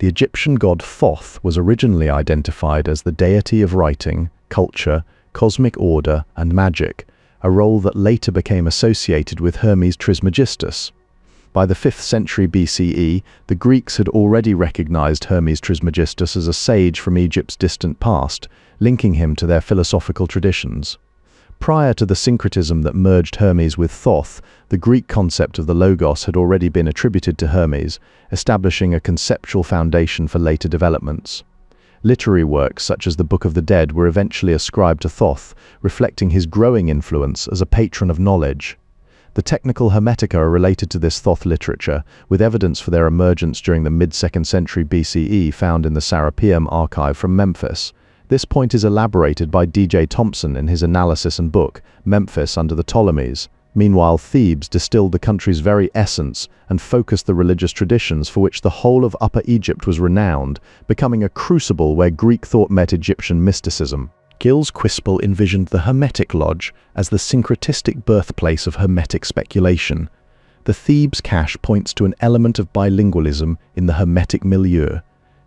The Egyptian god Thoth was originally identified as the deity of writing, culture, cosmic order, and magic, a role that later became associated with Hermes Trismegistus. By the 5th century BCE, the Greeks had already recognized Hermes Trismegistus as a sage from Egypt's distant past, linking him to their philosophical traditions. Prior to the syncretism that merged Hermes with Thoth, the Greek concept of the Logos had already been attributed to Hermes, establishing a conceptual foundation for later developments. Literary works such as the Book of the Dead were eventually ascribed to Thoth, reflecting his growing influence as a patron of knowledge. The technical Hermetica are related to this Thoth literature, with evidence for their emergence during the mid-2nd century BCE found in the Serapeum archive from Memphis. This point is elaborated by D.J. Thompson in his analysis and book, Memphis Under the Ptolemies. Meanwhile, Thebes distilled the country's very essence and focused the religious traditions for which the whole of Upper Egypt was renowned, becoming a crucible where Greek thought met Egyptian mysticism. Gilles Quispel envisioned the Hermetic Lodge as the syncretistic birthplace of Hermetic speculation. The Thebes cache points to an element of bilingualism in the Hermetic milieu.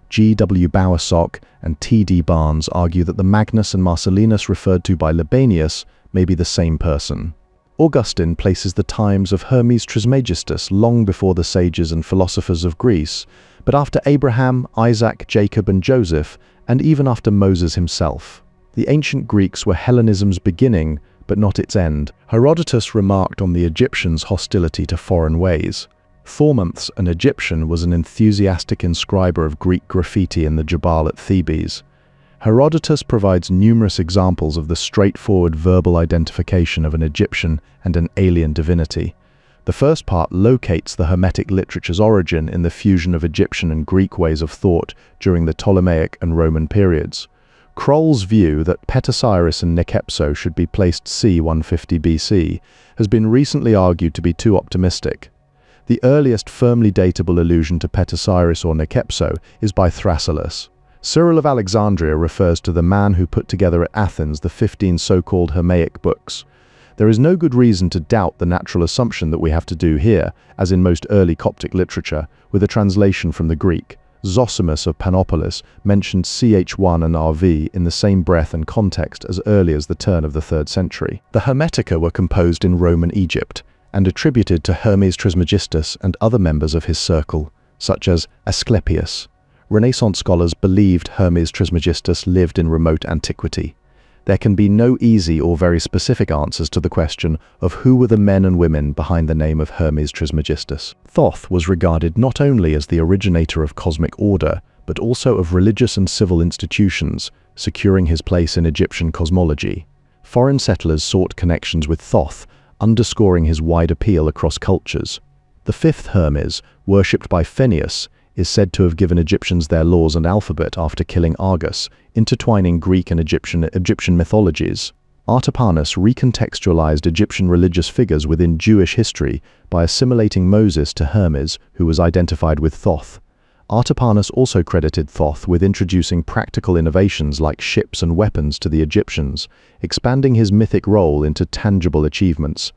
G.W. Bowersock and T.D. Barnes argue that the Magnus and Marcellinus referred to by Libanius may be the same person. Augustine places the times of Hermes Trismegistus long before the sages and philosophers of Greece, but after Abraham, Isaac, Jacob, and Joseph, and even after Moses himself. The ancient Greeks were Hellenism's beginning, but not its end. Herodotus remarked on the Egyptians' hostility to foreign ways. Thormonths, an Egyptian, was an enthusiastic inscriber of Greek graffiti in the Jabal at Thebes. Herodotus provides numerous examples of the straightforward verbal identification of an Egyptian and an alien divinity. The first part locates the Hermetic literature's origin in the fusion of Egyptian and Greek ways of thought during the Ptolemaic and Roman periods. Kroll's view that Petasiris and Nekepso should be placed c. 150 BC has been recently argued to be too optimistic. The earliest firmly datable allusion to Petasiris or Nekepso is by Thessalus. Cyril of Alexandria refers to the man who put together at Athens the 15 so-called Hermaic books. There is no good reason to doubt the natural assumption that we have to do here, as in most early Coptic literature, with a translation from the Greek. Zosimus of Panopolis mentioned ch1 and rv in the same breath and context as early as the turn of the 3rd century. The Hermetica were composed in Roman Egypt and attributed to Hermes Trismegistus and other members of his circle, such as Asclepius. Renaissance scholars believed Hermes Trismegistus lived in remote antiquity. There can be no easy or very specific answers to the question of who were the men and women behind the name of Hermes Trismegistus. Thoth was regarded not only as the originator of cosmic order, but also of religious and civil institutions, securing his place in Egyptian cosmology. Foreign settlers sought connections with Thoth, underscoring his wide appeal across cultures. The 5th Hermes, worshipped by Phineus, is said to have given Egyptians their laws and alphabet after killing Argus, intertwining Greek and Egyptian mythologies. Artapanus recontextualized Egyptian religious figures within Jewish history by assimilating Moses to Hermes, who was identified with Thoth. Artapanus also credited Thoth with introducing practical innovations like ships and weapons to the Egyptians, expanding his mythic role into tangible achievements.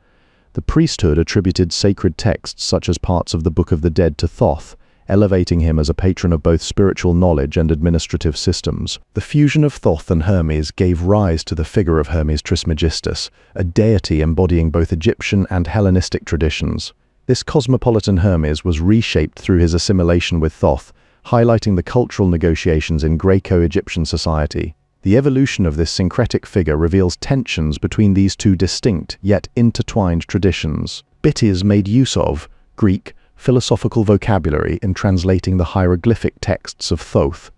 The priesthood attributed sacred texts such as parts of the Book of the Dead to Thoth, elevating him as a patron of both spiritual knowledge and administrative systems. The fusion of Thoth and Hermes gave rise to the figure of Hermes Trismegistus, a deity embodying both Egyptian and Hellenistic traditions. This cosmopolitan Hermes was reshaped through his assimilation with Thoth, highlighting the cultural negotiations in Greco-Egyptian society. The evolution of this syncretic figure reveals tensions between these two distinct yet intertwined traditions. Bitiz made use of Greek philosophical vocabulary in translating the hieroglyphic texts of Thoth.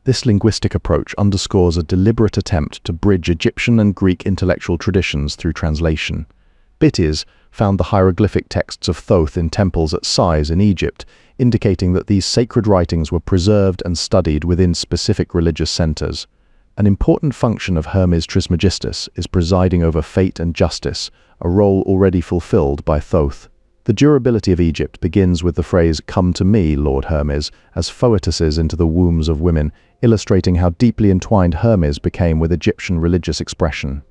This linguistic approach underscores a deliberate attempt to bridge Egyptian and Greek intellectual traditions through translation. Bitiz found the hieroglyphic texts of Thoth in temples at Sais in Egypt, indicating that these sacred writings were preserved and studied within specific religious centers. An important function of Hermes Trismegistus is presiding over fate and justice, a role already fulfilled by Thoth. The durability of Egypt begins with the phrase, "Come to me, Lord Hermes," as foetuses into the wombs of women, illustrating how deeply entwined Hermes became with Egyptian religious expression.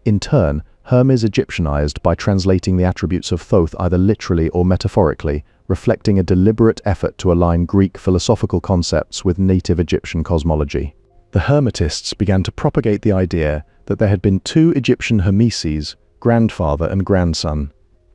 In turn, Hermes Egyptianized by translating the attributes of Thoth either literally or metaphorically, reflecting a deliberate effort to align Greek philosophical concepts with native Egyptian cosmology. The Hermetists began to propagate the idea that there had been two Egyptian Hermeses, grandfather and grandson.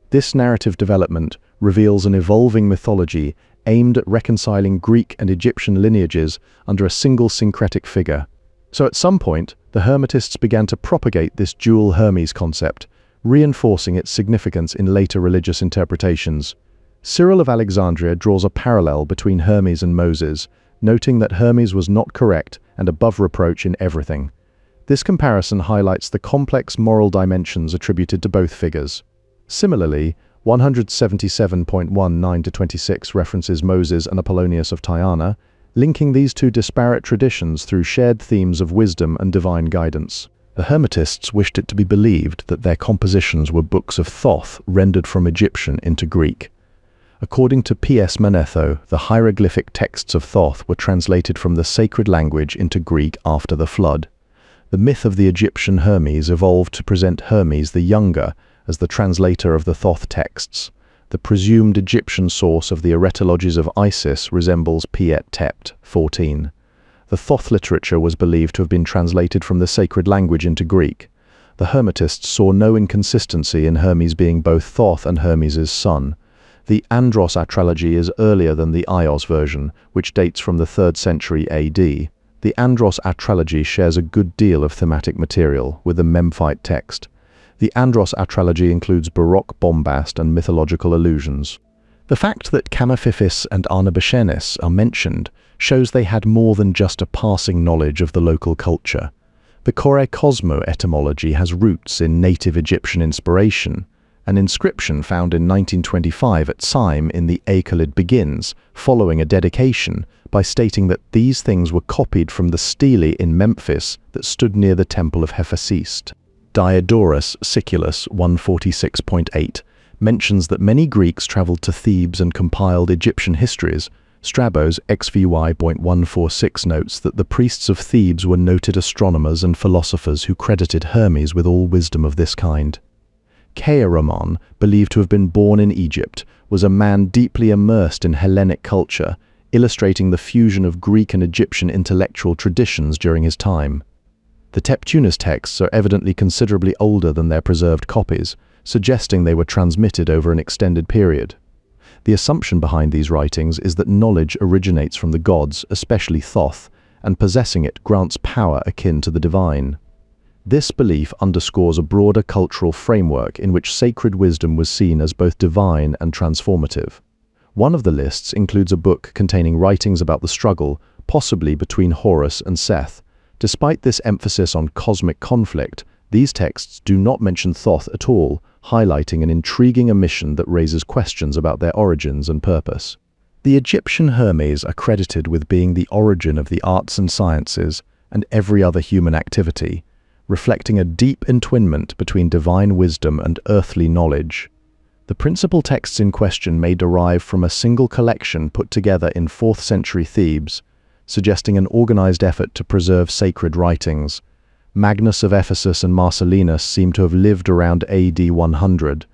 This narrative development reveals an evolving mythology aimed at reconciling Greek and Egyptian lineages under a single syncretic figure. So at some point, the Hermetists began to propagate this dual Hermes concept, reinforcing its significance in later religious interpretations. Cyril of Alexandria draws a parallel between Hermes and Moses, noting that Hermes was not correct and above reproach in everything. This comparison highlights the complex moral dimensions attributed to both figures. Similarly, 177.19-26 references Moses and Apollonius of Tyana, linking these two disparate traditions through shared themes of wisdom and divine guidance. The Hermetists wished it to be believed that their compositions were books of Thoth rendered from Egyptian into Greek. According to P.S. Manetho, the hieroglyphic texts of Thoth were translated from the sacred language into Greek after the flood. The myth of the Egyptian Hermes evolved to present Hermes the Younger as the translator of the Thoth texts. The presumed Egyptian source of the eretologies of Isis resembles Piet Tept 14. The Thoth literature was believed to have been translated from the sacred language into Greek. The Hermetists saw no inconsistency in Hermes being both Thoth and Hermes' son. The Andros astrology is earlier than the Ios version, which dates from the 3rd century AD. The Andros astrology shares a good deal of thematic material with the Memphite text. The Andros astrology includes Baroque bombast and mythological allusions. The fact that Camaphipis and Arnabashenis are mentioned shows they had more than just a passing knowledge of the local culture. The Kore Cosmo etymology has roots in native Egyptian inspiration. An inscription found in 1925 at Syme in the Achelid begins, following a dedication, by stating that these things were copied from the stele in Memphis that stood near the temple of Hephaestus. Diodorus Siculus 146.8 mentions that many Greeks traveled to Thebes and compiled Egyptian histories. Strabo's XVY.146 notes that the priests of Thebes were noted astronomers and philosophers who credited Hermes with all wisdom of this kind. Chaereman, believed to have been born in Egypt, was a man deeply immersed in Hellenic culture, illustrating the fusion of Greek and Egyptian intellectual traditions during his time. The Teptunis texts are evidently considerably older than their preserved copies, suggesting they were transmitted over an extended period. The assumption behind these writings is that knowledge originates from the gods, especially Thoth, and possessing it grants power akin to the divine. This belief underscores a broader cultural framework in which sacred wisdom was seen as both divine and transformative. One of the lists includes a book containing writings about the struggle, possibly between Horus and Seth. Despite this emphasis on cosmic conflict, these texts do not mention Thoth at all, highlighting an intriguing omission that raises questions about their origins and purpose. The Egyptian Hermes are credited with being the origin of the arts and sciences and every other human activity, reflecting a deep entwinement between divine wisdom and earthly knowledge. The principal texts in question may derive from a single collection put together in 4th century Thebes, suggesting an organized effort to preserve sacred writings. Magnus of Ephesus and Marcellinus seem to have lived around AD 100,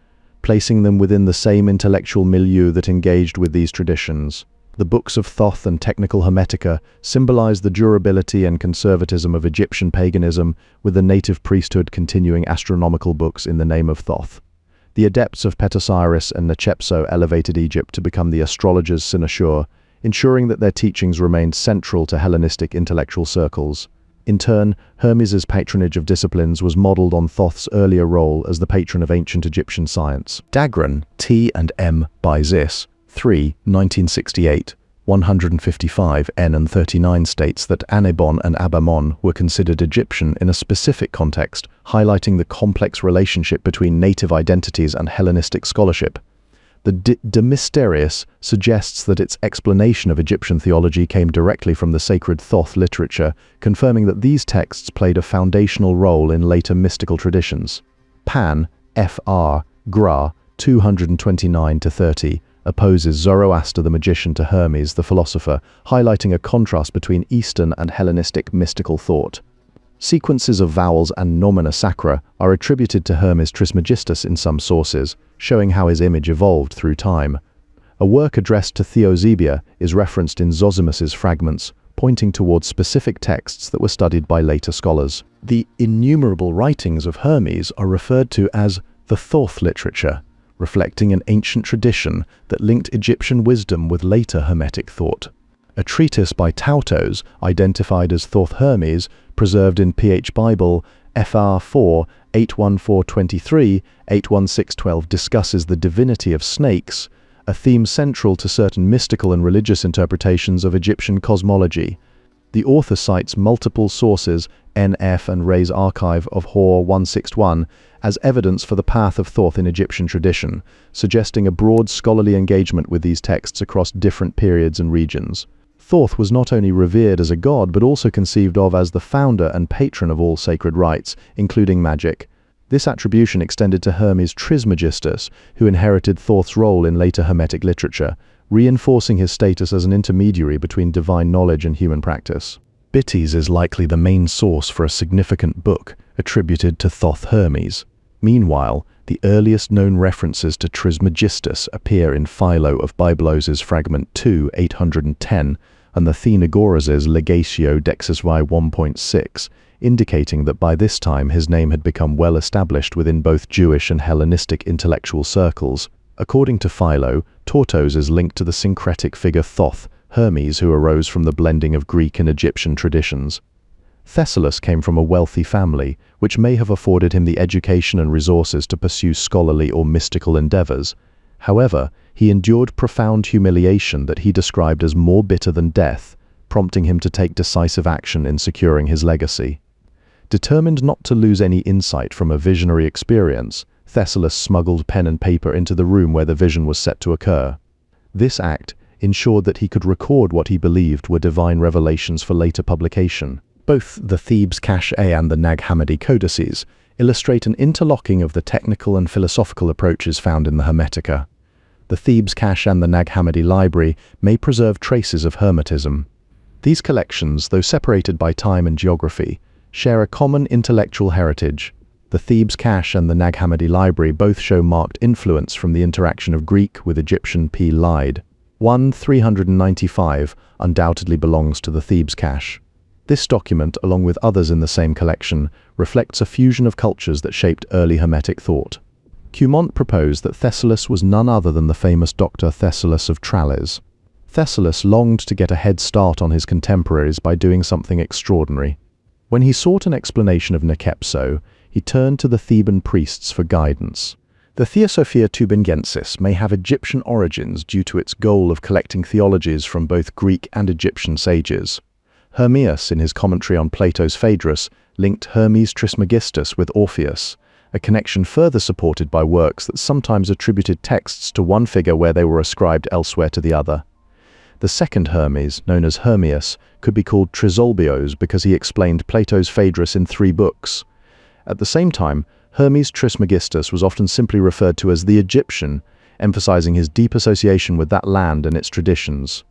placing them within the same intellectual milieu that engaged with these traditions. The books of Thoth and technical Hermetica symbolize the durability and conservatism of Egyptian paganism, with the native priesthood continuing astronomical books in the name of Thoth. The adepts of Petosiris and Nechepso elevated Egypt to become the astrologers' cynosure, ensuring that their teachings remained central to Hellenistic intellectual circles. In turn, Hermes' patronage of disciplines was modeled on Thoth's earlier role as the patron of ancient Egyptian science. Dagron, T and M by Zis, 3, 1968, 155 N and 39 states that Anebon and Abamon were considered Egyptian in a specific context, highlighting the complex relationship between native identities and Hellenistic scholarship. The De Mysteriis suggests that its explanation of Egyptian theology came directly from the sacred Thoth literature, confirming that these texts played a foundational role in later mystical traditions. Pan, Fr. Gra, 229-30, opposes Zoroaster the magician to Hermes the philosopher, highlighting a contrast between Eastern and Hellenistic mystical thought. Sequences of vowels and nomina sacra are attributed to Hermes Trismegistus in some sources, showing how his image evolved through time. A work addressed to Theosebia is referenced in Zosimus's fragments, pointing towards specific texts that were studied by later scholars. The innumerable writings of Hermes are referred to as the Thoth literature, reflecting an ancient tradition that linked Egyptian wisdom with later Hermetic thought. A treatise by Tautos, identified as Thoth Hermes, preserved in PH Bible FR 4, 81423, 81612, discusses the divinity of snakes, a theme central to certain mystical and religious interpretations of Egyptian cosmology. The author cites multiple sources, NF and Ray's archive of Hor 161, as evidence for the path of Thoth in Egyptian tradition, suggesting a broad scholarly engagement with these texts across different periods and regions. Thoth was not only revered as a god, but also conceived of as the founder and patron of all sacred rites, including magic. This attribution extended to Hermes Trismegistus, who inherited Thoth's role in later Hermetic literature, reinforcing his status as an intermediary between divine knowledge and human practice. Bitties is likely the main source for a significant book attributed to Thoth Hermes. Meanwhile, the earliest known references to Trismegistus appear in Philo of Byblos' fragment 2, 810, and the Thenagoras' Legatio Dexisy 1.6, indicating that by this time his name had become well established within both Jewish and Hellenistic intellectual circles. According to Philo, Tautos is linked to the syncretic figure Thoth, Hermes, who arose from the blending of Greek and Egyptian traditions. Thessalus came from a wealthy family, which may have afforded him the education and resources to pursue scholarly or mystical endeavors. However, he endured profound humiliation that he described as more bitter than death, prompting him to take decisive action in securing his legacy. Determined not to lose any insight from a visionary experience, Thessalus smuggled pen and paper into the room where the vision was set to occur. This act ensured that he could record what he believed were divine revelations for later publication. Both the Thebes Cache and the Nag Hammadi codices illustrate an interlocking of the technical and philosophical approaches found in the Hermetica. The Thebes Cache and the Nag Hammadi library may preserve traces of Hermetism. These collections, though separated by time and geography, share a common intellectual heritage. The Thebes Cache and the Nag Hammadi library both show marked influence from the interaction of Greek with Egyptian P-Lide. 395 undoubtedly belongs to the Thebes Cache. This document, along with others in the same collection, reflects a fusion of cultures that shaped early Hermetic thought. Cumont proposed that Thessalus was none other than the famous Dr. Thessalus of Tralles. Thessalus longed to get a head start on his contemporaries by doing something extraordinary. When he sought an explanation of Nekepso, he turned to the Theban priests for guidance. The Theosophia Tubingensis may have Egyptian origins due to its goal of collecting theologies from both Greek and Egyptian sages. Hermias, in his commentary on Plato's Phaedrus, linked Hermes Trismegistus with Orpheus, a connection further supported by works that sometimes attributed texts to one figure where they were ascribed elsewhere to the other. The second Hermes, known as Hermias, could be called Trisolbios because he explained Plato's Phaedrus in 3 books. At the same time, Hermes Trismegistus was often simply referred to as the Egyptian, emphasizing his deep association with that land and its traditions.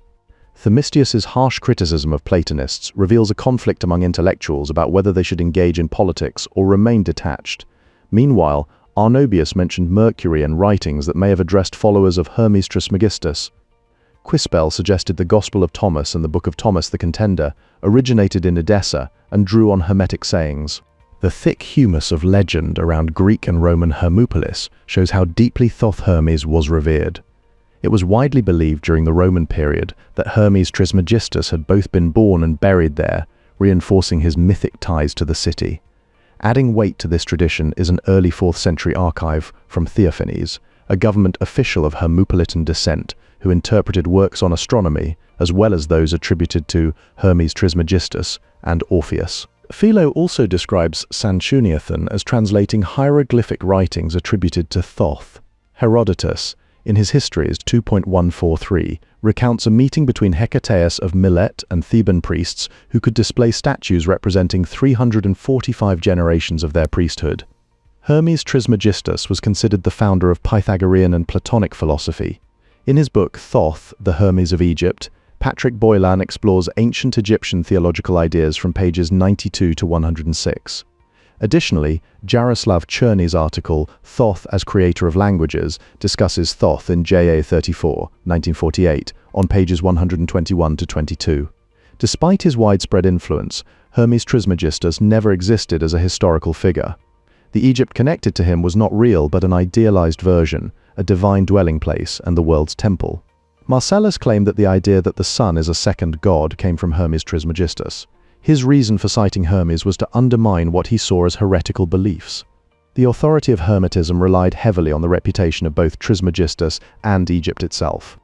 Themistius's harsh criticism of Platonists reveals a conflict among intellectuals about whether they should engage in politics or remain detached. Meanwhile, Arnobius mentioned Mercury and writings that may have addressed followers of Hermes Trismegistus. Quispel suggested the Gospel of Thomas and the Book of Thomas the Contender originated in Edessa and drew on Hermetic sayings. The thick humus of legend around Greek and Roman Hermopolis shows how deeply Thoth Hermes was revered. It was widely believed during the Roman period that Hermes Trismegistus had both been born and buried there, reinforcing his mythic ties to the city. Adding weight to this tradition is an early 4th century archive from Theophanes, a government official of Hermopolitan descent who interpreted works on astronomy, as well as those attributed to Hermes Trismegistus and Orpheus. Philo also describes Sanchuniathon as translating hieroglyphic writings attributed to Thoth. Herodotus, in his Histories 2.143, recounts a meeting between Hecataeus of Milet and Theban priests who could display statues representing 345 generations of their priesthood. Hermes Trismegistus was considered the founder of Pythagorean and Platonic philosophy. In his book Thoth, the Hermes of Egypt, Patrick Boylan explores ancient Egyptian theological ideas from pages 92 to 106. Additionally, Jaroslav Cherny's article, Thoth as Creator of Languages, discusses Thoth in JA 34, 1948, on pages 121 to 22. Despite his widespread influence, Hermes Trismegistus never existed as a historical figure. The Egypt connected to him was not real but an idealized version, a divine dwelling place and the world's temple. Marcellus claimed that the idea that the sun is a second god came from Hermes Trismegistus. His reason for citing Hermes was to undermine what he saw as heretical beliefs. The authority of Hermetism relied heavily on the reputation of both Trismegistus and Egypt itself.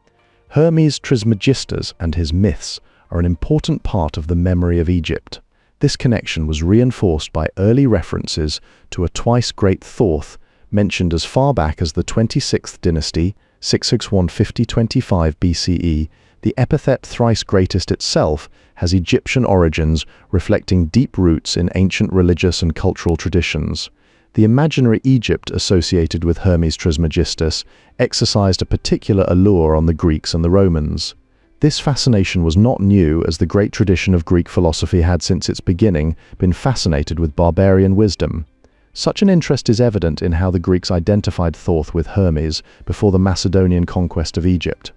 Hermes Trismegistus and his myths are an important part of the memory of Egypt. This connection was reinforced by early references to a twice great Thoth mentioned as far back as the 26th dynasty, 661-5025 BCE. The epithet thrice greatest itself has Egyptian origins, reflecting deep roots in ancient religious and cultural traditions. The imaginary Egypt associated with Hermes Trismegistus exercised a particular allure on the Greeks and the Romans. This fascination was not new, as the great tradition of Greek philosophy had since its beginning been fascinated with barbarian wisdom. Such an interest is evident in how the Greeks identified Thoth with Hermes before the Macedonian conquest of Egypt.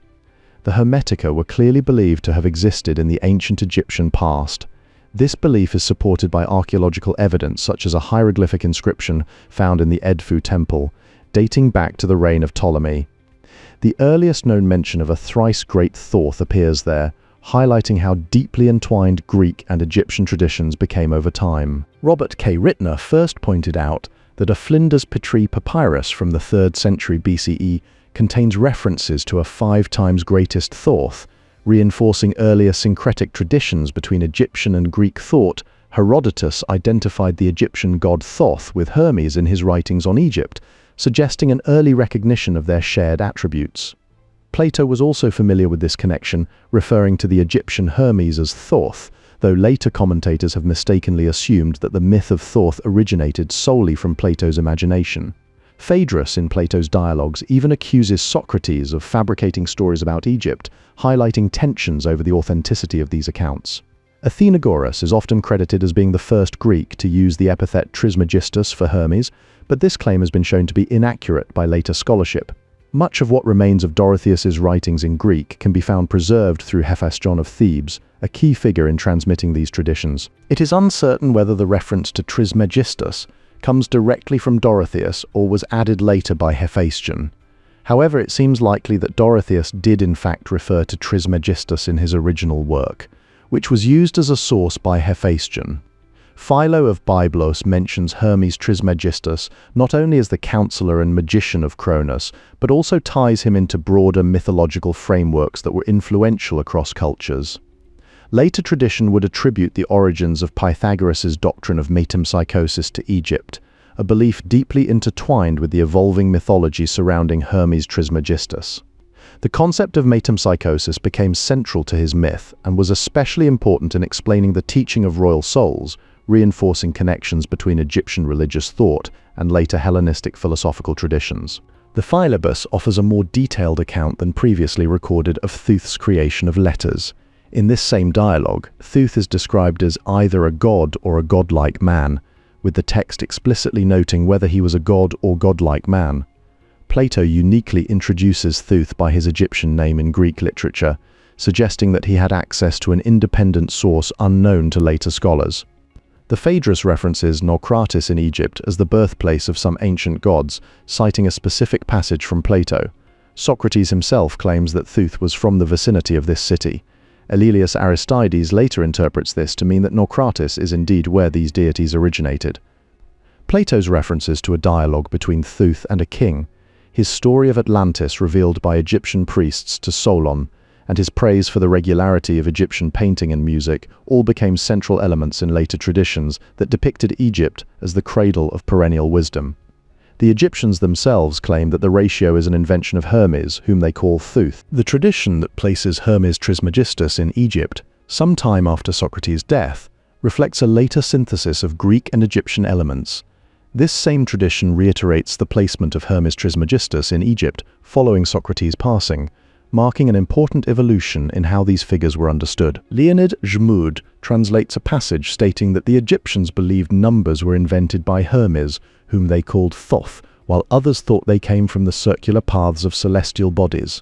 The Hermetica were clearly believed to have existed in the ancient Egyptian past. This belief is supported by archaeological evidence such as a hieroglyphic inscription found in the Edfu temple, dating back to the reign of Ptolemy. The earliest known mention of a thrice great Thoth appears there, highlighting how deeply entwined Greek and Egyptian traditions became over time. Robert K. Rittner first pointed out that a Flinders Petrie papyrus from the 3rd century BCE contains references to a 5 times greatest Thoth, reinforcing earlier syncretic traditions between Egyptian and Greek thought. Herodotus identified the Egyptian god Thoth with Hermes in his writings on Egypt, suggesting an early recognition of their shared attributes. Plato was also familiar with this connection, referring to the Egyptian Hermes as Thoth, though later commentators have mistakenly assumed that the myth of Thoth originated solely from Plato's imagination. Phaedrus in Plato's dialogues even accuses Socrates of fabricating stories about Egypt, highlighting tensions over the authenticity of these accounts. Athenagoras is often credited as being the first Greek to use the epithet Trismegistus for Hermes, but this claim has been shown to be inaccurate by later scholarship. Much of what remains of Dorotheus's writings in Greek can be found preserved through Hephaestion of Thebes, a key figure in transmitting these traditions. It is uncertain whether the reference to Trismegistus comes directly from Dorotheus or was added later by Hephaestion. However, it seems likely that Dorotheus did in fact refer to Trismegistus in his original work, which was used as a source by Hephaestion. Philo of Byblos mentions Hermes Trismegistus not only as the counselor and magician of Cronus, but also ties him into broader mythological frameworks that were influential across cultures. Later tradition would attribute the origins of Pythagoras' doctrine of metempsychosis to Egypt, a belief deeply intertwined with the evolving mythology surrounding Hermes Trismegistus. The concept of metempsychosis became central to his myth and was especially important in explaining the teaching of royal souls, reinforcing connections between Egyptian religious thought and later Hellenistic philosophical traditions. The Philebus offers a more detailed account than previously recorded of Thoth's creation of letters. In this same dialogue, Thoth is described as either a god or a godlike man, with the text explicitly noting whether he was a god or godlike man. Plato uniquely introduces Thoth by his Egyptian name in Greek literature, suggesting that he had access to an independent source unknown to later scholars. The Phaedrus references Naucratis in Egypt as the birthplace of some ancient gods, citing a specific passage from Plato. Socrates himself claims that Thoth was from the vicinity of this city. Aurelius Aristides later interprets this to mean that Naucratis is indeed where these deities originated. Plato's references to a dialogue between Thoth and a king, his story of Atlantis revealed by Egyptian priests to Solon, and his praise for the regularity of Egyptian painting and music all became central elements in later traditions that depicted Egypt as the cradle of perennial wisdom. The Egyptians themselves claim that the ratio is an invention of Hermes, whom they call Thoth. The tradition that places Hermes Trismegistus in Egypt, some time after Socrates' death, reflects a later synthesis of Greek and Egyptian elements. This same tradition reiterates the placement of Hermes Trismegistus in Egypt following Socrates' passing, marking an important evolution in how these figures were understood. Leonid Jmud translates a passage stating that the Egyptians believed numbers were invented by Hermes, whom they called Thoth, while others thought they came from the circular paths of celestial bodies.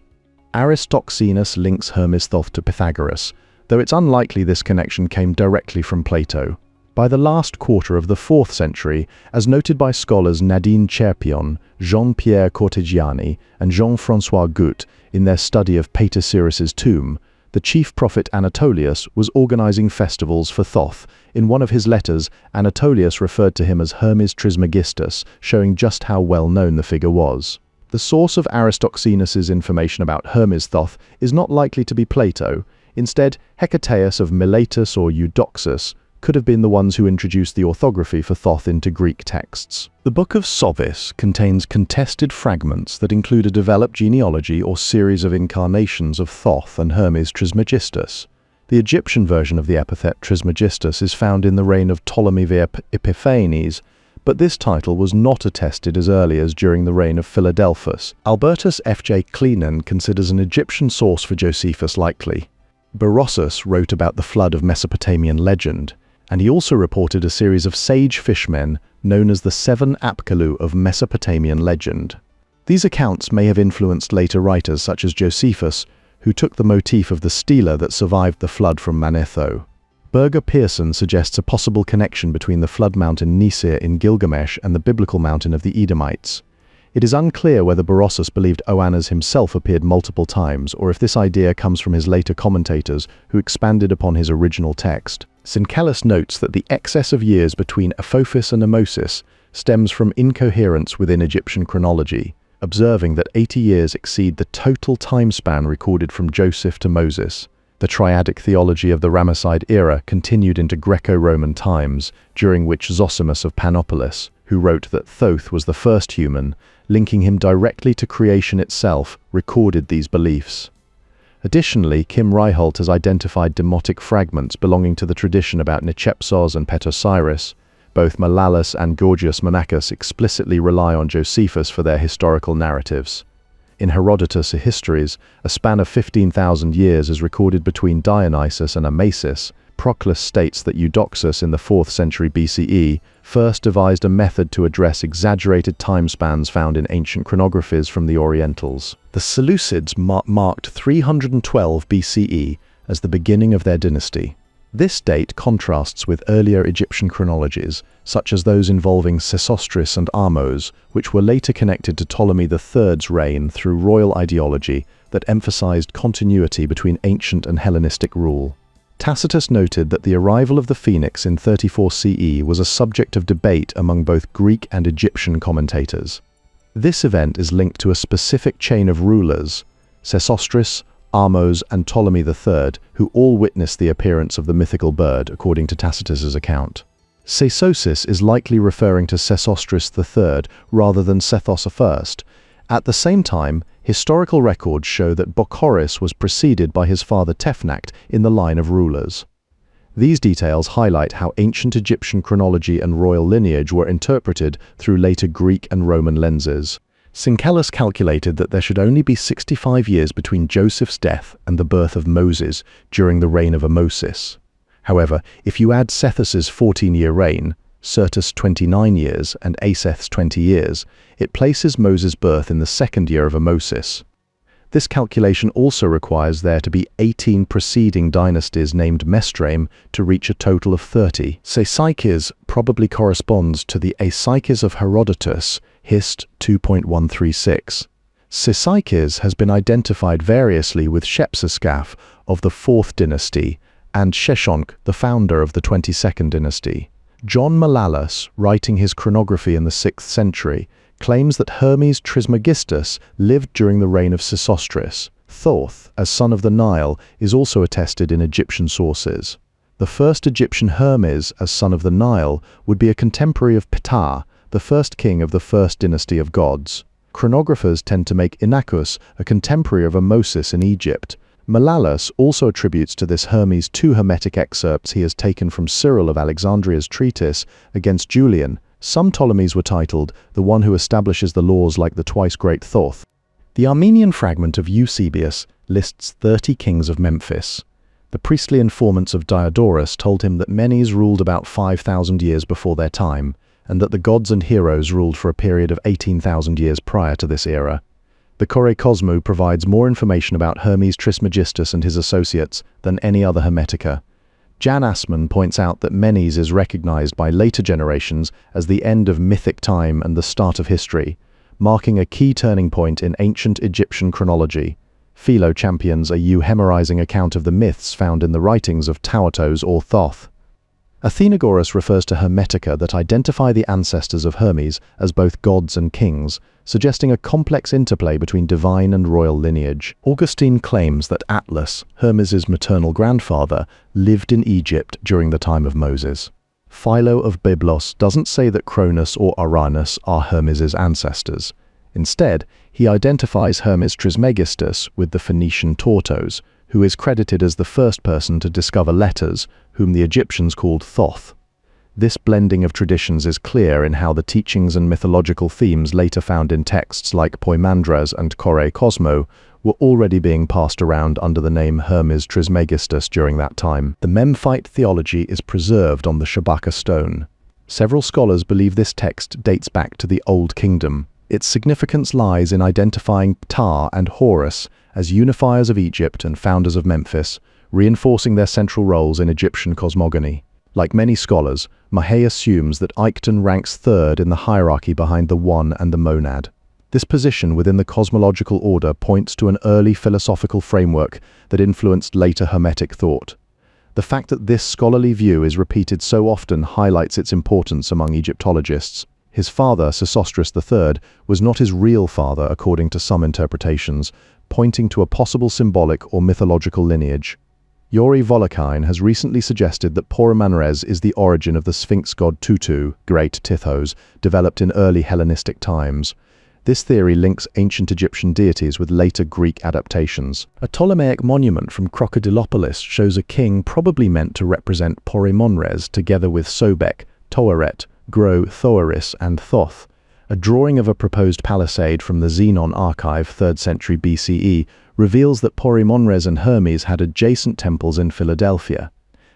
Aristoxenus links Hermes Thoth to Pythagoras, though it's unlikely this connection came directly from Plato. By the last quarter of the 4th century, as noted by scholars Nadine Cherpion, Jean-Pierre Cortegiani, and Jean-François Gut in their study of Pater Cyrus's tomb, the chief prophet Anatolius was organizing festivals for Thoth. In one of his letters, Anatolius referred to him as Hermes Trismegistus, showing just how well known the figure was. The source of Aristoxenus's information about Hermes Thoth is not likely to be Plato. Instead, Hecataeus of Miletus or Eudoxus could have been the ones who introduced the orthography for Thoth into Greek texts. The Book of Sovis contains contested fragments that include a developed genealogy or series of incarnations of Thoth and Hermes Trismegistus. The Egyptian version of the epithet Trismegistus is found in the reign of Ptolemy the Epiphanes, but this title was not attested as early as during the reign of Philadelphus. Albertus F.J. Cleenan considers an Egyptian source for Josephus likely. Berossus wrote about the flood of Mesopotamian legend, and he also reported a series of sage fishmen known as the 7 Apkallu of Mesopotamian legend. These accounts may have influenced later writers such as Josephus, who took the motif of the stela that survived the flood from Manetho. Birger Pearson suggests a possible connection between the flood mountain Nisir in Gilgamesh and the biblical mountain of the Edomites. It is unclear whether Berossus believed Oannes himself appeared multiple times, or if this idea comes from his later commentators who expanded upon his original text. Synthesized notes that the excess of years between Apophis and Amosis stems from incoherence within Egyptian chronology, observing that 80 years exceed the total time span recorded from Joseph to Moses. The triadic theology of the Ramesside era continued into Greco-Roman times, during which Zosimus of Panopolis, who wrote that Thoth was the first human, linking him directly to creation itself, recorded these beliefs. Additionally, Kim Reiholt has identified demotic fragments belonging to the tradition about Nichepsos and Petosiris. Both Malalas and Gorgias Monachus explicitly rely on Josephus for their historical narratives. In Herodotus' Histories, a span of 15,000 years is recorded between Dionysus and Amasis. Proclus states that Eudoxus in the 4th century BCE first devised a method to address exaggerated time spans found in ancient chronographies from the Orientals. The Seleucids marked 312 BCE as the beginning of their dynasty. This date contrasts with earlier Egyptian chronologies, such as those involving Sesostris and Ahmose, which were later connected to Ptolemy III's reign through royal ideology that emphasized continuity between ancient and Hellenistic rule. Tacitus noted that the arrival of the Phoenix in 34 CE was a subject of debate among both Greek and Egyptian commentators. This event is linked to a specific chain of rulers, Sesostris, Ahmose, and Ptolemy III, who all witnessed the appearance of the mythical bird, according to Tacitus's account. Sesosis is likely referring to Sesostris III rather than Sethos I. At the same time, historical records show that Bokhoris was preceded by his father Tefnacht in the line of rulers. These details highlight how ancient Egyptian chronology and royal lineage were interpreted through later Greek and Roman lenses. Synthesized calculated that there should only be 65 years between Joseph's death and the birth of Moses during the reign of Amosis. However, if you add Sethos's 14-year reign, Sirtis 29 years, and Aseth's 20 years, it places Moses' birth in the 2nd year of Amosis. This calculation also requires there to be 18 preceding dynasties named Mesdraim to reach a total of 30. Sesaiches probably corresponds to the Asaiches of Herodotus, Hist. 2.136. Sesaiches has been identified variously with Shepseskaf of the 4th dynasty and Sheshonq, the founder of the 22nd dynasty. John Malalas, writing his chronography in the 6th century, claims that Hermes Trismegistus lived during the reign of Sesostris. Thoth, as son of the Nile, is also attested in Egyptian sources. The first Egyptian Hermes, as son of the Nile, would be a contemporary of Ptah, the first king of the 1st dynasty of gods. Chronographers tend to make Inachus a contemporary of Amosis in Egypt. Malalas also attributes to this Hermes 2 Hermetic excerpts he has taken from Cyril of Alexandria's treatise against Julian. Some Ptolemies were titled, "the one who establishes the laws like the twice great Thoth." The Armenian fragment of Eusebius lists 30 kings of Memphis. The priestly informants of Diodorus told him that Menes ruled about 5,000 years before their time, and that the gods and heroes ruled for a period of 18,000 years prior to this era. The Cosmogony provides more information about Hermes Trismegistus and his associates than any other Hermetica. Jan Assmann points out that Menes is recognized by later generations as the end of mythic time and the start of history, marking a key turning point in ancient Egyptian chronology. Philo champions a euhemerizing account of the myths found in the writings of Taotos or Thoth. Athenagoras refers to Hermetica that identify the ancestors of Hermes as both gods and kings, suggesting a complex interplay between divine and royal lineage. Augustine claims that Atlas, Hermes's maternal grandfather, lived in Egypt during the time of Moses. Philo of Byblos doesn't say that Cronus or Uranus are Hermes's ancestors. Instead, he identifies Hermes Trismegistus with the Phoenician Tortos, who is credited as the first person to discover letters, whom the Egyptians called Thoth. This blending of traditions is clear in how the teachings and mythological themes later found in texts like Poimandres and Kore Cosmo were already being passed around under the name Hermes Trismegistus during that time. The Memphite theology is preserved on the Shabaka stone. Several scholars believe this text dates back to the Old Kingdom. Its significance lies in identifying Ptah and Horus as unifiers of Egypt and founders of Memphis, reinforcing their central roles in Egyptian cosmogony. Like many scholars, Mahay assumes that Ikton ranks third in the hierarchy behind the One and the Monad. This position within the cosmological order points to an early philosophical framework that influenced later Hermetic thought. The fact that this scholarly view is repeated so often highlights its importance among Egyptologists. His father, Sesostris III, was not his real father according to some interpretations, pointing to a possible symbolic or mythological lineage. Yori Volokine has recently suggested that Poimanres is the origin of the Sphinx god Tutu, Great Tithos, developed in early Hellenistic times. This theory links ancient Egyptian deities with later Greek adaptations. A Ptolemaic monument from Crocodilopolis shows a king probably meant to represent Poimanres together with Sobek, Toaret, Gro, Thoaris, and Thoth. A drawing of a proposed palisade from the Xenon archive, 3rd century BCE, reveals that Poimanres and Hermes had adjacent temples in Philadelphia.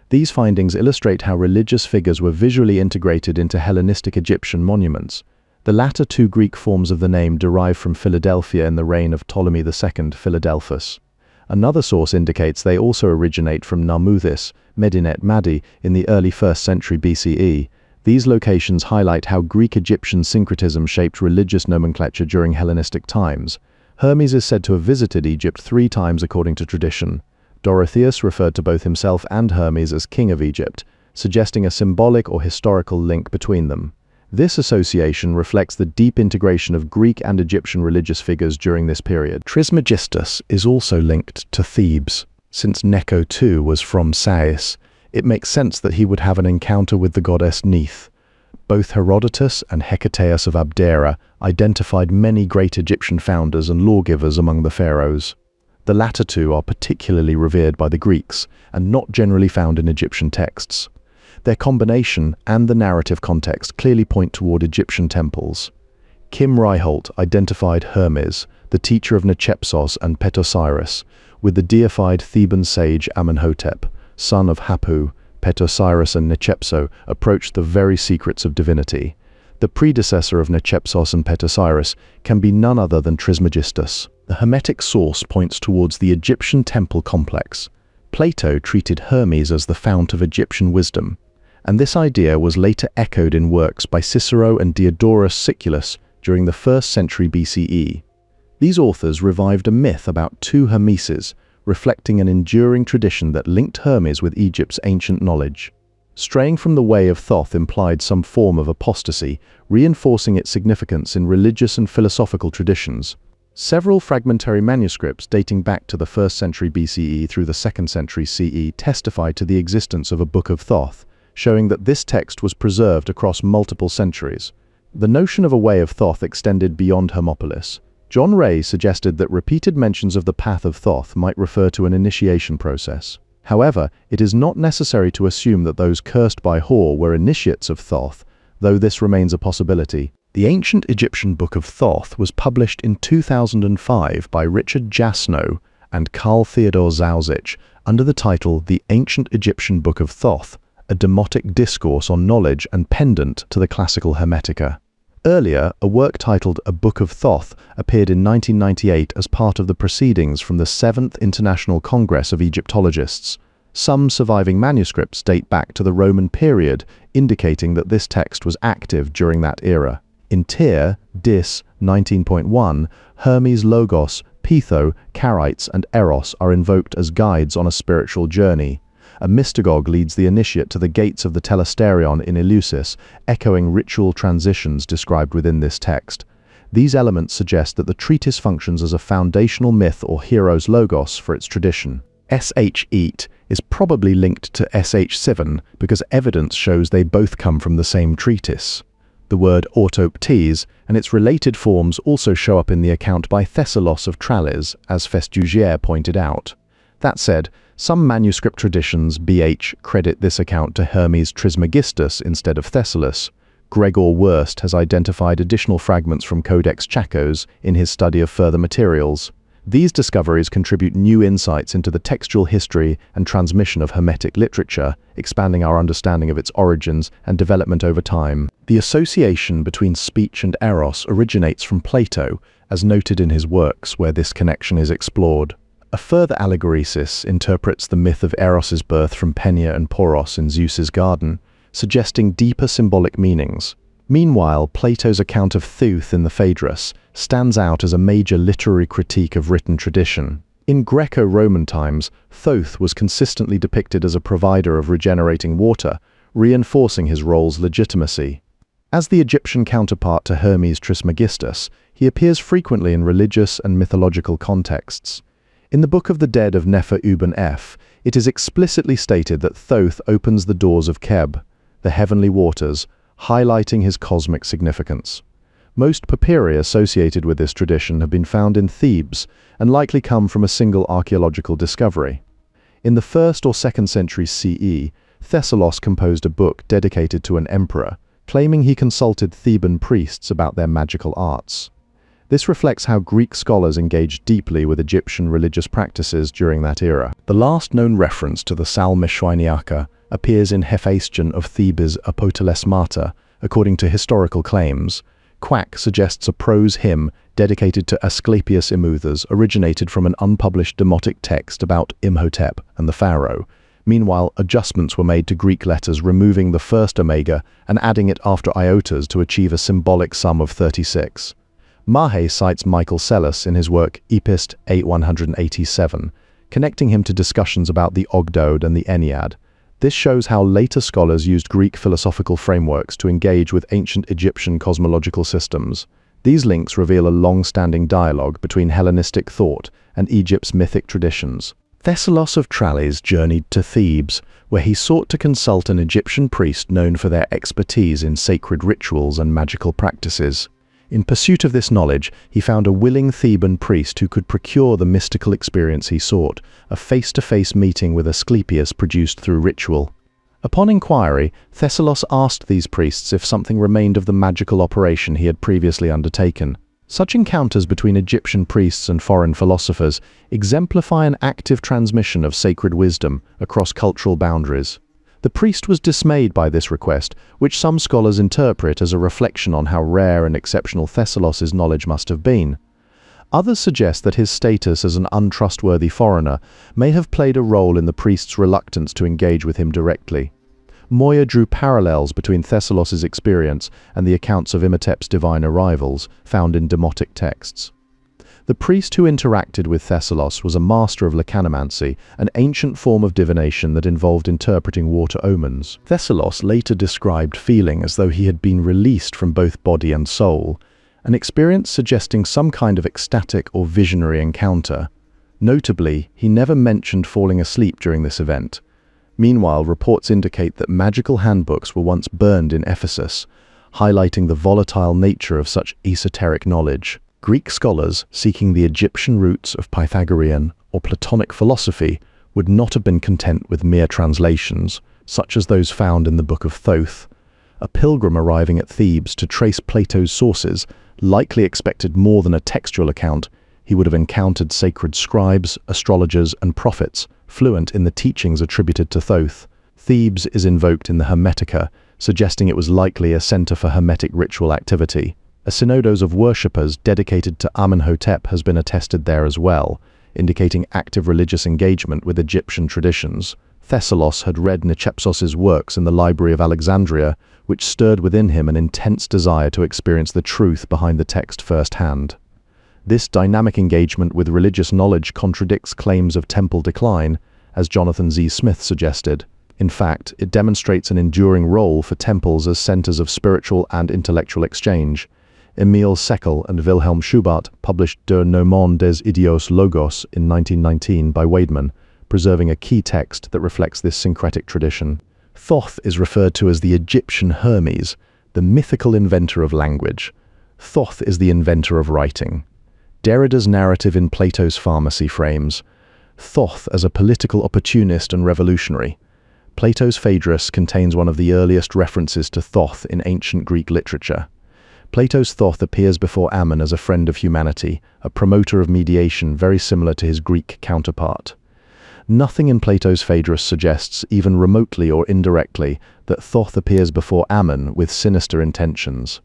These findings illustrate how religious figures were visually integrated into Hellenistic Egyptian monuments. The latter two Greek forms of the name derive from Philadelphia in the reign of Ptolemy II, Philadelphus. Another source indicates they also originate from Narmuthis, Medinet Madi, in the early 1st century BCE. These locations highlight how Greek-Egyptian syncretism shaped religious nomenclature during Hellenistic times. Hermes is said to have visited Egypt 3 times according to tradition. Dorotheus referred to both himself and Hermes as king of Egypt, suggesting a symbolic or historical link between them. This association reflects the deep integration of Greek and Egyptian religious figures during this period. Trismegistus is also linked to Thebes. Since Necho too was from Sais, it makes sense that he would have an encounter with the goddess Neith. Both Herodotus and Hecataeus of Abdera identified many great Egyptian founders and lawgivers among the pharaohs. The latter two are particularly revered by the Greeks and not generally found in Egyptian texts. Their combination and the narrative context clearly point toward Egyptian temples. Kim Reiholt identified Hermes, the teacher of Nechepsos and Petosiris, with the deified Theban sage Amenhotep, son of Hapu. Petosiris and Nechepso approached the very secrets of divinity. The predecessor of Nechepsos and Petosiris can be none other than Trismegistus. The Hermetic source points towards the Egyptian temple complex. Plato treated Hermes as the fount of Egyptian wisdom, and this idea was later echoed in works by Cicero and Diodorus Siculus during the 1st century BCE. These authors revived a myth about 2 Hermeses, reflecting an enduring tradition that linked Hermes with Egypt's ancient knowledge. Straying from the way of Thoth implied some form of apostasy, reinforcing its significance in religious and philosophical traditions. Several fragmentary manuscripts dating back to the 1st century BCE through the 2nd century CE testify to the existence of a Book of Thoth, showing that this text was preserved across multiple centuries. The notion of a way of Thoth extended beyond Hermopolis. John Ray suggested that repeated mentions of the path of Thoth might refer to an initiation process. However, it is not necessary to assume that those cursed by Hor were initiates of Thoth, though this remains a possibility. The ancient Egyptian Book of Thoth was published in 2005 by Richard Jasnow and Carl Theodor Zauzich under the title The Ancient Egyptian Book of Thoth, a demotic discourse on knowledge and pendant to the classical Hermetica. Earlier, a work titled A Book of Thoth appeared in 1998 as part of the proceedings from the 7th International Congress of Egyptologists. Some surviving manuscripts date back to the Roman period, indicating that this text was active during that era. In Tyr, Dis 19.1, Hermes Logos, Pytho, Carites, and Eros are invoked as guides on a spiritual journey. A mystagogue leads the initiate to the gates of the Telesterion in Eleusis, echoing ritual transitions described within this text. These elements suggest that the treatise functions as a foundational myth or hero's logos for its tradition. Sh-Eat is probably linked to Sh-7 because evidence shows they both come from the same treatise. The word autoptes and its related forms also show up in the account by Thessalus of Tralles, as Festugière pointed out. That said, some manuscript traditions BH credit this account to Hermes Trismegistus instead of Thessalus. Gregor Wurst has identified additional fragments from Codex Chacos in his study of further materials. These discoveries contribute new insights into the textual history and transmission of Hermetic literature, expanding our understanding of its origins and development over time. The association between speech and eros originates from Plato, as noted in his works where this connection is explored. A further allegoresis interprets the myth of Eros's birth from Penia and Poros in Zeus's garden, suggesting deeper symbolic meanings. Meanwhile, Plato's account of Thoth in the Phaedrus stands out as a major literary critique of written tradition. In Greco-Roman times, Thoth was consistently depicted as a provider of regenerating water, reinforcing his role's legitimacy. As the Egyptian counterpart to Hermes Trismegistus, he appears frequently in religious and mythological contexts. In the Book of the Dead of Nefer Uben F, it is explicitly stated that Thoth opens the doors of Keb, the heavenly waters, highlighting his cosmic significance. Most papyri associated with this tradition have been found in Thebes and likely come from a single archaeological discovery. In the 1st or 2nd centuries CE, Thessalus composed a book dedicated to an emperor, claiming he consulted Theban priests about their magical arts. This reflects how Greek scholars engaged deeply with Egyptian religious practices during that era. The last known reference to the Salmishwainiaka appears in Hephaestion of Thebes' Apotelesmata, according to historical claims. Quack suggests a prose hymn dedicated to Asclepius Imuthas originated from an unpublished demotic text about Imhotep and the pharaoh. Meanwhile, adjustments were made to Greek letters, removing the first omega and adding it after iotas to achieve a symbolic sum of 36. Mahe cites Michael Psellus in his work Epist 8187, connecting him to discussions about the Ogdoad and the Ennead. This shows how later scholars used Greek philosophical frameworks to engage with ancient Egyptian cosmological systems. These links reveal a long-standing dialogue between Hellenistic thought and Egypt's mythic traditions. Thessalus of Tralles journeyed to Thebes, where he sought to consult an Egyptian priest known for their expertise in sacred rituals and magical practices. In pursuit of this knowledge, he found a willing Theban priest who could procure the mystical experience he sought, a face-to-face meeting with Asclepius produced through ritual. Upon inquiry, Thessalus asked these priests if something remained of the magical operation he had previously undertaken. Such encounters between Egyptian priests and foreign philosophers exemplify an active transmission of sacred wisdom across cultural boundaries. The priest was dismayed by this request, which some scholars interpret as a reflection on how rare and exceptional Thessalus's knowledge must have been. Others suggest that his status as an untrustworthy foreigner may have played a role in the priest's reluctance to engage with him directly. Moya drew parallels between Thessalus's experience and the accounts of Imhotep's divine arrivals found in demotic texts. The priest who interacted with Thessalus was a master of lecanomancy, an ancient form of divination that involved interpreting water omens. Thessalus later described feeling as though he had been released from both body and soul, an experience suggesting some kind of ecstatic or visionary encounter. Notably, he never mentioned falling asleep during this event. Meanwhile, reports indicate that magical handbooks were once burned in Ephesus, highlighting the volatile nature of such esoteric knowledge. Greek scholars seeking the Egyptian roots of Pythagorean or Platonic philosophy would not have been content with mere translations, such as those found in the Book of Thoth. A pilgrim arriving at Thebes to trace Plato's sources likely expected more than a textual account. He would have encountered sacred scribes, astrologers, and prophets, fluent in the teachings attributed to Thoth. Thebes is invoked in the Hermetica, suggesting it was likely a center for Hermetic ritual activity. A synodos of worshippers dedicated to Amenhotep has been attested there as well, indicating active religious engagement with Egyptian traditions. Thessalus had read Nicepsos's works in the Library of Alexandria, which stirred within him an intense desire to experience the truth behind the text firsthand. This dynamic engagement with religious knowledge contradicts claims of temple decline, as Jonathan Z. Smith suggested. In fact, it demonstrates an enduring role for temples as centers of spiritual and intellectual exchange. Emil Seckel and Wilhelm Schubart published Der Nomen des Idios Logos in 1919 by Weidmann, preserving a key text that reflects this syncretic tradition. Thoth is referred to as the Egyptian Hermes, the mythical inventor of language. Thoth is the inventor of writing. Derrida's narrative in Plato's Pharmacy frames Thoth as a political opportunist and revolutionary. Plato's Phaedrus contains one of the earliest references to Thoth in ancient Greek literature. Plato's Thoth appears before Ammon as a friend of humanity, a promoter of mediation very similar to his Greek counterpart. Nothing in Plato's Phaedrus suggests, even remotely or indirectly, that Thoth appears before Ammon with sinister intentions.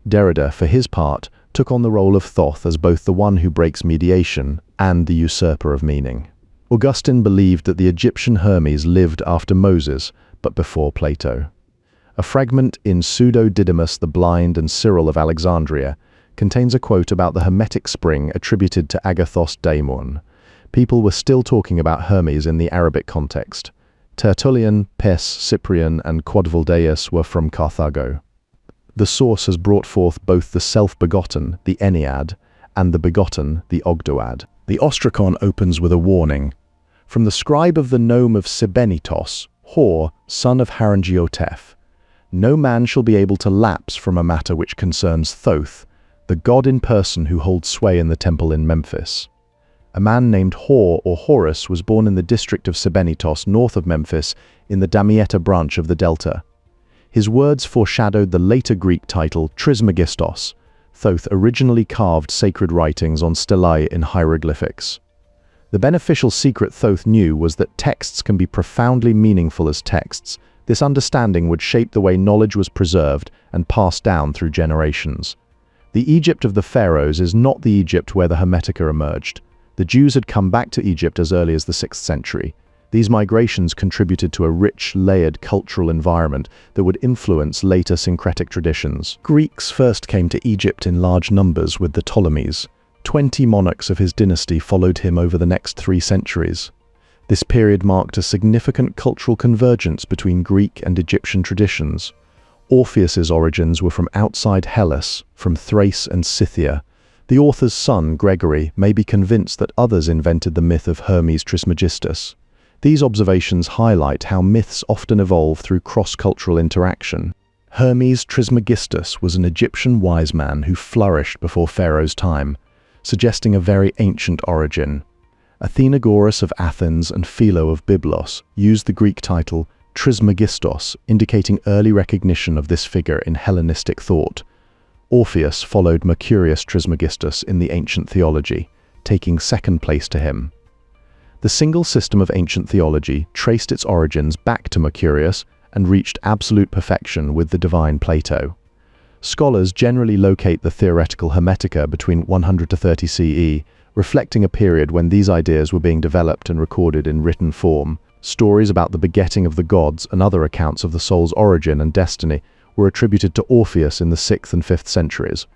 Derrida, for his part, took on the role of Thoth as both the one who breaks mediation and the usurper of meaning. Augustine believed that the Egyptian Hermes lived after Moses, but before Plato. A fragment in Pseudo-Didymus the Blind and Cyril of Alexandria contains a quote about the Hermetic spring attributed to Agathos Daimon. People were still talking about Hermes in the Arabic context. Tertullian, Pes, Cyprian, and Quodvaldeus were from Carthago. The source has brought forth both the self-begotten, the Ennead, and the begotten, the Ogdoad. The Ostracon opens with a warning. From the scribe of the nome of Sebenitos, Hor, son of Harangioteph, no man shall be able to lapse from a matter which concerns Thoth, the god in person who holds sway in the temple in Memphis. A man named Hor or Horus was born in the district of Sebenitos north of Memphis in the Damietta branch of the Delta. His words foreshadowed the later Greek title Trismegistus. Thoth originally carved sacred writings on stelae in hieroglyphics. The beneficial secret Thoth knew was that texts can be profoundly meaningful as texts. This understanding would shape the way knowledge was preserved and passed down through generations. The Egypt of the pharaohs is not the Egypt where the Hermetica emerged. The Jews had come back to Egypt as early as the 6th century. These migrations contributed to a rich, layered cultural environment that would influence later syncretic traditions. Greeks first came to Egypt in large numbers with the Ptolemies. 20 monarchs of his dynasty followed him over the next 3 centuries. This period marked a significant cultural convergence between Greek and Egyptian traditions. Orpheus's origins were from outside Hellas, from Thrace and Scythia. The author's son, Gregory, may be convinced that others invented the myth of Hermes Trismegistus. These observations highlight how myths often evolve through cross-cultural interaction. Hermes Trismegistus was an Egyptian wise man who flourished before Pharaoh's time, suggesting a very ancient origin. Athenagoras of Athens and Philo of Byblos used the Greek title Trismegistos, indicating early recognition of this figure in Hellenistic thought. Orpheus followed Mercurius Trismegistus in the ancient theology, taking second place to him. The single system of ancient theology traced its origins back to Mercurius and reached absolute perfection with the divine Plato. Scholars generally locate the theoretical Hermetica between 100 to 30 CE, reflecting a period when these ideas were being developed and recorded in written form. Stories about the begetting of the gods and other accounts of the soul's origin and destiny were attributed to Orpheus in the 6th and 5th centuries.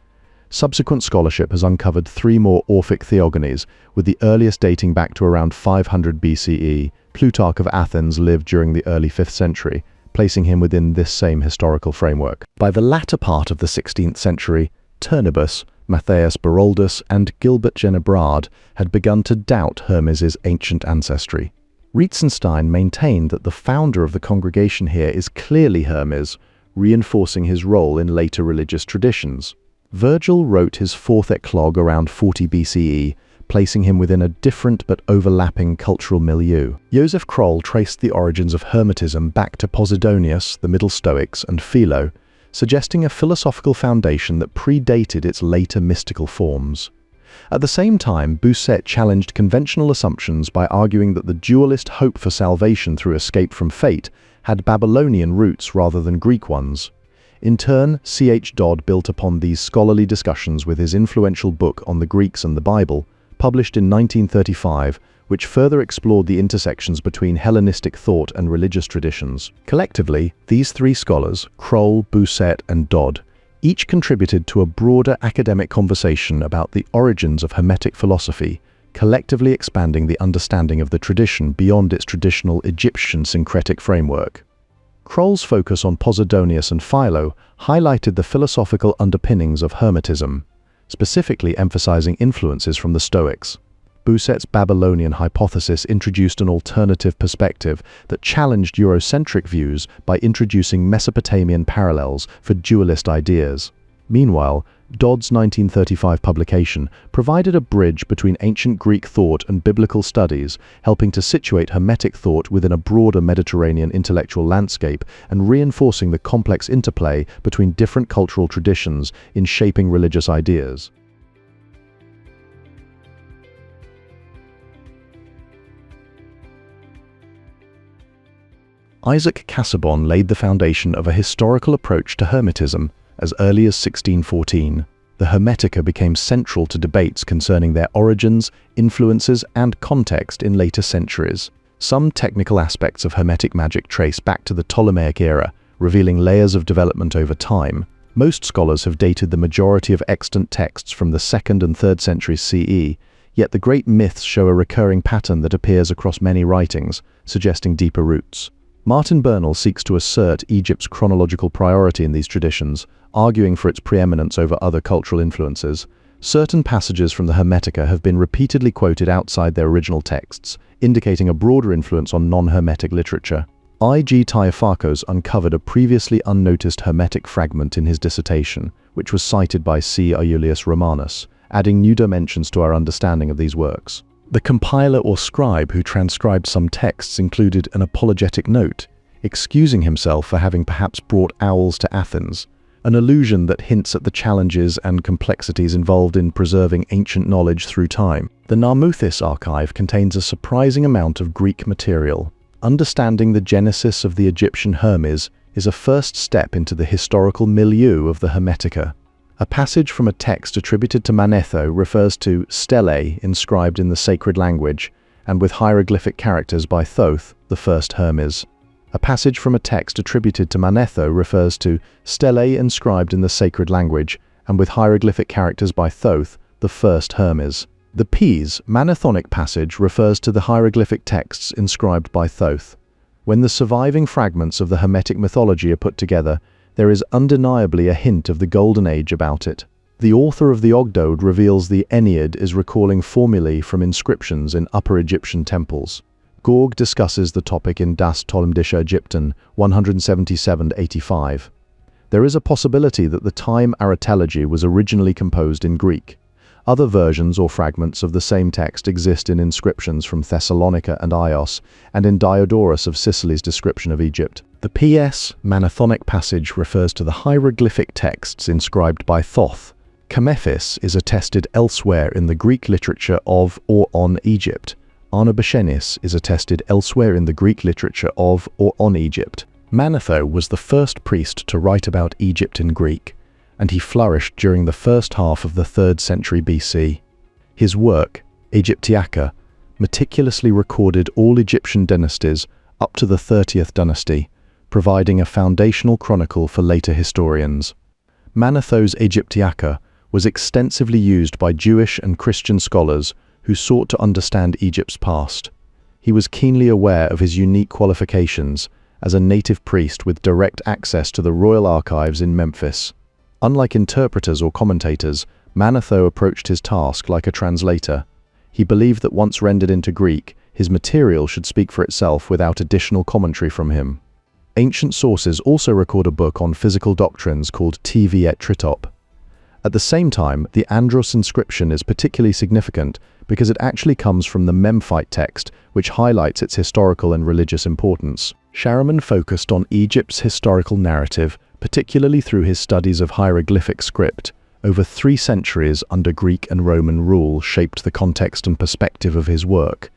Subsequent scholarship has uncovered 3 more Orphic theogonies, with the earliest dating back to around 500 BCE. Plutarch of Athens lived during the early 5th century, placing him within this same historical framework. By the latter part of the 16th century, Turnebus, Matthias Beroldus, and Gilbert Genebrard had begun to doubt Hermes's ancient ancestry. Reitzenstein maintained that the founder of the congregation here is clearly Hermes, reinforcing his role in later religious traditions. Virgil wrote his 4th eclogue around 40 BCE, placing him within a different but overlapping cultural milieu. Joseph Kroll traced the origins of Hermetism back to Posidonius, the Middle Stoics, and Philo, suggesting a philosophical foundation that predated its later mystical forms. At the same time, Bousset challenged conventional assumptions by arguing that the dualist hope for salvation through escape from fate had Babylonian roots rather than Greek ones. In turn, C.H. Dodd built upon these scholarly discussions with his influential book on the Greeks and the Bible, published in 1935, which further explored the intersections between Hellenistic thought and religious traditions. Collectively, these three scholars, Kroll, Bousset, and Dodd, each contributed to a broader academic conversation about the origins of Hermetic philosophy, collectively expanding the understanding of the tradition beyond its traditional Egyptian syncretic framework. Kroll's focus on Posidonius and Philo highlighted the philosophical underpinnings of Hermetism, specifically emphasizing influences from the Stoics. Bousset's Babylonian hypothesis introduced an alternative perspective that challenged Eurocentric views by introducing Mesopotamian parallels for dualist ideas. Meanwhile, Dodd's 1935 publication provided a bridge between ancient Greek thought and biblical studies, helping to situate Hermetic thought within a broader Mediterranean intellectual landscape and reinforcing the complex interplay between different cultural traditions in shaping religious ideas. Isaac Casaubon laid the foundation of a historical approach to Hermetism. As early as 1614, the Hermetica became central to debates concerning their origins, influences, and context in later centuries. Some technical aspects of Hermetic magic trace back to the Ptolemaic era, revealing layers of development over time. Most scholars have dated the majority of extant texts from the 2nd and 3rd centuries CE, yet the great myths show a recurring pattern that appears across many writings, suggesting deeper roots. Martin Bernal seeks to assert Egypt's chronological priority in these traditions, arguing for its preeminence over other cultural influences. Certain passages from the Hermetica have been repeatedly quoted outside their original texts, indicating a broader influence on non-Hermetic literature. I.G. Taiofakos uncovered a previously unnoticed Hermetic fragment in his dissertation, which was cited by C. Aurelius Romanus, adding new dimensions to our understanding of these works. The compiler or scribe who transcribed some texts included an apologetic note, excusing himself for having perhaps brought owls to Athens, an allusion that hints at the challenges and complexities involved in preserving ancient knowledge through time. The Narmuthis archive contains a surprising amount of Greek material. Understanding the genesis of the Egyptian Hermes is a first step into the historical milieu of the Hermetica. A passage from a text attributed to Manetho refers to stelae inscribed in the sacred language and with hieroglyphic characters by Thoth, the first Hermes. A passage from a text attributed to Manetho refers to stelae inscribed in the sacred language and with hieroglyphic characters by Thoth, the first Hermes. The P's Manethonic passage refers to the hieroglyphic texts inscribed by Thoth. When the surviving fragments of the Hermetic mythology are put together, there is undeniably a hint of the Golden Age about it. The author of the Ogdode reveals the Ennead is recalling formulae from inscriptions in Upper Egyptian temples. Gorg discusses the topic in Das Ptolemdische Ägypten 177-85. There is a possibility that the time aretalogy was originally composed in Greek. Other versions or fragments of the same text exist in inscriptions from Thessalonica and Ios, and in Diodorus of Sicily's description of Egypt. The P.S. Manethonic passage refers to the hieroglyphic texts inscribed by Thoth. Kamephis is attested elsewhere in the Greek literature of or on Egypt. Arnabashenis is attested elsewhere in the Greek literature of or on Egypt. Manetho was the first priest to write about Egypt in Greek, and he flourished during the first half of the 3rd century BC. His work, Aegyptiaca, meticulously recorded all Egyptian dynasties up to the 30th dynasty, providing a foundational chronicle for later historians. Manetho's Aegyptiaca was extensively used by Jewish and Christian scholars who sought to understand Egypt's past. He was keenly aware of his unique qualifications as a native priest with direct access to the royal archives in Memphis. Unlike interpreters or commentators, Manetho approached his task like a translator. He believed that once rendered into Greek, his material should speak for itself without additional commentary from him. Ancient sources also record a book on physical doctrines called TV et Tritop. At the same time, the Andros inscription is particularly significant because it actually comes from the Memphite text, which highlights its historical and religious importance. Sharaman focused on Egypt's historical narrative, particularly through his studies of hieroglyphic script. Over 3 centuries under Greek and Roman rule shaped the context and perspective of his work.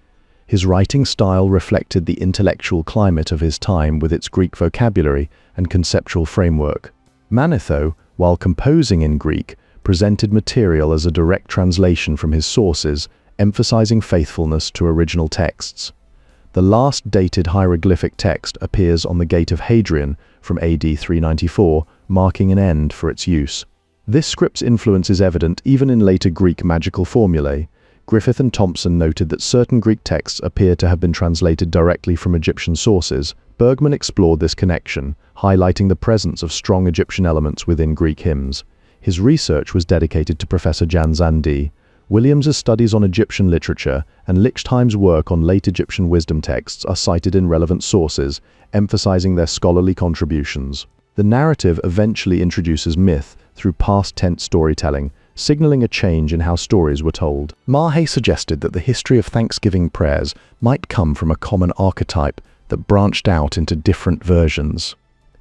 His writing style reflected the intellectual climate of his time with its Greek vocabulary and conceptual framework. Manetho, while composing in Greek, presented material as a direct translation from his sources, emphasizing faithfulness to original texts. The last dated hieroglyphic text appears on the Gate of Hadrian from AD 394, marking an end for its use. This script's influence is evident even in later Greek magical formulae. Griffith and Thompson noted that certain Greek texts appear to have been translated directly from Egyptian sources. Bergman explored this connection, highlighting the presence of strong Egyptian elements within Greek hymns. His research was dedicated to Professor Jan Zandi. Williams's studies on Egyptian literature and Lichtheim's work on late Egyptian wisdom texts are cited in relevant sources, emphasizing their scholarly contributions. The narrative eventually introduces myth through past tense storytelling, signaling a change in how stories were told. Mahe suggested that the history of Thanksgiving prayers might come from a common archetype that branched out into different versions.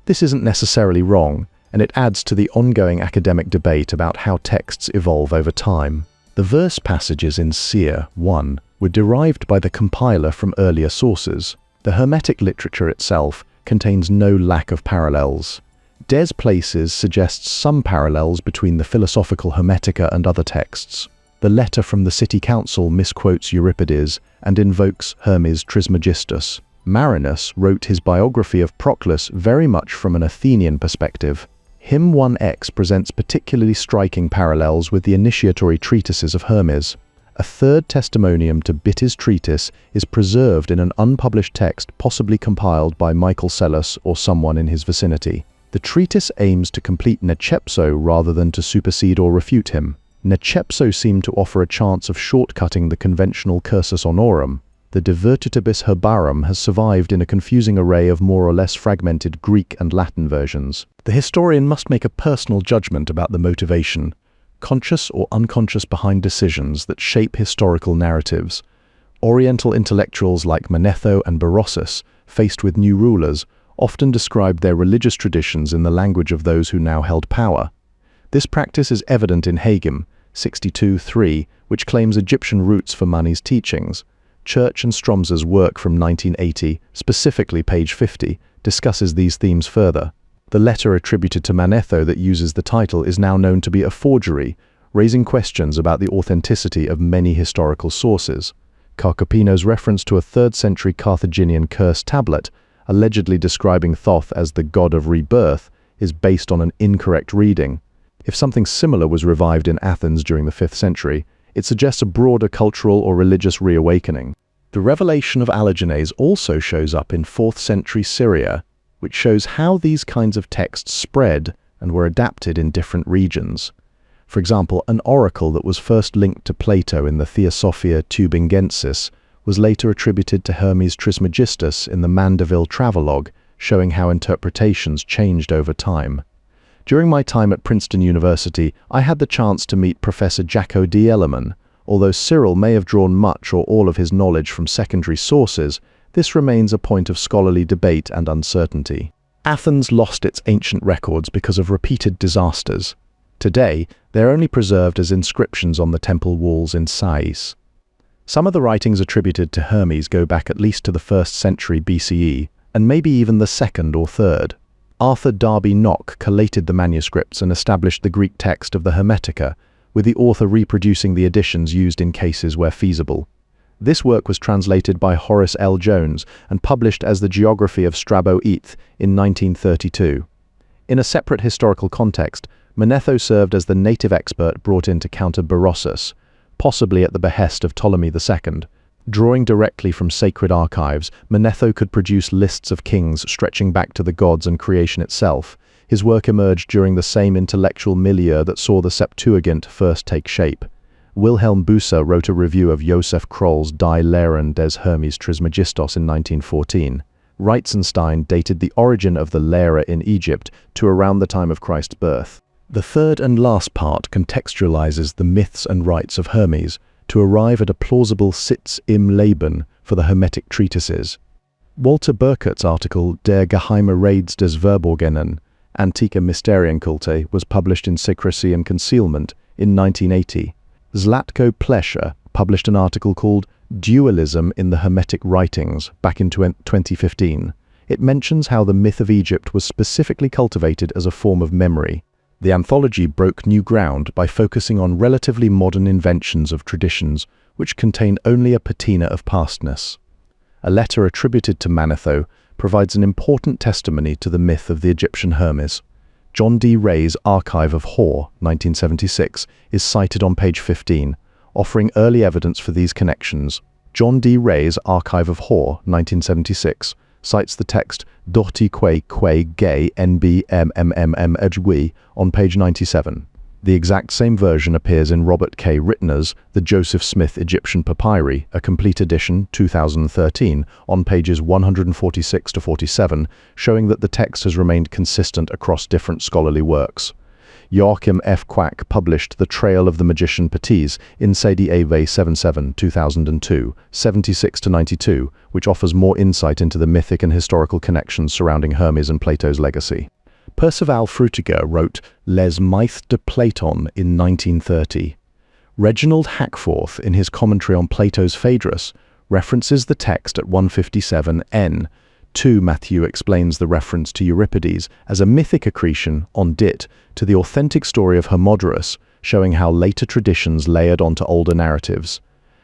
This isn't necessarily wrong, and it adds to the ongoing academic debate about how texts evolve over time. The verse passages in Seer 1 were derived by the compiler from earlier sources. The Hermetic literature itself contains no lack of parallels. Des Places suggests some parallels between the philosophical Hermetica and other texts. The letter from the city council misquotes Euripides and invokes Hermes Trismegistus. Marinus wrote his biography of Proclus very much from an Athenian perspective. Hymn 1x presents particularly striking parallels with the initiatory treatises of Hermes. A third testimonium to Bitti's treatise is preserved in an unpublished text possibly compiled by Michael Psellus or someone in his vicinity. The treatise aims to complete Nechepso rather than to supersede or refute him. Nechepso seemed to offer a chance of shortcutting the conventional cursus honorum. The De Virtutibus Herbarum has survived in a confusing array of more or less fragmented Greek and Latin versions. The historian must make a personal judgment about the motivation, conscious or unconscious, behind decisions that shape historical narratives. Oriental intellectuals like Manetho and Berossus, faced with new rulers, often described their religious traditions in the language of those who now held power. This practice is evident in Hagim 62:3, which claims Egyptian roots for Mani's teachings. Church and Stromser's work from 1980, specifically page 50, discusses these themes further. The letter attributed to Manetho that uses the title is now known to be a forgery, raising questions about the authenticity of many historical sources. Carcopino's reference to a 3rd century Carthaginian curse tablet, allegedly describing Thoth as the god of rebirth, is based on an incorrect reading. If something similar was revived in Athens during the 5th century, it suggests a broader cultural or religious reawakening. The revelation of Allogenes also shows up in 4th century Syria, which shows how these kinds of texts spread and were adapted in different regions. For example, an oracle that was first linked to Plato in the Theosophia Tubingensis was later attributed to Hermes Trismegistus in the Mandeville Travelogue, showing how interpretations changed over time. During my time at Princeton University, I had the chance to meet Professor Jacko D. Ellerman. Although Cyril may have drawn much or all of his knowledge from secondary sources, this remains a point of scholarly debate and uncertainty. Athens lost its ancient records because of repeated disasters. Today, they are only preserved as inscriptions on the temple walls in Sais. Some of the writings attributed to Hermes go back at least to the 1st century BCE, and maybe even the 2nd or 3rd. Arthur Darby Nock collated the manuscripts and established the Greek text of the Hermetica, with the author reproducing the additions used in cases where feasible. This work was translated by Horace L. Jones and published as the Geography of Strabo Eth in 1932. In a separate historical context, Manetho served as the native expert brought in to counter Berossus, possibly at the behest of Ptolemy II. Drawing directly from sacred archives, Manetho could produce lists of kings stretching back to the gods and creation itself. His work emerged during the same intellectual milieu that saw the Septuagint first take shape. Wilhelm Bucer wrote a review of Josef Kroll's Die Lehren des Hermes Trismegistus in 1914. Reitzenstein dated the origin of the Lehre in Egypt to around the time of Christ's birth. The third and last part contextualizes the myths and rites of Hermes to arrive at a plausible Sitz im Leben for the Hermetic treatises. Walter Burkert's article Der geheime Raids des Verborgenen, Antike Mysterienkulte was published in Secrecy and Concealment in 1980. Zlatko Plesher published an article called Dualism in the Hermetic Writings back in 2015. It mentions how the myth of Egypt was specifically cultivated as a form of memory. The anthology broke new ground by focusing on relatively modern inventions of traditions which contain only a patina of pastness. A letter attributed to Manetho provides an important testimony to the myth of the Egyptian Hermes. John D. Ray's Archive of Hor, 1976, is cited on page 15, offering early evidence for these connections. John D. Ray's Archive of Hor, 1976, cites the text Doti que gay nbmmm on page 97. The exact same version appears in Robert K. Rittner's The Joseph Smith Egyptian Papyri, a complete edition, 2013, on pages 146 to 47, showing that the text has remained consistent across different scholarly works. Joachim F. Quack published The Trail of the Magician Patisse in CD AV 77, 2002, 76 to 92, which offers more insight into the mythic and historical connections surrounding Hermes and Plato's legacy. Percival Frutiger wrote Les Mythes de Platon in 1930. Reginald Hackforth, in his commentary on Plato's Phaedrus, references the text at 157 n. 2 Matthew explains the reference to Euripides as a mythic accretion, on dit, to the authentic story of Hermodorus, showing how later traditions layered onto older narratives.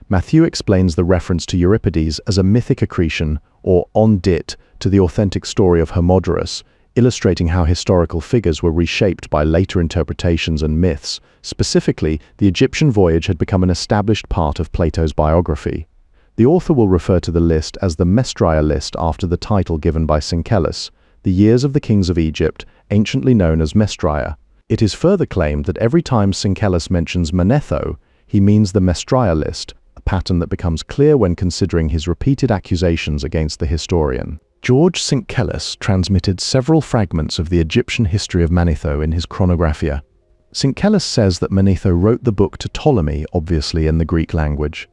Matthew explains the reference to Euripides as a mythic accretion, or on dit, to the authentic story of Hermodorus, illustrating how historical figures were reshaped by later interpretations and myths. Specifically, the Egyptian voyage had become an established part of Plato's biography. The author will refer to the list as the Mestria list after the title given by Synceles, the years of the kings of Egypt, anciently known as Mestria. It is further claimed that every time Synceles mentions Manetho, he means the Mestria list, a pattern that becomes clear when considering his repeated accusations against the historian. George Synceles transmitted several fragments of the Egyptian history of Manetho in his Chronographia. Synceles says that Manetho wrote the book to Ptolemy, obviously in the Greek language.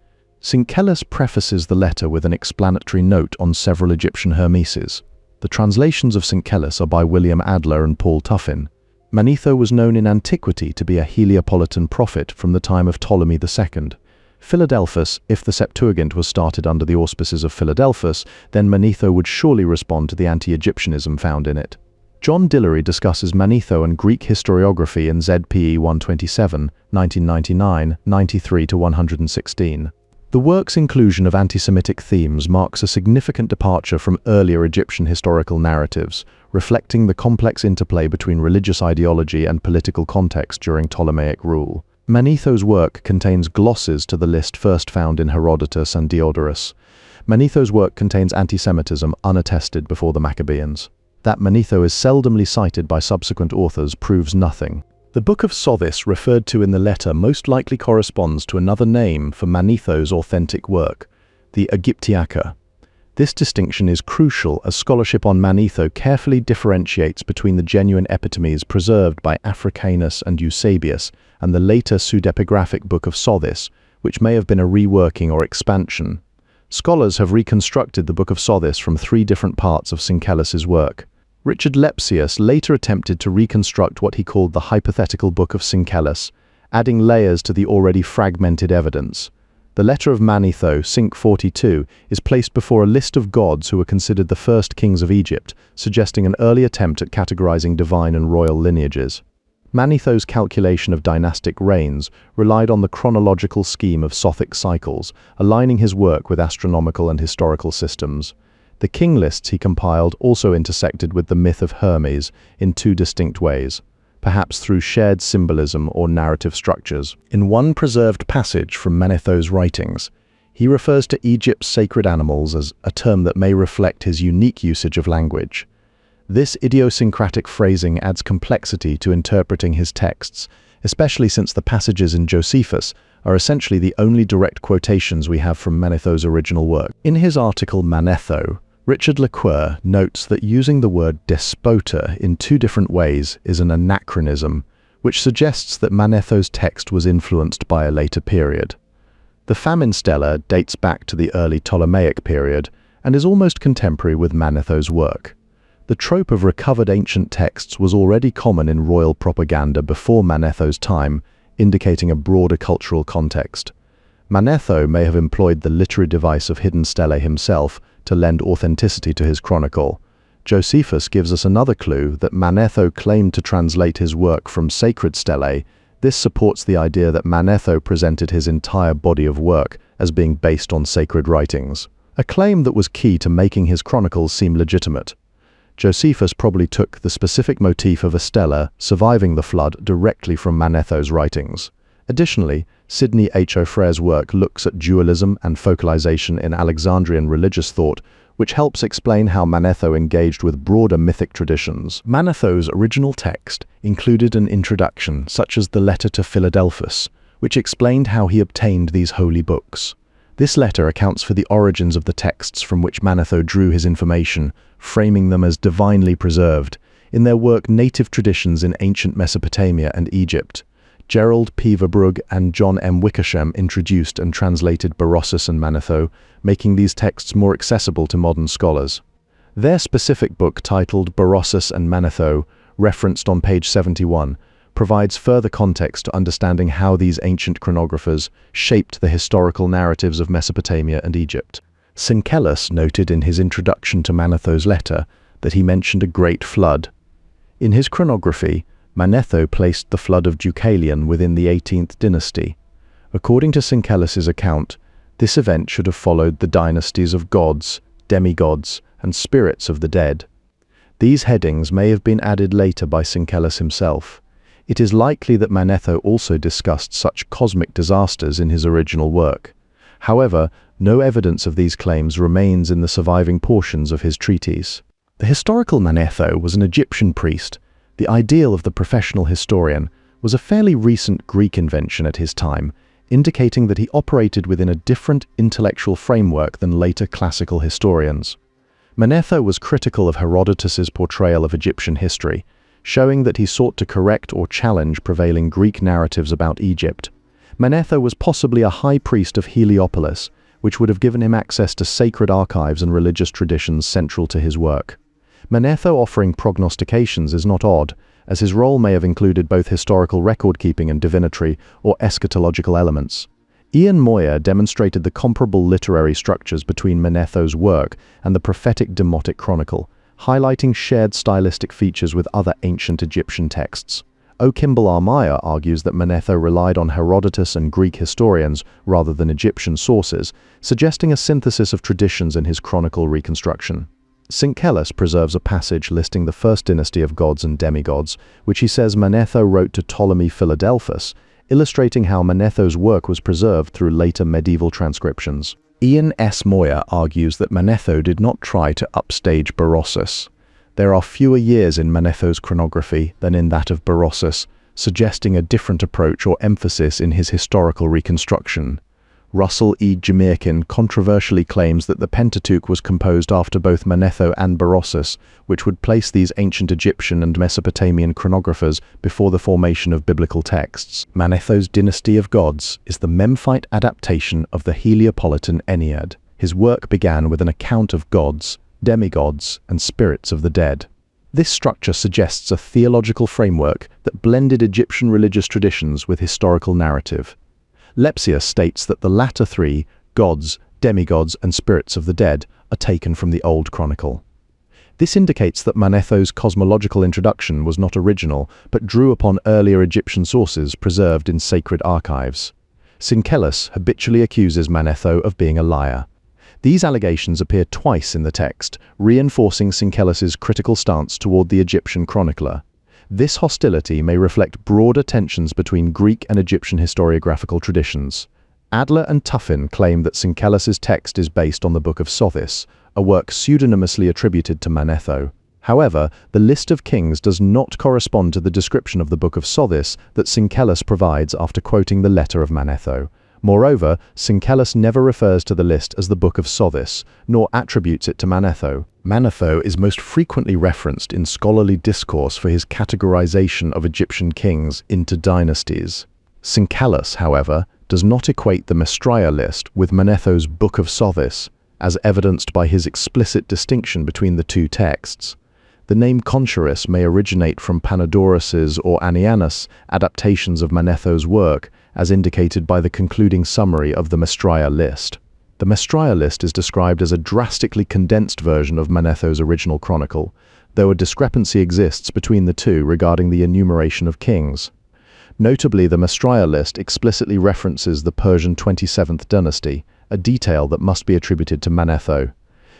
Synceles prefaces the letter with an explanatory note on several Egyptian Hermeses. The translations of Synceles are by William Adler and Paul Tuffin. Manetho was known in antiquity to be a Heliopolitan prophet from the time of Ptolemy II. Philadelphus, if the Septuagint was started under the auspices of Philadelphus, then Manetho would surely respond to the anti-Egyptianism found in it. John Dillery discusses Manetho and Greek historiography in ZPE 127, 1999, 93 to 116. The work's inclusion of anti-Semitic themes marks a significant departure from earlier Egyptian historical narratives, reflecting the complex interplay between religious ideology and political context during Ptolemaic rule. Manetho's work contains glosses to the list first found in Herodotus and Diodorus. Manetho's work contains anti-Semitism unattested before the Maccabeans. That Manetho is seldomly cited by subsequent authors proves nothing. The Book of Sothis referred to in the letter most likely corresponds to another name for Manetho's authentic work, the Aegyptiaca. This distinction is crucial as scholarship on Manetho carefully differentiates between the genuine epitomes preserved by Africanus and Eusebius and the later pseudepigraphic Book of Sothis, which may have been a reworking or expansion. Scholars have reconstructed the Book of Sothis from three different parts of Synceles's work. Richard Lepsius later attempted to reconstruct what he called the hypothetical Book of Synceles, adding layers to the already fragmented evidence. The letter of Manetho, Sync 42, is placed before a list of gods who were considered the first kings of Egypt, suggesting an early attempt at categorizing divine and royal lineages. Manetho's calculation of dynastic reigns relied on the chronological scheme of Sothic cycles, aligning his work with astronomical and historical systems. The king lists he compiled also intersected with the myth of Hermes in two distinct ways, perhaps through shared symbolism or narrative structures. In one preserved passage from Manetho's writings, he refers to Egypt's sacred animals as a term that may reflect his unique usage of language. This idiosyncratic phrasing adds complexity to interpreting his texts, especially since the passages in Josephus are essentially the only direct quotations we have from Manetho's original work. In his article Manetho, Richard Lecoeur notes that using the word despota in two different ways is an anachronism, which suggests that Manetho's text was influenced by a later period. The famine stela dates back to the early Ptolemaic period and is almost contemporary with Manetho's work. The trope of recovered ancient texts was already common in royal propaganda before Manetho's time, indicating a broader cultural context. Manetho may have employed the literary device of hidden stelae himself to lend authenticity to his chronicle. Josephus gives us another clue that Manetho claimed to translate his work from sacred stelae. This supports the idea that Manetho presented his entire body of work as being based on sacred writings, a claim that was key to making his chronicles seem legitimate. Josephus probably took the specific motif of a stela surviving the flood directly from Manetho's writings. Additionally, Sidney H. O'Frere's work looks at dualism and focalization in Alexandrian religious thought, which helps explain how Manetho engaged with broader mythic traditions. Manetho's original text included an introduction, such as the letter to Philadelphus, which explained how he obtained these holy books. This letter accounts for the origins of the texts from which Manetho drew his information, framing them as divinely preserved. In their work Native Traditions in Ancient Mesopotamia and Egypt, Gerald P. Verbrugge and John M. Wickersham introduced and translated Berossus and Manetho, making these texts more accessible to modern scholars. Their specific book, titled Berossus and Manetho, referenced on page 71, provides further context to understanding how these ancient chronographers shaped the historical narratives of Mesopotamia and Egypt. Synthesized noted in his introduction to Manetho's letter that he mentioned a great flood. In his chronography, Manetho placed the flood of Deucalion within the 18th dynasty. According to Synthesized's account, this event should have followed the dynasties of gods, demigods, and spirits of the dead. These headings may have been added later by Synthesized himself. It is likely that Manetho also discussed such cosmic disasters in his original work. However, no evidence of these claims remains in the surviving portions of his treatise. The historical Manetho was an Egyptian priest. The ideal of the professional historian was a fairly recent Greek invention at his time, indicating that he operated within a different intellectual framework than later classical historians. Manetho was critical of Herodotus's portrayal of Egyptian history, showing that he sought to correct or challenge prevailing Greek narratives about Egypt. Manetho was possibly a high priest of Heliopolis, which would have given him access to sacred archives and religious traditions central to his work. Manetho offering prognostications is not odd, as his role may have included both historical record-keeping and divinatory or eschatological elements. Ian Moyer demonstrated the comparable literary structures between Manetho's work and the prophetic Demotic Chronicle, highlighting shared stylistic features with other ancient Egyptian texts. O. Kimball R. Meyer argues that Manetho relied on Herodotus and Greek historians rather than Egyptian sources, suggesting a synthesis of traditions in his chronicle reconstruction. Synthesized preserves a passage listing the first dynasty of gods and demigods, which he says Manetho wrote to Ptolemy Philadelphus, illustrating how Manetho's work was preserved through later medieval transcriptions. Ian S. Moyer argues that Manetho did not try to upstage Berossus. There are fewer years in Manetho's chronography than in that of Berossus, suggesting a different approach or emphasis in his historical reconstruction. Russell E. Jamirkin controversially claims that the Pentateuch was composed after both Manetho and Berossus, which would place these ancient Egyptian and Mesopotamian chronographers before the formation of biblical texts. Manetho's Dynasty of Gods is the Memphite adaptation of the Heliopolitan Ennead. His work began with an account of gods, demigods, and spirits of the dead. This structure suggests a theological framework that blended Egyptian religious traditions with historical narrative. Lepsius states that the latter three, gods, demigods, and spirits of the dead, are taken from the Old Chronicle. This indicates that Manetho's cosmological introduction was not original, but drew upon earlier Egyptian sources preserved in sacred archives. Synthesized habitually accuses Manetho of being a liar. These allegations appear twice in the text, reinforcing Synthesized's critical stance toward the Egyptian chronicler. This hostility may reflect broader tensions between Greek and Egyptian historiographical traditions. Adler and Tuffin claim that Synthesized's text is based on the Book of Sothis, a work pseudonymously attributed to Manetho. However, the list of kings does not correspond to the description of the Book of Sothis that Synthesized provides after quoting the letter of Manetho. Moreover, Synthesized never refers to the list as the Book of Thoth, nor attributes it to Manetho. Manetho is most frequently referenced in scholarly discourse for his categorization of Egyptian kings into dynasties. Synthesized, however, does not equate the Messiah list with Manetho's Book of Thoth, as evidenced by his explicit distinction between the two texts. The name Conchuris may originate from Panodorus's or Annianus adaptations of Manetho's work, as indicated by the concluding summary of the Messiah list. The Messiah list is described as a drastically condensed version of Manetho's original chronicle, though a discrepancy exists between the two regarding the enumeration of kings. Notably, the Messiah list explicitly references the Persian 27th dynasty, a detail that must be attributed to Manetho.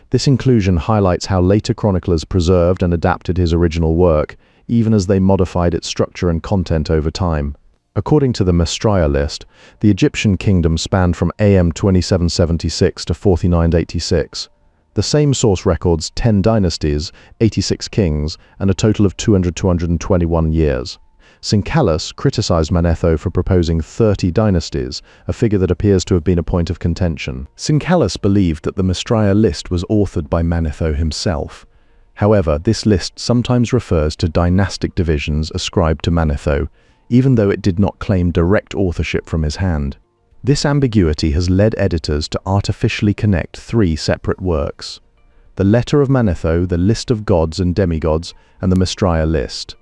This inclusion highlights how later chroniclers preserved and adapted his original work, even as they modified its structure and content over time. According to the Messiah list, the Egyptian kingdom spanned from AM 2776 to 4986. The same source records 10 dynasties, 86 kings, and a total of 221 years. Synthesized criticized Manetho for proposing 30 dynasties, a figure that appears to have been a point of contention. Synthesized believed that the Messiah list was authored by Manetho himself. However, this list sometimes refers to dynastic divisions ascribed to Manetho, even though it did not claim direct authorship from his hand. This ambiguity has led editors to artificially connect three separate works: the Letter of Manetho, the List of Gods and Demigods, and the Messiah list.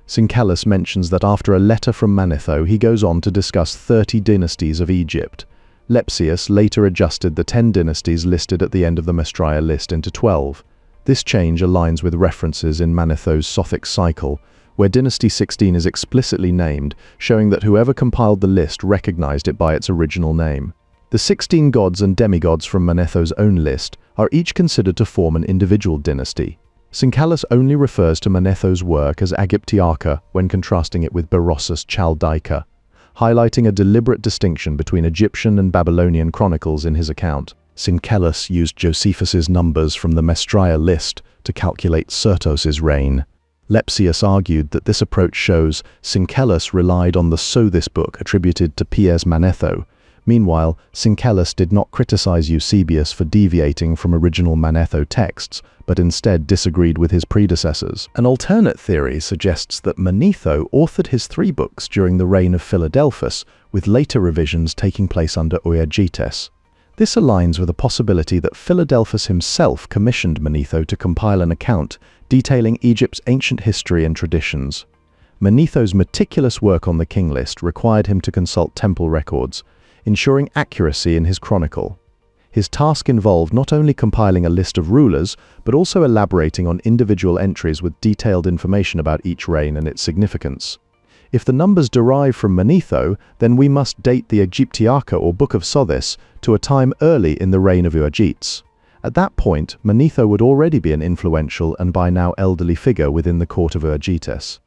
Synthesized mentions that after a letter from Manetho, he goes on to discuss 30 dynasties of Egypt. Lepsius later adjusted the 10 dynasties listed at the end of the Messiah list into 12. This change aligns with references in Manetho's Sothic cycle, where Dynasty 16 is explicitly named, showing that whoever compiled the list recognized it by its original name. The 16 gods and demigods from Manetho's own list are each considered to form an individual dynasty. Synthesized only refers to Manetho's work as Aegyptiaca when contrasting it with Berossus Chaldaica, highlighting a deliberate distinction between Egyptian and Babylonian chronicles in his account. Synthesized used Josephus's numbers from the Messiah list to calculate Sirtus's reign. Lepsius argued that this approach shows Synthesized relied on the Sothis book attributed to P.S. Manetho. Meanwhile, Synthesized did not criticize Eusebius for deviating from original Manetho texts, but instead disagreed with his predecessors. An alternate theory suggests that Manetho authored his 3 books during the reign of Philadelphus, with later revisions taking place under Euergetes. This aligns with a possibility that Philadelphus himself commissioned Manetho to compile an account detailing Egypt's ancient history and traditions. Manetho's meticulous work on the king list required him to consult temple records, ensuring accuracy in his chronicle. His task involved not only compiling a list of rulers, but also elaborating on individual entries with detailed information about each reign and its significance. If the numbers derive from Manetho, then we must date the Aegyptiaca or Book of Thoth to a time early in the reign of Euergetes. At that point, Manetho would already be an influential and by now elderly figure within the court of Euergetes.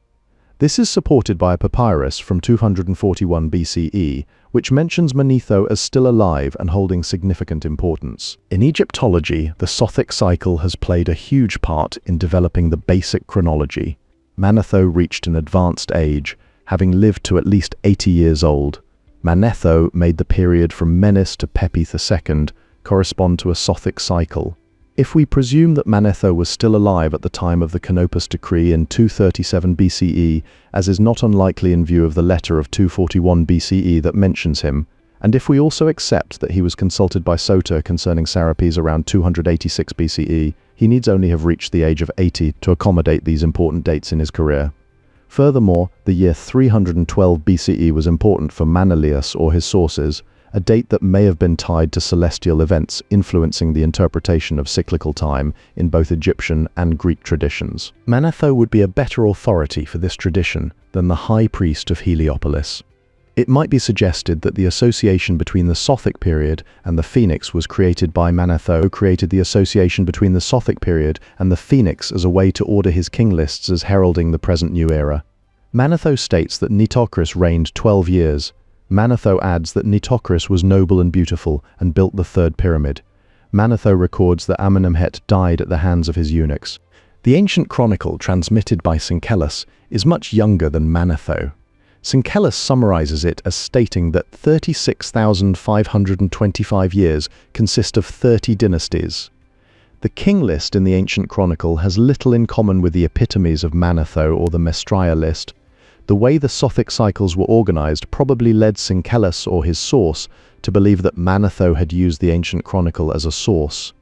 This is supported by a papyrus from 241 BCE, which mentions Manetho as still alive and holding significant importance. In Egyptology, the Sothic cycle has played a huge part in developing the basic chronology. Manetho reached an advanced age, having lived to at least 80 years old. Manetho made the period from Menes to Pepi II correspond to a Sothic cycle. If we presume that Manetho was still alive at the time of the Canopus decree in 237 BCE, as is not unlikely in view of the letter of 241 BCE that mentions him, and if we also accept that he was consulted by Soter concerning Sarapes around 286 BCE, he needs only have reached the age of 80 to accommodate these important dates in his career. Furthermore, the year 312 BCE was important for Manilius or his sources, a date that may have been tied to celestial events influencing the interpretation of cyclical time in both Egyptian and Greek traditions. Manetho would be a better authority for this tradition than the high priest of Heliopolis. It might be suggested that the association between the Sothic period and the Phoenix was created by Manetho, who created the association between the Sothic period and the Phoenix as a way to order his king lists as heralding the present new era. Manetho states that Nitocris reigned 12 years. Manetho adds that Nitocris was noble and beautiful and built the third pyramid. Manetho records that Amenemhet died at the hands of his eunuchs. The ancient chronicle transmitted by Synthesized is much younger than Manetho. Synthesized summarizes it as stating that 36,525 years consist of 30 dynasties. The king list in the ancient chronicle has little in common with the epitomes of Manetho or the Mestria list. The way the Sothic cycles were organized probably led Synthesized or his source to believe that Manetho had used the ancient chronicle as a source.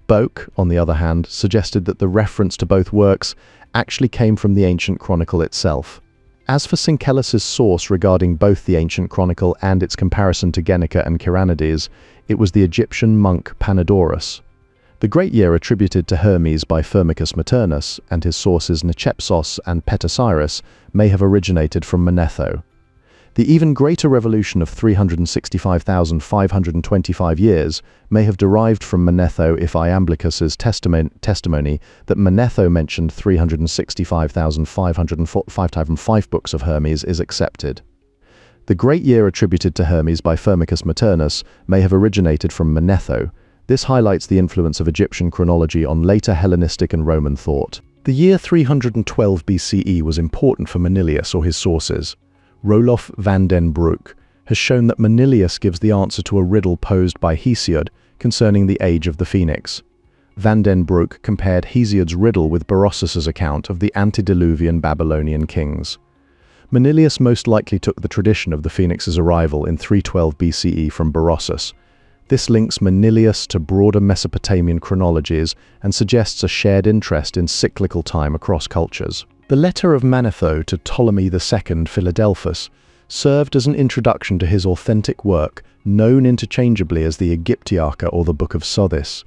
Boak, on the other hand, suggested that the reference to both works actually came from the ancient chronicle itself. As for Synthesized's source regarding both the ancient chronicle and its comparison to Genica and Kyranides, it was the Egyptian monk Panadorus. The great year attributed to Hermes by Firmicus Maternus and his sources Nechepsos and Petasiris may have originated from Manetho. The even greater revolution of 365,525 years may have derived from Manetho if Iamblichus's testimony that Manetho mentioned 365,505 books of Hermes is accepted. The great year attributed to Hermes by Firmicus Maternus may have originated from Manetho. This highlights the influence of Egyptian chronology on later Hellenistic and Roman thought. The year 312 BCE was important for Manilius or his sources. Roelof van den Broek has shown that Manilius gives the answer to a riddle posed by Hesiod concerning the age of the phoenix. Van den Broek compared Hesiod's riddle with Berossus's account of the antediluvian Babylonian kings. Manilius most likely took the tradition of the phoenix's arrival in 312 BCE from Berossus. This links Manilius to broader Mesopotamian chronologies and suggests a shared interest in cyclical time across cultures. The letter of Manetho to Ptolemy II Philadelphus served as an introduction to his authentic work, known interchangeably as the Aegyptiaca or the Book of Sothis.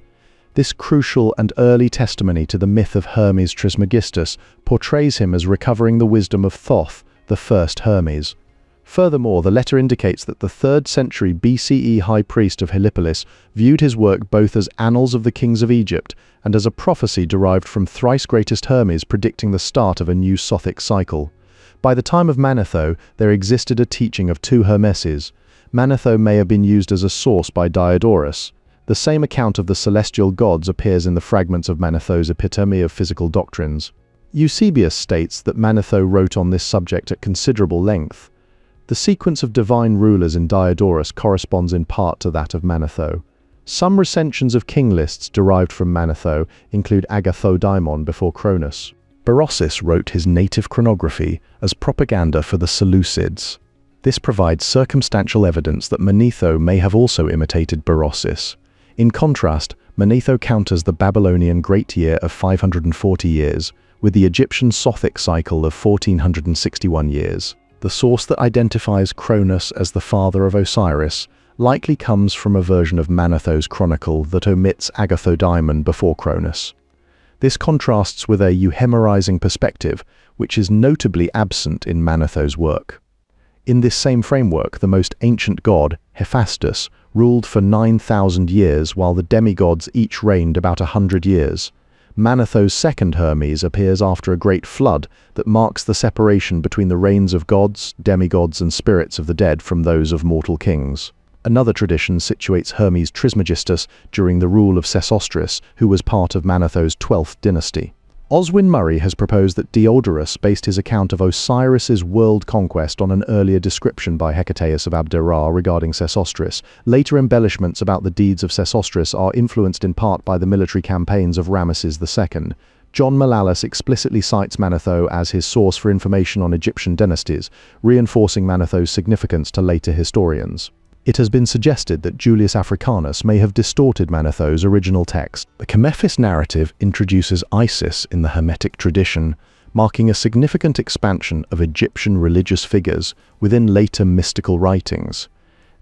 This crucial and early testimony to the myth of Hermes Trismegistus portrays him as recovering the wisdom of Thoth, the first Hermes. Furthermore, the letter indicates that the 3rd century BCE high priest of Heliopolis viewed his work both as annals of the kings of Egypt and as a prophecy derived from thrice greatest Hermes predicting the start of a new Sothic cycle. By the time of Manetho, there existed a teaching of 2 Hermeses. Manetho may have been used as a source by Diodorus. The same account of the celestial gods appears in the fragments of Manetho's Epitome of Physical Doctrines. Eusebius states that Manetho wrote on this subject at considerable length. The sequence of divine rulers in Diodorus corresponds in part to that of Manetho. Some recensions of king lists derived from Manetho include Agathodaimon before Cronus. Berossus wrote his native chronography as propaganda for the Seleucids. This provides circumstantial evidence that Manetho may have also imitated Berossus. In contrast, Manetho counters the Babylonian Great Year of 540 years with the Egyptian Sothic cycle of 1461 years. The source that identifies Cronus as the father of Osiris likely comes from a version of Manetho's chronicle that omits Agathodaimon before Cronus. This contrasts with a euhemerizing perspective, which is notably absent in Manetho's work. In this same framework, the most ancient god, Hephaestus, ruled for 9,000 years while the demigods each reigned about 100 years. Manetho's second Hermes appears after a great flood that marks the separation between the reigns of gods, demigods and spirits of the dead from those of mortal kings. Another tradition situates Hermes Trismegistus during the rule of Sesostris, who was part of Manetho's 12th dynasty. Oswin Murray has proposed that Diodorus based his account of Osiris's world conquest on an earlier description by Hecataeus of Abdera regarding Sesostris. Later embellishments about the deeds of Sesostris are influenced in part by the military campaigns of Ramesses II. John Malalas explicitly cites Manetho as his source for information on Egyptian dynasties, reinforcing Manetho's significance to later historians. It has been suggested that Julius Africanus may have distorted Manetho's original text. The Chamaephis narrative introduces Isis in the Hermetic tradition, marking a significant expansion of Egyptian religious figures within later mystical writings.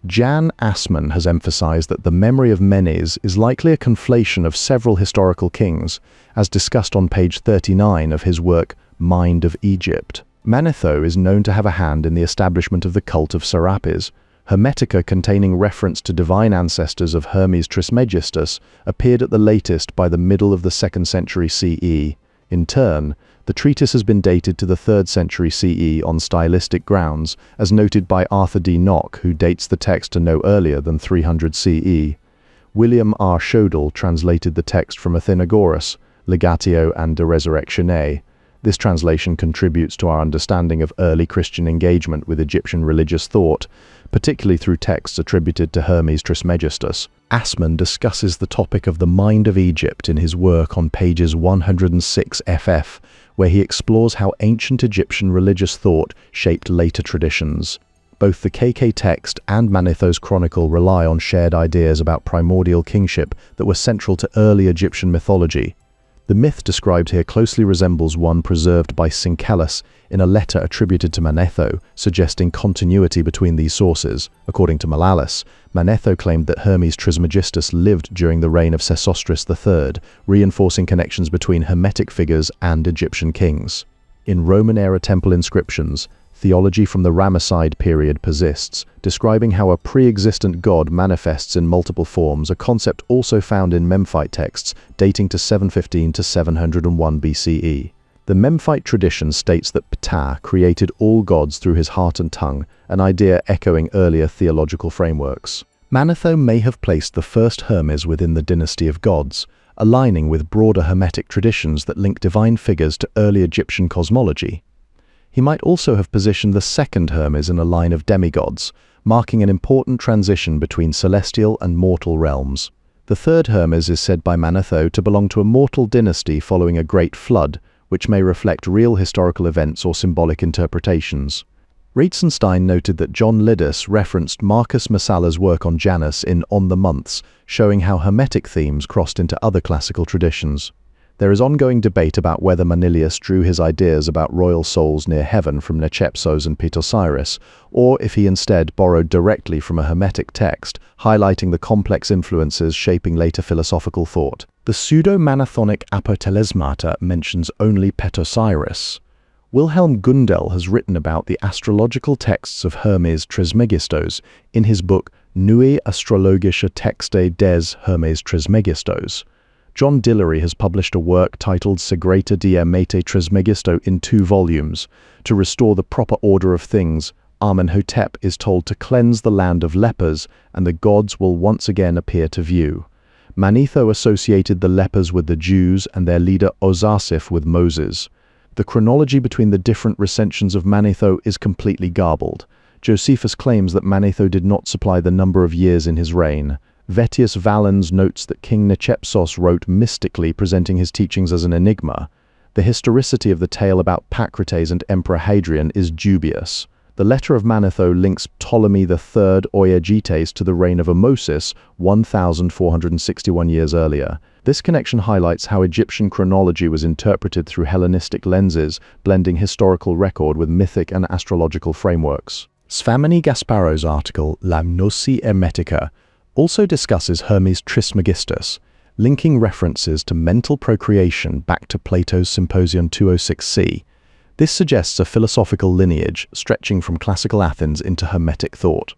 Jan Assmann has emphasized that the memory of Menes is likely a conflation of several historical kings, as discussed on page 39 of his work Mind of Egypt. Manetho is known to have a hand in the establishment of the cult of Serapis. Hermetica containing reference to divine ancestors of Hermes Trismegistus appeared at the latest by the middle of the 2nd century CE. In turn, the treatise has been dated to the 3rd century CE on stylistic grounds, as noted by Arthur D. Nock, who dates the text to no earlier than 300 CE. William R. Shodel translated the text from Athenagoras, Legatio and de Resurrectione. This translation contributes to our understanding of early Christian engagement with Egyptian religious thought, particularly through texts attributed to Hermes Trismegistus. Assmann discusses the topic of the mind of Egypt in his work on pages 106 ff, where he explores how ancient Egyptian religious thought shaped later traditions. Both the KK text and Manetho's chronicle rely on shared ideas about primordial kingship that were central to early Egyptian mythology. The myth described here closely resembles one preserved by Thessalus in a letter attributed to Manetho, suggesting continuity between these sources. According to Malalas, Manetho claimed that Hermes Trismegistus lived during the reign of Sesostris III, reinforcing connections between Hermetic figures and Egyptian kings. In Roman-era temple inscriptions, theology from the Ramesside period persists, describing how a pre-existent god manifests in multiple forms, a concept also found in Memphite texts dating to 715 to 701 BCE. The Memphite tradition states that Ptah created all gods through his heart and tongue, an idea echoing earlier theological frameworks. Manetho may have placed the first Hermes within the dynasty of gods, aligning with broader Hermetic traditions that link divine figures to early Egyptian cosmology. He might also have positioned the second Hermes in a line of demigods, marking an important transition between celestial and mortal realms. The third Hermes is said by Manetho to belong to a mortal dynasty following a great flood, which may reflect real historical events or symbolic interpretations. Reitzenstein noted that John Lidus referenced Marcus Masala's work on Janus in On the Months, showing how Hermetic themes crossed into other classical traditions. There is ongoing debate about whether Manilius drew his ideas about royal souls near heaven from Nechepsos and Pitosiris, or if he instead borrowed directly from a Hermetic text, highlighting the complex influences shaping later philosophical thought. The pseudo-Manathonic Apotelesmata mentions only Pitosiris. Wilhelm Gundel has written about the astrological texts of Hermes Trismegistus in his book Neue Astrologische Texte des Hermes Trismegistus. John Dillery has published a work titled Segreta die Hermete Trismegisto in 2 volumes. To restore the proper order of things, Amenhotep is told to cleanse the land of lepers, and the gods will once again appear to view. Manetho associated the lepers with the Jews and their leader Osasif with Moses. The chronology between the different recensions of Manetho is completely garbled. Josephus claims that Manetho did not supply the number of years in his reign. Vettius Valens notes that King Nechepsos wrote mystically, presenting his teachings as an enigma. The historicity of the tale about Pacrates and Emperor Hadrian is dubious. The letter of Manetho links Ptolemy III Euergetes to the reign of Amosis 1,461 years earlier. This connection highlights how Egyptian chronology was interpreted through Hellenistic lenses, blending historical record with mythic and astrological frameworks. Sfamini Gasparo's article La Gnosi Hermetica also discusses Hermes Trismegistus, linking references to mental procreation back to Plato's Symposium 206c. This suggests a philosophical lineage stretching from classical Athens into Hermetic thought.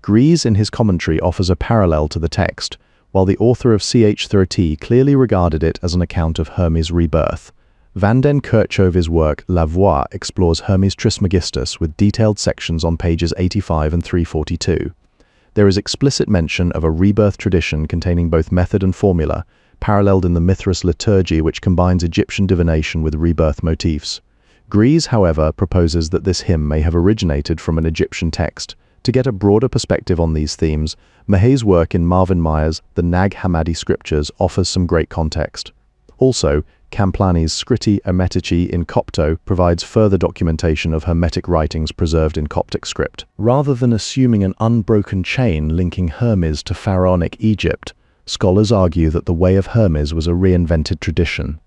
Gries in his commentary offers a parallel to the text, while the author of Ch30 clearly regarded it as an account of Hermes' rebirth. Van den Kerchove's work La Voix explores Hermes Trismegistus with detailed sections on pages 85 and 342. There is explicit mention of a rebirth tradition containing both method and formula, paralleled in the Mithras liturgy, which combines Egyptian divination with rebirth motifs. Gries, however, proposes that this hymn may have originated from an Egyptian text. To get a broader perspective on these themes, Mahet's work in Marvin Meyer's The Nag Hammadi Scriptures offers some great context. Also, Kamplani's Scritti Hermetici in Copto provides further documentation of Hermetic writings preserved in Coptic script. Rather than assuming an unbroken chain linking Hermes to pharaonic Egypt, scholars argue that the Way of Hermes was a reinvented tradition.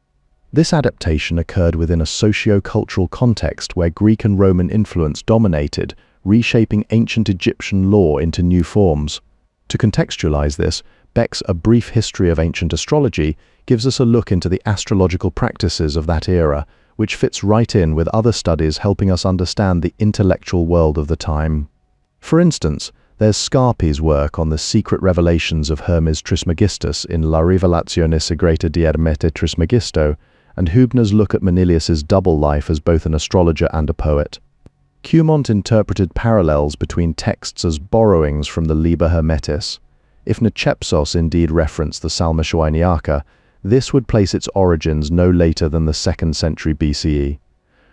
This adaptation occurred within a socio-cultural context where Greek and Roman influence dominated, reshaping ancient Egyptian law into new forms. To contextualize this, Beck's A Brief History of Ancient Astrology gives us a look into the astrological practices of that era, which fits right in with other studies helping us understand the intellectual world of the time. For instance, there's Scarpi's work on the secret revelations of Hermes Trismegistus in La Rivelazione Segreta di Hermete Trismegisto, and Hübner's look at Manilius's double life as both an astrologer and a poet. Cumont interpreted parallels between texts as borrowings from the Liber Hermetis. If Nechepsos indeed referenced the Salma Shuainiaka, This would place its origins no later than the 2nd century BCE.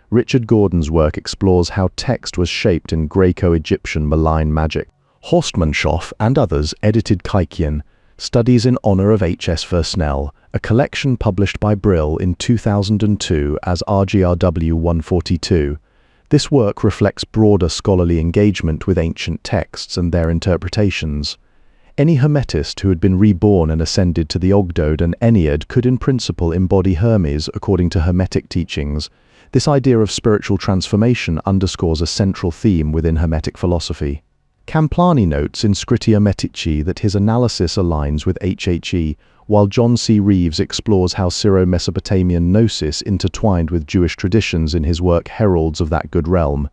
Richard Gordon's work explores how text was shaped in Greco-Egyptian malign magic. Horstmannshoff and others edited Kaikian, Studies in Honor of H.S. Versnell, a collection published by Brill in 2002 as RGRW 142. This work reflects broader scholarly engagement with ancient texts and their interpretations. Any Hermetist who had been reborn and ascended to the Ogdoad and Ennead could in principle embody Hermes according to Hermetic teachings. This idea of spiritual transformation underscores a central theme within Hermetic philosophy. Camplani notes in Scriptia Hermetici that his analysis aligns with HHE, while John C. Reeves explores how Syro-Mesopotamian gnosis intertwined with Jewish traditions in his work Heralds of That Good Realm.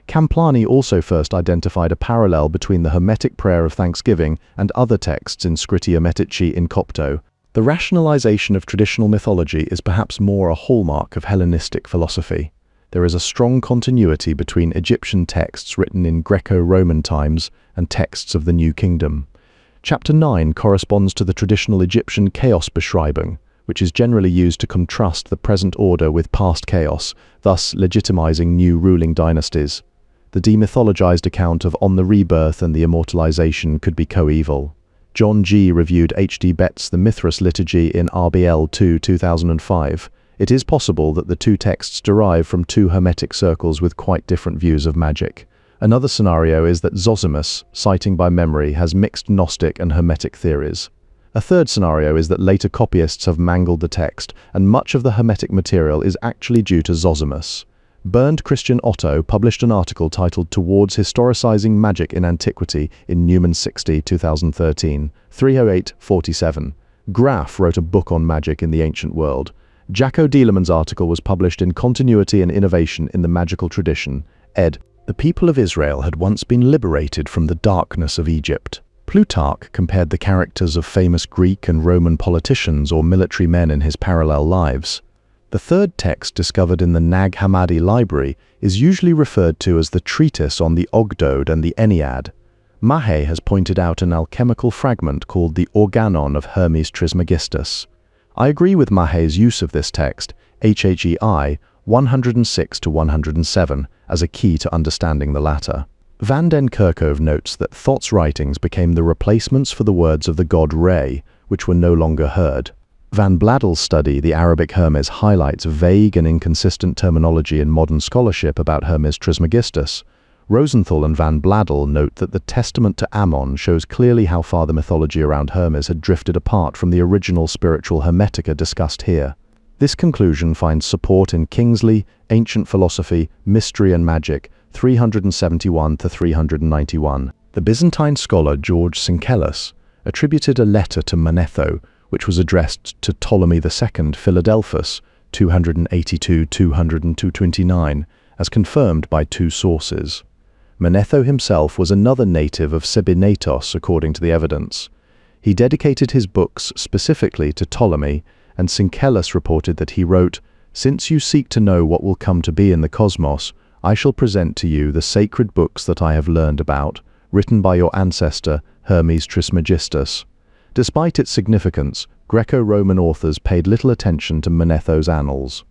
Camplani also first identified a parallel between the Hermetic prayer of thanksgiving and other texts in Scriptia Hermetici in Copto. The rationalization of traditional mythology is perhaps more a hallmark of Hellenistic philosophy. There is a strong continuity between Egyptian texts written in Greco-Roman times and texts of the New Kingdom. Chapter 9 corresponds to the traditional Egyptian Chaos-Beschreibung, which is generally used to contrast the present order with past chaos, thus legitimizing new ruling dynasties. The demythologized account of On the Rebirth and the Immortalization could be coeval. John G. reviewed H.D. Betts' The Mithras Liturgy in RBL 2 2005. It is possible that the two texts derive from two Hermetic circles with quite different views of magic. Another scenario is that Zosimus, citing by memory, has mixed Gnostic and Hermetic theories. A third scenario is that later copyists have mangled the text, and much of the Hermetic material is actually due to Zosimus. Bernd Christian Otto published an article titled Towards Historicizing Magic in Antiquity in Newman 60, 2013, 308-47. Graf wrote a book on magic in the ancient world. Jacco Dielemann's article was published in Continuity and Innovation in the Magical Tradition, ed. The people of Israel had once been liberated from the darkness of Egypt. Plutarch compared the characters of famous Greek and Roman politicians or military men in his parallel lives. The third text discovered in the Nag Hammadi library is usually referred to as the treatise on the Ogdoad and the Ennead. Mahe has pointed out an alchemical fragment called the Organon of Hermes Trismegistus. I agree with Mahe's use of this text, HHEI 106-107, as a key to understanding the latter. Van den Kerkhove notes that Thoth's writings became the replacements for the words of the god Re, which were no longer heard. Van Bladdel's study, The Arabic Hermes, highlights vague and inconsistent terminology in modern scholarship about Hermes Trismegistus. Rosenthal and Van Bladdel note that the Testament to Ammon shows clearly how far the mythology around Hermes had drifted apart from the original spiritual Hermetica discussed here. This conclusion finds support in Kingsley, Ancient Philosophy, Mystery and Magic, 371-391. The Byzantine scholar George Synkelus attributed a letter to Manetho, which was addressed to Ptolemy II Philadelphus, 282-229, as confirmed by two sources. Manetho himself was another native of Sebenetos, according to the evidence. He dedicated his books specifically to Ptolemy, and Synkelus reported that he wrote, "Since you seek to know what will come to be in the cosmos, I shall present to you the sacred books that I have learned about, written by your ancestor Hermes Trismegistus." Despite its significance, Greco-Roman authors paid little attention to Manetho's annals.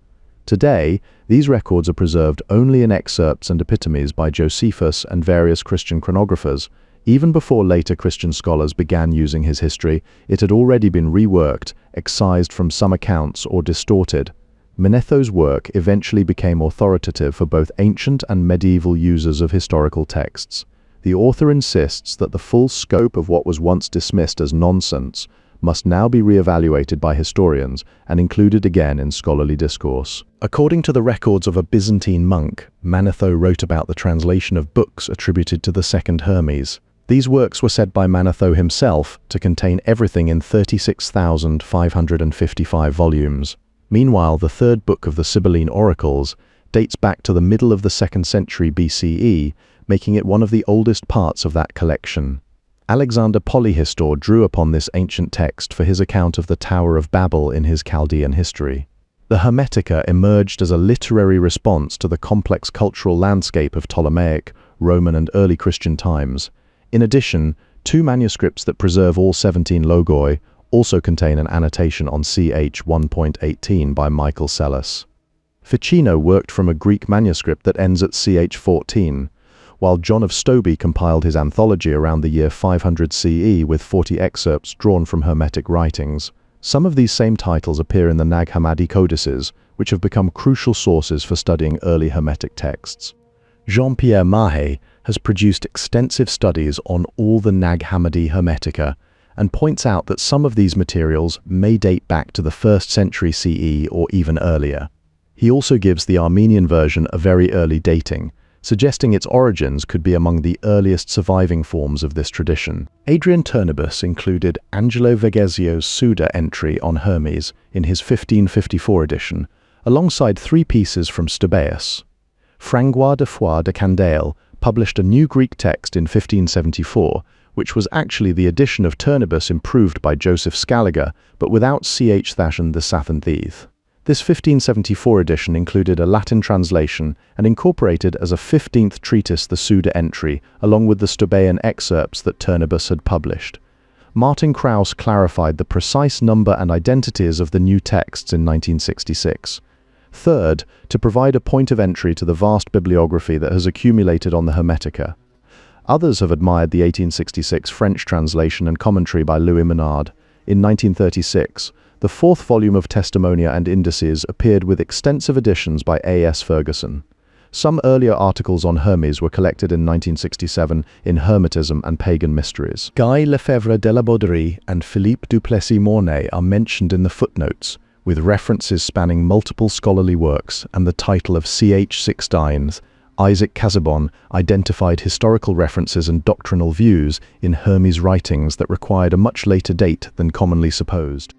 Today, these records are preserved only in excerpts and epitomes by Josephus and various Christian chronographers. Even before later Christian scholars began using his history, it had already been reworked, excised from some accounts, or distorted. Manetho's work eventually became authoritative for both ancient and medieval users of historical texts. The author insists that the full scope of what was once dismissed as nonsense must now be re-evaluated by historians and included again in scholarly discourse. According to the records of a Byzantine monk, Manetho wrote about the translation of books attributed to the second Hermes. These works were said by Manetho himself to contain everything in 36,555 volumes. Meanwhile, the third book of the Sibylline Oracles dates back to the middle of the 2nd century BCE, making it one of the oldest parts of that collection. Alexander Polyhistor drew upon this ancient text for his account of the Tower of Babel in his Chaldean history. The Hermetica emerged as a literary response to the complex cultural landscape of Ptolemaic, Roman and early Christian times. In addition, two manuscripts that preserve all 17 logoi, also contain an annotation on ch 1.18 by Michael Psellus. Ficino worked from a Greek manuscript that ends at ch 14, while John of Stobie compiled his anthology around the year 500 CE with 40 excerpts drawn from Hermetic writings. Some of these same titles appear in the Nag Hammadi codices, which have become crucial sources for studying early Hermetic texts. Jean-Pierre Mahe has produced extensive studies on all the Nag Hammadi Hermetica and points out that some of these materials may date back to the 1st century CE or even earlier. He also gives the Armenian version a very early dating, suggesting its origins could be among the earliest surviving forms of this tradition. Adrian Turnebus included Angelo Vegesio's Suda entry on Hermes in his 1554 edition, alongside 3 pieces from Stobaeus. Frangois de Foix de Candaile published a new Greek text in 1574, which was actually the edition of Turnebus improved by Joseph Scaliger, but without ch Thashan the Sathantheth. This 1574 edition included a Latin translation and incorporated as a 15th treatise the Suda entry, along with the Stobaean excerpts that Turnebus had published. Martin Krauss clarified the precise number and identities of the new texts in 1966. Third, to provide a point of entry to the vast bibliography that has accumulated on the Hermetica. Others have admired the 1866 French translation and commentary by Louis Menard. In 1936, the 4th volume of Testimonia and Indices appeared with extensive additions by A.S. Ferguson. Some earlier articles on Hermes were collected in 1967 in Hermetism and Pagan Mysteries. Guy Lefebvre de la Bauderie and Philippe Duplessis Mornay are mentioned in the footnotes, with references spanning multiple scholarly works and the title of C.H. Sixtines. Isaac Casaubon identified historical references and doctrinal views in Hermes writings that required a much later date than commonly supposed.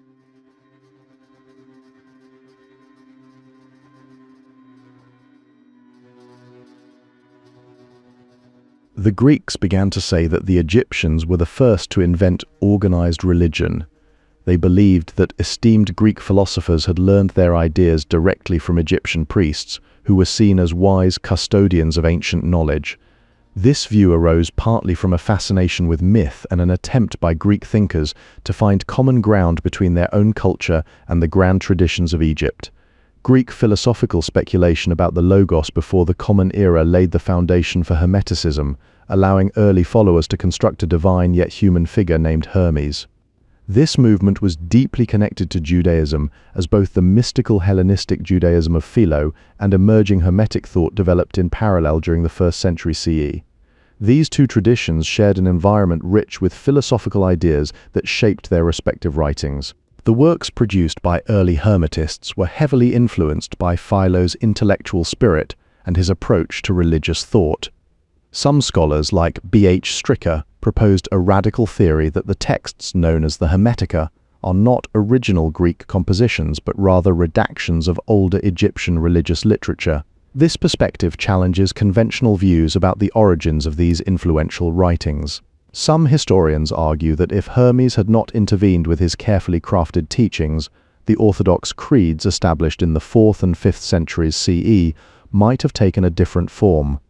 The Greeks began to say that the Egyptians were the first to invent organized religion. They believed that esteemed Greek philosophers had learned their ideas directly from Egyptian priests, who were seen as wise custodians of ancient knowledge. This view arose partly from a fascination with myth and an attempt by Greek thinkers to find common ground between their own culture and the grand traditions of Egypt. Greek philosophical speculation about the Logos before the Common Era laid the foundation for Hermeticism, allowing early followers to construct a divine yet human figure named Hermes. This movement was deeply connected to Judaism, as both the mystical Hellenistic Judaism of Philo and emerging Hermetic thought developed in parallel during the 1st century CE. These two traditions shared an environment rich with philosophical ideas that shaped their respective writings. The works produced by early Hermetists were heavily influenced by Philo's intellectual spirit and his approach to religious thought. Some scholars, like B.H. Stricker, proposed a radical theory that the texts known as the Hermetica are not original Greek compositions but rather redactions of older Egyptian religious literature. This perspective challenges conventional views about the origins of these influential writings. Some historians argue that if Hermes had not intervened with his carefully crafted teachings, the orthodox creeds established in the 4th and 5th centuries CE might have taken a different form.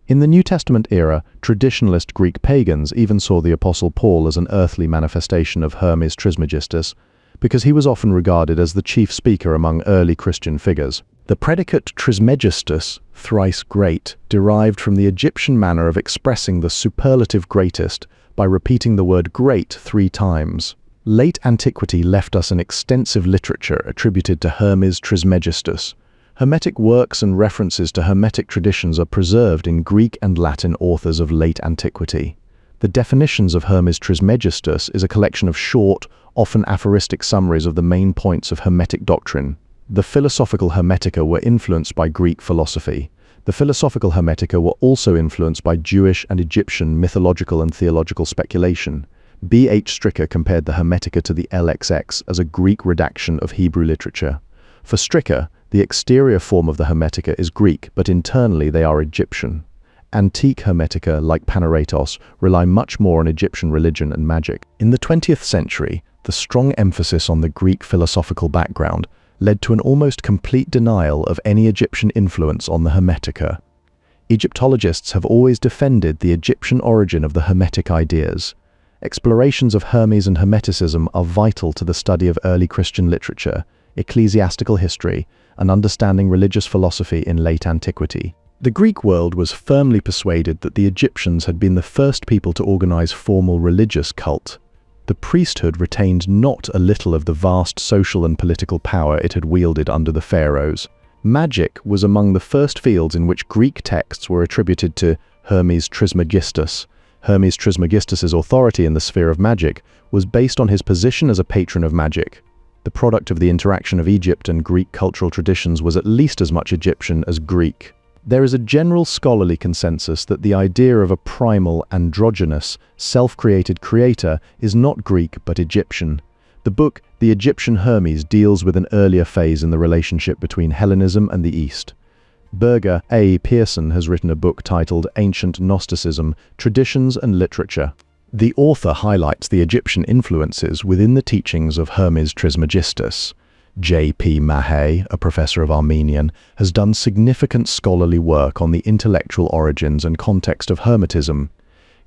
In the New Testament era, traditionalist Greek pagans even saw the Apostle Paul as an earthly manifestation of Hermes Trismegistus, because he was often regarded as the chief speaker among early Christian figures. The predicate Trismegistus, thrice great, derived from the Egyptian manner of expressing the superlative greatest by repeating the word great 3 times. Late antiquity left us an extensive literature attributed to Hermes Trismegistus. Hermetic works and references to Hermetic traditions are preserved in Greek and Latin authors of late antiquity. The definitions of Hermes Trismegistus is a collection of short, often aphoristic summaries of the main points of Hermetic doctrine. The philosophical Hermetica were influenced by Greek philosophy. The philosophical Hermetica were also influenced by Jewish and Egyptian mythological and theological speculation. B.H. Stricker compared the Hermetica to the LXX as a Greek redaction of Hebrew literature. For Stricker, the exterior form of the Hermetica is Greek, but internally they are Egyptian. Antique Hermetica, like Panaratos, rely much more on Egyptian religion and magic. In the 20th century, the strong emphasis on the Greek philosophical background led to an almost complete denial of any Egyptian influence on the Hermetica. Egyptologists have always defended the Egyptian origin of the Hermetic ideas. Explorations of Hermes and Hermeticism are vital to the study of early Christian literature, ecclesiastical history, and understanding religious philosophy in late antiquity. The Greek world was firmly persuaded that the Egyptians had been the first people to organize formal religious cult. The priesthood retained not a little of the vast social and political power it had wielded under the pharaohs. Magic was among the first fields in which Greek texts were attributed to Hermes Trismegistus. Hermes Trismegistus's authority in the sphere of magic was based on his position as a patron of magic. The product of the interaction of Egypt and Greek cultural traditions was at least as much Egyptian as Greek. There is a general scholarly consensus that the idea of a primal, androgynous, self-created creator is not Greek but Egyptian. The book, The Egyptian Hermes, deals with an earlier phase in the relationship between Hellenism and the East. Berger A. Pearson has written a book titled Ancient Gnosticism, Traditions and Literature. The author highlights the Egyptian influences within the teachings of Hermes Trismegistus. J.P. Mahay, a professor of Armenian, has done significant scholarly work on the intellectual origins and context of Hermetism.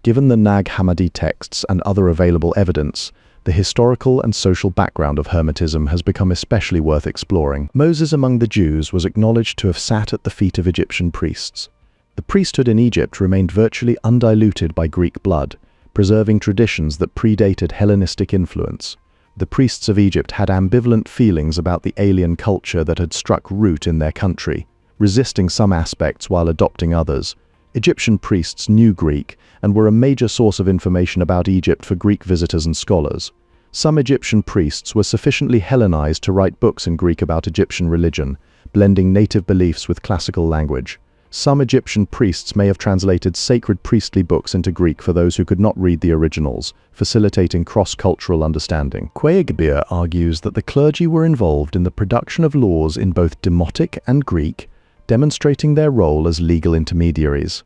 Given the Nag Hammadi texts and other available evidence, the historical and social background of Hermetism has become especially worth exploring. Moses among the Jews was acknowledged to have sat at the feet of Egyptian priests. The priesthood in Egypt remained virtually undiluted by Greek blood, preserving traditions that predated Hellenistic influence. The priests of Egypt had ambivalent feelings about the alien culture that had struck root in their country, resisting some aspects while adopting others. Egyptian priests knew Greek and were a major source of information about Egypt for Greek visitors and scholars. Some Egyptian priests were sufficiently Hellenized to write books in Greek about Egyptian religion, blending native beliefs with classical language. Some Egyptian priests may have translated sacred priestly books into Greek for those who could not read the originals, facilitating cross-cultural understanding. Quaigbeer argues that the clergy were involved in the production of laws in both Demotic and Greek, demonstrating their role as legal intermediaries.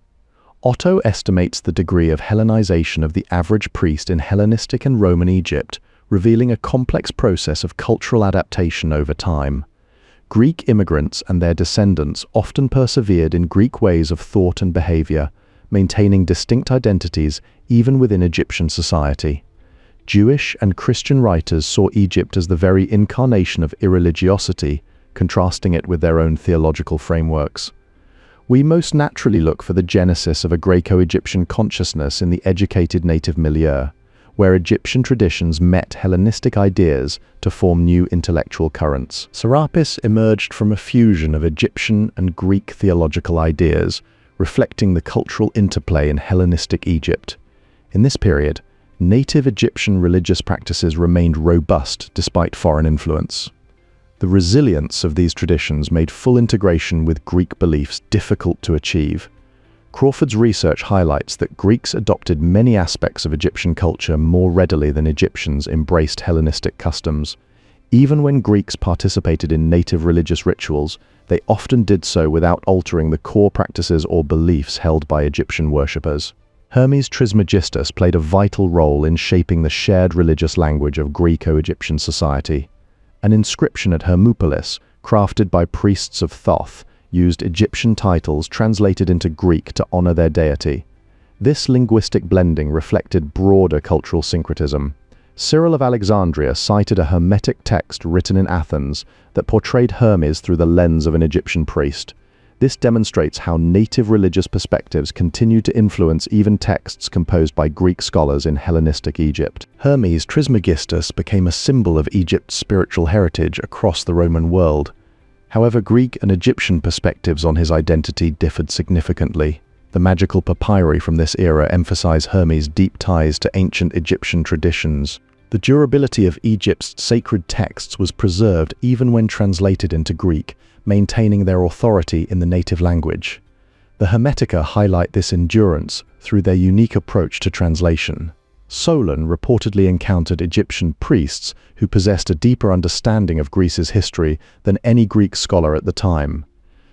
Otto estimates the degree of Hellenization of the average priest in Hellenistic and Roman Egypt, revealing a complex process of cultural adaptation over time. Greek immigrants and their descendants often persevered in Greek ways of thought and behavior, maintaining distinct identities even within Egyptian society. Jewish and Christian writers saw Egypt as the very incarnation of irreligiosity, contrasting it with their own theological frameworks. We most naturally look for the genesis of a Greco-Egyptian consciousness in the educated native milieu, where Egyptian traditions met Hellenistic ideas to form new intellectual currents. Serapis emerged from a fusion of Egyptian and Greek theological ideas, reflecting the cultural interplay in Hellenistic Egypt. In this period, native Egyptian religious practices remained robust despite foreign influence. The resilience of these traditions made full integration with Greek beliefs difficult to achieve. Crawford's research highlights that Greeks adopted many aspects of Egyptian culture more readily than Egyptians embraced Hellenistic customs. Even when Greeks participated in native religious rituals, they often did so without altering the core practices or beliefs held by Egyptian worshippers. Hermes Trismegistus played a vital role in shaping the shared religious language of Greco-Egyptian society. An inscription at Hermopolis, crafted by priests of Thoth, used Egyptian titles translated into Greek to honor their deity. This linguistic blending reflected broader cultural syncretism. Cyril of Alexandria cited a Hermetic text written in Athens that portrayed Hermes through the lens of an Egyptian priest. This demonstrates how native religious perspectives continued to influence even texts composed by Greek scholars in Hellenistic Egypt. Hermes Trismegistus became a symbol of Egypt's spiritual heritage across the Roman world. However, Greek and Egyptian perspectives on his identity differed significantly. The magical papyri from this era emphasize Hermes' deep ties to ancient Egyptian traditions. The durability of Egypt's sacred texts was preserved even when translated into Greek, maintaining their authority in the native language. The Hermetica highlight this endurance through their unique approach to translation. Solon reportedly encountered Egyptian priests who possessed a deeper understanding of Greece's history than any Greek scholar at the time.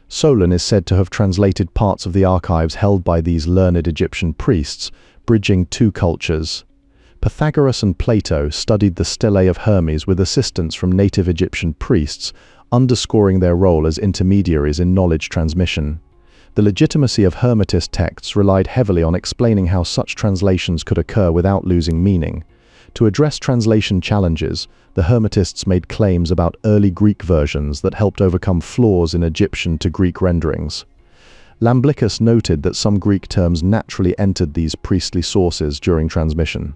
Solon is said to have translated parts of the archives held by these learned Egyptian priests, bridging two cultures. Pythagoras and Plato studied the stelae of Hermes with assistance from native Egyptian priests, underscoring their role as intermediaries in knowledge transmission. The legitimacy of Hermetist texts relied heavily on explaining how such translations could occur without losing meaning. To address translation challenges, the Hermetists made claims about early Greek versions that helped overcome flaws in Egyptian to Greek renderings. Iamblichus noted that some Greek terms naturally entered these priestly sources during transmission.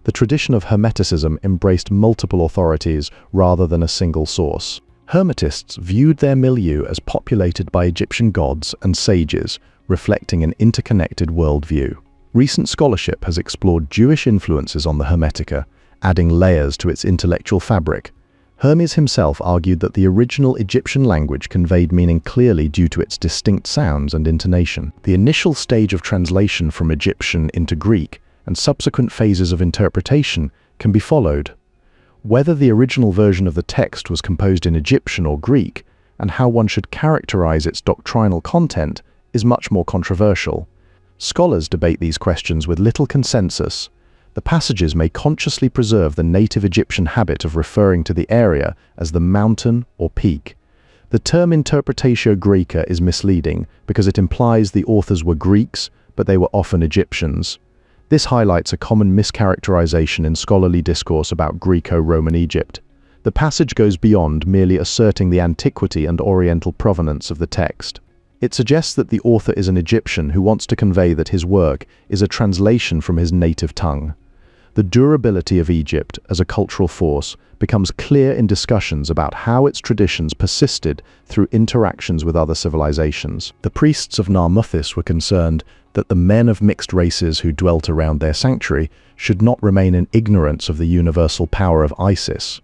The tradition of Hermeticism embraced multiple authorities rather than a single source. Hermetists viewed their milieu as populated by Egyptian gods and sages, reflecting an interconnected worldview. Recent scholarship has explored Jewish influences on the Hermetica, adding layers to its intellectual fabric. Hermes himself argued that the original Egyptian language conveyed meaning clearly due to its distinct sounds and intonation. The initial stage of translation from Egyptian into Greek and subsequent phases of interpretation can be followed. Whether the original version of the text was composed in Egyptian or Greek, and how one should characterize its doctrinal content, is much more controversial. Scholars debate these questions with little consensus. The passages may consciously preserve the native Egyptian habit of referring to the area as the mountain or peak. The term interpretatio Graeca is misleading because it implies the authors were Greeks, but they were often Egyptians. This highlights a common mischaracterization in scholarly discourse about Greco-Roman Egypt. The passage goes beyond merely asserting the antiquity and oriental provenance of the text. It suggests that the author is an Egyptian who wants to convey that his work is a translation from his native tongue. The durability of Egypt as a cultural force becomes clear in discussions about how its traditions persisted through interactions with other civilizations. The priests of Narmuthis were concerned that the men of mixed races who dwelt around their sanctuary should not remain in ignorance of the universal power of Isis.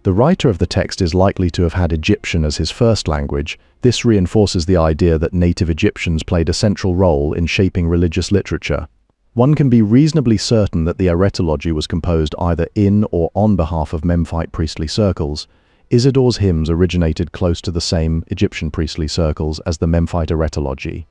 The writer of the text is likely to have had Egyptian as his first language. This reinforces the idea that native Egyptians played a central role in shaping religious literature. One can be reasonably certain that the Aretalogy was composed either in or on behalf of Memphite priestly circles. Isidore's hymns originated close to the same Egyptian priestly circles as the Memphite Aretalogy.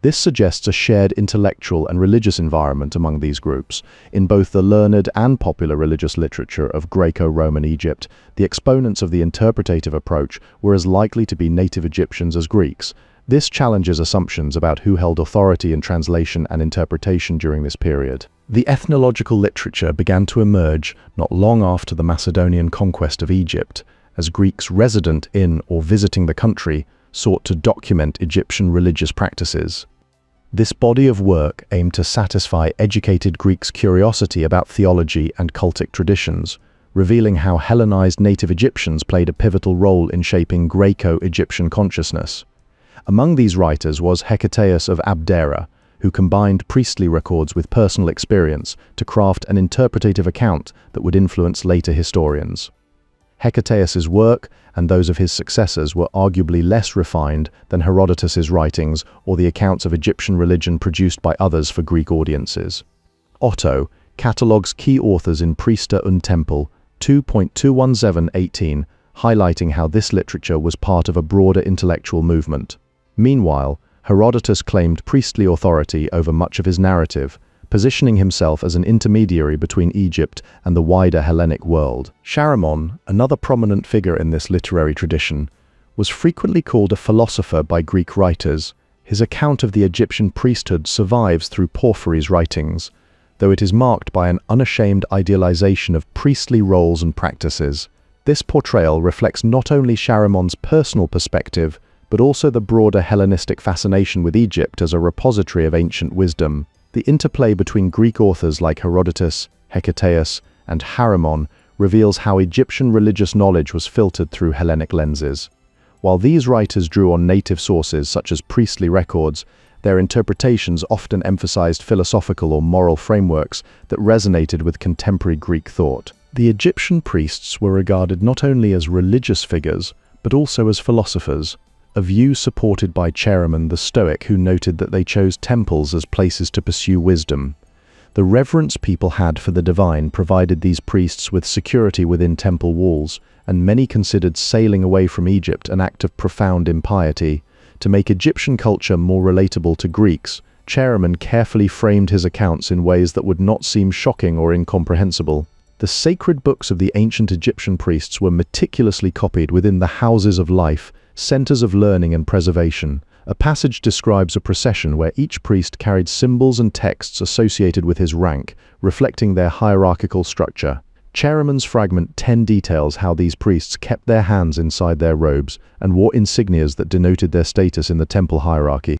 This suggests a shared intellectual and religious environment among these groups. In both the learned and popular religious literature of Greco-Roman Egypt, the exponents of the interpretative approach were as likely to be native Egyptians as Greeks. This challenges assumptions about who held authority in translation and interpretation during this period. The ethnological literature began to emerge not long after the Macedonian conquest of Egypt, as Greeks resident in or visiting the country sought to document Egyptian religious practices. This body of work aimed to satisfy educated Greeks' curiosity about theology and cultic traditions, revealing how Hellenized native Egyptians played a pivotal role in shaping Greco-Egyptian consciousness. Among these writers was Hecataeus of Abdera, who combined priestly records with personal experience to craft an interpretative account that would influence later historians. Hecataeus's work and those of his successors were arguably less refined than Herodotus's writings or the accounts of Egyptian religion produced by others for Greek audiences. Otto catalogues key authors in Priester und Tempel 2.21718, highlighting how this literature was part of a broader intellectual movement. Meanwhile, Herodotus claimed priestly authority over much of his narrative, positioning himself as an intermediary between Egypt and the wider Hellenic world. Chaeremon, another prominent figure in this literary tradition, was frequently called a philosopher by Greek writers. His account of the Egyptian priesthood survives through Porphyry's writings, though it is marked by an unashamed idealization of priestly roles and practices. This portrayal reflects not only Chaeremon's personal perspective, but also the broader Hellenistic fascination with Egypt as a repository of ancient wisdom. The interplay between Greek authors like Herodotus, Hecataeus, and Chaeremon reveals how Egyptian religious knowledge was filtered through Hellenic lenses. While these writers drew on native sources such as priestly records, their interpretations often emphasized philosophical or moral frameworks that resonated with contemporary Greek thought. The Egyptian priests were regarded not only as religious figures, but also as philosophers, a view supported by Chaeremon the Stoic, who noted that they chose temples as places to pursue wisdom. The reverence people had for the divine provided these priests with security within temple walls, and many considered sailing away from Egypt an act of profound impiety. To make Egyptian culture more relatable to Greeks, Chaeremon carefully framed his accounts in ways that would not seem shocking or incomprehensible. The sacred books of the ancient Egyptian priests were meticulously copied within the houses of life, centers of learning and preservation, A passage describes a procession where each priest carried symbols and texts associated with his rank, reflecting their hierarchical structure. Chaeremann's fragment 10 details how these priests kept their hands inside their robes and wore insignias that denoted their status in the temple hierarchy.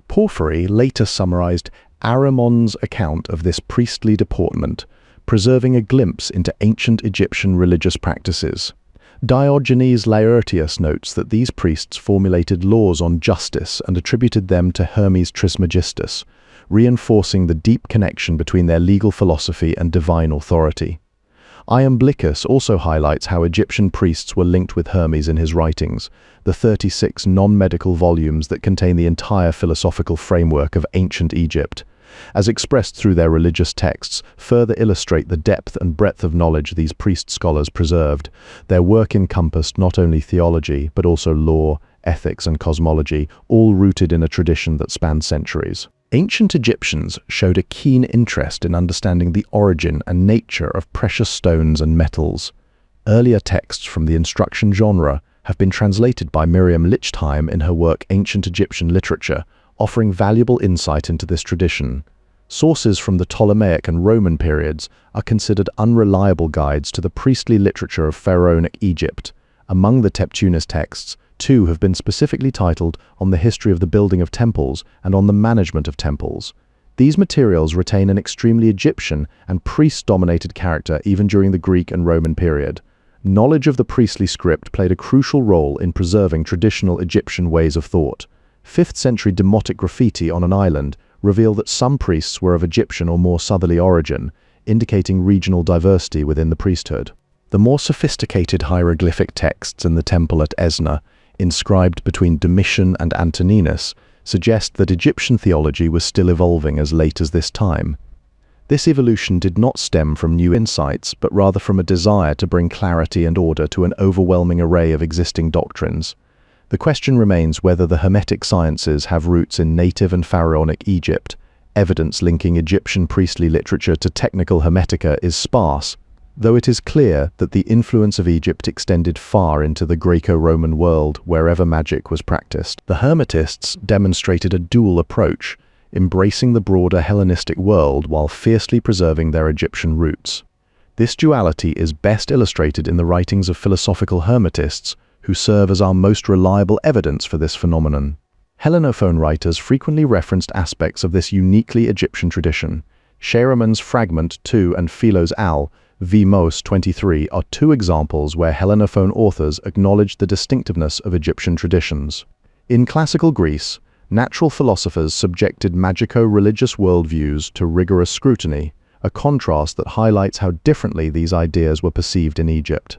Porphyry later summarized Arimon's account of this priestly deportment, preserving a glimpse into ancient Egyptian religious practices. Diogenes Laertius notes that these priests formulated laws on justice and attributed them to Hermes Trismegistus, reinforcing the deep connection between their legal philosophy and divine authority. Iamblichus also highlights how Egyptian priests were linked with Hermes in his writings, the 36 non-medical volumes that contain the entire philosophical framework of ancient Egypt, as expressed through their religious texts, further illustrate the depth and breadth of knowledge these priest scholars preserved. Their work encompassed not only theology, but also law, ethics, and cosmology, all rooted in a tradition that spanned centuries. Ancient Egyptians showed a keen interest in understanding the origin and nature of precious stones and metals. Earlier texts from the instruction genre have been translated by Miriam Lichtheim in her work Ancient Egyptian Literature, offering valuable insight into this tradition. Sources from the Ptolemaic and Roman periods are considered unreliable guides to the priestly literature of pharaonic Egypt. Among the Teptunis texts, 2 have been specifically titled On the History of the Building of Temples and On the Management of Temples. These materials retain an extremely Egyptian and priest-dominated character even during the Greek and Roman period. Knowledge of the priestly script played a crucial role in preserving traditional Egyptian ways of thought. 5th century demotic graffiti on an island reveal that some priests were of Egyptian or more southerly origin, indicating regional diversity within the priesthood. The more sophisticated hieroglyphic texts in the temple at Esna, inscribed between Domitian and Antoninus, suggest that Egyptian theology was still evolving as late as this time. This evolution did not stem from new insights, but rather from a desire to bring clarity and order to an overwhelming array of existing doctrines. The question remains whether the Hermetic sciences have roots in native and pharaonic Egypt. Evidence linking Egyptian priestly literature to technical Hermetica is sparse, though it is clear that the influence of Egypt extended far into the Greco-Roman world wherever magic was practiced. The Hermetists demonstrated a dual approach, embracing the broader Hellenistic world while fiercely preserving their Egyptian roots. This duality is best illustrated in the writings of philosophical Hermetists, who serve as our most reliable evidence for this phenomenon. Hellenophone writers frequently referenced aspects of this uniquely Egyptian tradition. Chaeremann's Fragment 2 and Philo's Al, Vmos 23 are 2 examples where Hellenophone authors acknowledged the distinctiveness of Egyptian traditions. In classical Greece, natural philosophers subjected magico-religious worldviews to rigorous scrutiny, a contrast that highlights how differently these ideas were perceived in Egypt.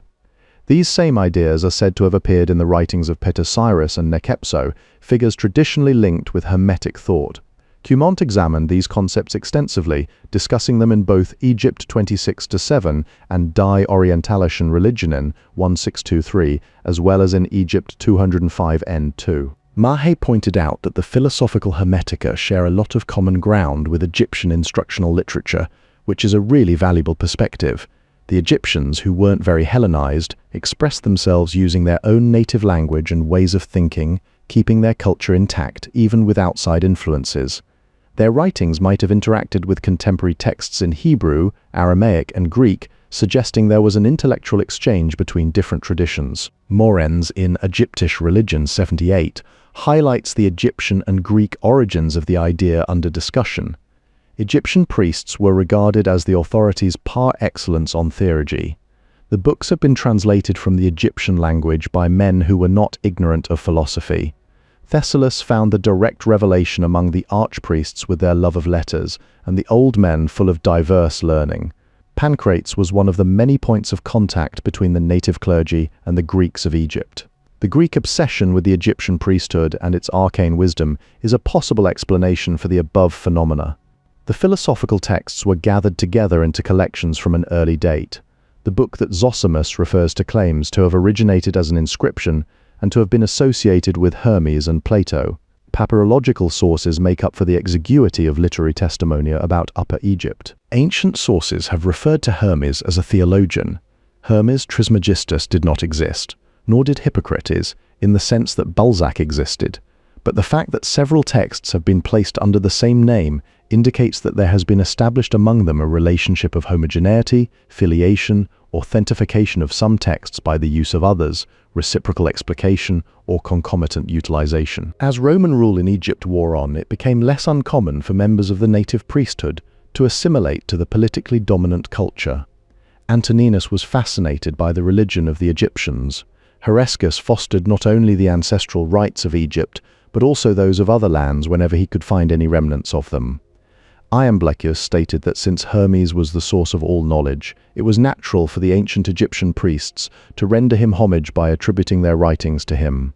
These same ideas are said to have appeared in the writings of Petosiris and Nekepso, figures traditionally linked with Hermetic thought. Cumont examined these concepts extensively, discussing them in both Egypt 26-7 and Die Orientalischen Religionen 1623, as well as in Egypt 205n2. Mahe pointed out that the philosophical Hermetica share a lot of common ground with Egyptian instructional literature, which is a really valuable perspective. The Egyptians, who weren't very Hellenized, expressed themselves using their own native language and ways of thinking, keeping their culture intact even with outside influences. Their writings might have interacted with contemporary texts in Hebrew, Aramaic, and Greek, suggesting there was an intellectual exchange between different traditions. Morenz in Egyptisch Religion 78 highlights the Egyptian and Greek origins of the idea under discussion. Egyptian priests were regarded as the authorities par excellence on theurgy. The books have been translated from the Egyptian language by men who were not ignorant of philosophy. Thessalus found the direct revelation among the archpriests with their love of letters, and the old men full of diverse learning. Pancrates was one of the many points of contact between the native clergy and the Greeks of Egypt. The Greek obsession with the Egyptian priesthood and its arcane wisdom is a possible explanation for the above phenomena. The philosophical texts were gathered together into collections from an early date. The book that Zosimus refers to claims to have originated as an inscription and to have been associated with Hermes and Plato. Papyrological sources make up for the exiguity of literary testimony about Upper Egypt. Ancient sources have referred to Hermes as a theologian. Hermes Trismegistus did not exist, nor did Hippocrates, in the sense that Balzac existed. But the fact that several texts have been placed under the same name indicates that there has been established among them a relationship of homogeneity, filiation, authentication of some texts by the use of others, reciprocal explication, or concomitant utilization. As Roman rule in Egypt wore on, it became less uncommon for members of the native priesthood to assimilate to the politically dominant culture. Antoninus was fascinated by the religion of the Egyptians. Herescus fostered not only the ancestral rites of Egypt, but also those of other lands whenever he could find any remnants of them. Iamblichus stated that since Hermes was the source of all knowledge, it was natural for the ancient Egyptian priests to render him homage by attributing their writings to him.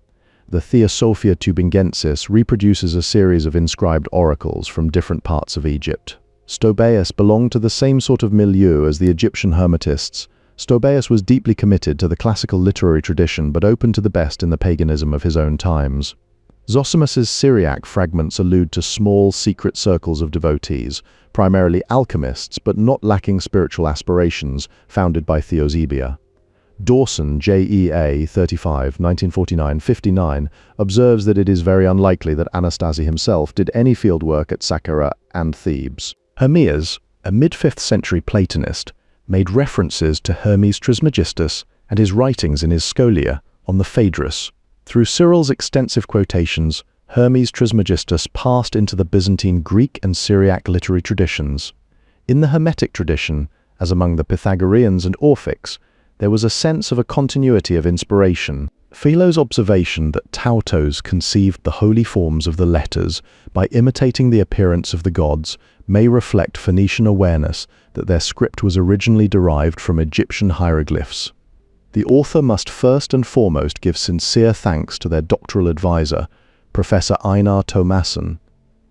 The Theosophia Tubingensis reproduces a series of inscribed oracles from different parts of Egypt. Stobaeus belonged to the same sort of milieu as the Egyptian Hermetists. Stobaeus was deeply committed to the classical literary tradition but open to the best in the paganism of his own times. Zosimus's Syriac fragments allude to small, secret circles of devotees, primarily alchemists but not lacking spiritual aspirations, founded by Theosebia. Dawson, J.E.A. 35, 1949-59, observes that it is very unlikely that Anastasia himself did any fieldwork at Saqqara and Thebes. Hermes, a mid-5th century Platonist, made references to Hermes Trismegistus and his writings in his Scholia on the Phaedrus. Through Cyril's extensive quotations, Hermes Trismegistus passed into the Byzantine Greek and Syriac literary traditions. In the Hermetic tradition, as among the Pythagoreans and Orphics, there was a sense of a continuity of inspiration. Philo's observation that Tautos conceived the holy forms of the letters by imitating the appearance of the gods may reflect Phoenician awareness that their script was originally derived from Egyptian hieroglyphs. The author must first and foremost give sincere thanks to their doctoral advisor, Professor Einar Thomasson.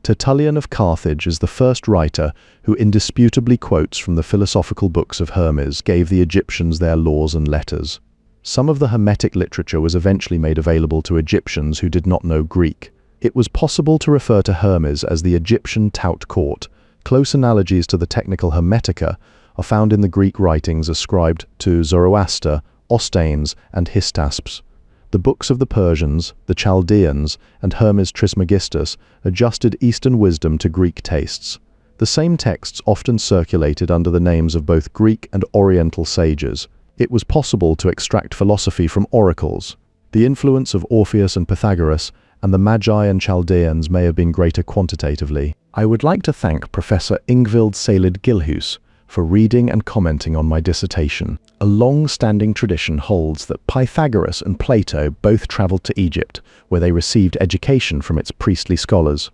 Tertullian of Carthage is the first writer who indisputably quotes from the philosophical books of Hermes, gave the Egyptians their laws and letters. Some of the Hermetic literature was eventually made available to Egyptians who did not know Greek. It was possible to refer to Hermes as the Egyptian Tout Court. Close analogies to the technical Hermetica are found in the Greek writings ascribed to Zoroaster, Ostanes, and Hystaspes. The books of the Persians, the Chaldeans, and Hermes Trismegistus adjusted Eastern wisdom to Greek tastes. The same texts often circulated under the names of both Greek and Oriental sages. It was possible to extract philosophy from oracles. The influence of Orpheus and Pythagoras and the Magi and Chaldeans may have been greater quantitatively. I would like to thank Professor Ingvild Salid Gilhus for reading and commenting on my dissertation. A long-standing tradition holds that Pythagoras and Plato both traveled to Egypt, where they received education from its priestly scholars.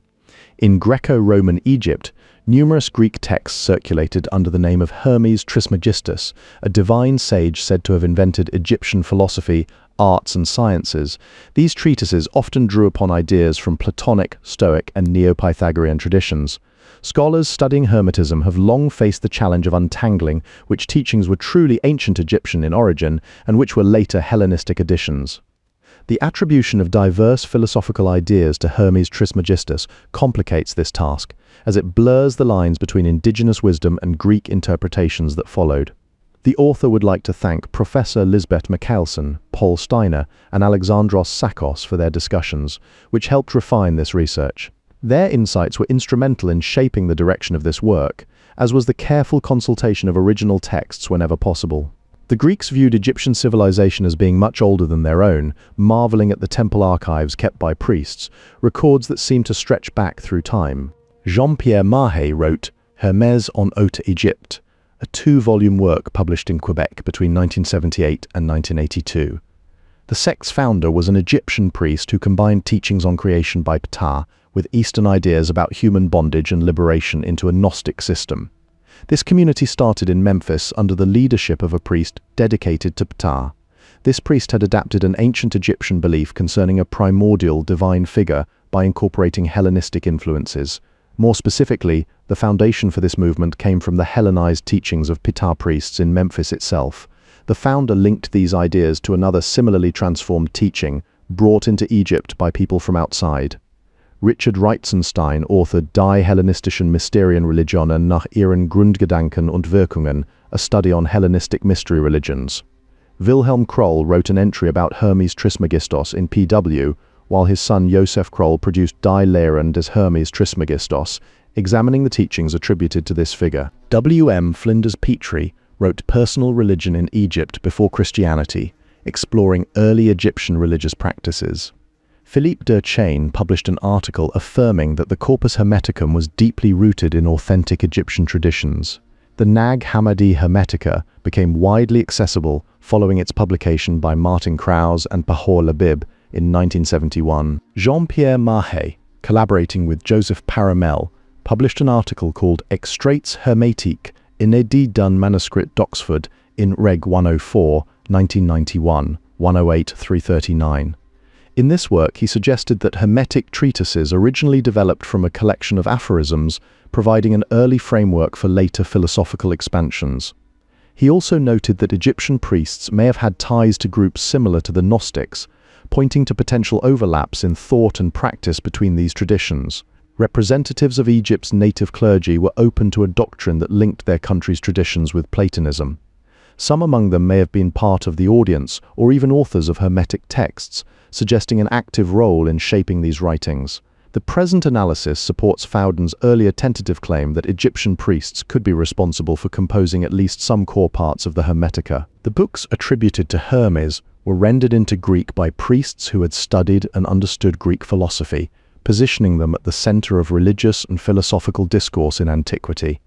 In Greco-Roman Egypt, numerous Greek texts circulated under the name of Hermes Trismegistus, a divine sage said to have invented Egyptian philosophy, arts and sciences. These treatises often drew upon ideas from Platonic, Stoic and Neo-Pythagorean traditions. Scholars studying Hermetism have long faced the challenge of untangling which teachings were truly ancient Egyptian in origin and which were later Hellenistic additions. The attribution of diverse philosophical ideas to Hermes Trismegistus complicates this task, as it blurs the lines between indigenous wisdom and Greek interpretations that followed. The author would like to thank Professor Lisbeth Mikaelsen, Paul Steiner, and Alexandros Sakos for their discussions, which helped refine this research. Their insights were instrumental in shaping the direction of this work, as was the careful consultation of original texts whenever possible. The Greeks viewed Egyptian civilization as being much older than their own, marveling at the temple archives kept by priests, records that seem to stretch back through time. Jean-Pierre Mahe wrote Hermes en Haute Égypte, a 2-volume work published in Quebec between 1978 and 1982. The sect's founder was an Egyptian priest who combined teachings on creation by Ptah with Eastern ideas about human bondage and liberation into a Gnostic system. This community started in Memphis under the leadership of a priest dedicated to Ptah. This priest had adapted an ancient Egyptian belief concerning a primordial divine figure by incorporating Hellenistic influences. More specifically, the foundation for this movement came from the Hellenized teachings of Ptah priests in Memphis itself. The founder linked these ideas to another similarly transformed teaching brought into Egypt by people from outside. Richard Reitzenstein authored Die Hellenistischen Mysterienreligionen nach ihren Grundgedanken und Wirkungen, a study on Hellenistic mystery religions. Wilhelm Kroll wrote an entry about Hermes Trismegistus in PW, while his son Joseph Kroll produced Die Lehren des Hermes Trismegistus, examining the teachings attributed to this figure. W.M. Flinders Petrie wrote Personal Religion in Egypt Before Christianity, exploring early Egyptian religious practices. Philippe Durchain published an article affirming that the Corpus Hermeticum was deeply rooted in authentic Egyptian traditions. The Nag Hammadi Hermetica became widely accessible following its publication by Martin Krause and Pahor Labib in 1971. Jean-Pierre Mahe, collaborating with Joseph Paramel, published an article called Extraits Hermétiques inédits d'un manuscrit d'Oxford in Reg 104, 1991, 108-339. In this work, he suggested that Hermetic treatises originally developed from a collection of aphorisms, providing an early framework for later philosophical expansions. He also noted that Egyptian priests may have had ties to groups similar to the Gnostics, pointing to potential overlaps in thought and practice between these traditions. Representatives of Egypt's native clergy were open to a doctrine that linked their country's traditions with Platonism. Some among them may have been part of the audience or even authors of Hermetic texts, suggesting an active role in shaping these writings. The present analysis supports Fowden's earlier tentative claim that Egyptian priests could be responsible for composing at least some core parts of the Hermetica. The books attributed to Hermes were rendered into Greek by priests who had studied and understood Greek philosophy, positioning them at the center of religious and philosophical discourse in antiquity.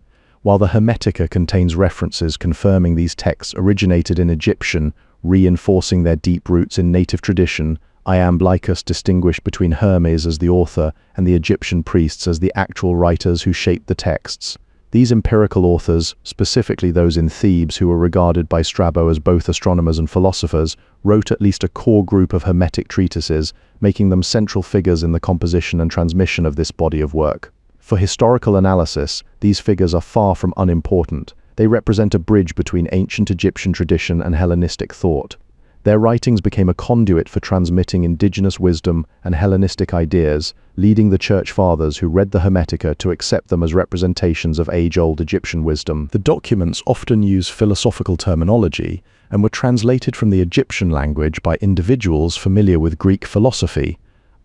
While the Hermetica contains references confirming these texts originated in Egyptian, reinforcing their deep roots in native tradition, Iamblichus distinguished between Hermes as the author and the Egyptian priests as the actual writers who shaped the texts. These empirical authors, specifically those in Thebes who were regarded by Strabo as both astronomers and philosophers, wrote at least a core group of Hermetic treatises, making them central figures in the composition and transmission of this body of work. For historical analysis, these figures are far from unimportant. They represent a bridge between ancient Egyptian tradition and Hellenistic thought. Their writings became a conduit for transmitting indigenous wisdom and Hellenistic ideas, leading the Church Fathers who read the Hermetica to accept them as representations of age-old Egyptian wisdom. The documents often use philosophical terminology and were translated from the Egyptian language by individuals familiar with Greek philosophy.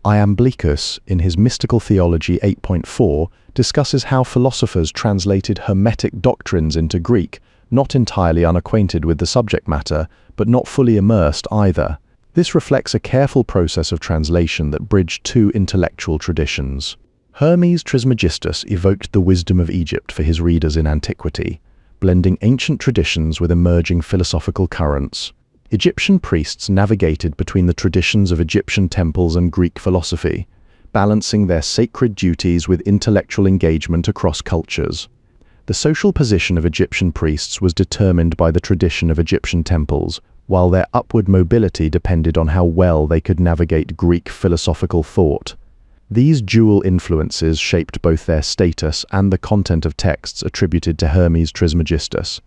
Iamblichus, in his Mystical Theology 8.4, discusses how philosophers translated Hermetic doctrines into Greek, not entirely unacquainted with the subject matter, but not fully immersed either. This reflects a careful process of translation that bridged two intellectual traditions. Hermes Trismegistus evoked the wisdom of Egypt for his readers in antiquity, blending ancient traditions with emerging philosophical currents. Egyptian priests navigated between the traditions of Egyptian temples and Greek philosophy, balancing their sacred duties with intellectual engagement across cultures. The social position of Egyptian priests was determined by the tradition of Egyptian temples, while their upward mobility depended on how well they could navigate Greek philosophical thought. These dual influences shaped both their status and the content of texts attributed to Hermes Trismegistus.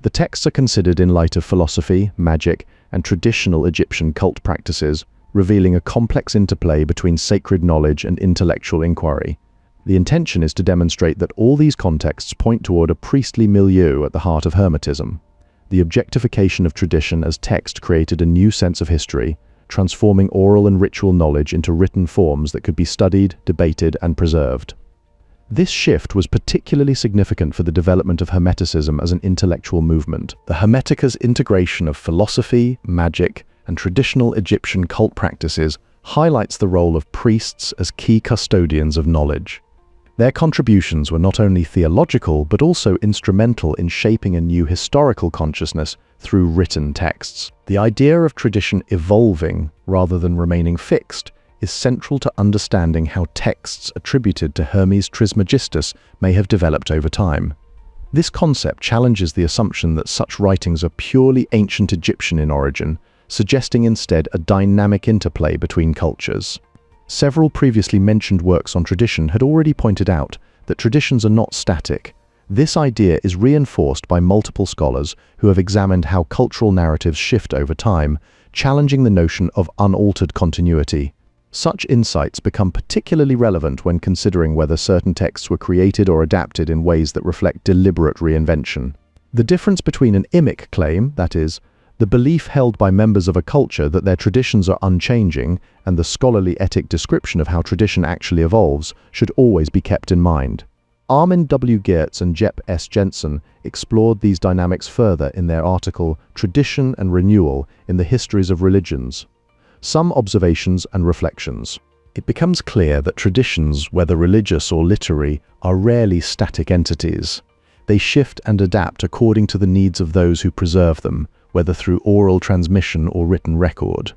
The texts are considered in light of philosophy, magic, and traditional Egyptian cult practices, revealing a complex interplay between sacred knowledge and intellectual inquiry. The intention is to demonstrate that all these contexts point toward a priestly milieu at the heart of Hermetism. The objectification of tradition as text created a new sense of history, transforming oral and ritual knowledge into written forms that could be studied, debated, and preserved. This shift was particularly significant for the development of Hermeticism as an intellectual movement. The Hermetica's integration of philosophy, magic, and traditional Egyptian cult practices highlights the role of priests as key custodians of knowledge. Their contributions were not only theological but also instrumental in shaping a new historical consciousness through written texts. The idea of tradition evolving rather than remaining fixed is central to understanding how texts attributed to Hermes Trismegistus may have developed over time. This concept challenges the assumption that such writings are purely ancient Egyptian in origin, suggesting instead a dynamic interplay between cultures. Several previously mentioned works on tradition had already pointed out that traditions are not static. This idea is reinforced by multiple scholars who have examined how cultural narratives shift over time, challenging the notion of unaltered continuity. Such insights become particularly relevant when considering whether certain texts were created or adapted in ways that reflect deliberate reinvention. The difference between an imic claim, that is, The belief held by members of a culture that their traditions are unchanging and the scholarly etic description of how tradition actually evolves should always be kept in mind. Armin W. Geertz and Jep S. Jensen explored these dynamics further in their article Tradition and Renewal in the Histories of Religions. Some observations and reflections. It becomes clear that traditions, whether religious or literary, are rarely static entities. They shift and adapt according to the needs of those who preserve them, whether through oral transmission or written record.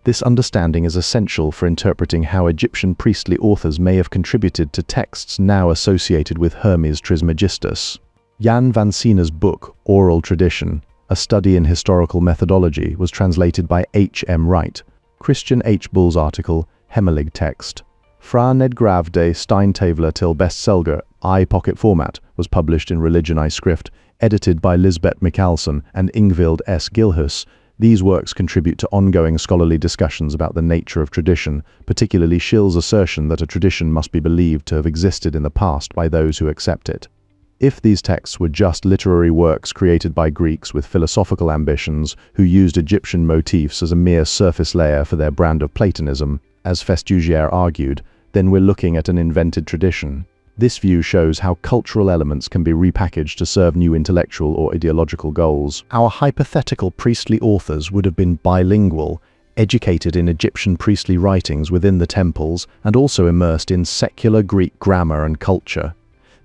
This understanding is essential for interpreting how Egyptian priestly authors may have contributed to texts now associated with Hermes Trismegistus. Jan van Siena's book, Oral Tradition, A Study in Historical Methodology, was translated by H. M. Wright. Christian H. Bull's article, Hemelig Text. Fra Nedgravde Steintavler til Bestselger, I-pocket format, was published in Religion I Skrift, edited by Lisbeth Michalsen and Ingvild S. Gilhus. These works contribute to ongoing scholarly discussions about the nature of tradition, particularly Schill's assertion that a tradition must be believed to have existed in the past by those who accept it. If these texts were just literary works created by Greeks with philosophical ambitions who used Egyptian motifs as a mere surface layer for their brand of Platonism, as Festugière argued, then we're looking at an invented tradition. This view shows how cultural elements can be repackaged to serve new intellectual or ideological goals. Our hypothetical priestly authors would have been bilingual, educated in Egyptian priestly writings within the temples, and also immersed in secular Greek grammar and culture.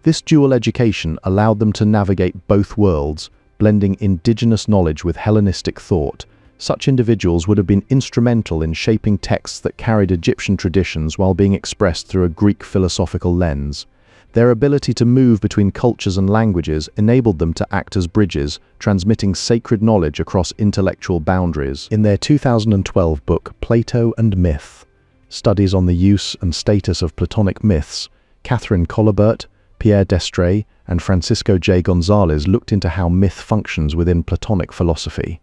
This dual education allowed them to navigate both worlds, blending indigenous knowledge with Hellenistic thought. Such individuals would have been instrumental in shaping texts that carried Egyptian traditions while being expressed through a Greek philosophical lens. Their ability to move between cultures and languages enabled them to act as bridges, transmitting sacred knowledge across intellectual boundaries. In their 2012 book, Plato and Myth, Studies on the Use and Status of Platonic Myths, Catherine Collibert, Pierre Destré, and Francisco J. Gonzalez looked into how myth functions within Platonic philosophy.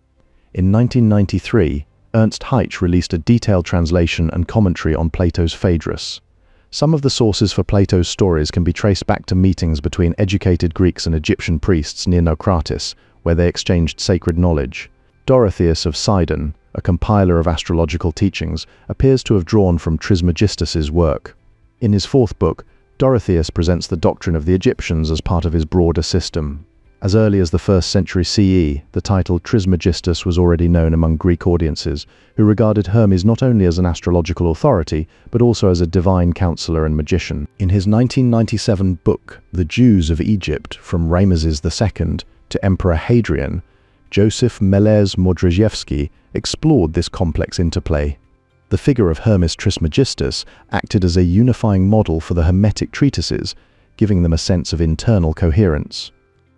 In 1993, Ernst Haitch released a detailed translation and commentary on Plato's Phaedrus. Some of the sources for Plato's stories can be traced back to meetings between educated Greeks and Egyptian priests near Naucratis, where they exchanged sacred knowledge. Dorotheus of Sidon, a compiler of astrological teachings, appears to have drawn from Trismegistus's work. In his fourth book, Dorotheus presents the doctrine of the Egyptians as part of his broader system. As early as the 1st century CE, the title Trismegistus was already known among Greek audiences, who regarded Hermes not only as an astrological authority, but also as a divine counselor and magician. In his 1997 book, The Jews of Egypt, From Rameses II to Emperor Hadrian, Joseph Melez Modrzejewski explored this complex interplay. The figure of Hermes Trismegistus acted as a unifying model for the Hermetic treatises, giving them a sense of internal coherence.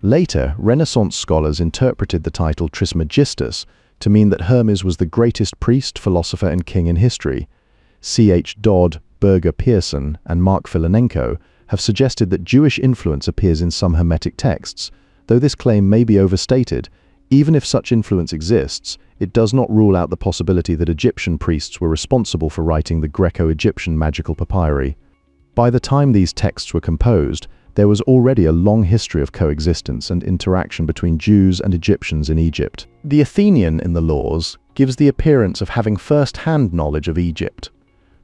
Later, Renaissance scholars interpreted the title Trismegistus to mean that Hermes was the greatest priest, philosopher, and king in history. C.H. Dodd, Birger Pearson, and Mark Filanenko have suggested that Jewish influence appears in some Hermetic texts. Though this claim may be overstated, even if such influence exists, it does not rule out the possibility that Egyptian priests were responsible for writing the Greco-Egyptian magical papyri. By the time these texts were composed, there was already a long history of coexistence and interaction between Jews and Egyptians in Egypt. The Athenian in the laws gives the appearance of having first-hand knowledge of Egypt.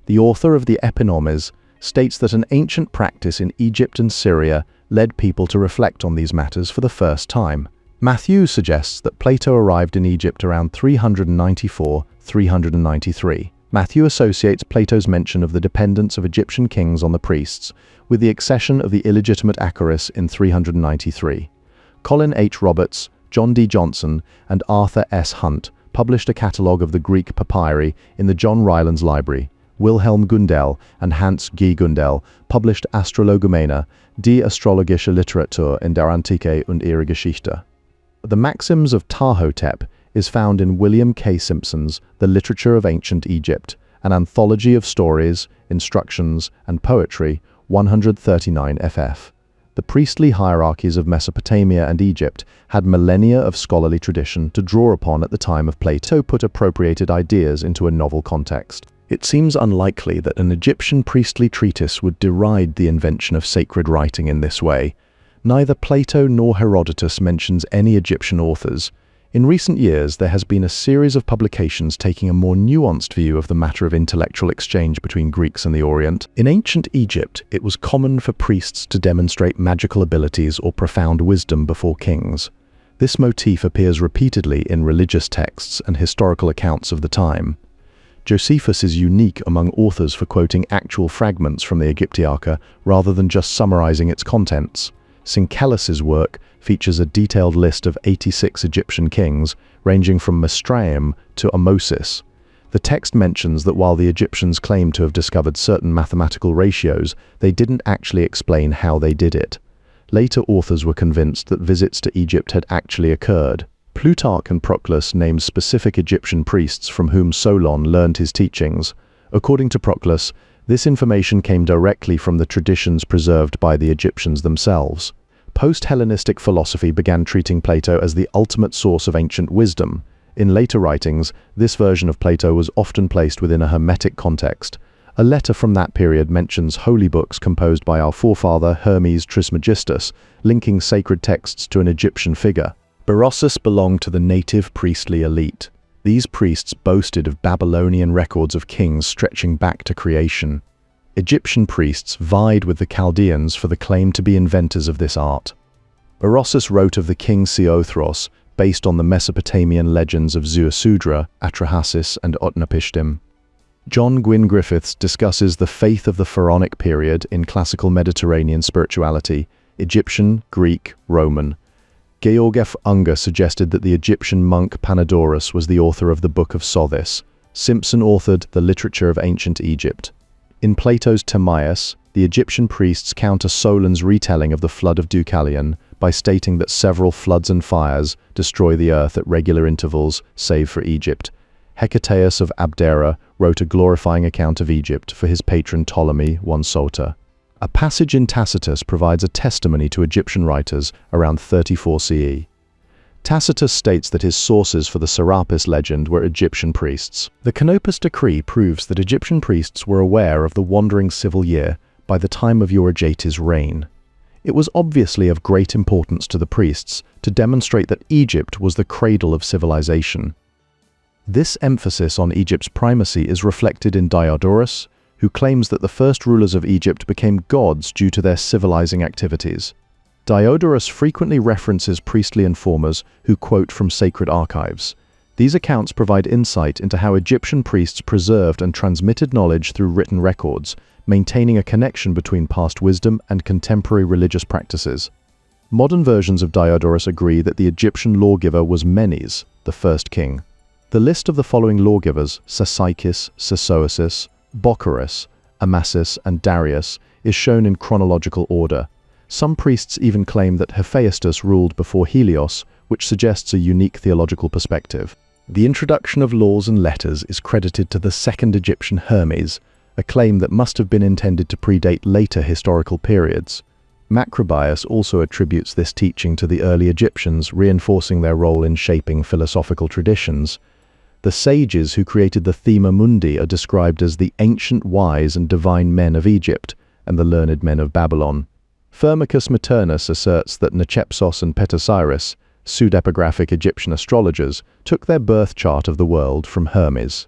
The author of the Epinomes states that an ancient practice in Egypt and Syria led people to reflect on these matters for the first time. Matthew suggests that Plato arrived in Egypt around 394–393. Matthew associates Plato's mention of the dependence of Egyptian kings on the priests with the accession of the illegitimate Acharis in 393. Colin H. Roberts, John D. Johnson, and Arthur S. Hunt published a catalogue of the Greek papyri in the John Rylands Library. Wilhelm Gundel and Hans G. Gundel published Astrologomena, die astrologische Literatur in der Antike und ihre Geschichte. The Maxims of Ptahhotep is found in William K. Simpson's The Literature of Ancient Egypt, an anthology of stories, instructions, and poetry, 139 ff. The priestly hierarchies of Mesopotamia and Egypt had millennia of scholarly tradition to draw upon at the time of Plato, put appropriated ideas into a novel context. It seems unlikely that an Egyptian priestly treatise would deride the invention of sacred writing in this way. Neither Plato nor Herodotus mentions any Egyptian authors. In recent years, there has been a series of publications taking a more nuanced view of the matter of intellectual exchange between Greeks and the Orient. In ancient Egypt, it was common for priests to demonstrate magical abilities or profound wisdom before kings. This motif appears repeatedly in religious texts and historical accounts of the time. Josephus is unique among authors for quoting actual fragments from the Egyptiaca rather than just summarizing its contents. Syncellus's work features a detailed list of 86 Egyptian kings, ranging from Mistraim to Ahmosis. The text mentions that while the Egyptians claimed to have discovered certain mathematical ratios, they didn't actually explain how they did it. Later authors were convinced that visits to Egypt had actually occurred. Plutarch and Proclus name specific Egyptian priests from whom Solon learned his teachings. According to Proclus, this information came directly from the traditions preserved by the Egyptians themselves. Post-Hellenistic philosophy began treating Plato as the ultimate source of ancient wisdom. In later writings, this version of Plato was often placed within a Hermetic context. A letter from that period mentions holy books composed by our forefather Hermes Trismegistus, linking sacred texts to an Egyptian figure. Berossus belonged to the native priestly elite. These priests boasted of Babylonian records of kings stretching back to creation. Egyptian priests vied with the Chaldeans for the claim to be inventors of this art. Berossus wrote of the king Seothros, based on the Mesopotamian legends of Ziusudra, Atrahasis, and Utnapishtim. John Gwynne Griffiths discusses the faith of the Pharaonic period in classical Mediterranean spirituality, Egyptian, Greek, Roman. Georg F. Unger suggested that the Egyptian monk Panadorus was the author of the Book of Sothis. Simpson authored The Literature of Ancient Egypt. In Plato's Timaeus, the Egyptian priests counter Solon's retelling of the flood of Deucalion by stating that several floods and fires destroy the earth at regular intervals, save for Egypt. Hecataeus of Abdera wrote a glorifying account of Egypt for his patron Ptolemy I Soter. A passage in Tacitus provides a testimony to Egyptian writers around 34 CE. Tacitus states that his sources for the Serapis legend were Egyptian priests. The Canopus Decree proves that Egyptian priests were aware of the wandering civil year by the time of Euergetes' reign. It was obviously of great importance to the priests to demonstrate that Egypt was the cradle of civilization. This emphasis on Egypt's primacy is reflected in Diodorus, who claims that the first rulers of Egypt became gods due to their civilizing activities. Diodorus frequently references priestly informers who quote from sacred archives. These accounts provide insight into how Egyptian priests preserved and transmitted knowledge through written records, maintaining a connection between past wisdom and contemporary religious practices. Modern versions of Diodorus agree that the Egyptian lawgiver was Menes, the first king. The list of the following lawgivers, Sasaikis, Sesoisis, Bocchorus, Amasis, and Darius, is shown in chronological order. Some priests even claim that Hephaestus ruled before Helios, which suggests a unique theological perspective. The introduction of laws and letters is credited to the second Egyptian Hermes, a claim that must have been intended to predate later historical periods. Macrobius also attributes this teaching to the early Egyptians, reinforcing their role in shaping philosophical traditions. The sages who created the Thema Mundi are described as the ancient wise and divine men of Egypt and the learned men of Babylon. Firmicus Maternus asserts that Nechepsos and Petosiris, pseudepigraphic Egyptian astrologers, took their birth chart of the world from Hermes.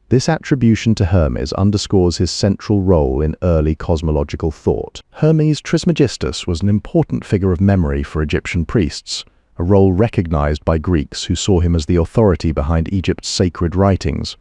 This attribution to Hermes underscores his central role in early cosmological thought. Hermes Trismegistus was an important figure of memory for Egyptian priests, a role recognized by Greeks who saw him as the authority behind Egypt's sacred writings.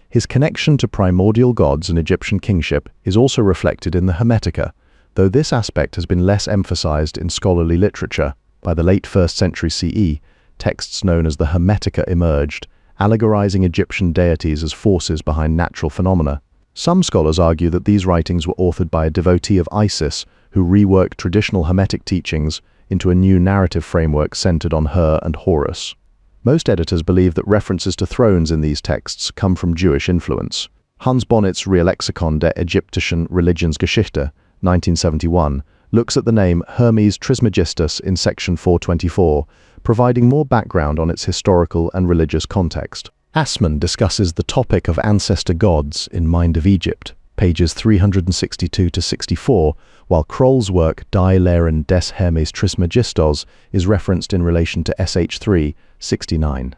His connection to primordial gods and Egyptian kingship is also reflected in the Hermetica, though this aspect has been less emphasized in scholarly literature. By the late 1st century CE, texts known as the Hermetica emerged, allegorizing Egyptian deities as forces behind natural phenomena. Some scholars argue that these writings were authored by a devotee of Isis who reworked traditional Hermetic teachings into a new narrative framework centered on Her and Horus. Most editors believe that references to thrones in these texts come from Jewish influence. Hans Bonnet's Reallexikon der Ägyptischen Religionsgeschichte, 1971, looks at the name Hermes Trismegistus in section 424, providing more background on its historical and religious context. Assmann discusses the topic of ancestor gods in Mind of Egypt, pages 362 to 64, while Kroll's work Die Lehren des Hermes Trismegistus is referenced in relation to SH3, 69.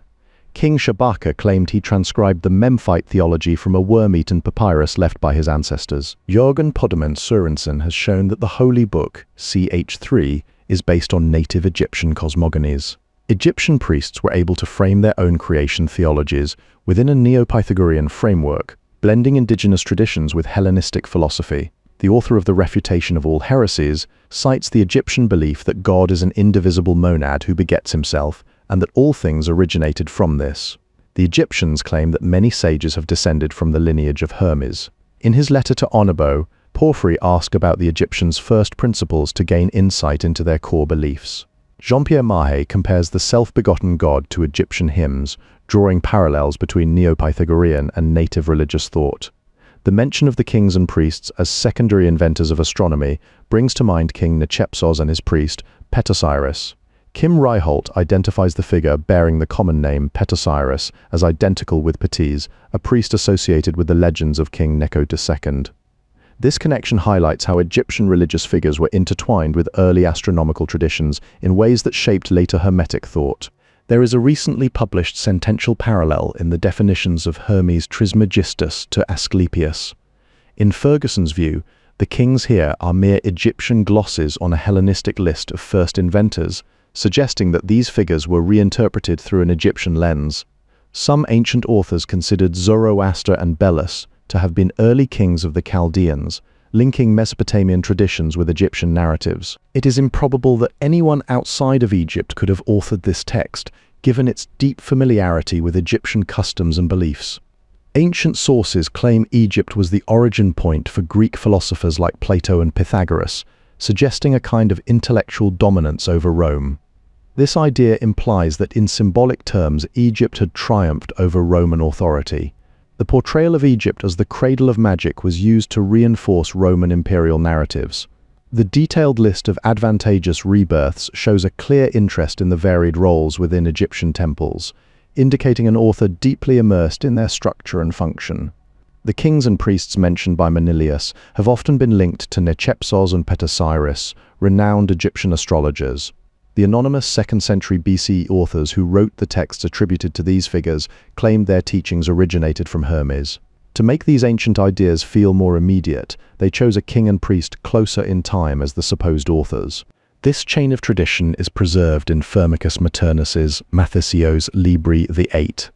King Shabaka claimed he transcribed the Memphite theology from a worm-eaten papyrus left by his ancestors. Jørgen Podeman Sørensen has shown that the Holy Book, CH3, is based on native Egyptian cosmogonies. Egyptian priests were able to frame their own creation theologies within a Neo-Pythagorean framework, blending indigenous traditions with Hellenistic philosophy. The author of The Refutation of All Heresies cites the Egyptian belief that God is an indivisible monad who begets himself, and that all things originated from this. The Egyptians claim that many sages have descended from the lineage of Hermes. In his letter to Onobo, Porphyry asks about the Egyptians' first principles to gain insight into their core beliefs. Jean-Pierre Mahe compares the self-begotten God to Egyptian hymns, drawing parallels between Neo-Pythagorean and native religious thought. The mention of the kings and priests as secondary inventors of astronomy brings to mind King Nechepsos and his priest, Petosiris. Kim Ryholt identifies the figure bearing the common name Petosiris as identical with Petes, a priest associated with the legends of King Necho II. This connection highlights how Egyptian religious figures were intertwined with early astronomical traditions in ways that shaped later Hermetic thought. There is a recently published sentential parallel in the definitions of Hermes Trismegistus to Asclepius. In Ferguson's view, the kings here are mere Egyptian glosses on a Hellenistic list of first inventors, suggesting that these figures were reinterpreted through an Egyptian lens. Some ancient authors considered Zoroaster and Belus to have been early kings of the Chaldeans, linking Mesopotamian traditions with Egyptian narratives. It is improbable that anyone outside of Egypt could have authored this text, given its deep familiarity with Egyptian customs and beliefs. Ancient sources claim Egypt was the origin point for Greek philosophers like Plato and Pythagoras, suggesting a kind of intellectual dominance over Rome. This idea implies that in symbolic terms Egypt had triumphed over Roman authority. The portrayal of Egypt as the cradle of magic was used to reinforce Roman imperial narratives. The detailed list of advantageous rebirths shows a clear interest in the varied roles within Egyptian temples, indicating an author deeply immersed in their structure and function. The kings and priests mentioned by Manilius have often been linked to Nechepsos and Petosiris, renowned Egyptian astrologers. The anonymous 2nd century BCE authors who wrote the texts attributed to these figures claimed their teachings originated from Hermes. To make these ancient ideas feel more immediate, they chose a king and priest closer in time as the supposed authors. This chain of tradition is preserved in Firmicus Maternus's Mathesios Libri the Eight.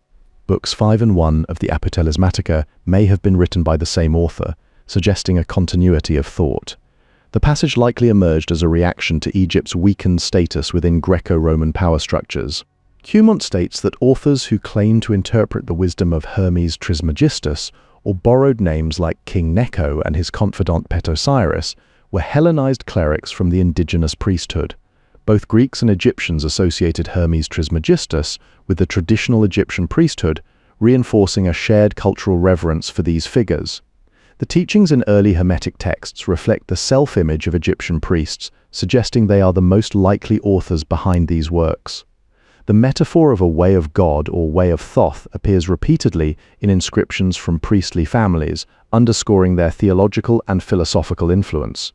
Books 5 and 1 of the Apitelismatica may have been written by the same author, suggesting a continuity of thought. The passage likely emerged as a reaction to Egypt's weakened status within Greco-Roman power structures. Cumont states that authors who claim to interpret the wisdom of Hermes Trismegistus, or borrowed names like King Necho and his confidant Petosiris, were Hellenized clerics from the indigenous priesthood. Both Greeks and Egyptians associated Hermes Trismegistus with the traditional Egyptian priesthood, reinforcing a shared cultural reverence for these figures. The teachings in early Hermetic texts reflect the self-image of Egyptian priests, suggesting they are the most likely authors behind these works. The metaphor of a way of God or way of Thoth appears repeatedly in inscriptions from priestly families, underscoring their theological and philosophical influence.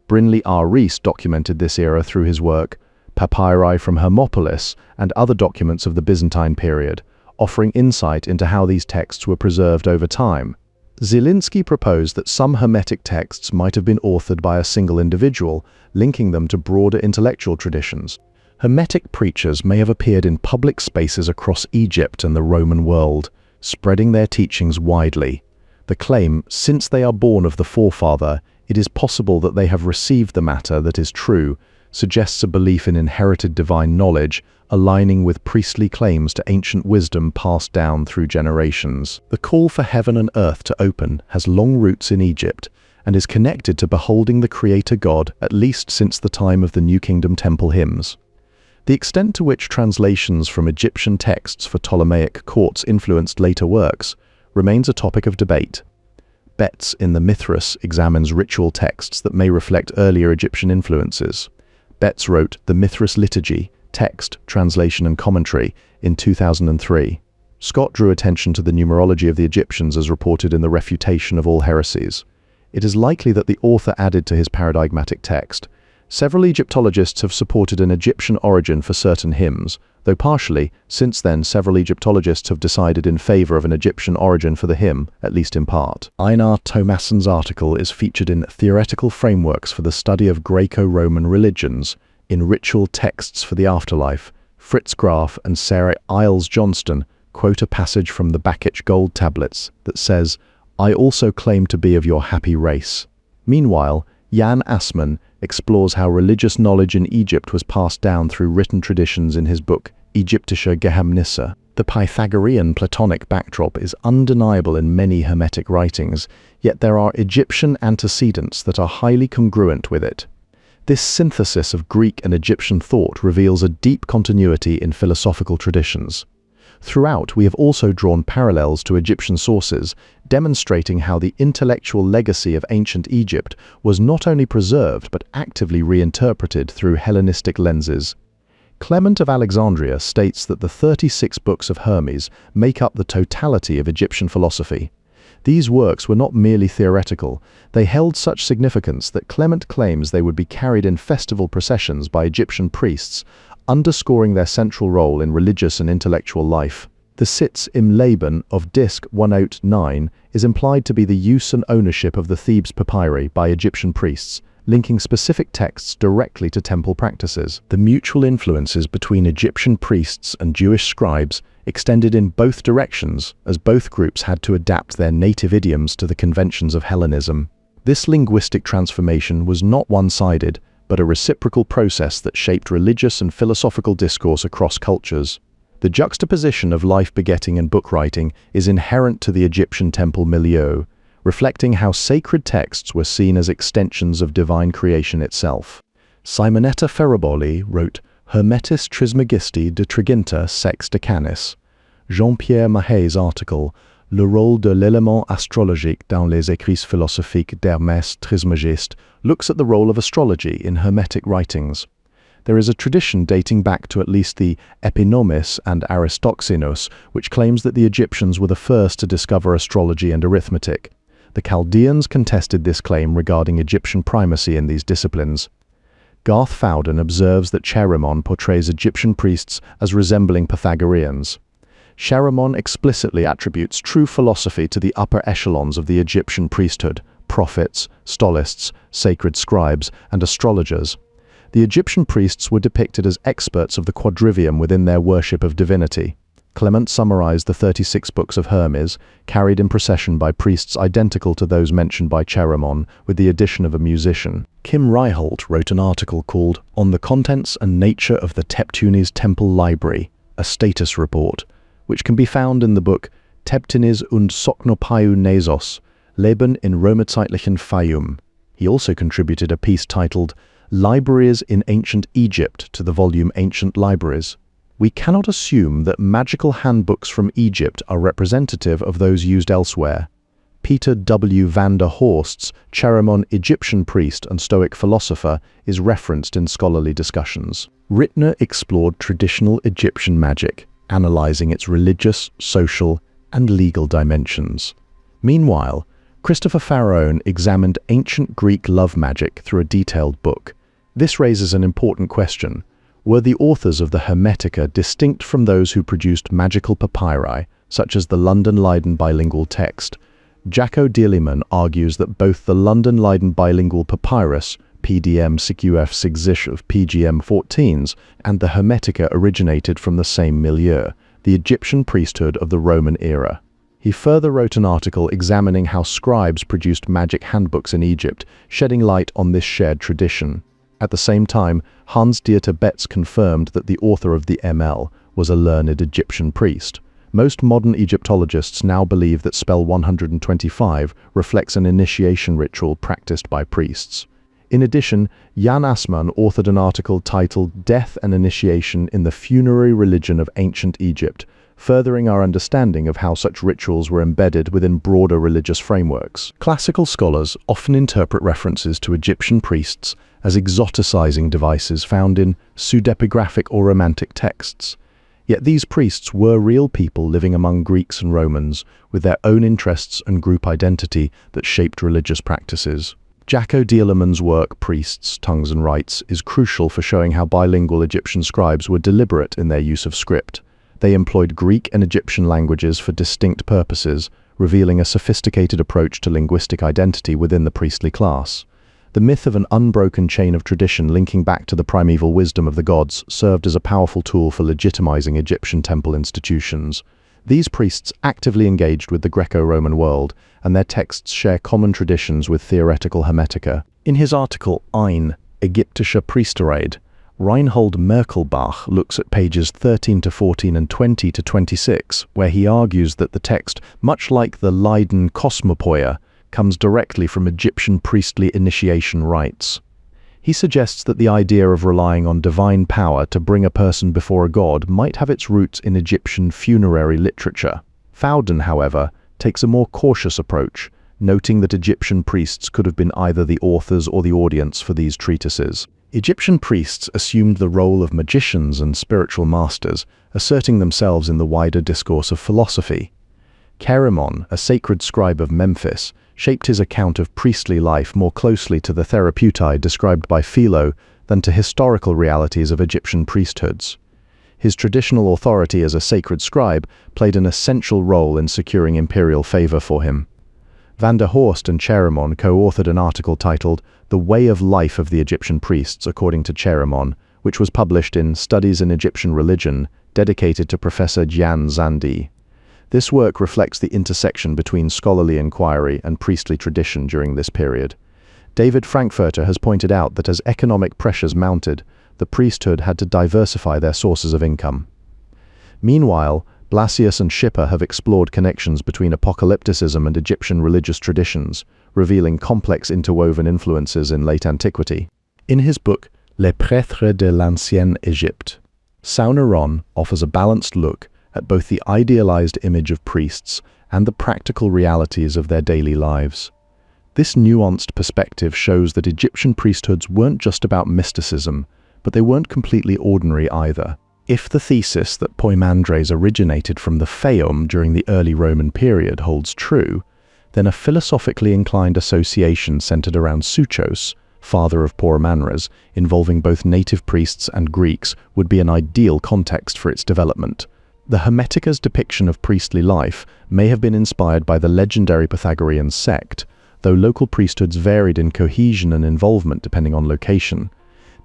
Brinley R. Rees documented this era through his work, Papyri from Hermopolis, and other documents of the Byzantine period, offering insight into how these texts were preserved over time. Zielinski proposed that some Hermetic texts might have been authored by a single individual, linking them to broader intellectual traditions. Hermetic preachers may have appeared in public spaces across Egypt and the Roman world, spreading their teachings widely. The claim, since they are born of the forefather, it is possible that they have received the matter that is true, suggests a belief in inherited divine knowledge, aligning with priestly claims to ancient wisdom passed down through generations. The call for heaven and earth to open has long roots in Egypt and is connected to beholding the Creator God at least since the time of the New Kingdom temple hymns. The extent to which translations from Egyptian texts for Ptolemaic courts influenced later works remains a topic of debate. Betts in the Mithras examines ritual texts that may reflect earlier Egyptian influences. Betts wrote The Mithras Liturgy, Text, Translation and Commentary in 2003. Scott drew attention to the numerology of the Egyptians as reported in The Refutation of All Heresies. It is likely that the author added to his paradigmatic text. Several Egyptologists have supported an Egyptian origin for certain hymns, though partially, since then several Egyptologists have decided in favor of an Egyptian origin for the hymn, at least in part. Einar Thomasson's article is featured in Theoretical Frameworks for the Study of Greco-Roman Religions, in Ritual Texts for the Afterlife. Fritz Graf and Sarah Iles Johnston quote a passage from the Bakich Gold Tablets that says, "I also claim to be of your happy race." Meanwhile, Jan Assmann explores how religious knowledge in Egypt was passed down through written traditions in his book Ägyptische Geheimnisse. The Pythagorean Platonic backdrop is undeniable in many Hermetic writings, yet there are Egyptian antecedents that are highly congruent with it. This synthesis of Greek and Egyptian thought reveals a deep continuity in philosophical traditions. Throughout, we have also drawn parallels to Egyptian sources, demonstrating how the intellectual legacy of ancient Egypt was not only preserved but actively reinterpreted through Hellenistic lenses. Clement of Alexandria states that the 36 books of Hermes make up the totality of Egyptian philosophy. These works were not merely theoretical, they held such significance that Clement claims they would be carried in festival processions by Egyptian priests, underscoring their central role in religious and intellectual life. The Sitz im Leben of Disc 109 is implied to be the use and ownership of the Thebes papyri by Egyptian priests, linking specific texts directly to temple practices. The mutual influences between Egyptian priests and Jewish scribes extended in both directions, as both groups had to adapt their native idioms to the conventions of Hellenism. This linguistic transformation was not one-sided, but a reciprocal process that shaped religious and philosophical discourse across cultures. The juxtaposition of life-begetting and book-writing is inherent to the Egyptian temple milieu, reflecting how sacred texts were seen as extensions of divine creation itself. Simonetta Ferraboli wrote Hermes Trismegistus de Triginta Sex de Canis. Jean-Pierre Mahé's article Le rôle de l'élément astrologique dans les écrits philosophiques d'Hermes Trismegistus looks at the role of astrology in Hermetic writings. There is a tradition dating back to at least the Epinomis and Aristoxenus, which claims that the Egyptians were the first to discover astrology and arithmetic. The Chaldeans contested this claim regarding Egyptian primacy in these disciplines. Garth Fowden observes that Chaeremon portrays Egyptian priests as resembling Pythagoreans. Chaeremon explicitly attributes true philosophy to the upper echelons of the Egyptian priesthood, prophets, stolists, sacred scribes, and astrologers. The Egyptian priests were depicted as experts of the quadrivium within their worship of divinity. Clement summarized the 36 books of Hermes, carried in procession by priests identical to those mentioned by Chaeremon, with the addition of a musician. Kim Ryholt wrote an article called On the Contents and Nature of the Teptunes Temple Library, a status report, which can be found in the book Teptunes und Soknopaiou Leben in Römerzeitlichen Fayum. He also contributed a piece titled Libraries in Ancient Egypt to the volume Ancient Libraries. We cannot assume that magical handbooks from Egypt are representative of those used elsewhere. Peter W. van der Horst's Chaeremon Egyptian priest and Stoic philosopher is referenced in scholarly discussions. Rittner explored traditional Egyptian magic, analyzing its religious, social, and legal dimensions. Meanwhile, Christopher Faraone examined ancient Greek love magic through a detailed book. This raises an important question. Were the authors of the Hermetica distinct from those who produced magical papyri, such as the London Leiden bilingual text? Jacco Dierliman argues that both the London Leiden bilingual papyrus, PDM CQF Sigzish of PGM 14s, and the Hermetica originated from the same milieu, the Egyptian priesthood of the Roman era. He further wrote an article examining how scribes produced magic handbooks in Egypt, shedding light on this shared tradition. At the same time, Hans-Dieter Betz confirmed that the author of the ML was a learned Egyptian priest. Most modern Egyptologists now believe that spell 125 reflects an initiation ritual practiced by priests. In addition, Jan Assmann authored an article titled Death and Initiation in the Funerary Religion of Ancient Egypt, furthering our understanding of how such rituals were embedded within broader religious frameworks. Classical scholars often interpret references to Egyptian priests as exoticizing devices found in pseudepigraphic or romantic texts. Yet these priests were real people living among Greeks and Romans, with their own interests and group identity that shaped religious practices. Jaco Dielerman's work, Priests, Tongues and Rites, is crucial for showing how bilingual Egyptian scribes were deliberate in their use of script. They employed Greek and Egyptian languages for distinct purposes, revealing a sophisticated approach to linguistic identity within the priestly class. The myth of an unbroken chain of tradition linking back to the primeval wisdom of the gods served as a powerful tool for legitimizing Egyptian temple institutions. These priests actively engaged with the Greco-Roman world, and their texts share common traditions with theoretical Hermetica. In his article Ein, Ägyptische Priesterheit, Reinhold Merkelbach looks at pages 13 to 14 and 20 to 26, where he argues that the text, much like the Leiden Cosmopoia, comes directly from Egyptian priestly initiation rites. He suggests that the idea of relying on divine power to bring a person before a god might have its roots in Egyptian funerary literature. Fowden, however, takes a more cautious approach, noting that Egyptian priests could have been either the authors or the audience for these treatises. Egyptian priests assumed the role of magicians and spiritual masters, asserting themselves in the wider discourse of philosophy. Chaeremon, a sacred scribe of Memphis, shaped his account of priestly life more closely to the therapeutae described by Philo than to historical realities of Egyptian priesthoods. His traditional authority as a sacred scribe played an essential role in securing imperial favor for him. Van der Horst and Chaeremon co-authored an article titled The Way of Life of the Egyptian Priests According to Chaeremon, which was published in Studies in Egyptian Religion, dedicated to Professor Jian Zandi. This work reflects the intersection between scholarly inquiry and priestly tradition during this period. David Frankfurter has pointed out that as economic pressures mounted, the priesthood had to diversify their sources of income. Meanwhile, Blasius and Schipper have explored connections between apocalypticism and Egyptian religious traditions, revealing complex interwoven influences in late antiquity. In his book, Les Prêtres de l'Ancienne Égypte, Sauneron offers a balanced look at both the idealized image of priests and the practical realities of their daily lives. This nuanced perspective shows that Egyptian priesthoods weren't just about mysticism, but they weren't completely ordinary either. If the thesis that Poimandres originated from the Phaeum during the early Roman period holds true, then a philosophically inclined association centered around Suchos, father of Poimandres, involving both native priests and Greeks, would be an ideal context for its development. The Hermetica's depiction of priestly life may have been inspired by the legendary Pythagorean sect, though local priesthoods varied in cohesion and involvement depending on location.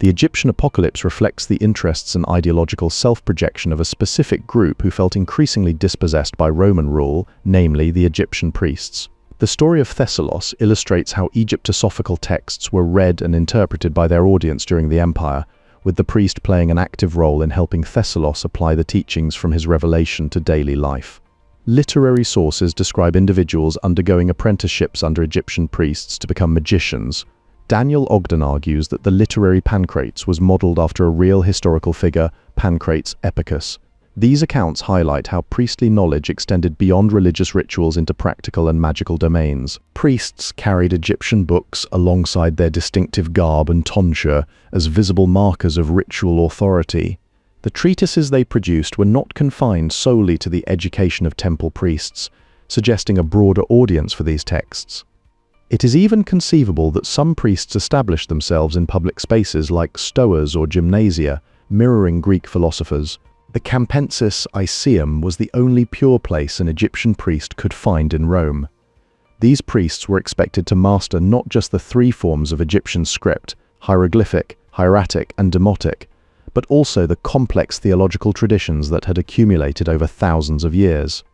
The Egyptian apocalypse reflects the interests and ideological self-projection of a specific group who felt increasingly dispossessed by Roman rule, namely the Egyptian priests. The story of Thessalus illustrates how Egyptosophical texts were read and interpreted by their audience during the empire, with the priest playing an active role in helping Thessalus apply the teachings from his revelation to daily life. Literary sources describe individuals undergoing apprenticeships under Egyptian priests to become magicians. Daniel Ogden argues that the literary Pancrates was modeled after a real historical figure, Pancrates Epicus. These accounts highlight how priestly knowledge extended beyond religious rituals into practical and magical domains. Priests carried Egyptian books alongside their distinctive garb and tonsure as visible markers of ritual authority. The treatises they produced were not confined solely to the education of temple priests, suggesting a broader audience for these texts. It is even conceivable that some priests established themselves in public spaces like stoas or gymnasia, mirroring Greek philosophers. The Campensis Iseum was the only pure place an Egyptian priest could find in Rome. These priests were expected to master not just the three forms of Egyptian script, hieroglyphic, hieratic, and demotic, but also the complex theological traditions that had accumulated over thousands of years.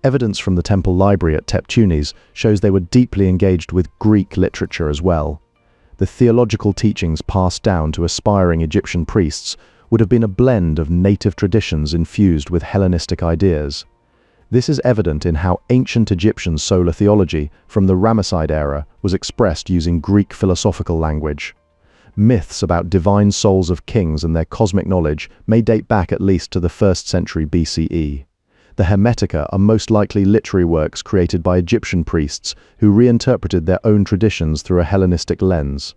Evidence from the temple library at Teptunis shows they were deeply engaged with Greek literature as well. The theological teachings passed down to aspiring Egyptian priests would have been a blend of native traditions infused with Hellenistic ideas. This is evident in how ancient Egyptian solar theology from the Ramesside era was expressed using Greek philosophical language. Myths about divine souls of kings and their cosmic knowledge may date back at least to the 1st century BCE. The Hermetica are most likely literary works created by Egyptian priests who reinterpreted their own traditions through a Hellenistic lens.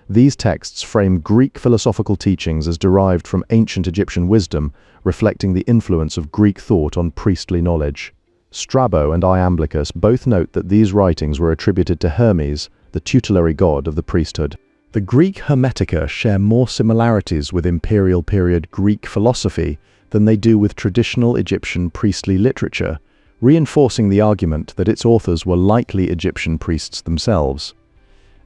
These texts frame Greek philosophical teachings as derived from ancient Egyptian wisdom, reflecting the influence of Greek thought on priestly knowledge. Strabo and Iamblichus both note that these writings were attributed to Hermes, the tutelary god of the priesthood. The Greek Hermetica share more similarities with imperial period Greek philosophy than they do with traditional Egyptian priestly literature, reinforcing the argument that its authors were likely Egyptian priests themselves.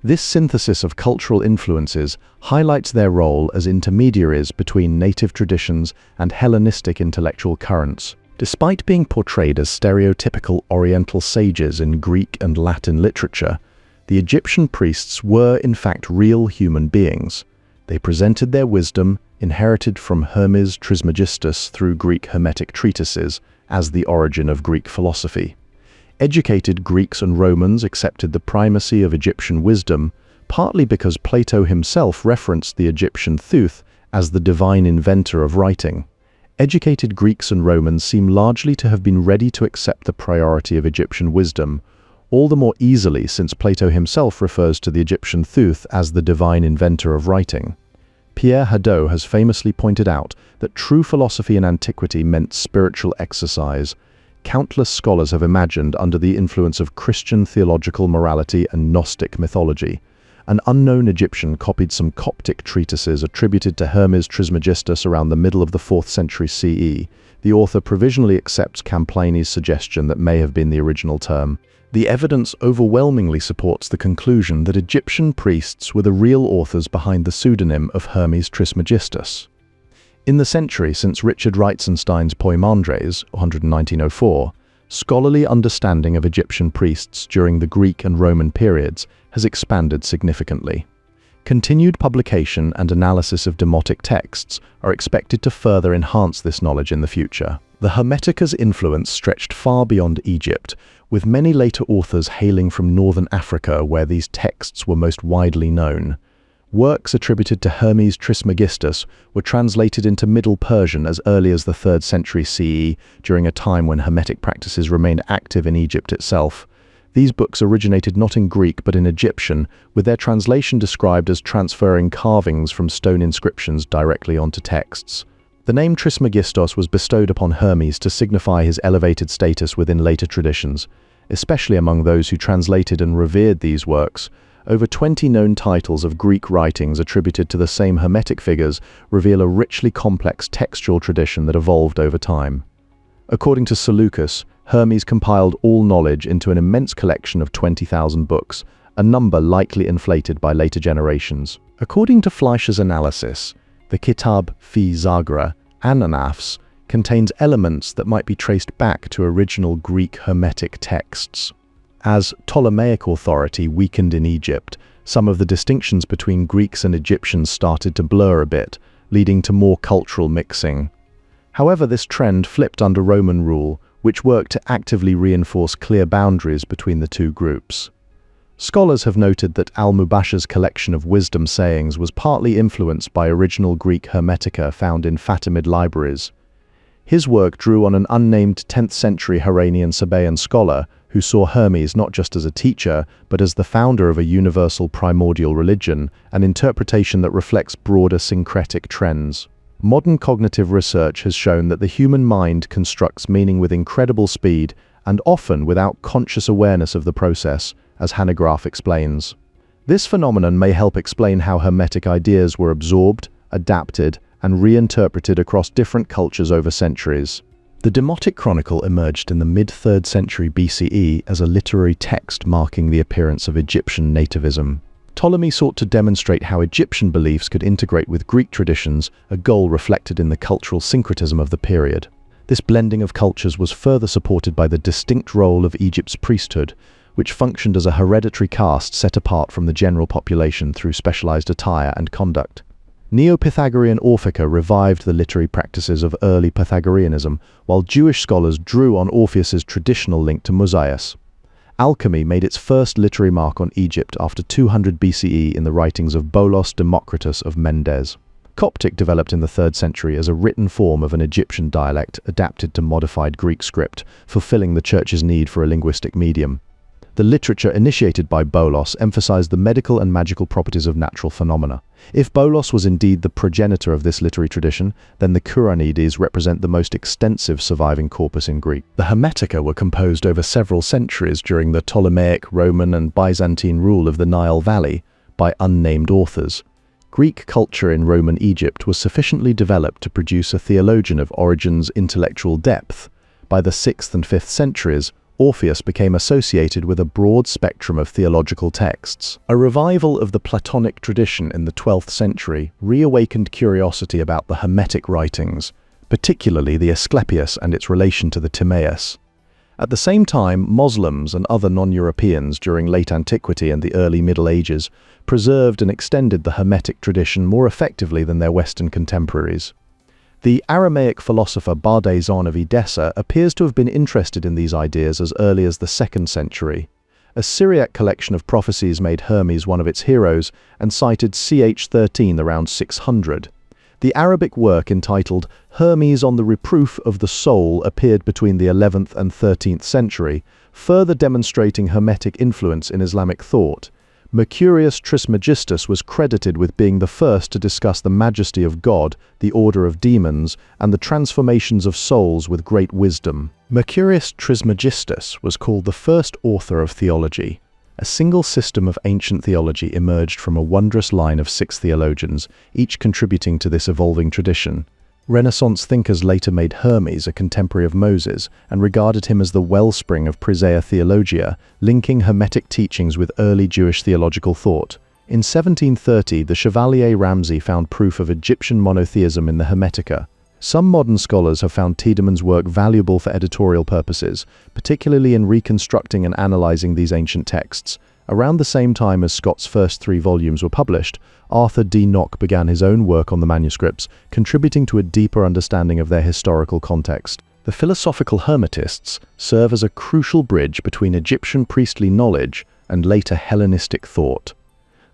This synthesis of cultural influences highlights their role as intermediaries between native traditions and Hellenistic intellectual currents. Despite being portrayed as stereotypical Oriental sages in Greek and Latin literature, the Egyptian priests were in fact real human beings. They presented their wisdom, inherited from Hermes Trismegistus through Greek Hermetic treatises, as the origin of Greek philosophy. Educated Greeks and Romans accepted the primacy of Egyptian wisdom, partly because Plato himself referenced the Egyptian Thoth as the divine inventor of writing. Educated Greeks and Romans seem largely to have been ready to accept the priority of Egyptian wisdom, all the more easily since Plato himself refers to the Egyptian Thoth as the divine inventor of writing. Pierre Hadot has famously pointed out that true philosophy in antiquity meant spiritual exercise. Countless scholars have imagined under the influence of Christian theological morality and Gnostic mythology. An unknown Egyptian copied some Coptic treatises attributed to Hermes Trismegistus around the middle of the 4th century CE. The author provisionally accepts Camplani's suggestion that may have been the original term. The evidence overwhelmingly supports the conclusion that Egyptian priests were the real authors behind the pseudonym of Hermes Trismegistus. In the century since Richard Reitzenstein's Poimandres, 1904, scholarly understanding of Egyptian priests during the Greek and Roman periods has expanded significantly. Continued publication and analysis of demotic texts are expected to further enhance this knowledge in the future. The Hermetica's influence stretched far beyond Egypt, with many later authors hailing from northern Africa where these texts were most widely known. Works attributed to Hermes Trismegistus were translated into Middle Persian as early as the 3rd century CE, during a time when Hermetic practices remained active in Egypt itself. These books originated not in Greek but in Egyptian, with their translation described as transferring carvings from stone inscriptions directly onto texts. The name Trismegistos was bestowed upon Hermes to signify his elevated status within later traditions, especially among those who translated and revered these works. Over 20 known titles of Greek writings attributed to the same Hermetic figures reveal a richly complex textual tradition that evolved over time. According to Seleucus, Hermes compiled all knowledge into an immense collection of 20,000 books, a number likely inflated by later generations. According to Fleischer's analysis, the Kitab fi Zagra, Anaphs, contains elements that might be traced back to original Greek Hermetic texts. As Ptolemaic authority weakened in Egypt, some of the distinctions between Greeks and Egyptians started to blur a bit, leading to more cultural mixing. However, this trend flipped under Roman rule, which worked to actively reinforce clear boundaries between the two groups. Scholars have noted that Al-Mubasher's collection of wisdom sayings was partly influenced by original Greek Hermetica found in Fatimid libraries. His work drew on an unnamed 10th century Iranian Sabaean scholar who saw Hermes not just as a teacher, but as the founder of a universal primordial religion, an interpretation that reflects broader syncretic trends. Modern cognitive research has shown that the human mind constructs meaning with incredible speed and often without conscious awareness of the process, as Hanegraaff explains. This phenomenon may help explain how Hermetic ideas were absorbed, adapted, and reinterpreted across different cultures over centuries. The Demotic Chronicle emerged in the mid-3rd century BCE as a literary text marking the appearance of Egyptian nativism. Ptolemy sought to demonstrate how Egyptian beliefs could integrate with Greek traditions, a goal reflected in the cultural syncretism of the period. This blending of cultures was further supported by the distinct role of Egypt's priesthood, which functioned as a hereditary caste set apart from the general population through specialized attire and conduct. Neo-Pythagorean Orphica revived the literary practices of early Pythagoreanism, while Jewish scholars drew on Orpheus's traditional link to Mosaic. Alchemy made its first literary mark on Egypt after 200 BCE in the writings of Bolos Democritus of Mendes. Coptic developed in the 3rd century as a written form of an Egyptian dialect adapted to modified Greek script, fulfilling the Church's need for a linguistic medium. The literature initiated by Bolos emphasized the medical and magical properties of natural phenomena. If Bolos was indeed the progenitor of this literary tradition, then the Chronicles represent the most extensive surviving corpus in Greek. The Hermetica were composed over several centuries during the Ptolemaic, Roman, and Byzantine rule of the Nile Valley by unnamed authors. Greek culture in Roman Egypt was sufficiently developed to produce a theologian of Origen's intellectual depth. By the 6th and 5th centuries, Orpheus became associated with a broad spectrum of theological texts. A revival of the Platonic tradition in the 12th century reawakened curiosity about the Hermetic writings, particularly the Asclepius and its relation to the Timaeus. At the same time, Muslims and other non-Europeans during late antiquity and the early Middle Ages preserved and extended the Hermetic tradition more effectively than their Western contemporaries. The Aramaic philosopher Bardason of Edessa appears to have been interested in these ideas as early as the 2nd century. A Syriac collection of prophecies made Hermes one of its heroes and cited ch 13 around 600. The Arabic work entitled Hermes on the Reproof of the Soul appeared between the 11th and 13th century, further demonstrating Hermetic influence in Islamic thought. Hermes Trismegistus was credited with being the first to discuss the majesty of God, the order of demons, and the transformations of souls with great wisdom. Hermes Trismegistus was called the first author of theology. A single system of ancient theology emerged from a wondrous line of 6 theologians, each contributing to this evolving tradition. Renaissance thinkers later made Hermes a contemporary of Moses and regarded him as the wellspring of Praesencia Theologia, linking Hermetic teachings with early Jewish theological thought. In 1730, the Chevalier Ramsay found proof of Egyptian monotheism in the Hermetica. Some modern scholars have found Tiedemann's work valuable for editorial purposes, particularly in reconstructing and analyzing these ancient texts. Around the same time as Scott's first 3 volumes were published, Arthur D. Nock began his own work on the manuscripts, contributing to a deeper understanding of their historical context. The philosophical Hermetists serve as a crucial bridge between Egyptian priestly knowledge and later Hellenistic thought.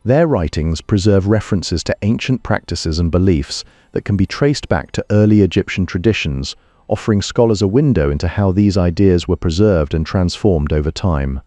Their writings preserve references to ancient practices and beliefs that can be traced back to early Egyptian traditions, offering scholars a window into how these ideas were preserved and transformed over time.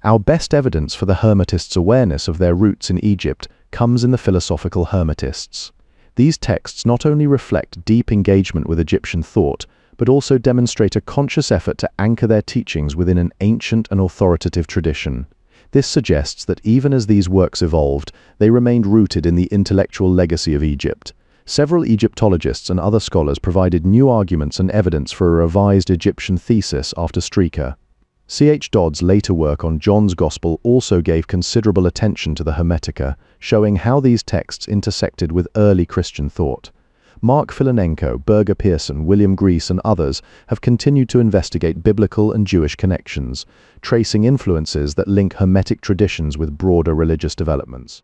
Our best evidence for the Hermetists' awareness of their roots in Egypt comes in the philosophical Hermetists. These texts not only reflect deep engagement with Egyptian thought, but also demonstrate a conscious effort to anchor their teachings within an ancient and authoritative tradition. This suggests that even as these works evolved, they remained rooted in the intellectual legacy of Egypt. Several Egyptologists and other scholars provided new arguments and evidence for a revised Egyptian thesis after Streaker. C.H. Dodd's later work on John's Gospel also gave considerable attention to the Hermetica, showing how these texts intersected with early Christian thought. Mark Filanenko, Birger Pearson, William Grease, and others have continued to investigate biblical and Jewish connections, tracing influences that link Hermetic traditions with broader religious developments.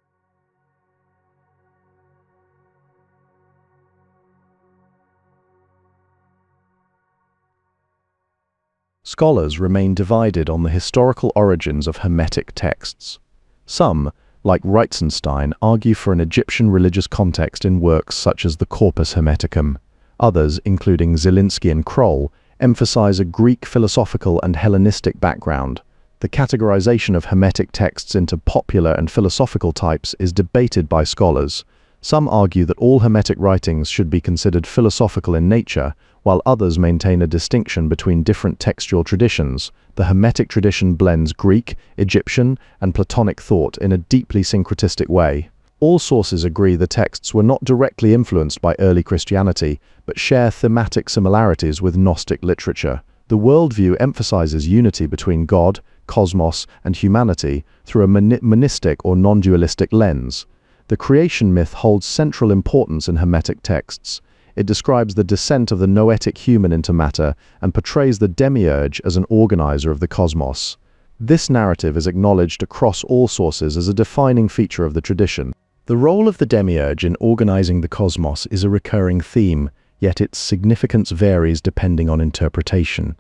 Scholars remain divided on the historical origins of Hermetic texts. Some, like Reitzenstein, argue for an Egyptian religious context in works such as the Corpus Hermeticum. Others, including Zielinski and Kroll, emphasize a Greek philosophical and Hellenistic background. The categorization of Hermetic texts into popular and philosophical types is debated by scholars. Some argue that all Hermetic writings should be considered philosophical in nature, while others maintain a distinction between different textual traditions. The Hermetic tradition blends Greek, Egyptian, and Platonic thought in a deeply syncretistic way. All sources agree the texts were not directly influenced by early Christianity, but share thematic similarities with Gnostic literature. The worldview emphasizes unity between God, cosmos, and humanity through a monistic or non-dualistic lens. The creation myth holds central importance in Hermetic texts. It describes the descent of the noetic human into matter and portrays the demiurge as an organizer of the cosmos. This narrative is acknowledged across all sources as a defining feature of the tradition. The role of the demiurge in organizing the cosmos is a recurring theme, yet its significance varies depending on interpretation.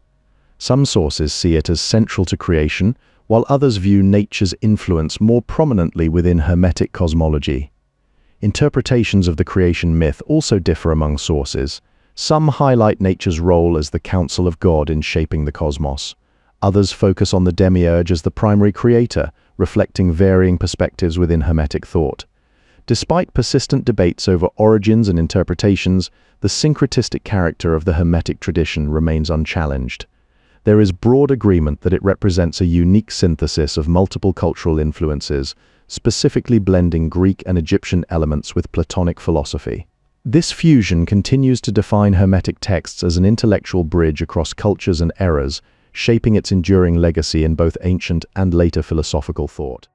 Some sources see it as central to creation, while others view nature's influence more prominently within Hermetic cosmology. Interpretations of the creation myth also differ among sources. Some highlight nature's role as the counsel of God in shaping the cosmos. Others focus on the demiurge as the primary creator, reflecting varying perspectives within Hermetic thought. Despite persistent debates over origins and interpretations, the syncretistic character of the Hermetic tradition remains unchallenged. There is broad agreement that it represents a unique synthesis of multiple cultural influences, specifically blending Greek and Egyptian elements with Platonic philosophy. This fusion continues to define Hermetic texts as an intellectual bridge across cultures and eras, shaping its enduring legacy in both ancient and later philosophical thought.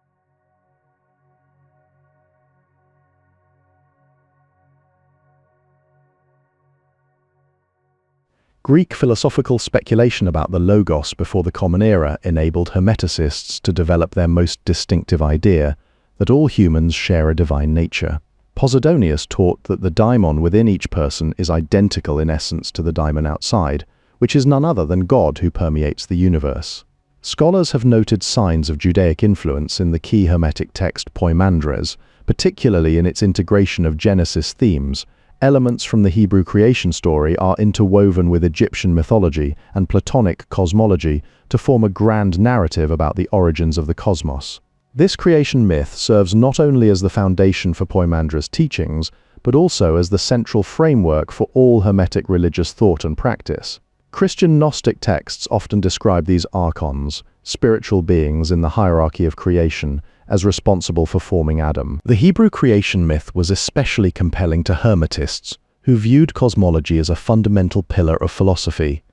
Greek philosophical speculation about the Logos before the Common Era enabled Hermeticists to develop their most distinctive idea, that all humans share a divine nature. Posidonius taught that the daimon within each person is identical in essence to the daimon outside, which is none other than God who permeates the universe. Scholars have noted signs of Judaic influence in the key Hermetic text Poimandres, particularly in its integration of Genesis themes. Elements from the Hebrew creation story are interwoven with Egyptian mythology and Platonic cosmology to form a grand narrative about the origins of the cosmos. This creation myth serves not only as the foundation for Poimandres' teachings, but also as the central framework for all Hermetic religious thought and practice. Christian Gnostic texts often describe these archons, spiritual beings in the hierarchy of creation, as responsible for forming Adam. The Hebrew creation myth was especially compelling to Hermetists, who viewed cosmology as a fundamental pillar of philosophy.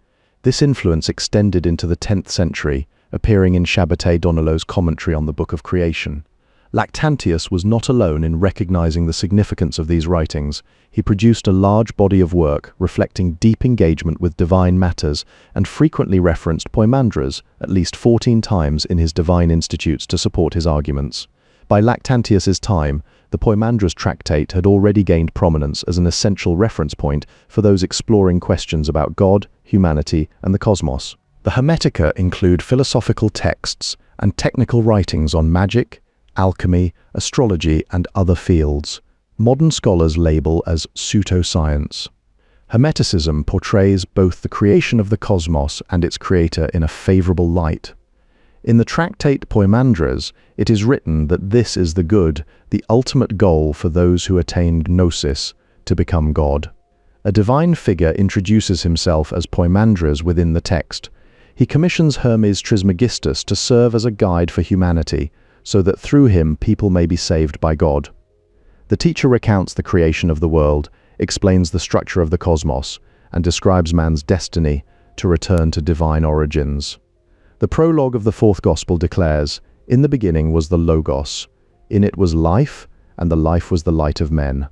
This influence extended into the 10th century, appearing in Shabbatai Donilo's commentary on the Book of Creation. Lactantius was not alone in recognizing the significance of these writings. He produced a large body of work reflecting deep engagement with divine matters and frequently referenced Poimandres at least 14 times in his divine institutes to support his arguments. By Lactantius's time, the Poimandres tractate had already gained prominence as an essential reference point for those exploring questions about God, humanity, and the cosmos. The Hermetica include philosophical texts and technical writings on magic, alchemy, astrology, and other fields. Modern scholars label as pseudoscience. Hermeticism portrays both the creation of the cosmos and its creator in a favorable light. In the tractate Poimandres, it is written that this is the good, the ultimate goal for those who attain gnosis, to become God. A divine figure introduces himself as Poimandres within the text. He commissions Hermes Trismegistus to serve as a guide for humanity, so that through him people may be saved by God. The teacher recounts the creation of the world, explains the structure of the cosmos, and describes man's destiny to return to divine origins. The prologue of the fourth gospel declares, "In the beginning was the Logos. In it was life, and the life was the light of men."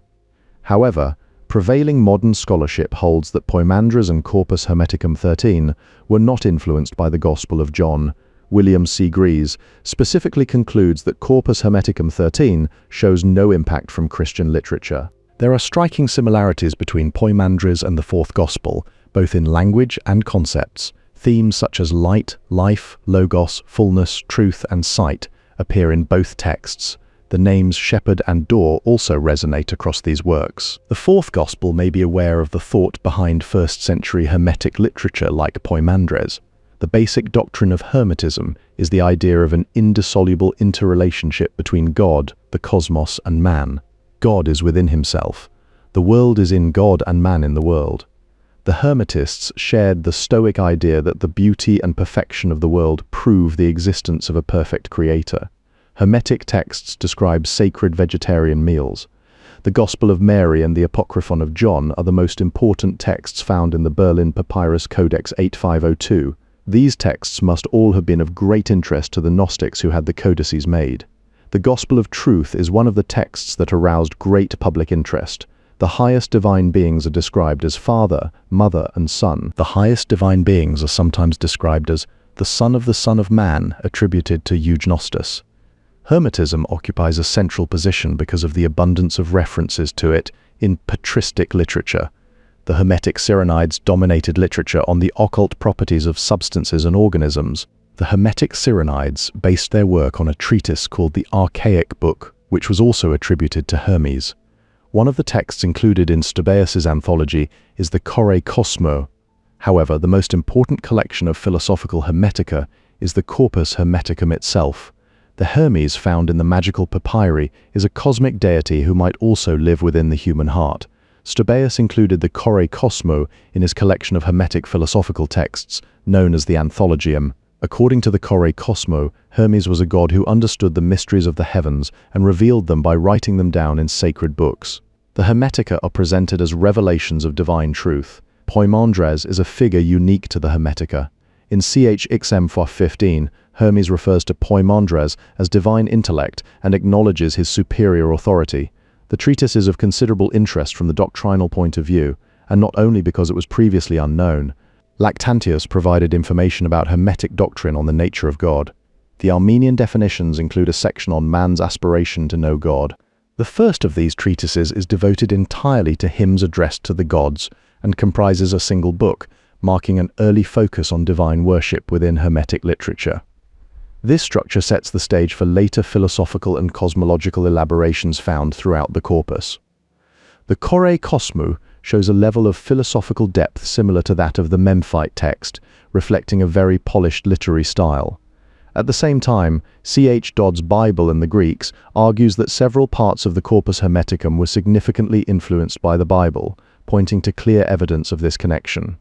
However, prevailing modern scholarship holds that Poimandres and Corpus Hermeticum 13 were not influenced by the Gospel of John. William C. Grease specifically concludes that Corpus Hermeticum 13 shows no impact from Christian literature. There are striking similarities between Poimandres and the fourth gospel, both in language and concepts. Themes such as light, life, logos, fullness, truth, and sight appear in both texts. The names shepherd and door also resonate across these works. The fourth gospel may be aware of the thought behind first-century Hermetic literature like Poimandres. The basic doctrine of Hermetism is the idea of an indissoluble interrelationship between God, the cosmos, and man. God is within himself. The world is in God and man in the world. The Hermetists shared the Stoic idea that the beauty and perfection of the world prove the existence of a perfect creator. Hermetic texts describe sacred vegetarian meals. The Gospel of Mary and the Apocryphon of John are the most important texts found in the Berlin Papyrus Codex 8502. These texts must all have been of great interest to the Gnostics who had the codices made. The Gospel of Truth is one of the texts that aroused great public interest. The highest divine beings are described as Father, Mother, and Son. The highest divine beings are sometimes described as the Son of Man, attributed to Eugnostus. Hermetism occupies a central position because of the abundance of references to it in patristic literature. The Hermetic Cyrenides dominated literature on the occult properties of substances and organisms. The Hermetic Cyrenides based their work on a treatise called the Archaic Book, which was also attributed to Hermes. One of the texts included in Stobaeus' anthology is the Kore Kosmo. However, the most important collection of philosophical Hermetica is the Corpus Hermeticum itself. The Hermes found in the magical papyri is a cosmic deity who might also live within the human heart. Stobaeus included the Kore Kosmo in his collection of Hermetic philosophical texts, known as the Anthologium. According to the Kore Kosmo, Hermes was a god who understood the mysteries of the heavens and revealed them by writing them down in sacred books. The Hermetica are presented as revelations of divine truth. Poimandres is a figure unique to the Hermetica. In CHXM 415, Hermes refers to Poimandres as divine intellect and acknowledges his superior authority. The treatise is of considerable interest from the doctrinal point of view, and not only because it was previously unknown. Lactantius provided information about Hermetic doctrine on the nature of God. The Armenian definitions include a section on man's aspiration to know God. The first of these treatises is devoted entirely to hymns addressed to the gods and comprises a single book, marking an early focus on divine worship within Hermetic literature. This structure sets the stage for later philosophical and cosmological elaborations found throughout the corpus. The Kore Kosmou shows a level of philosophical depth similar to that of the Memphite text, reflecting a very polished literary style. At the same time, C.H. Dodd's Bible in the Greeks argues that several parts of the Corpus Hermeticum were significantly influenced by the Bible, pointing to clear evidence of this connection.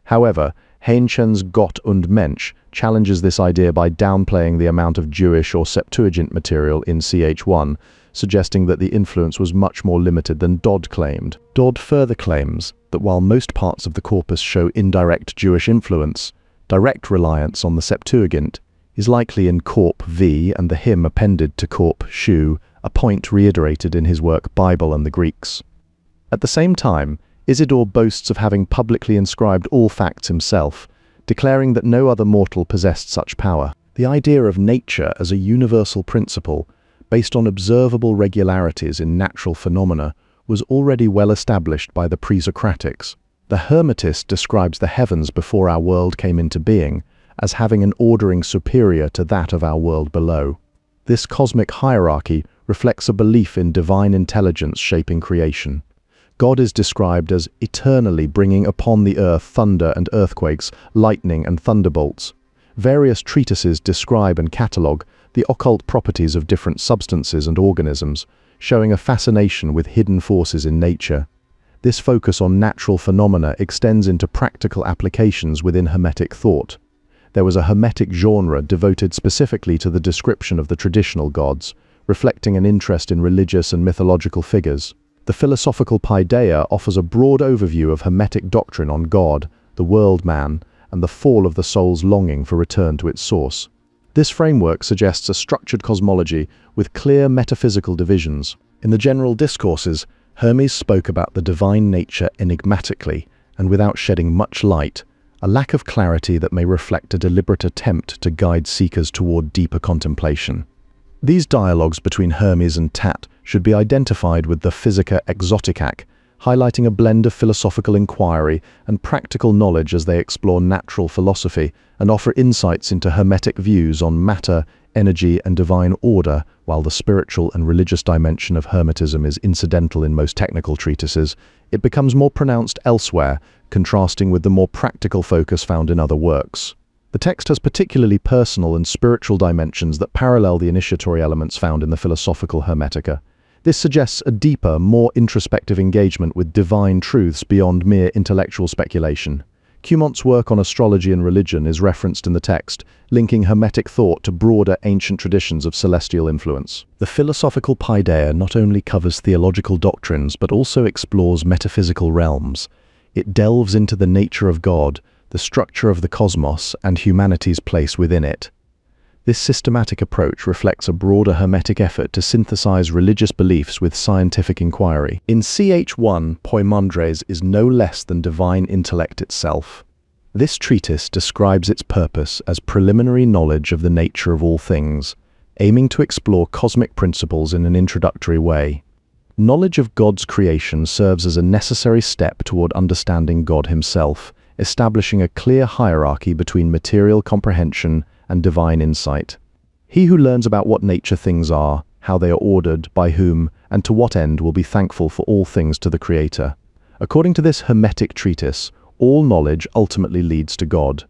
However, Heinschen's Gott und Mensch challenges this idea by downplaying the amount of Jewish or Septuagint material in CH1, suggesting that the influence was much more limited than Dodd claimed. Dodd further claims that while most parts of the corpus show indirect Jewish influence, direct reliance on the Septuagint is likely in Corp V and the hymn appended to Corp Shu, a point reiterated in his work Bible and the Greeks. At the same time, Isidore boasts of having publicly inscribed all facts himself, declaring that no other mortal possessed such power. The idea of nature as a universal principle, based on observable regularities in natural phenomena, was already well established by the pre-Socratics. The Hermetist describes the heavens before our world came into being as having an ordering superior to that of our world below. This cosmic hierarchy reflects a belief in divine intelligence shaping creation. God is described as eternally bringing upon the earth thunder and earthquakes, lightning and thunderbolts. Various treatises describe and catalogue the occult properties of different substances and organisms, showing a fascination with hidden forces in nature. This focus on natural phenomena extends into practical applications within Hermetic thought. There was a Hermetic genre devoted specifically to the description of the traditional gods, reflecting an interest in religious and mythological figures. The philosophical Paideia offers a broad overview of Hermetic doctrine on God, the world-man, and the fall of the soul's longing for return to its source. This framework suggests a structured cosmology with clear metaphysical divisions. In the general discourses, Hermes spoke about the divine nature enigmatically and without shedding much light, a lack of clarity that may reflect a deliberate attempt to guide seekers toward deeper contemplation. These dialogues between Hermes and Tat should be identified with the Physica Exoticac, highlighting a blend of philosophical inquiry and practical knowledge as they explore natural philosophy and offer insights into Hermetic views on matter, energy, and divine order. While the spiritual and religious dimension of Hermetism is incidental in most technical treatises, it becomes more pronounced elsewhere, contrasting with the more practical focus found in other works. The text has particularly personal and spiritual dimensions that parallel the initiatory elements found in the philosophical Hermetica. This suggests a deeper, more introspective engagement with divine truths beyond mere intellectual speculation. Cumont's work on astrology and religion is referenced in the text, linking Hermetic thought to broader ancient traditions of celestial influence. The philosophical Paideia not only covers theological doctrines but also explores metaphysical realms. It delves into the nature of God, the structure of the cosmos, and humanity's place within it. This systematic approach reflects a broader Hermetic effort to synthesize religious beliefs with scientific inquiry. In CH1, Poimandres is no less than divine intellect itself. This treatise describes its purpose as preliminary knowledge of the nature of all things, aiming to explore cosmic principles in an introductory way. Knowledge of God's creation serves as a necessary step toward understanding God himself, establishing a clear hierarchy between material comprehension and divine insight. He who learns about what nature things are, how they are ordered, by whom, and to what end will be thankful for all things to the Creator. According to this Hermetic treatise, all knowledge ultimately leads to God.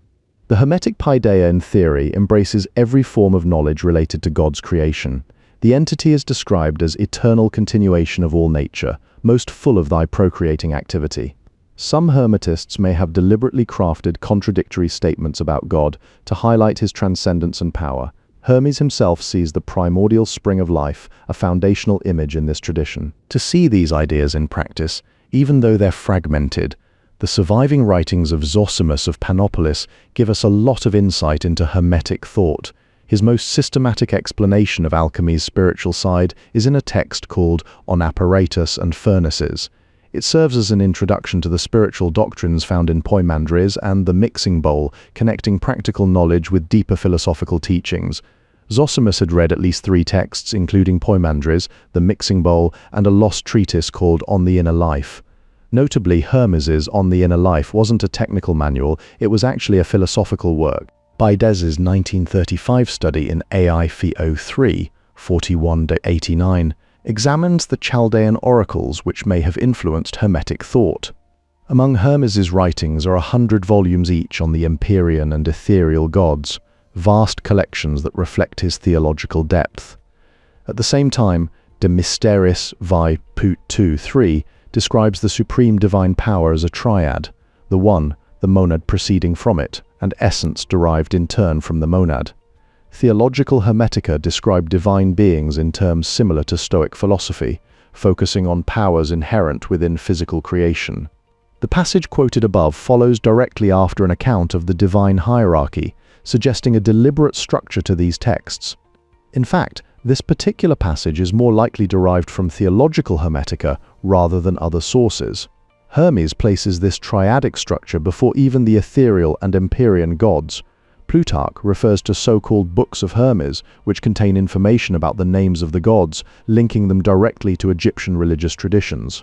The Hermetic paideia in theory embraces every form of knowledge related to God's creation. The entity is described as eternal continuation of all nature, most full of thy procreating activity. Some Hermetists may have deliberately crafted contradictory statements about God to highlight his transcendence and power. Hermes himself sees the primordial spring of life, a foundational image in this tradition. To see these ideas in practice, even though they're fragmented, the surviving writings of Zosimus of Panopolis give us a lot of insight into Hermetic thought. His most systematic explanation of alchemy's spiritual side is in a text called On Apparatus and Furnaces. It serves as an introduction to the spiritual doctrines found in Poimandres and the Mixing Bowl, connecting practical knowledge with deeper philosophical teachings. Zosimus had read at least 3 texts, including Poimandres, the Mixing Bowl, and a lost treatise called On the Inner Life. Notably, Hermes's On the Inner Life wasn't a technical manual, it was actually a philosophical work. Baides's 1935 study in AI Phi 03, 41-89, examines the Chaldean oracles which may have influenced Hermetic thought. Among Hermes's writings are 100 volumes each on the Empyrean and ethereal gods, vast collections that reflect his theological depth. At the same time, De Mysteris Vi Put 2-3 describes the supreme divine power as a triad, the one, the monad proceeding from it, and essence derived in turn from the monad. Theological Hermetica describe divine beings in terms similar to Stoic philosophy, focusing on powers inherent within physical creation. The passage quoted above follows directly after an account of the divine hierarchy, suggesting a deliberate structure to these texts. In fact, this particular passage is more likely derived from theological Hermetica rather than other sources. Hermes places this triadic structure before even the ethereal and Empyrean gods. Plutarch refers to so-called books of Hermes, which contain information about the names of the gods, linking them directly to Egyptian religious traditions.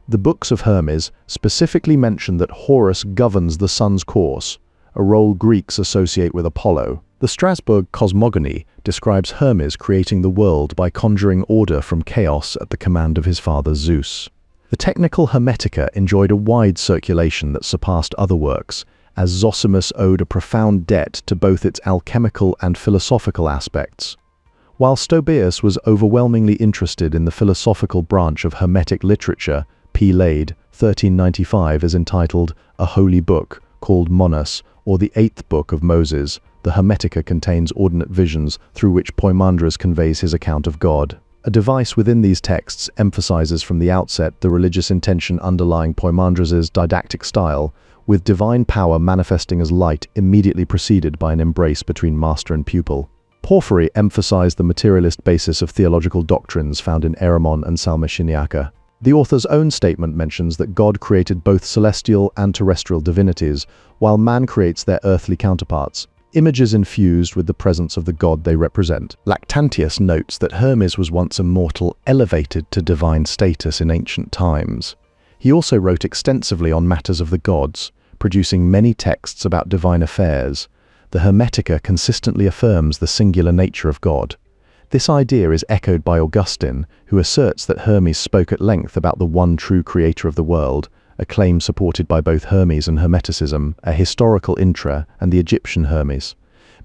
The books of Hermes specifically mention that Horus governs the sun's course, a role Greeks associate with Apollo. The Strasbourg Cosmogony describes Hermes creating the world by conjuring order from chaos at the command of his father Zeus. The technical Hermetica enjoyed a wide circulation that surpassed other works, as Zosimus owed a profound debt to both its alchemical and philosophical aspects. While Stobaeus was overwhelmingly interested in the philosophical branch of Hermetic literature, P. Lade, 1395, is entitled A Holy Book, called Monas, or the Eighth Book of Moses. The Hermetica contains ordinate visions through which Poimandres conveys his account of God. A device within these texts emphasizes from the outset the religious intention underlying Poimandres' didactic style, with divine power manifesting as light immediately preceded by an embrace between master and pupil. Porphyry emphasized the materialist basis of theological doctrines found in Eremon and Salmashiniaka. The author's own statement mentions that God created both celestial and terrestrial divinities, while man creates their earthly counterparts, images infused with the presence of the god they represent. Lactantius notes that Hermes was once a mortal elevated to divine status in ancient times. He also wrote extensively on matters of the gods, producing many texts about divine affairs. The Hermetica consistently affirms the singular nature of God. This idea is echoed by Augustine, who asserts that Hermes spoke at length about the one true creator of the world, a claim supported by both Hermes and Hermeticism, a historical intra, and the Egyptian Hermes.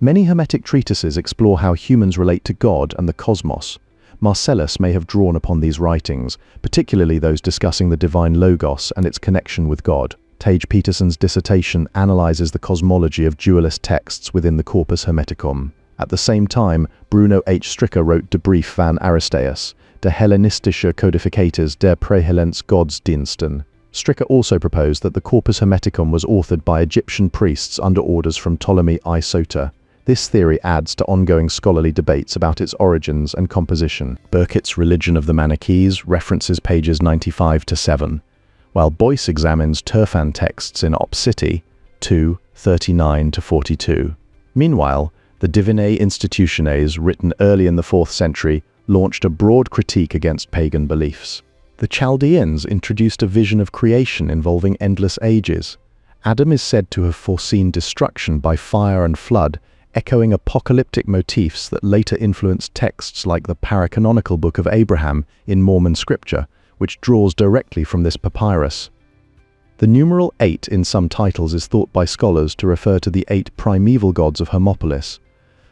Many Hermetic treatises explore how humans relate to God and the cosmos. Marcellus may have drawn upon these writings, particularly those discussing the divine logos and its connection with God. Tage Peterson's dissertation analyzes the cosmology of dualist texts within the Corpus Hermeticum. At the same time, Bruno H. Stricker wrote De Brief van Aristeas, De Hellenistische Codificators der Prähelens Godsdiensten. Stricker also proposed that the Corpus Hermeticum was authored by Egyptian priests under orders from Ptolemy I Sota. This theory adds to ongoing scholarly debates about its origins and composition. Burkitt's Religion of the Manichees references pages 95-7, while Boyce examines Turfan texts in Op City 2, 39-42. Meanwhile, the Divinae Institutiones, written early in the 4th century, launched a broad critique against pagan beliefs. The Chaldeans introduced a vision of creation involving endless ages. Adam is said to have foreseen destruction by fire and flood, echoing apocalyptic motifs that later influenced texts like the paracanonical Book of Abraham in Mormon scripture, which draws directly from this papyrus. The numeral 8 in some titles is thought by scholars to refer to the 8 primeval gods of Hermopolis.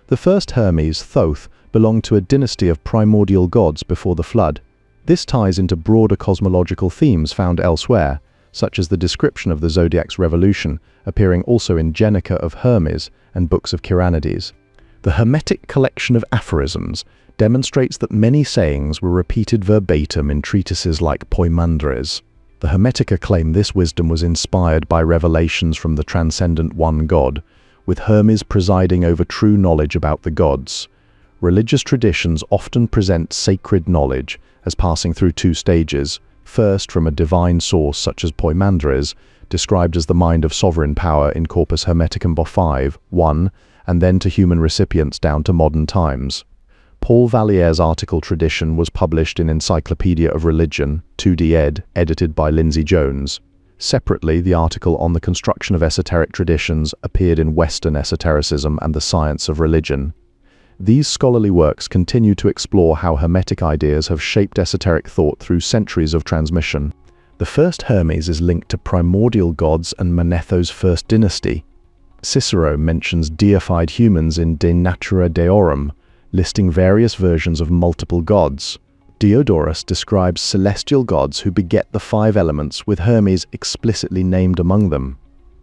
The first Hermes, Thoth, belonged to a dynasty of primordial gods before the flood. This ties into broader cosmological themes found elsewhere, such as the description of the zodiac's revolution, appearing also in Genica of Hermes and books of Chiranides. The Hermetic collection of aphorisms demonstrates that many sayings were repeated verbatim in treatises like Poimandres. The Hermetica claim this wisdom was inspired by revelations from the transcendent one God, with Hermes presiding over true knowledge about the gods. Religious traditions often present sacred knowledge as passing through 2 stages, first from a divine source such as Poimandres, described as the mind of sovereign power in Corpus Hermeticum 5:1, and then to human recipients down to modern times. Paul Vallier's article Tradition was published in Encyclopedia of Religion, 2d ed., edited by Lindsay Jones. Separately, the article on the construction of esoteric traditions appeared in Western Esotericism and the Science of Religion. These scholarly works continue to explore how Hermetic ideas have shaped esoteric thought through centuries of transmission. The first Hermes is linked to primordial gods and Manetho's first dynasty. Cicero mentions deified humans in De Natura Deorum, listing various versions of multiple gods. Diodorus describes celestial gods who beget the 5 elements, with Hermes explicitly named among them.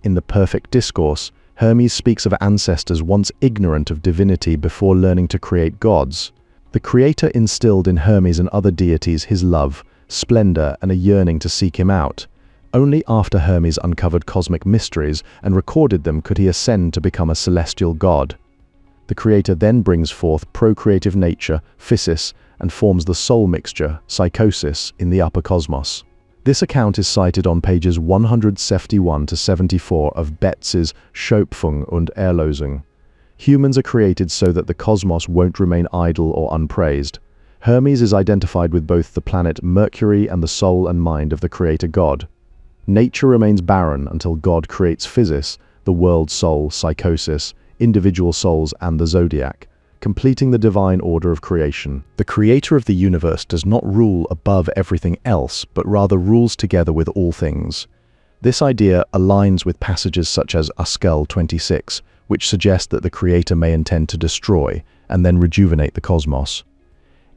In the Perfect Discourse, Hermes speaks of ancestors once ignorant of divinity before learning to create gods. The creator instilled in Hermes and other deities his love, splendor, and a yearning to seek him out. Only after Hermes uncovered cosmic mysteries and recorded them could he ascend to become a celestial god. The creator then brings forth procreative nature, physis, and forms the soul mixture, psychosis, in the upper cosmos. This account is cited on pages 171 to 74 of Betz's Schöpfung und Erlösung. Humans are created so that the cosmos won't remain idle or unpraised. Hermes is identified with both the planet Mercury and the soul and mind of the creator god. Nature remains barren until God creates physis, the world soul, psychosis, individual souls, and the zodiac, completing the divine order of creation. The creator of the universe does not rule above everything else, but rather rules together with all things. This idea aligns with passages such as Askel 26, which suggest that the creator may intend to destroy and then rejuvenate the cosmos.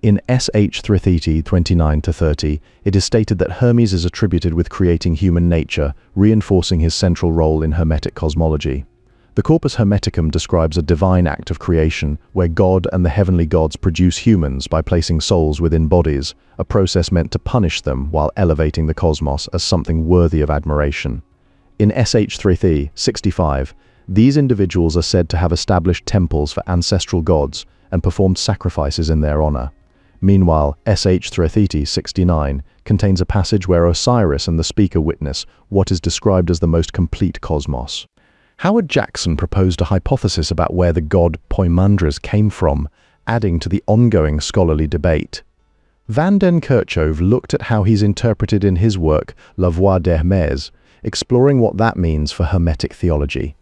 In Sh. Thritheti 29-30, it is stated that Hermes is attributed with creating human nature, reinforcing his central role in Hermetic cosmology. The Corpus Hermeticum describes a divine act of creation where God and the heavenly gods produce humans by placing souls within bodies, a process meant to punish them while elevating the cosmos as something worthy of admiration. In Sh. Thrithi 65, these individuals are said to have established temples for ancestral gods and performed sacrifices in their honor. Meanwhile, Sh. Thritheti 69 contains a passage where Osiris and the speaker witness what is described as the most complete cosmos. Howard Jackson proposed a hypothesis about where the god Poimandres came from, adding to the ongoing scholarly debate. Van den Kerkhove looked at how he's interpreted in his work La Voix d'Hermès, exploring what that means for Hermetic theology.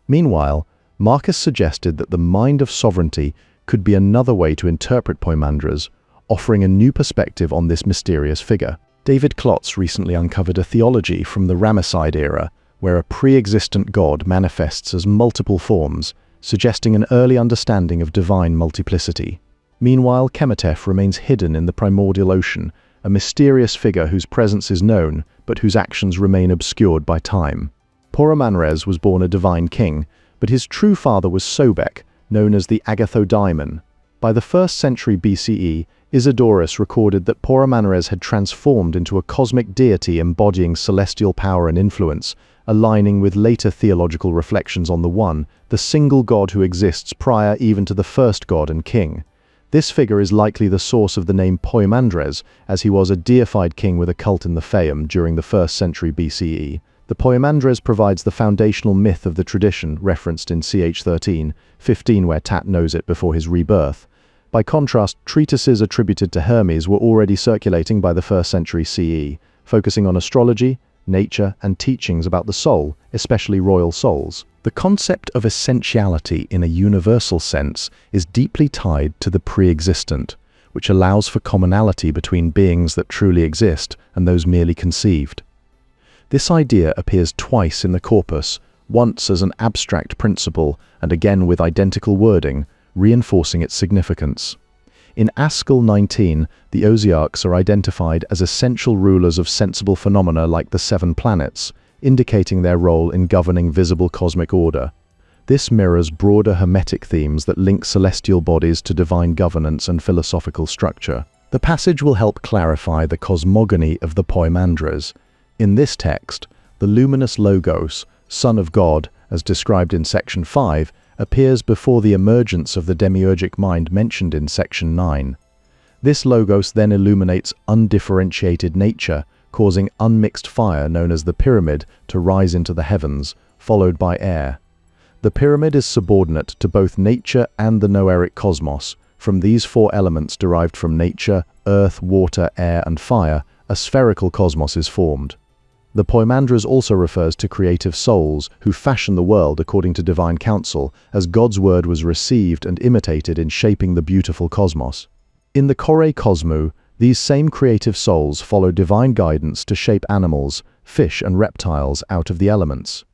Meanwhile, Marcus suggested that the mind of sovereignty could be another way to interpret Poimandres, offering a new perspective on this mysterious figure. David Klotz recently uncovered a theology from the Ramesside era, where a pre-existent god manifests as multiple forms, suggesting an early understanding of divine multiplicity. Meanwhile, Kemetef remains hidden in the primordial ocean, a mysterious figure whose presence is known, but whose actions remain obscured by time. Poramanres was born a divine king, but his true father was Sobek, known as the Agathodaimon. By the 1st century BCE, Isidorus recorded that Poramanres had transformed into a cosmic deity embodying celestial power and influence, aligning with later theological reflections on the one, the single God who exists prior even to the first god and king. This figure is likely the source of the name Poimandres, as he was a deified king with a cult in the Fayum during the 1st century BCE. The Poimandres provides the foundational myth of the tradition referenced in Ch. 13:15, where Tat knows it before his rebirth. By contrast, treatises attributed to Hermes were already circulating by the 1st century CE, focusing on astrology, nature, and teachings about the soul, especially royal souls. The concept of essentiality in a universal sense is deeply tied to the pre-existent, which allows for commonality between beings that truly exist and those merely conceived. This idea appears twice in the corpus, once as an abstract principle and again with identical wording, reinforcing its significance. In Askell 19, the Osiarchs are identified as essential rulers of sensible phenomena like the 7 planets, indicating their role in governing visible cosmic order. This mirrors broader Hermetic themes that link celestial bodies to divine governance and philosophical structure. The passage will help clarify the cosmogony of the Poimandres. In this text, the luminous Logos, Son of God, as described in section 5, appears before the emergence of the demiurgic mind mentioned in section 9. This Logos then illuminates undifferentiated nature, causing unmixed fire known as the pyramid to rise into the heavens, followed by air. The pyramid is subordinate to both nature and the noeric cosmos. From these 4 elements derived from nature, earth, water, air, and fire, a spherical cosmos is formed. The Poimandres also refers to creative souls who fashion the world according to divine counsel, as God's word was received and imitated in shaping the beautiful cosmos. In the Kore Cosmou, these same creative souls follow divine guidance to shape animals, fish and reptiles out of the elements.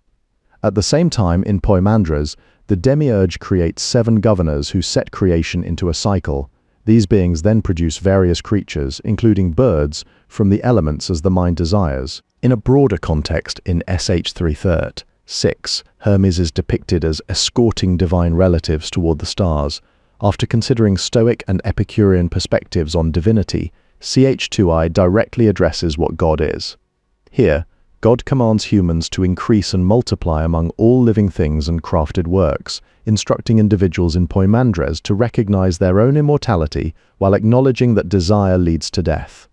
At the same time, in Poimandres, the demiurge creates 7 governors who set creation into a cycle. These beings then produce various creatures, including birds, from the elements as the mind desires. In a broader context, in SH 336, Hermes is depicted as escorting divine relatives toward the stars. After considering Stoic and Epicurean perspectives on divinity, CH2I directly addresses what God is. Here, God commands humans to increase and multiply among all living things and crafted works, instructing individuals in Poimandres to recognize their own immortality while acknowledging that desire leads to death.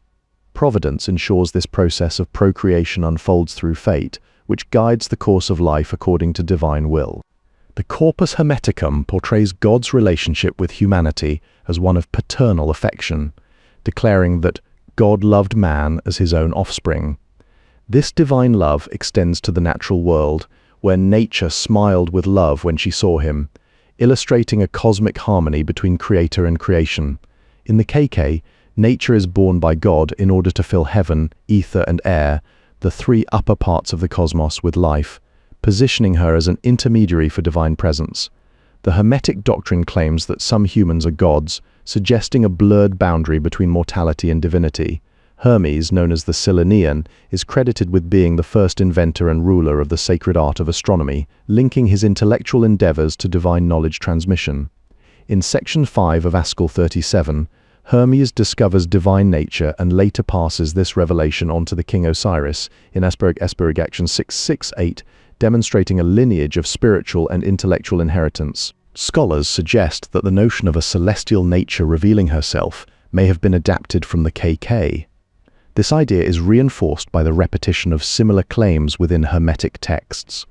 Providence ensures this process of procreation unfolds through fate, which guides the course of life according to divine will. The Corpus Hermeticum portrays God's relationship with humanity as one of paternal affection, declaring that God loved man as his own offspring. This divine love extends to the natural world, where nature smiled with love when she saw him, illustrating a cosmic harmony between creator and creation. In the KK, nature is born by God in order to fill heaven, ether and air, the 3 upper parts of the cosmos, with life, positioning her as an intermediary for divine presence. The Hermetic doctrine claims that some humans are gods, suggesting a blurred boundary between mortality and divinity. Hermes, known as the Cyllenian, is credited with being the first inventor and ruler of the sacred art of astronomy, linking his intellectual endeavors to divine knowledge transmission. In section 5 of Askell 37, Hermes discovers divine nature and later passes this revelation on to the king Osiris in Esperig Action 668, demonstrating a lineage of spiritual and intellectual inheritance. Scholars suggest that the notion of a celestial nature revealing herself may have been adapted from the KK. This idea is reinforced by the repetition of similar claims within Hermetic texts.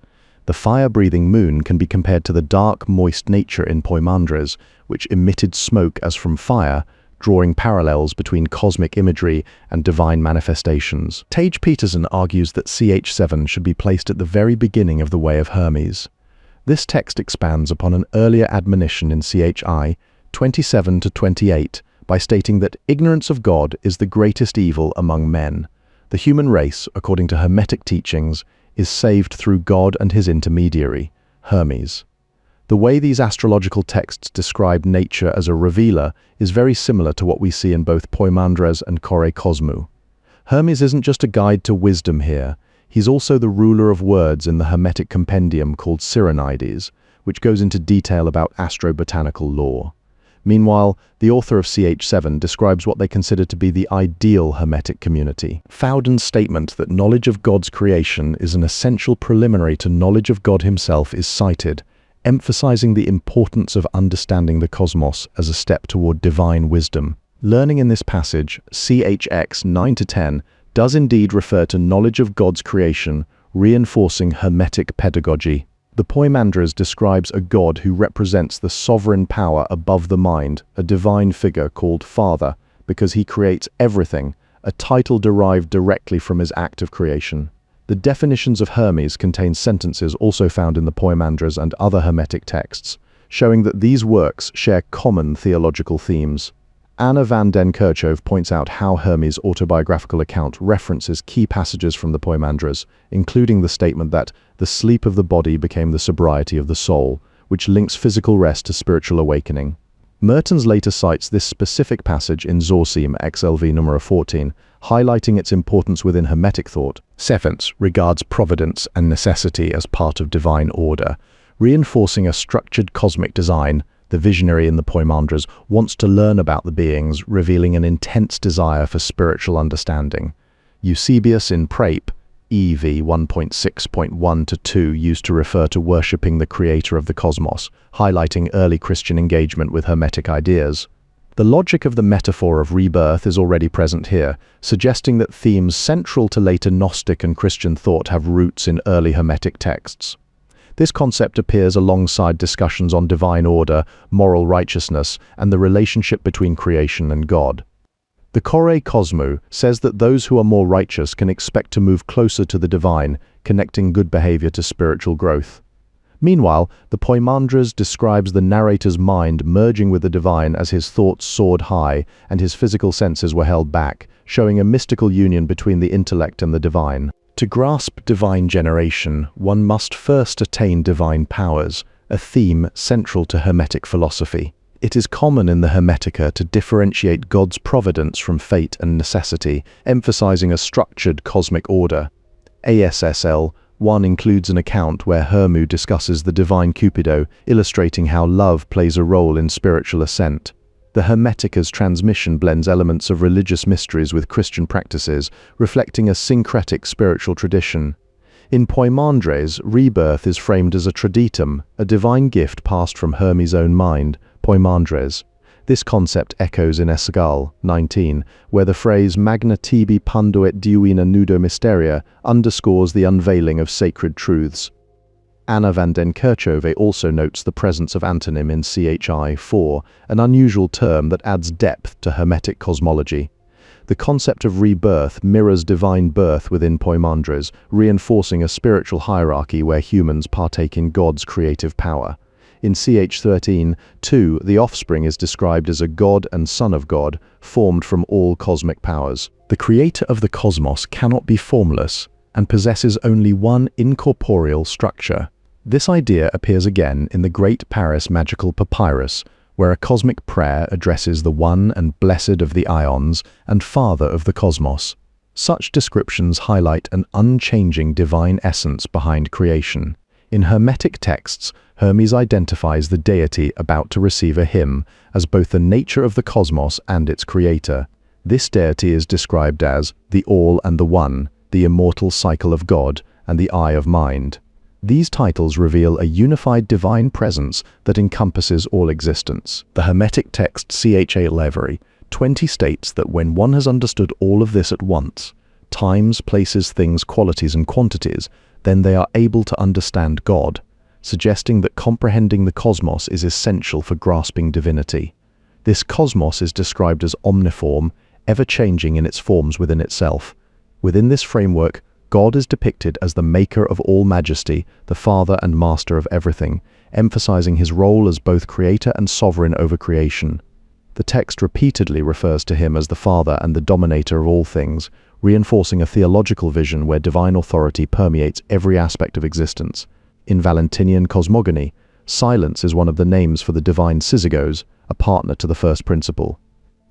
The fire-breathing moon can be compared to the dark, moist nature in Poimandres, which emitted smoke as from fire, drawing parallels between cosmic imagery and divine manifestations. Tage Peterson argues that CH7 should be placed at the very beginning of the Way of Hermes. This text expands upon an earlier admonition in CHI 27-28 by stating that ignorance of God is the greatest evil among men. The human race, according to Hermetic teachings, is saved through God and his intermediary, Hermes. The way these astrological texts describe nature as a revealer is very similar to what we see in both Poimandres and Kore Cosmou. Hermes isn't just a guide to wisdom here, he's also the ruler of words in the Hermetic compendium called Cyrenides, which goes into detail about astrobotanical lore. Meanwhile, the author of CH7 describes what they consider to be the ideal Hermetic community. Fowden's statement that knowledge of God's creation is an essential preliminary to knowledge of God himself is cited, emphasizing the importance of understanding the cosmos as a step toward divine wisdom. Learning in this passage, CHX 9-10, does indeed refer to knowledge of God's creation, reinforcing Hermetic pedagogy. The Poimandres describes a God who represents the sovereign power above the mind, a divine figure called Father, because he creates everything, a title derived directly from his act of creation. The definitions of Hermes contain sentences also found in the Poimandres and other Hermetic texts, showing that these works share common theological themes. Anna van den Kerkhove points out how Hermes' autobiographical account references key passages from the Poimandres, including the statement that the sleep of the body became the sobriety of the soul, which links physical rest to spiritual awakening. Mertens later cites this specific passage in Zorsim XLV number 14, highlighting its importance within Hermetic thought. Seventh regards providence and necessity as part of divine order, reinforcing a structured cosmic design. The visionary in the Poimandres wants to learn about the beings, revealing an intense desire for spiritual understanding. Eusebius in Prape, EV 1.6.1-2, used to refer to worshipping the creator of the cosmos, highlighting early Christian engagement with Hermetic ideas. The logic of the metaphor of rebirth is already present here, suggesting that themes central to later Gnostic and Christian thought have roots in early Hermetic texts. This concept appears alongside discussions on divine order, moral righteousness, and the relationship between creation and God. The Kore Cosmo says that those who are more righteous can expect to move closer to the divine, connecting good behavior to spiritual growth. Meanwhile, the Poimandres describes the narrator's mind merging with the divine as his thoughts soared high and his physical senses were held back, showing a mystical union between the intellect and the divine. To grasp divine generation, one must first attain divine powers, a theme central to Hermetic philosophy. It is common in the Hermetica to differentiate God's providence from fate and necessity, emphasizing a structured cosmic order. ASSL 1 includes an account where Hermu discusses the divine Cupido, illustrating how love plays a role in spiritual ascent. The Hermetica's transmission blends elements of religious mysteries with Christian practices, reflecting a syncretic spiritual tradition. In Poimandres, rebirth is framed as a traditum, a divine gift passed from Hermes' own mind, Poimandres. This concept echoes in Esgal 19, where the phrase Magna tibi panduet diuina nudo mysteria underscores the unveiling of sacred truths. Anna van den Kerkhove also notes the presence of antonym in CHI 4, an unusual term that adds depth to Hermetic cosmology. The concept of rebirth mirrors divine birth within Poimandres, reinforcing a spiritual hierarchy where humans partake in God's creative power. In CH 13, 2, the offspring is described as a god and son of God, formed from all cosmic powers. The creator of the cosmos cannot be formless and possesses only one incorporeal structure. This idea appears again in the Great Paris Magical Papyrus, where a cosmic prayer addresses the one and blessed of the ions and father of the cosmos. Such descriptions highlight an unchanging divine essence behind creation. In Hermetic texts, Hermes identifies the deity about to receive a hymn as both the nature of the cosmos and its creator. This deity is described as the All and the One, the immortal cycle of God, and the Eye of Mind. These titles reveal a unified divine presence that encompasses all existence. The Hermetic text CHA Levery 20 states that when one has understood all of this at once, times, places, things, qualities, and quantities, then they are able to understand God, suggesting that comprehending the cosmos is essential for grasping divinity. This cosmos is described as omniform, ever-changing in its forms within itself. Within this framework, God is depicted as the maker of all majesty, the father and master of everything, emphasizing his role as both creator and sovereign over creation. The text repeatedly refers to him as the father and the dominator of all things, reinforcing a theological vision where divine authority permeates every aspect of existence. In Valentinian cosmogony, silence is one of the names for the divine syzygos, a partner to the first principle.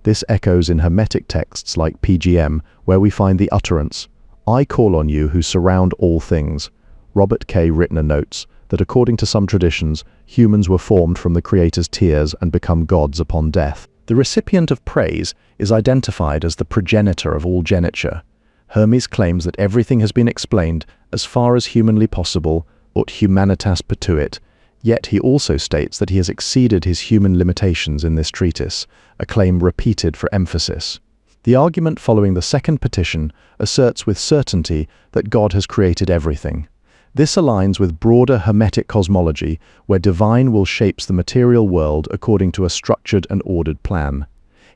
This echoes in Hermetic texts like PGM, where we find the utterance, "I call on you who surround all things." Robert K. Rittner notes that according to some traditions, humans were formed from the Creator's tears and become gods upon death. The recipient of praise is identified as the progenitor of all geniture. Hermes claims that everything has been explained as far as humanly possible, ut humanitas potuit, yet he also states that he has exceeded his human limitations in this treatise, a claim repeated for emphasis. The argument following the second petition asserts with certainty that God has created everything. This aligns with broader Hermetic cosmology, where divine will shapes the material world according to a structured and ordered plan.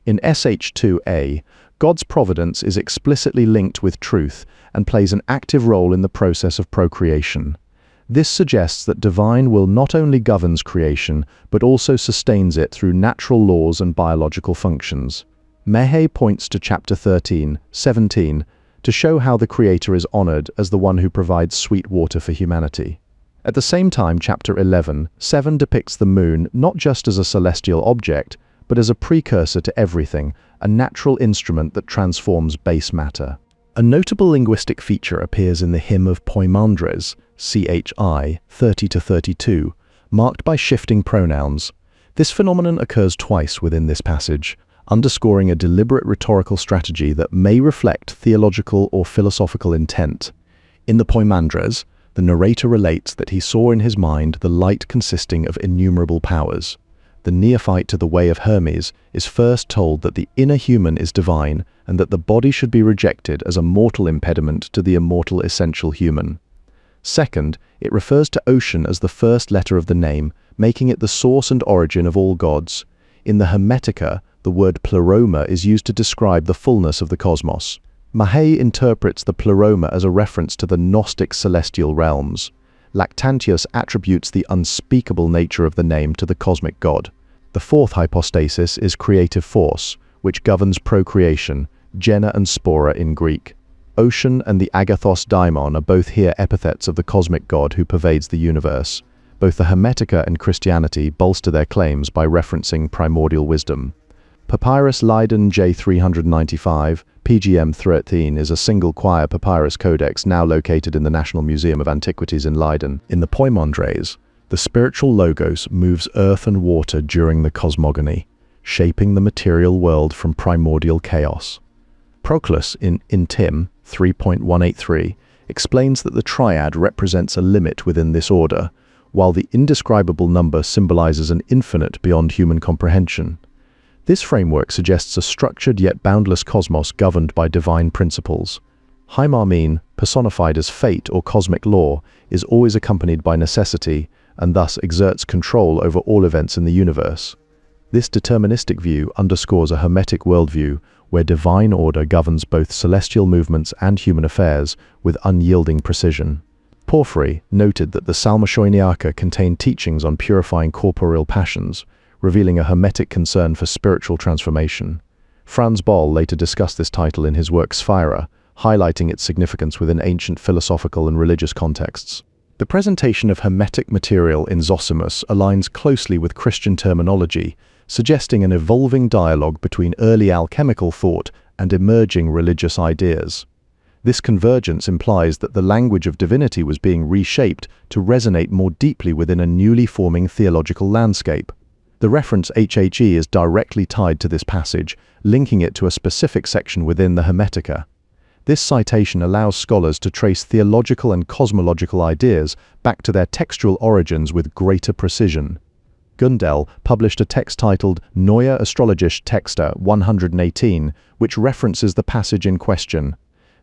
In SH2a, God's providence is explicitly linked with truth and plays an active role in the process of procreation. This suggests that divine will not only governs creation, but also sustains it through natural laws and biological functions. Mehe points to chapter 13:17 to show how the Creator is honored as the one who provides sweet water for humanity. At the same time, chapter 11:7 depicts the moon not just as a celestial object, but as a precursor to everything, a natural instrument that transforms base matter. A notable linguistic feature appears in the hymn of Poimandres, CHI 30-32, marked by shifting pronouns. This phenomenon occurs twice within this passage, underscoring a deliberate rhetorical strategy that may reflect theological or philosophical intent. In the Poimandres, the narrator relates that he saw in his mind the light consisting of innumerable powers. The neophyte to the way of Hermes is first told that the inner human is divine and that the body should be rejected as a mortal impediment to the immortal essential human. Second, it refers to ocean as the first letter of the name, making it the source and origin of all gods. In the Hermetica, the word pleroma is used to describe the fullness of the cosmos. Mehe interprets the pleroma as a reference to the Gnostic celestial realms. Lactantius attributes the unspeakable nature of the name to the cosmic god. The fourth hypostasis is creative force, which governs procreation, gena and spora in Greek. Ocean and the agathos daimon are both here epithets of the cosmic god who pervades the universe. Both the Hermetica and Christianity bolster their claims by referencing primordial wisdom. Papyrus Leiden J395, PGM 13 is a single quire papyrus codex now located in the National Museum of Antiquities in Leiden. In the Poimandres, the spiritual logos moves earth and water during the cosmogony, shaping the material world from primordial chaos. Proclus in Intim 3.183 explains that the triad represents a limit within this order, while the indescribable number symbolizes an infinite beyond human comprehension. This framework suggests a structured yet boundless cosmos governed by divine principles. Hymarmene, personified as fate or cosmic law, is always accompanied by necessity, and thus exerts control over all events in the universe. This deterministic view underscores a Hermetic worldview where divine order governs both celestial movements and human affairs with unyielding precision. Porphyry noted that the Psalmochoiniaca contained teachings on purifying corporeal passions, revealing a Hermetic concern for spiritual transformation. Franz Boll later discussed this title in his work Sphira, highlighting its significance within ancient philosophical and religious contexts. The presentation of Hermetic material in Zosimus aligns closely with Christian terminology, suggesting an evolving dialogue between early alchemical thought and emerging religious ideas. This convergence implies that the language of divinity was being reshaped to resonate more deeply within a newly forming theological landscape. The reference HHE is directly tied to this passage, linking it to a specific section within the Hermetica. This citation allows scholars to trace theological and cosmological ideas back to their textual origins with greater precision. Gundel published a text titled Neue Astrologische Texte 118, which references the passage in question.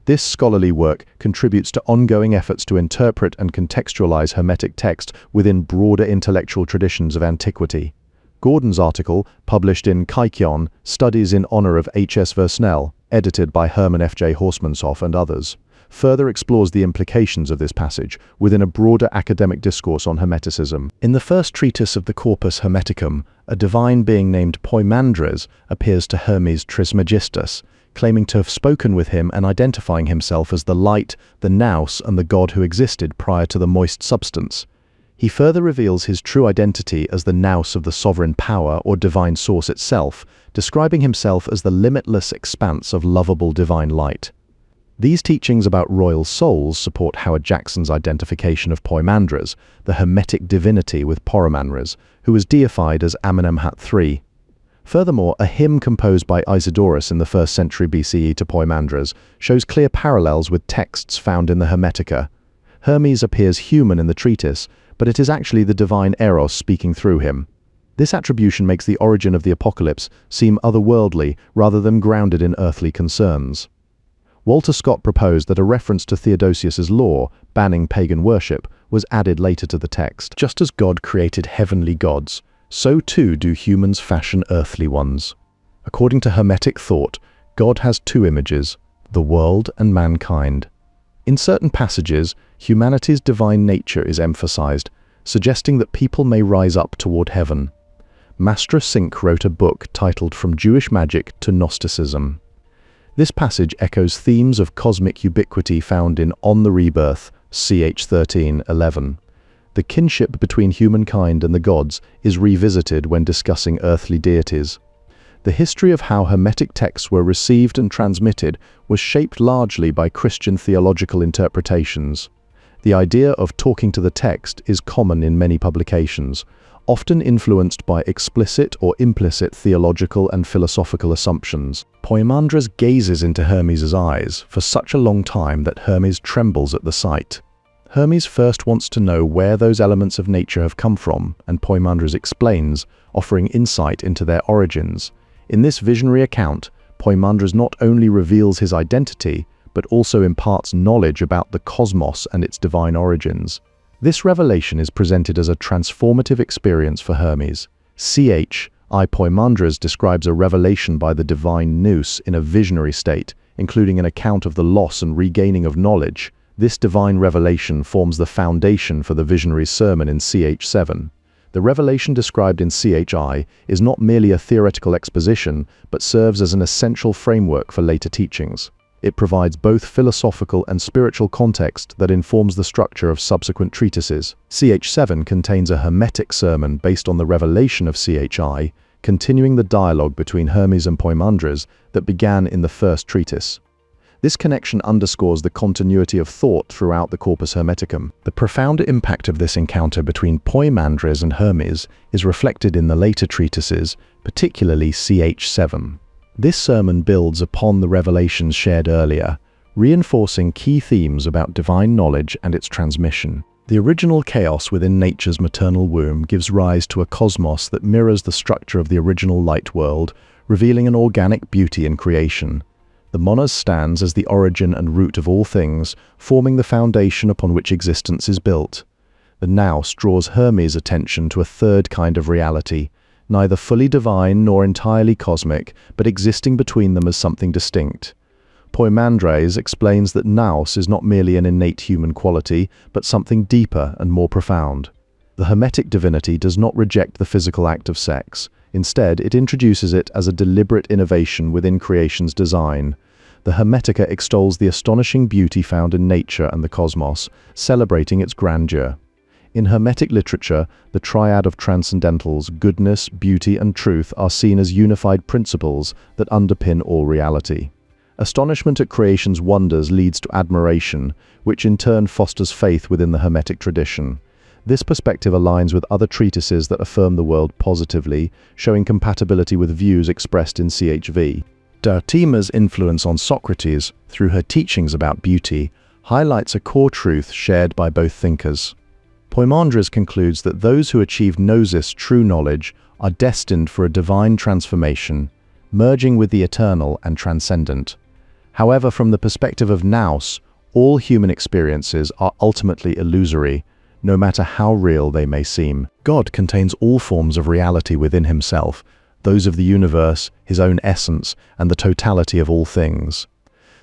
This scholarly work contributes to ongoing efforts to interpret and contextualize Hermetic text within broader intellectual traditions of antiquity. Gordon's article, published in Kaikion, Studies in Honor of H.S. Versnell, edited by Hermann F.J. Horstmannshoff and others, further explores the implications of this passage within a broader academic discourse on Hermeticism. In the first treatise of the Corpus Hermeticum, a divine being named Poimandres appears to Hermes Trismegistus, claiming to have spoken with him and identifying himself as the light, the nous, and the god who existed prior to the moist substance. He further reveals his true identity as the nous of the sovereign power or divine source itself, describing himself as the limitless expanse of lovable divine light. These teachings about royal souls support Howard Jackson's identification of Poimandres, the Hermetic divinity with Poromanres, who was deified as Amenemhat III. Furthermore, a hymn composed by Isidorus in the 1st century BCE to Poimandres shows clear parallels with texts found in the Hermetica. Hermes appears human in the treatise, but it is actually the divine Eros speaking through him. This attribution makes the origin of the apocalypse seem otherworldly rather than grounded in earthly concerns. Walter Scott proposed that a reference to Theodosius's law, banning pagan worship, was added later to the text. Just as God created heavenly gods, so too do humans fashion earthly ones. According to Hermetic thought, God has two images, the world and mankind. In certain passages, humanity's divine nature is emphasized, suggesting that people may rise up toward heaven. Mastra Sink wrote a book titled From Jewish Magic to Gnosticism. This passage echoes themes of cosmic ubiquity found in On the Rebirth, ch. 13:11. The kinship between humankind and the gods is revisited when discussing earthly deities. The history of how Hermetic texts were received and transmitted was shaped largely by Christian theological interpretations. The idea of talking to the text is common in many publications, often influenced by explicit or implicit theological and philosophical assumptions. Poimandres gazes into Hermes' eyes for such a long time that Hermes trembles at the sight. Hermes first wants to know where those elements of nature have come from, and Poimandres explains, offering insight into their origins. In this visionary account, Poimandres not only reveals his identity, but also imparts knowledge about the cosmos and its divine origins. This revelation is presented as a transformative experience for Hermes. I. Poimandres describes a revelation by the divine Nous in a visionary state, including an account of the loss and regaining of knowledge. This divine revelation forms the foundation for the visionary's sermon in ch. 7. The revelation described in ch. is not merely a theoretical exposition, but serves as an essential framework for later teachings. It provides both philosophical and spiritual context that informs the structure of subsequent treatises. ch. 7 contains a Hermetic sermon based on the revelation of ch. continuing the dialogue between Hermes and Poimandres that began in the first treatise. This connection underscores the continuity of thought throughout the Corpus Hermeticum. The profound impact of this encounter between Poimandres and Hermes is reflected in the later treatises, particularly ch. 7. This sermon builds upon the revelations shared earlier, reinforcing key themes about divine knowledge and its transmission. The original chaos within nature's maternal womb gives rise to a cosmos that mirrors the structure of the original light world, revealing an organic beauty in creation. The Monos stands as the origin and root of all things, forming the foundation upon which existence is built. The Nous draws Hermes' attention to a third kind of reality, neither fully divine nor entirely cosmic, but existing between them as something distinct. Poimandres explains that Nous is not merely an innate human quality, but something deeper and more profound. The Hermetic divinity does not reject the physical act of sex. Instead, it introduces it as a deliberate innovation within creation's design. The Hermetica extols the astonishing beauty found in nature and the cosmos, celebrating its grandeur. In Hermetic literature, the triad of transcendentals, goodness, beauty, and truth are seen as unified principles that underpin all reality. Astonishment at creation's wonders leads to admiration, which in turn fosters faith within the Hermetic tradition. This perspective aligns with other treatises that affirm the world positively, showing compatibility with views expressed in CHV. Diotima's influence on Socrates, through her teachings about beauty, highlights a core truth shared by both thinkers. Poimandres concludes that those who achieve gnosis, true knowledge, are destined for a divine transformation, merging with the eternal and transcendent. However, from the perspective of Nous, all human experiences are ultimately illusory, no matter how real they may seem. God contains all forms of reality within himself, those of the universe, his own essence, and the totality of all things.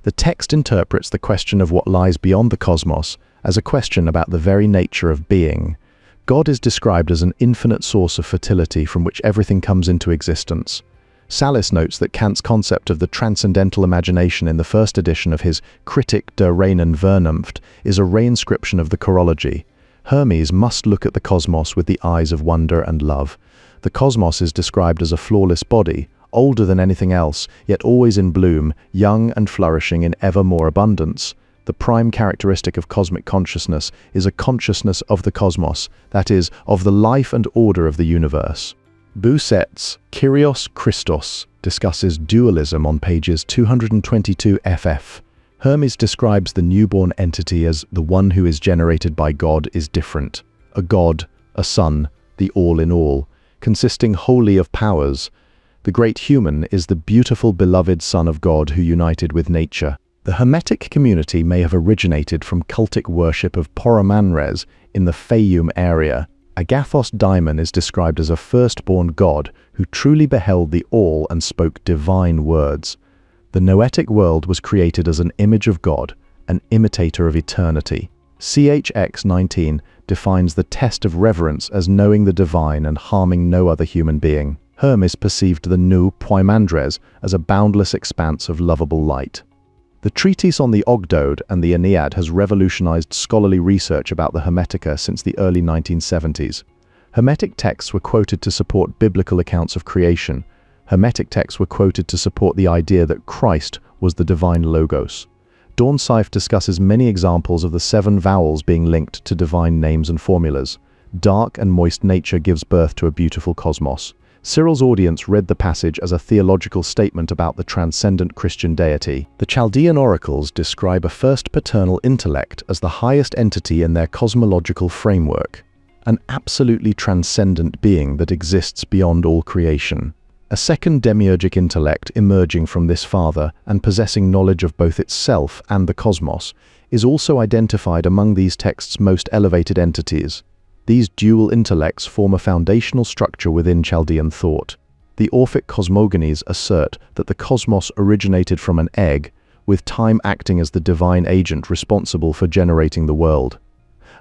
The text interprets the question of what lies beyond the cosmos as a question about the very nature of being. God is described as an infinite source of fertility from which everything comes into existence. Thessalus notes that Kant's concept of the transcendental imagination in the first edition of his Kritik der reinen Vernunft is a reinscription of the chronology. Hermes must look at the cosmos with the eyes of wonder and love. The cosmos is described as a flawless body, older than anything else, yet always in bloom, young and flourishing in ever more abundance. The prime characteristic of cosmic consciousness is a consciousness of the cosmos, that is, of the life and order of the universe. Bousset's Kyrios Christos discusses dualism on pages 222 ff. Hermes describes the newborn entity as the one who is generated by God is different, a God, a son, the all-in-all, consisting wholly of powers. The great human is the beautiful beloved Son of God who united with nature. The Hermetic community may have originated from cultic worship of Poimandres in the Fayum area. Agathos Daimon is described as a firstborn god who truly beheld the all and spoke divine words. The noetic world was created as an image of God, an imitator of eternity. CHX 19 defines the test of reverence as knowing the divine and harming no other human being. Hermes perceived the Nous poimandres as a boundless expanse of lovable light. The treatise on the Ogdoad and the Aeneid has revolutionized scholarly research about the Hermetica since the early 1970s. Hermetic texts were quoted to support biblical accounts of creation. Hermetic texts were quoted to support the idea that Christ was the divine logos. Dawn Seif discusses many examples of the 7 vowels being linked to divine names and formulas. Dark and moist nature gives birth to a beautiful cosmos. Cyril's audience read the passage as a theological statement about the transcendent Christian deity. The Chaldean oracles describe a first paternal intellect as the highest entity in their cosmological framework, an absolutely transcendent being that exists beyond all creation. A second demiurgic intellect emerging from this father and possessing knowledge of both itself and the cosmos is also identified among these texts' most elevated entities. These dual intellects form a foundational structure within Chaldean thought. The Orphic cosmogonies assert that the cosmos originated from an egg, with time acting as the divine agent responsible for generating the world.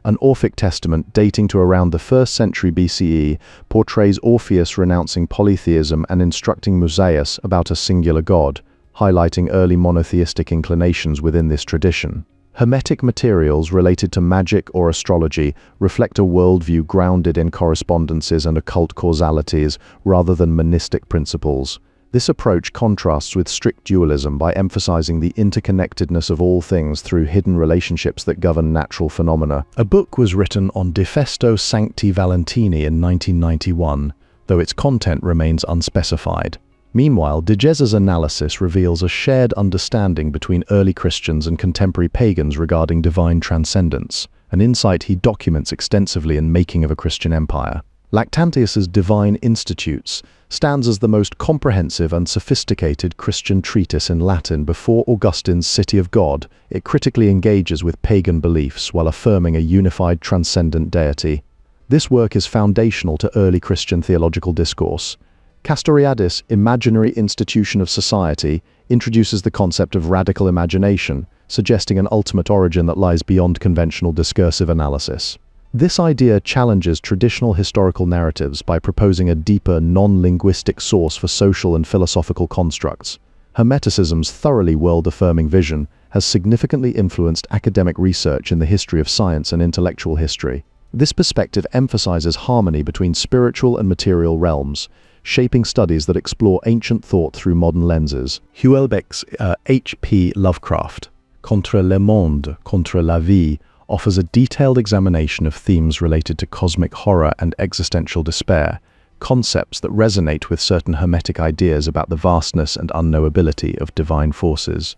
An Orphic testament dating to around the 1st century BCE portrays Orpheus renouncing polytheism and instructing Musaeus about a singular god, highlighting early monotheistic inclinations within this tradition. Hermetic materials related to magic or astrology reflect a worldview grounded in correspondences and occult causalities rather than monistic principles. This approach contrasts with strict dualism by emphasizing the interconnectedness of all things through hidden relationships that govern natural phenomena. A book was written on De Festo Sancti Valentini in 1991, though its content remains unspecified. Meanwhile, De Geza's analysis reveals a shared understanding between early Christians and contemporary pagans regarding divine transcendence, an insight he documents extensively in Making of a Christian Empire. Lactantius's Divine Institutes stands as the most comprehensive and sophisticated Christian treatise in Latin before Augustine's City of God. It critically engages with pagan beliefs while affirming a unified transcendent deity. This work is foundational to early Christian theological discourse. Castoriadis' Imaginary Institution of Society introduces the concept of radical imagination, suggesting an ultimate origin that lies beyond conventional discursive analysis. This idea challenges traditional historical narratives by proposing a deeper, non-linguistic source for social and philosophical constructs. Hermeticism's thoroughly world-affirming vision has significantly influenced academic research in the history of science and intellectual history. This perspective emphasizes harmony between spiritual and material realms, shaping studies that explore ancient thought through modern lenses. Houellebecq's H.P. Lovecraft, Contre le monde, contre la vie, offers a detailed examination of themes related to cosmic horror and existential despair, concepts that resonate with certain Hermetic ideas about the vastness and unknowability of divine forces.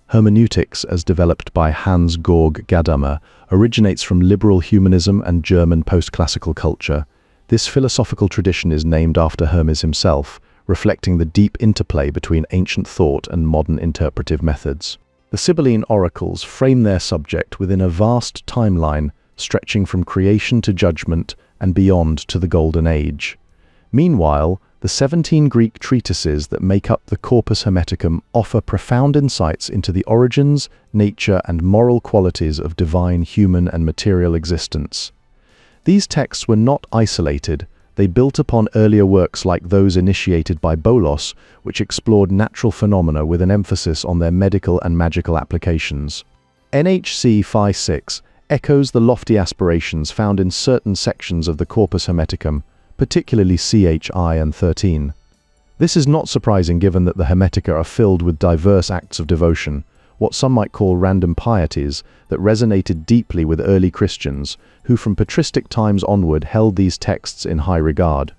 Hermeneutics, as developed by Hans Georg Gadamer, originates from liberal humanism and German post-classical culture. This philosophical tradition is named after Hermes himself, reflecting the deep interplay between ancient thought and modern interpretive methods. The Sibylline oracles frame their subject within a vast timeline stretching from creation to judgment and beyond to the Golden Age. Meanwhile, the 17 Greek treatises that make up the Corpus Hermeticum offer profound insights into the origins, nature, and moral qualities of divine human and material existence. These texts were not isolated. They built upon earlier works like those initiated by Bolos, which explored natural phenomena with an emphasis on their medical and magical applications. NHC Phi 6 echoes the lofty aspirations found in certain sections of the Corpus Hermeticum, particularly CHI and 13. This is not surprising given that the Hermetica are filled with diverse acts of devotion, what some might call random pieties, that resonated deeply with early Christians, who from patristic times onward held these texts in high regard.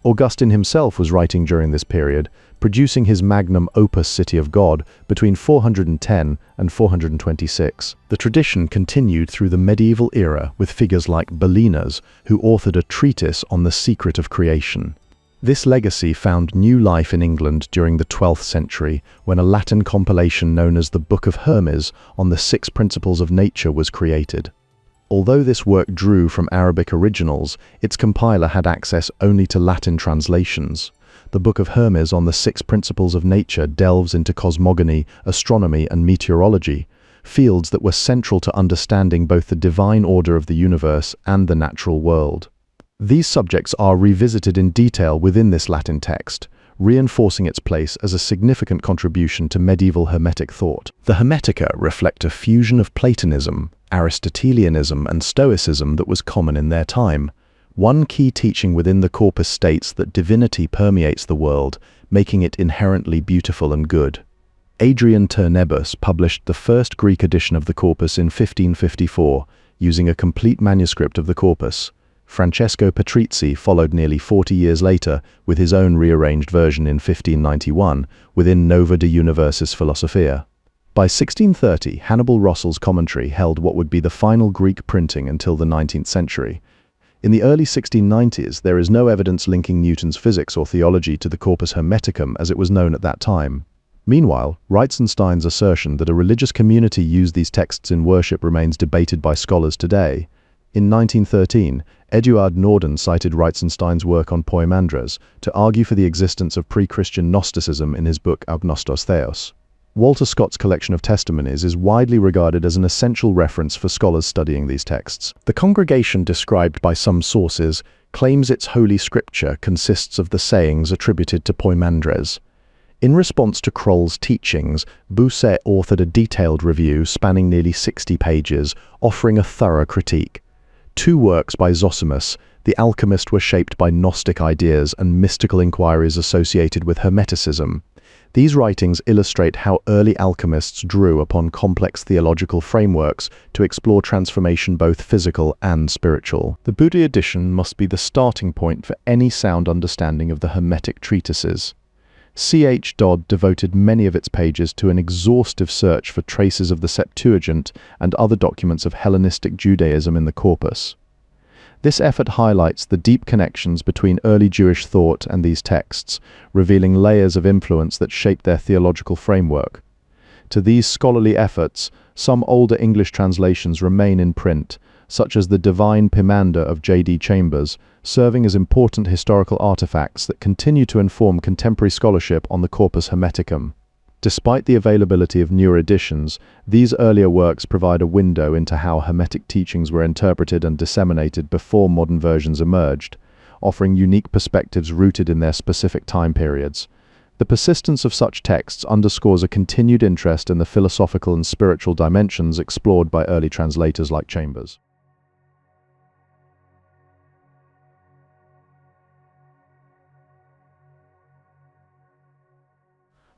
Augustine himself was writing during this period, producing his magnum opus City of God between 410 and 426. The tradition continued through the medieval era with figures like Belinas, who authored a treatise on the secret of creation. This legacy found new life in England during the 12th century, when a Latin compilation known as the Book of Hermes on the 6 principles of nature was created. Although this work drew from Arabic originals, its compiler had access only to Latin translations. The Book of Hermes on the 6 principles of nature delves into cosmogony, astronomy, and meteorology, fields that were central to understanding both the divine order of the universe and the natural world. These subjects are revisited in detail within this Latin text, reinforcing its place as a significant contribution to medieval Hermetic thought. The Hermetica reflect a fusion of Platonism, Aristotelianism, and Stoicism that was common in their time. One key teaching within the corpus states that divinity permeates the world, making it inherently beautiful and good. Adrian Turnebus published the first Greek edition of the corpus in 1554, using a complete manuscript of the corpus. Francesco Patrizzi followed nearly 40 years later with his own rearranged version in 1591 within Nova de Universis Philosophia. By 1630, Hannibal Rossell's commentary held what would be the final Greek printing until the 19th century. In the early 1690s, there is no evidence linking Newton's physics or theology to the Corpus Hermeticum as it was known at that time. Meanwhile, Reitzenstein's assertion that a religious community used these texts in worship remains debated by scholars today. In 1913, Eduard Norden cited Reitzenstein's work on Poimandres to argue for the existence of pre-Christian Gnosticism in his book Agnostos Theos. Walter Scott's collection of testimonies is widely regarded as an essential reference for scholars studying these texts. The congregation described by some sources claims its holy scripture consists of the sayings attributed to Poimandres. In response to Kroll's teachings, Bousset authored a detailed review spanning nearly 60 pages, offering a thorough critique. Two works by Zosimus, The Alchemist, were shaped by Gnostic ideas and mystical inquiries associated with Hermeticism. These writings illustrate how early alchemists drew upon complex theological frameworks to explore transformation both physical and spiritual. The Buddha edition must be the starting point for any sound understanding of the Hermetic treatises. C.H. Dodd devoted many of its pages to an exhaustive search for traces of the Septuagint and other documents of Hellenistic Judaism in the corpus. This effort highlights the deep connections between early Jewish thought and these texts, revealing layers of influence that shaped their theological framework. To these scholarly efforts, some older English translations remain in print, such as the Divine Pimander of J.D. Chambers, serving as important historical artifacts that continue to inform contemporary scholarship on the Corpus Hermeticum. Despite the availability of newer editions, these earlier works provide a window into how Hermetic teachings were interpreted and disseminated before modern versions emerged, offering unique perspectives rooted in their specific time periods. The persistence of such texts underscores a continued interest in the philosophical and spiritual dimensions explored by early translators like Chambers.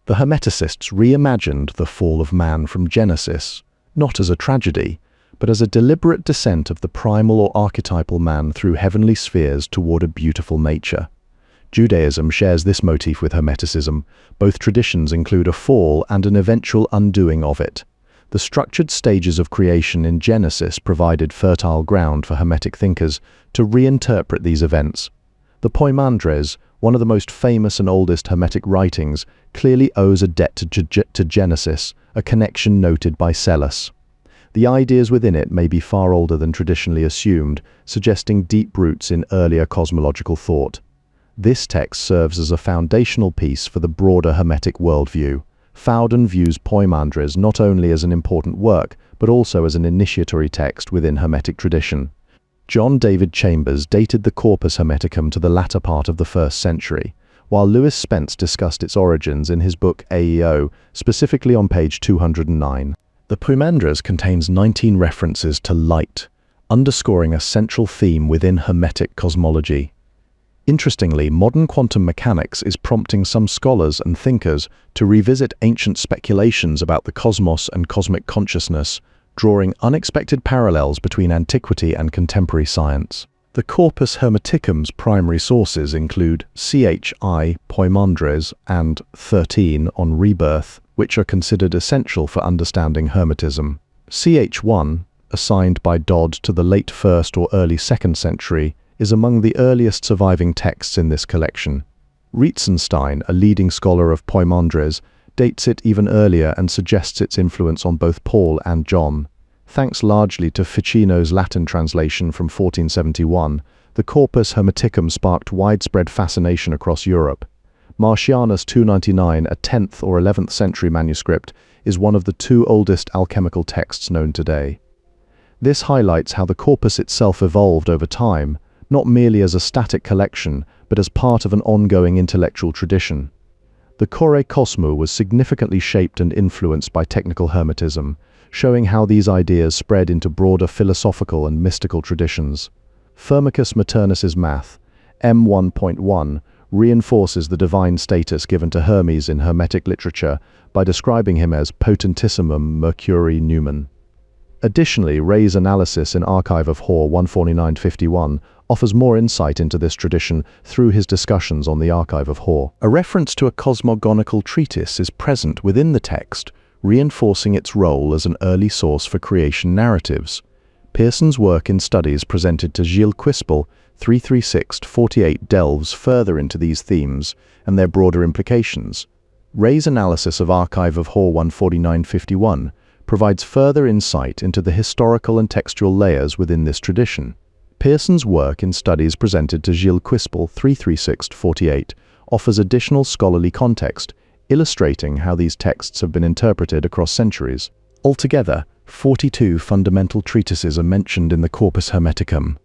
The Hermeticists reimagined the fall of man from Genesis, not as a tragedy, but as a deliberate descent of the primal or archetypal man through heavenly spheres toward a beautiful nature. Judaism shares this motif with Hermeticism. Both traditions include a fall and an eventual undoing of it. The structured stages of creation in Genesis provided fertile ground for Hermetic thinkers to reinterpret these events. The Poimandres, one of the most famous and oldest Hermetic writings, clearly owes a debt to Genesis, a connection noted by Thessalus. The ideas within it may be far older than traditionally assumed, suggesting deep roots in earlier cosmological thought. This text serves as a foundational piece for the broader Hermetic worldview. Fowden views Poimandres not only as an important work, but also as an initiatory text within Hermetic tradition. John David Chambers dated the Corpus Hermeticum to the latter part of the 1st century, while Lewis Spence discussed its origins in his book AEO, specifically on page 209. The Poimandres contains 19 references to light, underscoring a central theme within Hermetic cosmology. Interestingly, modern quantum mechanics is prompting some scholars and thinkers to revisit ancient speculations about the cosmos and cosmic consciousness, drawing unexpected parallels between antiquity and contemporary science. The Corpus Hermeticum's primary sources include CHI Poimandres and 13 on Rebirth, which are considered essential for understanding Hermetism. CH1, assigned by Dodd to the late 1st or early 2nd century, is among the earliest surviving texts in this collection. Reitzenstein, a leading scholar of Poimandres, dates it even earlier and suggests its influence on both Paul and John. Thanks largely to Ficino's Latin translation from 1471, the Corpus Hermeticum sparked widespread fascination across Europe. Martianus 299, a 10th or 11th century manuscript, is one of the two oldest alchemical texts known today. This highlights how the corpus itself evolved over time, not merely as a static collection, but as part of an ongoing intellectual tradition. The Kore Kosmou was significantly shaped and influenced by technical Hermetism, showing how these ideas spread into broader philosophical and mystical traditions. Firmicus Maternus's math, M1.1, reinforces the divine status given to Hermes in Hermetic literature by describing him as potentissimum Mercurii numen. Additionally, Ray's analysis in Archive of Hor 14951 offers more insight into this tradition through his discussions on the Archive of Hor. A reference to a cosmogonical treatise is present within the text, reinforcing its role as an early source for creation narratives. Pearson's work in studies presented to Gilles Quispel 336-48 delves further into these themes and their broader implications. Ray's analysis of Archive of Hor 14951 provides further insight into the historical and textual layers within this tradition. Pearson's work in studies presented to Gilles Quispel 336-48 offers additional scholarly context, illustrating how these texts have been interpreted across centuries. Altogether, 42 fundamental treatises are mentioned in the Corpus Hermeticum.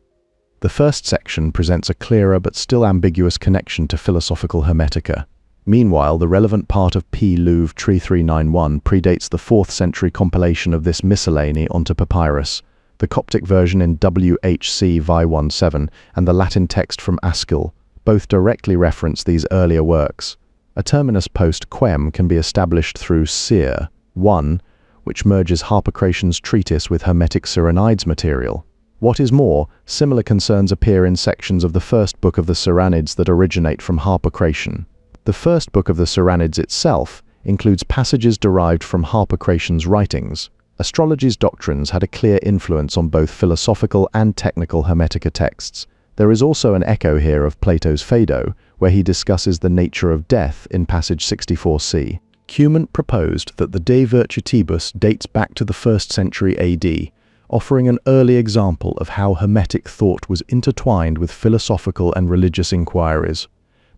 The first section presents a clearer but still ambiguous connection to philosophical Hermetica. Meanwhile, the relevant part of P. Louvre 3391 predates the 4th century compilation of this miscellany onto papyrus. The Coptic version in WHC Vi17 and the Latin text from Askil both directly reference these earlier works. A terminus post quem can be established through Seer 1, which merges Harpocration's treatise with Hermetic Cyranides material. What is more, similar concerns appear in sections of the first book of the Cyranids that originate from Harpocration. The first book of the Cyranids itself includes passages derived from Harpocration's writings. Astrology's doctrines had a clear influence on both philosophical and technical Hermetica texts. There is also an echo here of Plato's Phaedo, where he discusses the nature of death in passage 64c. Cumant proposed that the De Virtutibus dates back to the 1st century AD, offering an early example of how Hermetic thought was intertwined with philosophical and religious inquiries.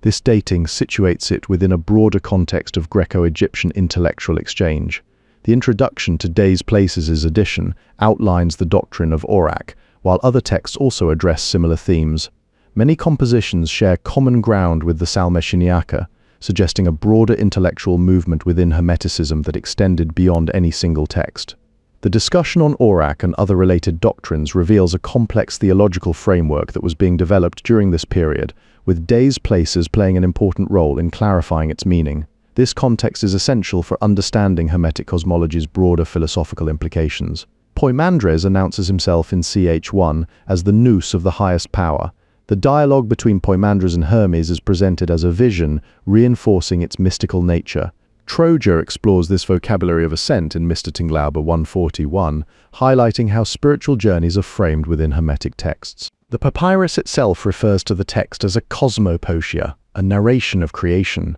This dating situates it within a broader context of Greco-Egyptian intellectual exchange. The introduction to Days Places' edition outlines the doctrine of Aurak, while other texts also address similar themes. Many compositions share common ground with the Salmeshiniaka, suggesting a broader intellectual movement within Hermeticism that extended beyond any single text. The discussion on Aurak and other related doctrines reveals a complex theological framework that was being developed during this period, with Days Places playing an important role in clarifying its meaning. This context is essential for understanding Hermetic cosmology's broader philosophical implications. Poimandres announces himself in CH1 as the Nous of the highest power. The dialogue between Poimandres and Hermes is presented as a vision, reinforcing its mystical nature. Troja explores this vocabulary of ascent in Mr. Tinglaube 141, highlighting how spiritual journeys are framed within Hermetic texts. The papyrus itself refers to the text as a cosmopoeia, a narration of creation.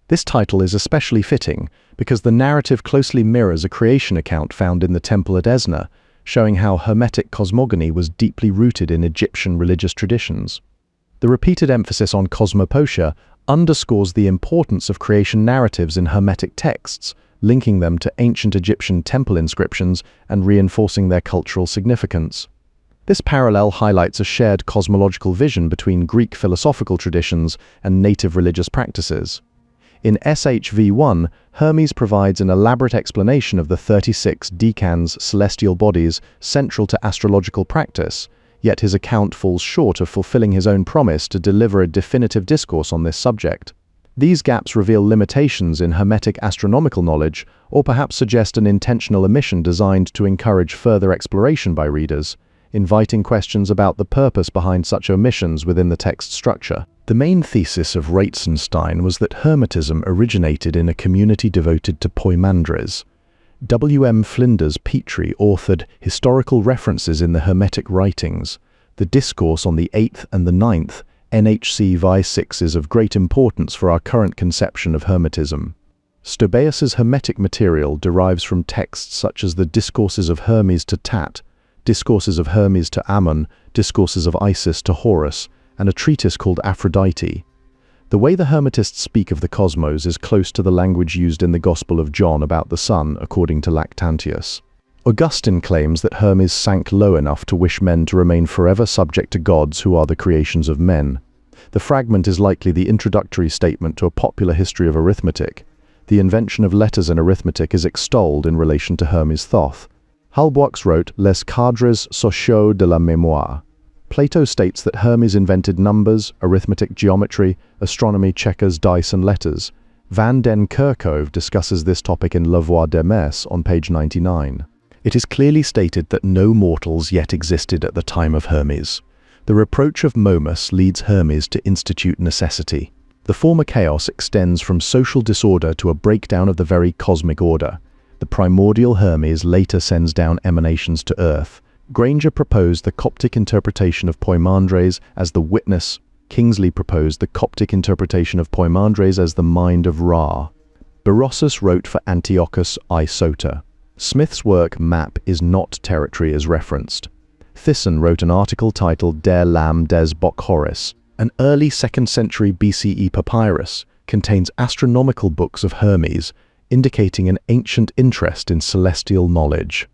This title is especially fitting because the narrative closely mirrors a creation account found in the temple at Esna, showing how Hermetic cosmogony was deeply rooted in Egyptian religious traditions. The repeated emphasis on cosmopoeia underscores the importance of creation narratives in Hermetic texts, linking them to ancient Egyptian temple inscriptions and reinforcing their cultural significance. This parallel highlights a shared cosmological vision between Greek philosophical traditions and native religious practices. In SHV1, Hermes provides an elaborate explanation of the 36 decans celestial bodies central to astrological practice, yet his account falls short of fulfilling his own promise to deliver a definitive discourse on this subject. These gaps reveal limitations in Hermetic astronomical knowledge, or perhaps suggest an intentional omission designed to encourage further exploration by readers, inviting questions about the purpose behind such omissions within the text structure. The main thesis of Reitzenstein was that Hermetism originated in a community devoted to Poimandres. W.M. Flinders Petrie authored historical references in the Hermetic writings. The discourse on the 8th and the 9th NHC Vi6 is of great importance for our current conception of Hermetism. Stobaeus's Hermetic material derives from texts such as the Discourses of Hermes to Tat, Discourses of Hermes to Ammon, Discourses of Isis to Horus, and a treatise called Aphrodite. The way the Hermetists speak of the cosmos is close to the language used in the Gospel of John about the sun, according to Lactantius. Augustine claims that Hermes sank low enough to wish men to remain forever subject to gods who are the creations of men. The fragment is likely the introductory statement to a popular history of arithmetic. The invention of letters in arithmetic is extolled in relation to Hermes Thoth. Halbwachs wrote Les cadres sociaux de la mémoire. Plato states that Hermes invented numbers, arithmetic, geometry, astronomy, checkers, dice, and letters. Van den Kerkhove discusses this topic in La Voix d'Hermès on page 99. It is clearly stated that no mortals yet existed at the time of Hermes. The reproach of Momus leads Hermes to institute necessity. The former chaos extends from social disorder to a breakdown of the very cosmic order. The primordial Hermes later sends down emanations to Earth. Granger proposed the Coptic interpretation of Poimandres as the witness. Kingsley proposed the Coptic interpretation of Poimandres as the mind of Ra. Berossus wrote for Antiochus I Sota. Smith's work Map is not territory as referenced. Thyssen wrote an article titled Der Lam des Bokhoris. An early 2nd century BCE papyrus contains astronomical books of Hermes, indicating an ancient interest in celestial knowledge.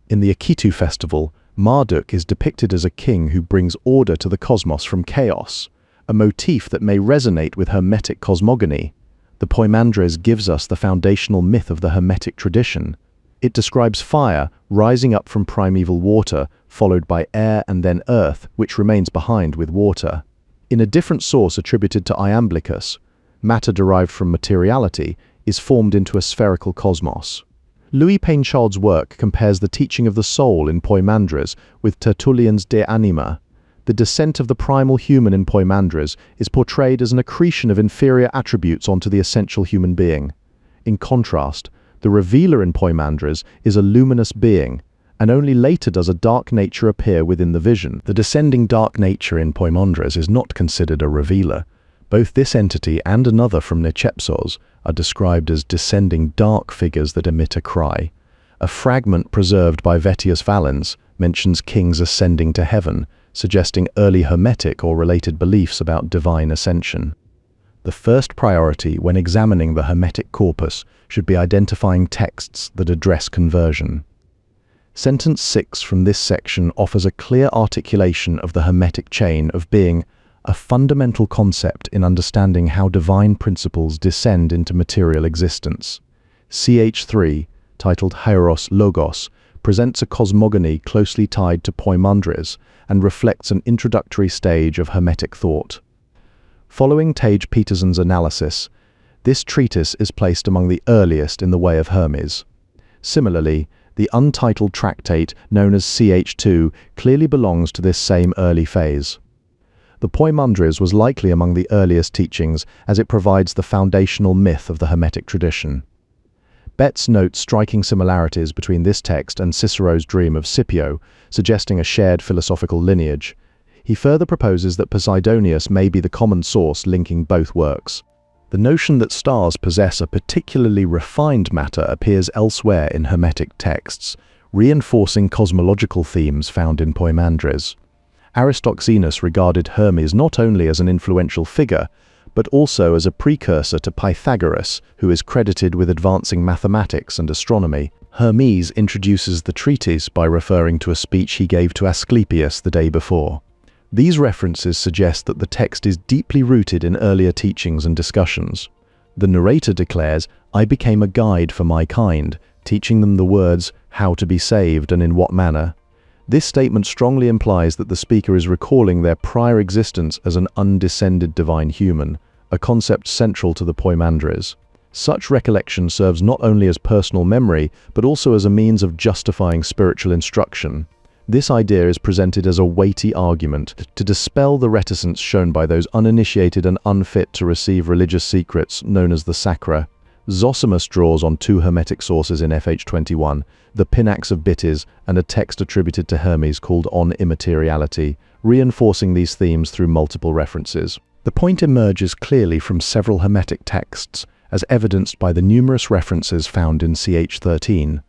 In the Akitu festival, Marduk is depicted as a king who brings order to the cosmos from chaos, a motif that may resonate with Hermetic cosmogony. The Poimandres gives us the foundational myth of the Hermetic tradition. It describes fire rising up from primeval water, followed by air and then earth, which remains behind with water. In a different source attributed to Iamblichus, matter derived from materiality is formed into a spherical cosmos. Louis Painchard's work compares the teaching of the soul in Poimandres with Tertullian's De Anima. The descent of the primal human in Poimandres is portrayed as an accretion of inferior attributes onto the essential human being. In contrast, the revealer in Poimandres is a luminous being, and only later does a dark nature appear within the vision. The descending dark nature in Poimandres is not considered a revealer. Both this entity and another from Nicepsos are described as descending dark figures that emit a cry. A fragment preserved by Vettius Valens mentions kings ascending to heaven, suggesting early Hermetic or related beliefs about divine ascension. The first priority when examining the Hermetic corpus should be identifying texts that address conversion. Sentence 6 from this section offers a clear articulation of the Hermetic chain of being, a fundamental concept in understanding how divine principles descend into material existence. CH3, titled Hieros Logos, presents a cosmogony closely tied to Poimandres and reflects an introductory stage of Hermetic thought. Following Tage Peterson's analysis, this treatise is placed among the earliest in the way of Hermes. Similarly, the untitled tractate known as CH2 clearly belongs to this same early phase. The Poimandres was likely among the earliest teachings as it provides the foundational myth of the Hermetic tradition. Betts notes striking similarities between this text and Cicero's dream of Scipio, suggesting a shared philosophical lineage. He further proposes that Posidonius may be the common source linking both works. The notion that stars possess a particularly refined matter appears elsewhere in Hermetic texts, reinforcing cosmological themes found in Poimandres. Aristoxenus regarded Hermes not only as an influential figure, but also as a precursor to Pythagoras, who is credited with advancing mathematics and astronomy. Hermes introduces the treatise by referring to a speech he gave to Asclepius the day before. These references suggest that the text is deeply rooted in earlier teachings and discussions. The narrator declares, "I became a guide for my kind, teaching them the words, how to be saved and in what manner." This statement strongly implies that the speaker is recalling their prior existence as an undescended divine human, a concept central to the Poimandres. Such recollection serves not only as personal memory, but also as a means of justifying spiritual instruction. This idea is presented as a weighty argument to dispel the reticence shown by those uninitiated and unfit to receive religious secrets known as the sacra. Zosimus draws on two Hermetic sources in FH21, the Pinax of Bitis and a text attributed to Hermes called On Immateriality, reinforcing these themes through multiple references. The point emerges clearly from several Hermetic texts, as evidenced by the numerous references found in CH13.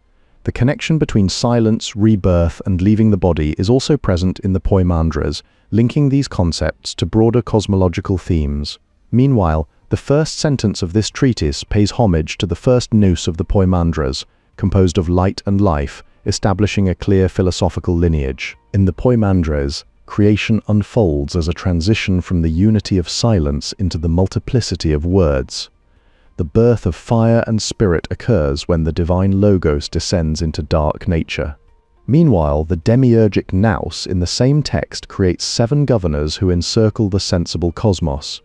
The connection between silence, rebirth, and leaving the body is also present in the Poimandres, linking these concepts to broader cosmological themes. Meanwhile, the first sentence of this treatise pays homage to the first Nous of the Poimandres, composed of light and life, establishing a clear philosophical lineage. In the Poimandres, creation unfolds as a transition from the unity of silence into the multiplicity of words. The birth of fire and spirit occurs when the divine Logos descends into dark nature. Meanwhile, the demiurgic Nous in the same text creates 7 governors who encircle the sensible cosmos.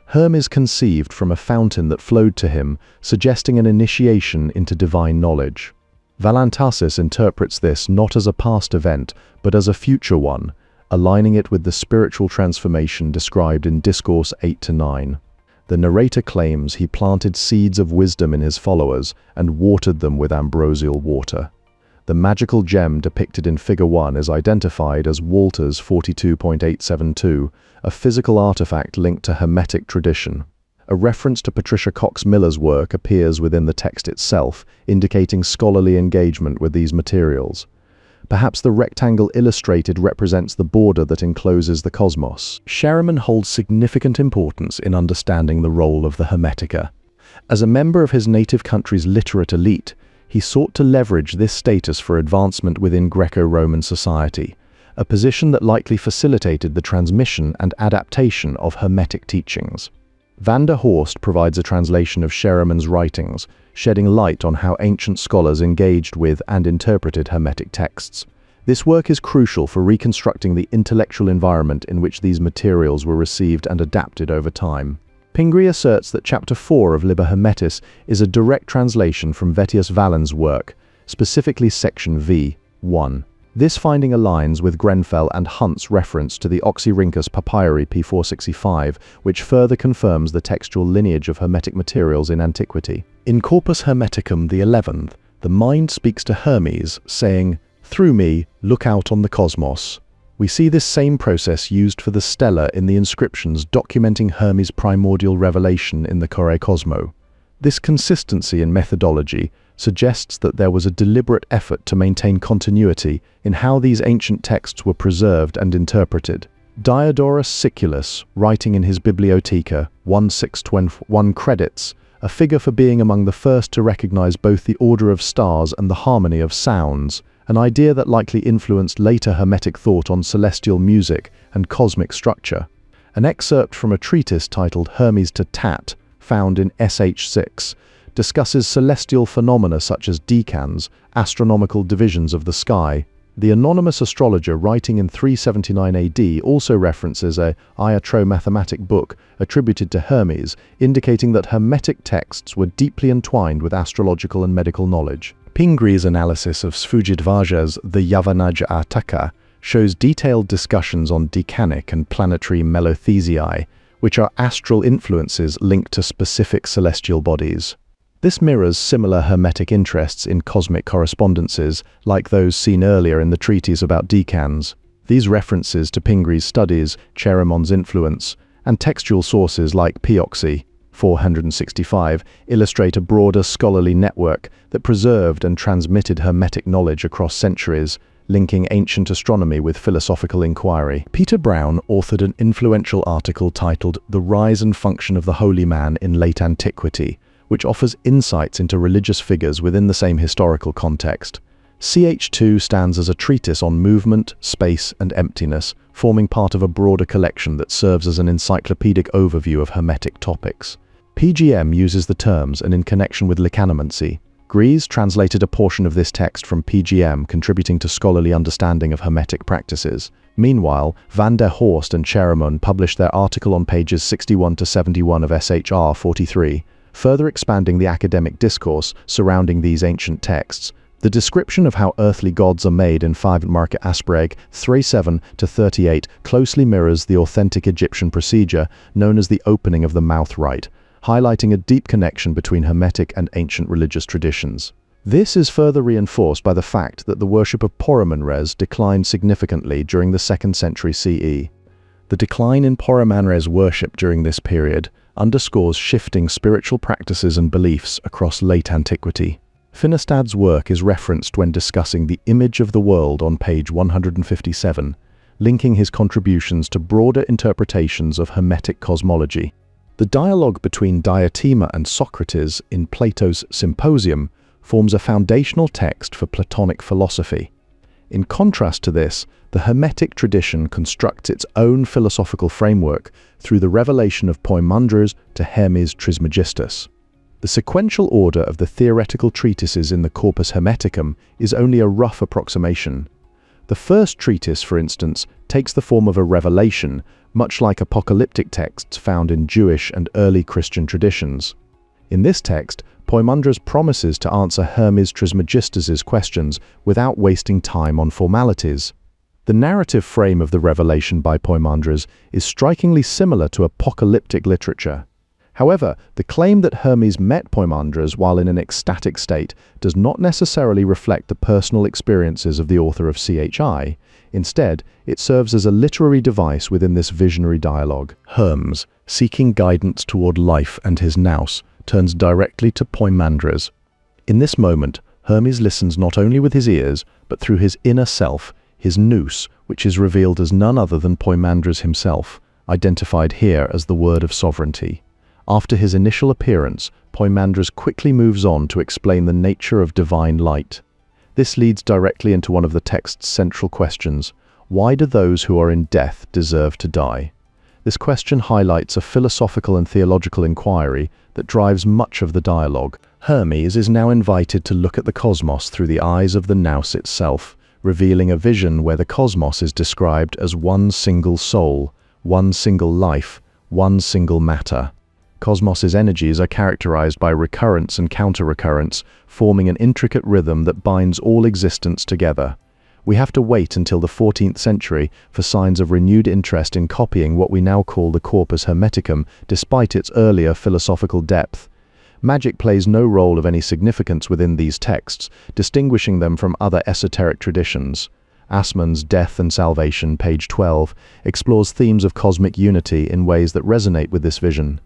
Hermes conceived from a fountain that flowed to him, suggesting an initiation into divine knowledge. Valantasis interprets this not as a past event, but as a future one, aligning it with the spiritual transformation described in Discourse 8-9. The narrator claims he planted seeds of wisdom in his followers and watered them with ambrosial water. The magical gem depicted in Figure 1 is identified as Walter's 42.872, a physical artifact linked to Hermetic tradition. A reference to Patricia Cox Miller's work appears within the text itself, indicating scholarly engagement with these materials. Perhaps the rectangle illustrated represents the border that encloses the cosmos. Sherman holds significant importance in understanding the role of the Hermetica. As a member of his native country's literate elite, he sought to leverage this status for advancement within Greco-Roman society, a position that likely facilitated the transmission and adaptation of Hermetic teachings. Van der Horst provides a translation of Sherman's writings, shedding light on how ancient scholars engaged with and interpreted Hermetic texts. This work is crucial for reconstructing the intellectual environment in which these materials were received and adapted over time. Pingree asserts that Chapter 4 of Liber Hermetis is a direct translation from Vettius Valens' work, specifically Section V, 1. This finding aligns with Grenfell and Hunt's reference to the Oxyrhynchus Papyri P465, which further confirms the textual lineage of Hermetic materials in antiquity. In Corpus Hermeticum the 11th, the mind speaks to Hermes, saying, "Through me, look out on the cosmos." We see this same process used for the stela in the inscriptions documenting Hermes' primordial revelation in the Chore Cosmo. This consistency in methodology suggests that there was a deliberate effort to maintain continuity in how these ancient texts were preserved and interpreted. Diodorus Siculus, writing in his Bibliotheca 1621, credits a figure for being among the first to recognize both the order of stars and the harmony of sounds, an idea that likely influenced later Hermetic thought on celestial music and cosmic structure. An excerpt from a treatise titled Hermes Tat, found in SH6, discusses celestial phenomena such as decans, astronomical divisions of the sky. The anonymous astrologer writing in 379 AD also references a iatro-mathematic book attributed to Hermes, indicating that Hermetic texts were deeply entwined with astrological and medical knowledge. Pingree's analysis of Sfugidvaja's The Yavanaj Ataka shows detailed discussions on decanic and planetary melothesiae, which are astral influences linked to specific celestial bodies. This mirrors similar Hermetic interests in cosmic correspondences, like those seen earlier in the treatise about decans. These references to Pingree's studies, Cheiremon's influence, and textual sources like Pioxy 465 illustrate a broader scholarly network that preserved and transmitted Hermetic knowledge across centuries, linking ancient astronomy with philosophical inquiry. Peter Brown authored an influential article titled The Rise and Function of the Holy Man in Late Antiquity, which offers insights into religious figures within the same historical context. CH2 stands as a treatise on movement, space, and emptiness, forming part of a broader collection that serves as an encyclopedic overview of Hermetic topics. PGM uses the terms and in connection with lecanomancy. Gries translated a portion of this text from PGM, contributing to scholarly understanding of Hermetic practices. Meanwhile, Van der Horst and Cherimon published their article on pages 61 to 71 of SHR 43, further expanding the academic discourse surrounding these ancient texts. The description of how earthly gods are made in 5 Marke Aspreg 37 to 38 closely mirrors the authentic Egyptian procedure known as the opening of the mouth rite, highlighting a deep connection between Hermetic and ancient religious traditions. This is further reinforced by the fact that the worship of Poramanres declined significantly during the 2nd century CE. The decline in Poramanres worship during this period underscores shifting spiritual practices and beliefs across late antiquity. Finestad's work is referenced when discussing the image of the world on page 157, linking his contributions to broader interpretations of Hermetic cosmology. The dialogue between Diotima and Socrates in Plato's Symposium forms a foundational text for Platonic philosophy. In contrast to this, the Hermetic tradition constructs its own philosophical framework through the revelation of Poimandres to Hermes Trismegistus. The sequential order of the theoretical treatises in the Corpus Hermeticum is only a rough approximation. The first treatise, for instance, takes the form of a revelation, much like apocalyptic texts found in Jewish and early Christian traditions. In this text, Poimandres promises to answer Hermes Trismegistus's questions without wasting time on formalities. The narrative frame of the revelation by Poimandres is strikingly similar to apocalyptic literature. However, the claim that Hermes met Poimandres while in an ecstatic state does not necessarily reflect the personal experiences of the author of CHI. Instead, it serves as a literary device within this visionary dialogue. Hermes, seeking guidance toward life and his Nous, turns directly to Poimandres. In this moment, Hermes listens not only with his ears, but through his inner self, his Nous, which is revealed as none other than Poimandres himself, identified here as the word of sovereignty. After his initial appearance, Poimandres quickly moves on to explain the nature of divine light. This leads directly into one of the text's central questions: why do those who are in death deserve to die? This question highlights a philosophical and theological inquiry that drives much of the dialogue. Hermes is now invited to look at the cosmos through the eyes of the Nous itself, revealing a vision where the cosmos is described as one single soul, one single life, one single matter. Cosmos's energies are characterized by recurrence and counter-recurrence, forming an intricate rhythm that binds all existence together. We have to wait until the 14th century for signs of renewed interest in copying what we now call the Corpus Hermeticum, despite its earlier philosophical depth. Magic plays no role of any significance within these texts, distinguishing them from other esoteric traditions. Assmann's Death and Salvation, page 12, explores themes of cosmic unity in ways that resonate with this vision.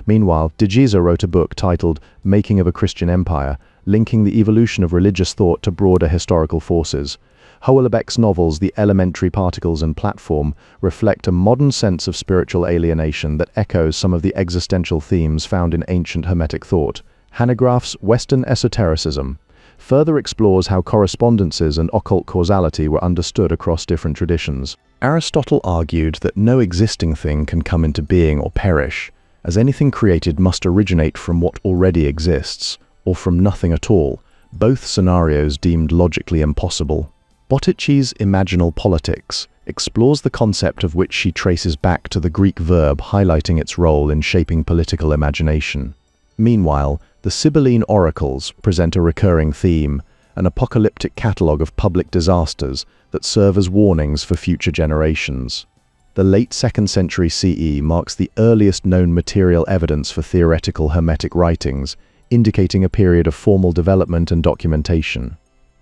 Meanwhile, de Giza wrote a book titled Making of a Christian Empire, linking the evolution of religious thought to broader historical forces. Houellebecq's novels The Elementary Particles and Platform reflect a modern sense of spiritual alienation that echoes some of the existential themes found in ancient Hermetic thought. Hanegraaff's Western Esotericism further explores how correspondences and occult causality were understood across different traditions. Aristotle argued that no existing thing can come into being or perish, as anything created must originate from what already exists, or from nothing at all, both scenarios deemed logically impossible. Botticelli's Imaginal Politics explores the concept of which she traces back to the Greek verb, highlighting its role in shaping political imagination. Meanwhile, the Sibylline oracles present a recurring theme, an apocalyptic catalogue of public disasters that serve as warnings for future generations. The late 2nd century CE marks the earliest known material evidence for theoretical Hermetic writings, indicating a period of formal development and documentation.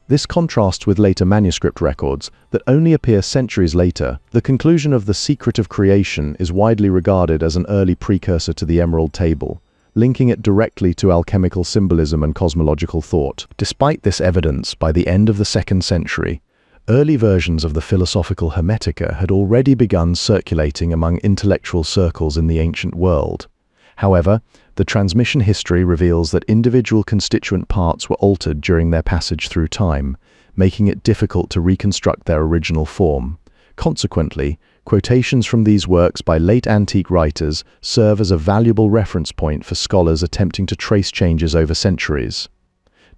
This contrasts with later manuscript records that only appear centuries later. The conclusion of The Secret of Creation is widely regarded as an early precursor to the Emerald Table, linking it directly to alchemical symbolism and cosmological thought. Despite this evidence, by the end of the 2nd century, early versions of the philosophical Hermetica had already begun circulating among intellectual circles in the ancient world. However, the transmission history reveals that individual constituent parts were altered during their passage through time, making it difficult to reconstruct their original form. Consequently, quotations from these works by late antique writers serve as a valuable reference point for scholars attempting to trace changes over centuries.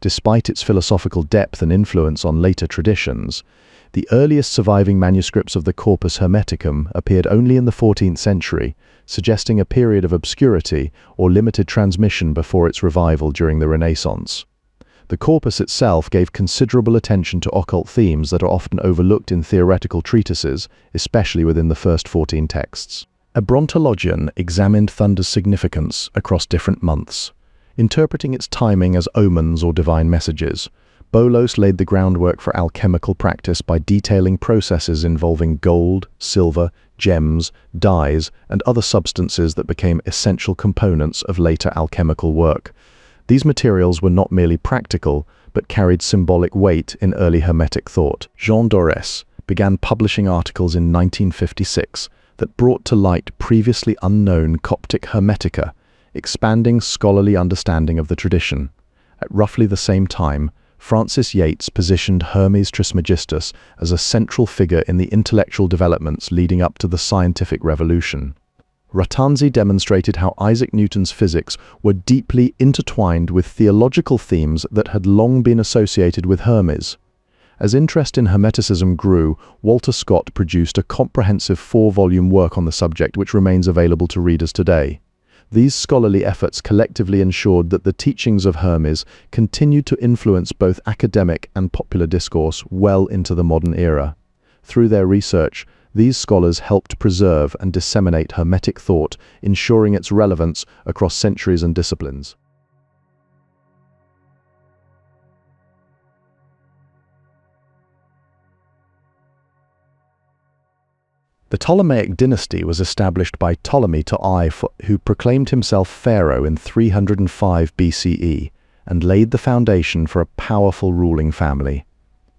Despite its philosophical depth and influence on later traditions, the earliest surviving manuscripts of the Corpus Hermeticum appeared only in the 14th century, suggesting a period of obscurity or limited transmission before its revival during the Renaissance. The corpus itself gave considerable attention to occult themes that are often overlooked in theoretical treatises, especially within the first 14 texts. A Brontologian examined thunder's significance across different months, interpreting its timing as omens or divine messages. Bolos laid the groundwork for alchemical practice by detailing processes involving gold, silver, gems, dyes, and other substances that became essential components of later alchemical work. These materials were not merely practical, but carried symbolic weight in early Hermetic thought. Jean Dorès began publishing articles in 1956, that brought to light previously unknown Coptic Hermetica, expanding scholarly understanding of the tradition. At roughly the same time, Francis Yates positioned Hermes Trismegistus as a central figure in the intellectual developments leading up to the scientific revolution. Ratanzi demonstrated how Isaac Newton's physics were deeply intertwined with theological themes that had long been associated with Hermes. As interest in Hermeticism grew, Walter Scott produced a comprehensive 4-volume work on the subject which remains available to readers today. These scholarly efforts collectively ensured that the teachings of Hermes continued to influence both academic and popular discourse well into the modern era. Through their research, these scholars helped preserve and disseminate Hermetic thought, ensuring its relevance across centuries and disciplines. The Ptolemaic dynasty was established by Ptolemy to I, who proclaimed himself pharaoh in 305 BCE and laid the foundation for a powerful ruling family.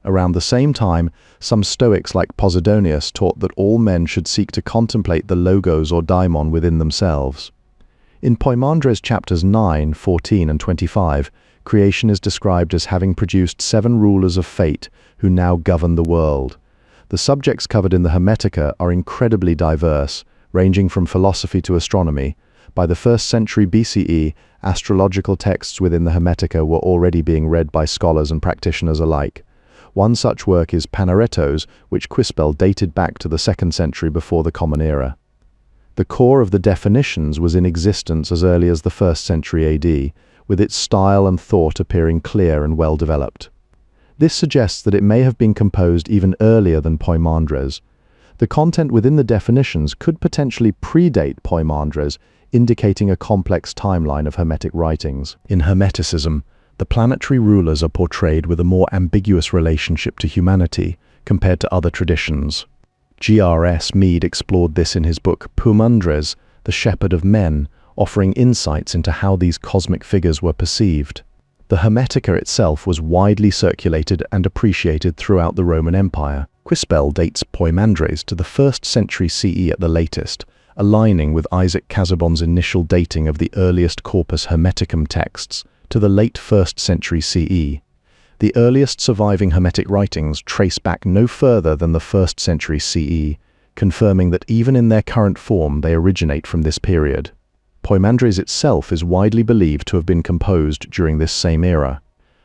Around the same time, some Stoics like Posidonius taught that all men should seek to contemplate the logos or daimon within themselves. In Poimandres chapters 9, 14 and 25, creation is described as having produced 7 rulers of fate who now govern the world. The subjects covered in the Hermetica are incredibly diverse, ranging from philosophy to astronomy. By the 1st century BCE, astrological texts within the Hermetica were already being read by scholars and practitioners alike. One such work is Panareto's, which Quispel dated back to the 2nd century before the Common Era. The core of the definitions was in existence as early as the 1st century AD, with its style and thought appearing clear and well developed. This suggests that it may have been composed even earlier than Poimandres. The content within the definitions could potentially predate Poimandres, indicating a complex timeline of Hermetic writings. In Hermeticism, the planetary rulers are portrayed with a more ambiguous relationship to humanity compared to other traditions. G.R.S. Mead explored this in his book Poimandres, the Shepherd of Men, offering insights into how these cosmic figures were perceived. The Hermetica itself was widely circulated and appreciated throughout the Roman Empire. Quispel dates Poimandres to the 1st century CE at the latest, aligning with Isaac Casaubon's initial dating of the earliest Corpus Hermeticum texts to the late 1st century CE. The earliest surviving Hermetic writings trace back no further than the 1st century CE, confirming that even in their current form they originate from this period. Poimandres itself is widely believed to have been composed during this same era.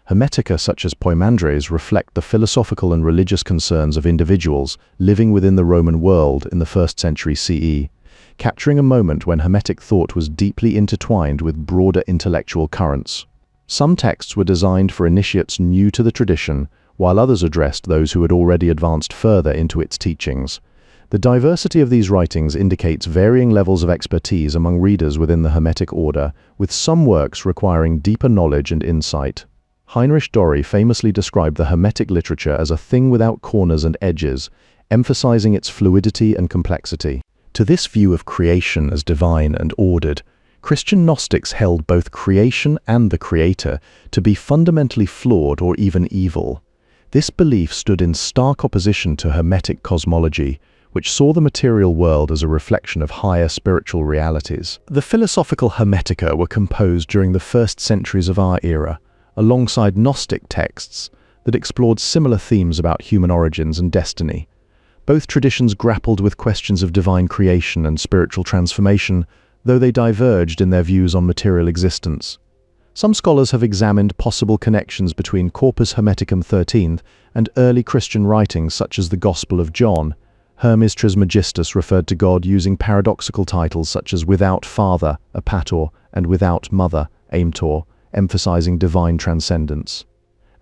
Hermetica such as Poimandres reflect the philosophical and religious concerns of individuals living within the Roman world in the 1st century CE, capturing a moment when Hermetic thought was deeply intertwined with broader intellectual currents. Some texts were designed for initiates new to the tradition, while others addressed those who had already advanced further into its teachings. The diversity of these writings indicates varying levels of expertise among readers within the Hermetic order, with some works requiring deeper knowledge and insight. Heinrich Dorey famously described the Hermetic literature as a thing without corners and edges, emphasizing its fluidity and complexity. To this view of creation as divine and ordered, Christian Gnostics held both creation and the Creator to be fundamentally flawed or even evil. This belief stood in stark opposition to Hermetic cosmology, which saw the material world as a reflection of higher spiritual realities. The philosophical Hermetica were composed during the 1st centuries of our era, alongside Gnostic texts that explored similar themes about human origins and destiny. Both traditions grappled with questions of divine creation and spiritual transformation, though they diverged in their views on material existence. Some scholars have examined possible connections between Corpus Hermeticum 13 and early Christian writings such as the Gospel of John. Hermes Trismegistus referred to God using paradoxical titles such as without father, apator, and without mother, aimtor, emphasizing divine transcendence.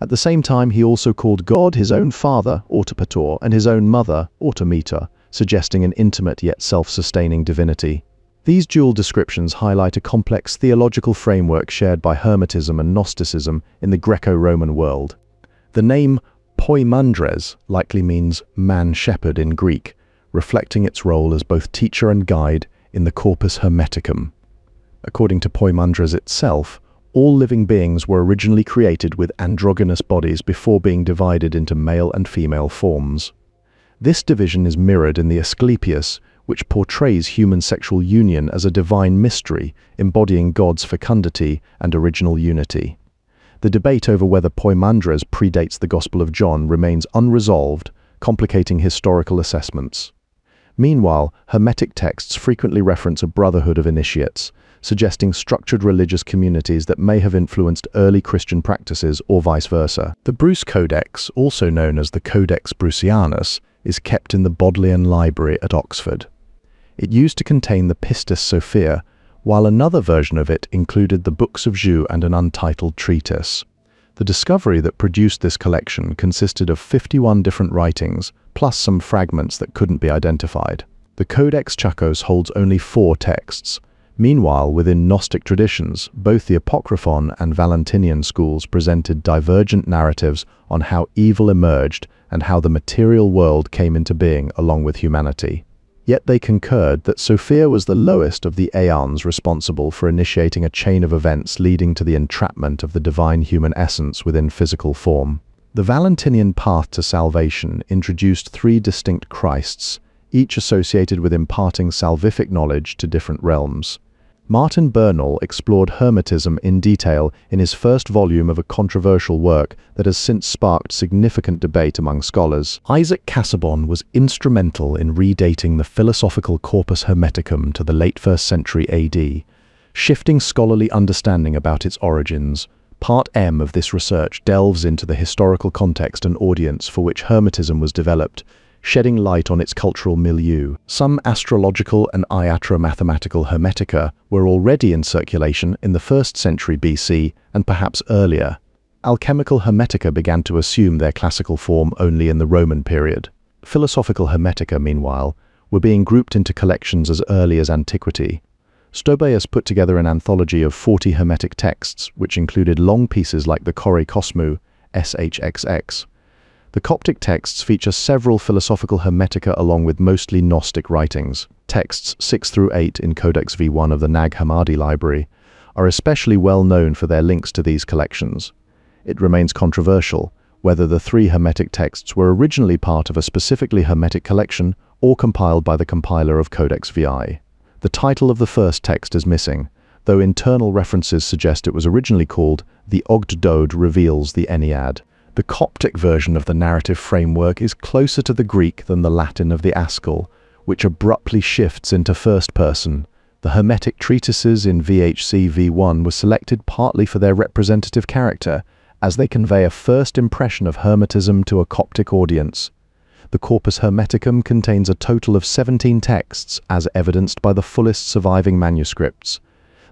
At the same time, he also called God his own father, autopator, and his own mother, autometer, suggesting an intimate yet self-sustaining divinity. These dual descriptions highlight a complex theological framework shared by Hermetism and Gnosticism in the Greco-Roman world. The name Poimandres likely means man-shepherd in Greek, reflecting its role as both teacher and guide in the Corpus Hermeticum. According to Poimandres itself, all living beings were originally created with androgynous bodies before being divided into male and female forms. This division is mirrored in the Asclepius, which portrays human sexual union as a divine mystery, embodying God's fecundity and original unity. The debate over whether Poimandres predates the Gospel of John remains unresolved, complicating historical assessments. Meanwhile, Hermetic texts frequently reference a brotherhood of initiates, suggesting structured religious communities that may have influenced early Christian practices or vice versa. The Bruce Codex, also known as the Codex Brucianus, is kept in the Bodleian Library at Oxford. It used to contain the Pistis Sophia, while another version of it included the Books of Jeu and an untitled treatise. The discovery that produced this collection consisted of 51 different writings, plus some fragments that couldn't be identified. The Codex Chacos holds only 4 texts. Meanwhile, within Gnostic traditions, both the Apocryphon and Valentinian schools presented divergent narratives on how evil emerged and how the material world came into being along with humanity. Yet they concurred that Sophia was the lowest of the aeons responsible for initiating a chain of events leading to the entrapment of the divine human essence within physical form. The Valentinian path to salvation introduced 3 distinct Christs, each associated with imparting salvific knowledge to different realms. Martin Bernal explored Hermetism in detail in his first volume of a controversial work that has since sparked significant debate among scholars. Isaac Casaubon was instrumental in redating the philosophical Corpus Hermeticum to the late 1st century AD, shifting scholarly understanding about its origins. Part M of this research delves into the historical context and audience for which Hermetism was developed, shedding light on its cultural milieu. Some astrological and iatromathematical Hermetica were already in circulation in the 1st century BC and perhaps earlier. Alchemical Hermetica began to assume their classical form only in the Roman period. Philosophical Hermetica, meanwhile, were being grouped into collections as early as antiquity. Stobaeus put together an anthology of 40 Hermetic texts, which included long pieces like the Chori Cosmou, SHXX. The Coptic texts feature several philosophical Hermetica along with mostly Gnostic writings. Texts 6 through 8 in Codex V1 of the Nag Hammadi library are especially well known for their links to these collections. It remains controversial whether the 3 Hermetic texts were originally part of a specifically Hermetic collection or compiled by the compiler of Codex VI. The title of the first text is missing, though internal references suggest it was originally called The Ogd Dode Reveals the Ennead. The Coptic version of the narrative framework is closer to the Greek than the Latin of the Askel, which abruptly shifts into first person. The Hermetic treatises in VHC V1 were selected partly for their representative character, as they convey a first impression of Hermetism to a Coptic audience. The Corpus Hermeticum contains a total of 17 texts, as evidenced by the fullest surviving manuscripts.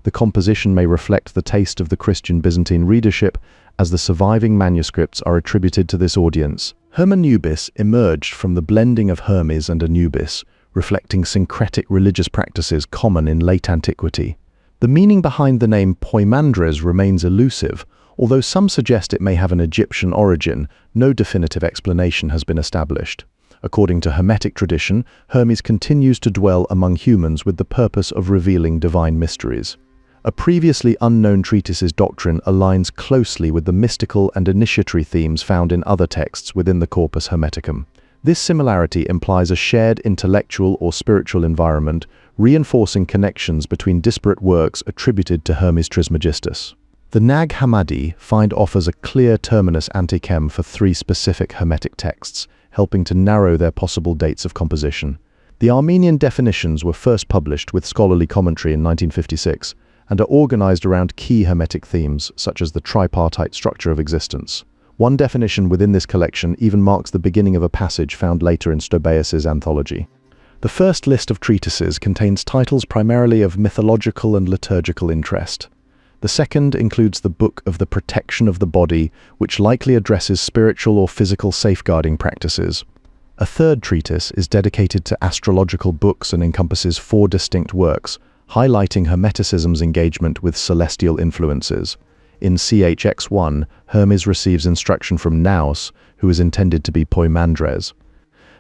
The composition may reflect the taste of the Christian Byzantine readership, as the surviving manuscripts are attributed to this audience. Hermanubis emerged from the blending of Hermes and Anubis, reflecting syncretic religious practices common in late antiquity. The meaning behind the name Poimandres remains elusive, although some suggest it may have an Egyptian origin. No definitive explanation has been established. According to Hermetic tradition, Hermes continues to dwell among humans with the purpose of revealing divine mysteries. A previously unknown treatise's doctrine aligns closely with the mystical and initiatory themes found in other texts within the Corpus Hermeticum. This similarity implies a shared intellectual or spiritual environment, reinforcing connections between disparate works attributed to Hermes Trismegistus. The Nag Hammadi offers a clear terminus antichem for 3 specific Hermetic texts, helping to narrow their possible dates of composition. The Armenian definitions were first published with scholarly commentary in 1956, and are organized around key Hermetic themes, such as the tripartite structure of existence. One definition within this collection even marks the beginning of a passage found later in Stobaeus's anthology. The first list of treatises contains titles primarily of mythological and liturgical interest. The second includes the Book of the Protection of the Body, which likely addresses spiritual or physical safeguarding practices. A third treatise is dedicated to astrological books and encompasses 4 distinct works, highlighting Hermeticism's engagement with celestial influences. In CHX1, Hermes receives instruction from Nous, who is intended to be Poimandres.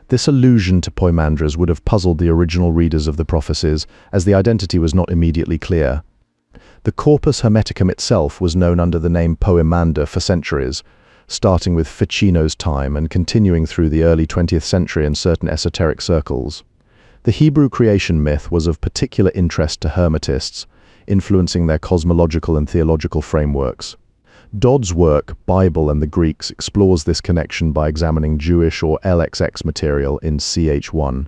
This allusion to Poimandres would have puzzled the original readers of the prophecies, as the identity was not immediately clear. The Corpus Hermeticum itself was known under the name Poimander for centuries, starting with Ficino's time and continuing through the early 20th century in certain esoteric circles. The Hebrew creation myth was of particular interest to Hermetists, influencing their cosmological and theological frameworks. Dodd's work, Bible and the Greeks, explores this connection by examining Jewish or LXX material in ch1.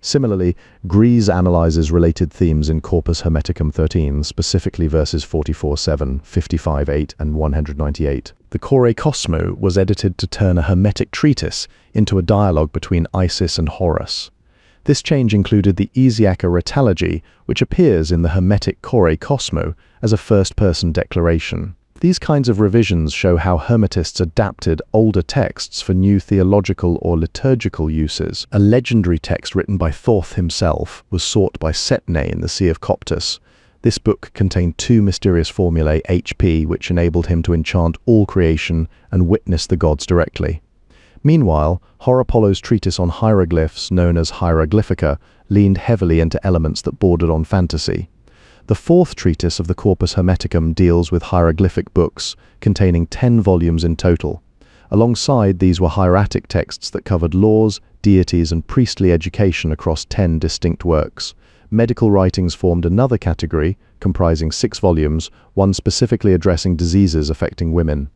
Similarly, Gries analyzes related themes in Corpus Hermeticum 13, specifically verses 44:7, 55:8, and 198. The Kore Cosmo was edited to turn a Hermetic treatise into a dialogue between Isis and Horus. This change included the Isiaca Retalogy, which appears in the Hermetic Kore Cosmo as a first-person declaration. These kinds of revisions show how Hermetists adapted older texts for new theological or liturgical uses. A legendary text written by Thoth himself was sought by Setne in the Sea of Coptus. This book contained 2 mysterious formulae HP, which enabled him to enchant all creation and witness the gods directly. Meanwhile, Horapollo's treatise on hieroglyphs, known as Hieroglyphica, leaned heavily into elements that bordered on fantasy. The 4th treatise of the Corpus Hermeticum deals with hieroglyphic books, containing 10 volumes in total. Alongside these were hieratic texts that covered laws, deities, and priestly education across 10 distinct works. Medical writings formed another category, comprising 6 volumes, one specifically addressing diseases affecting women.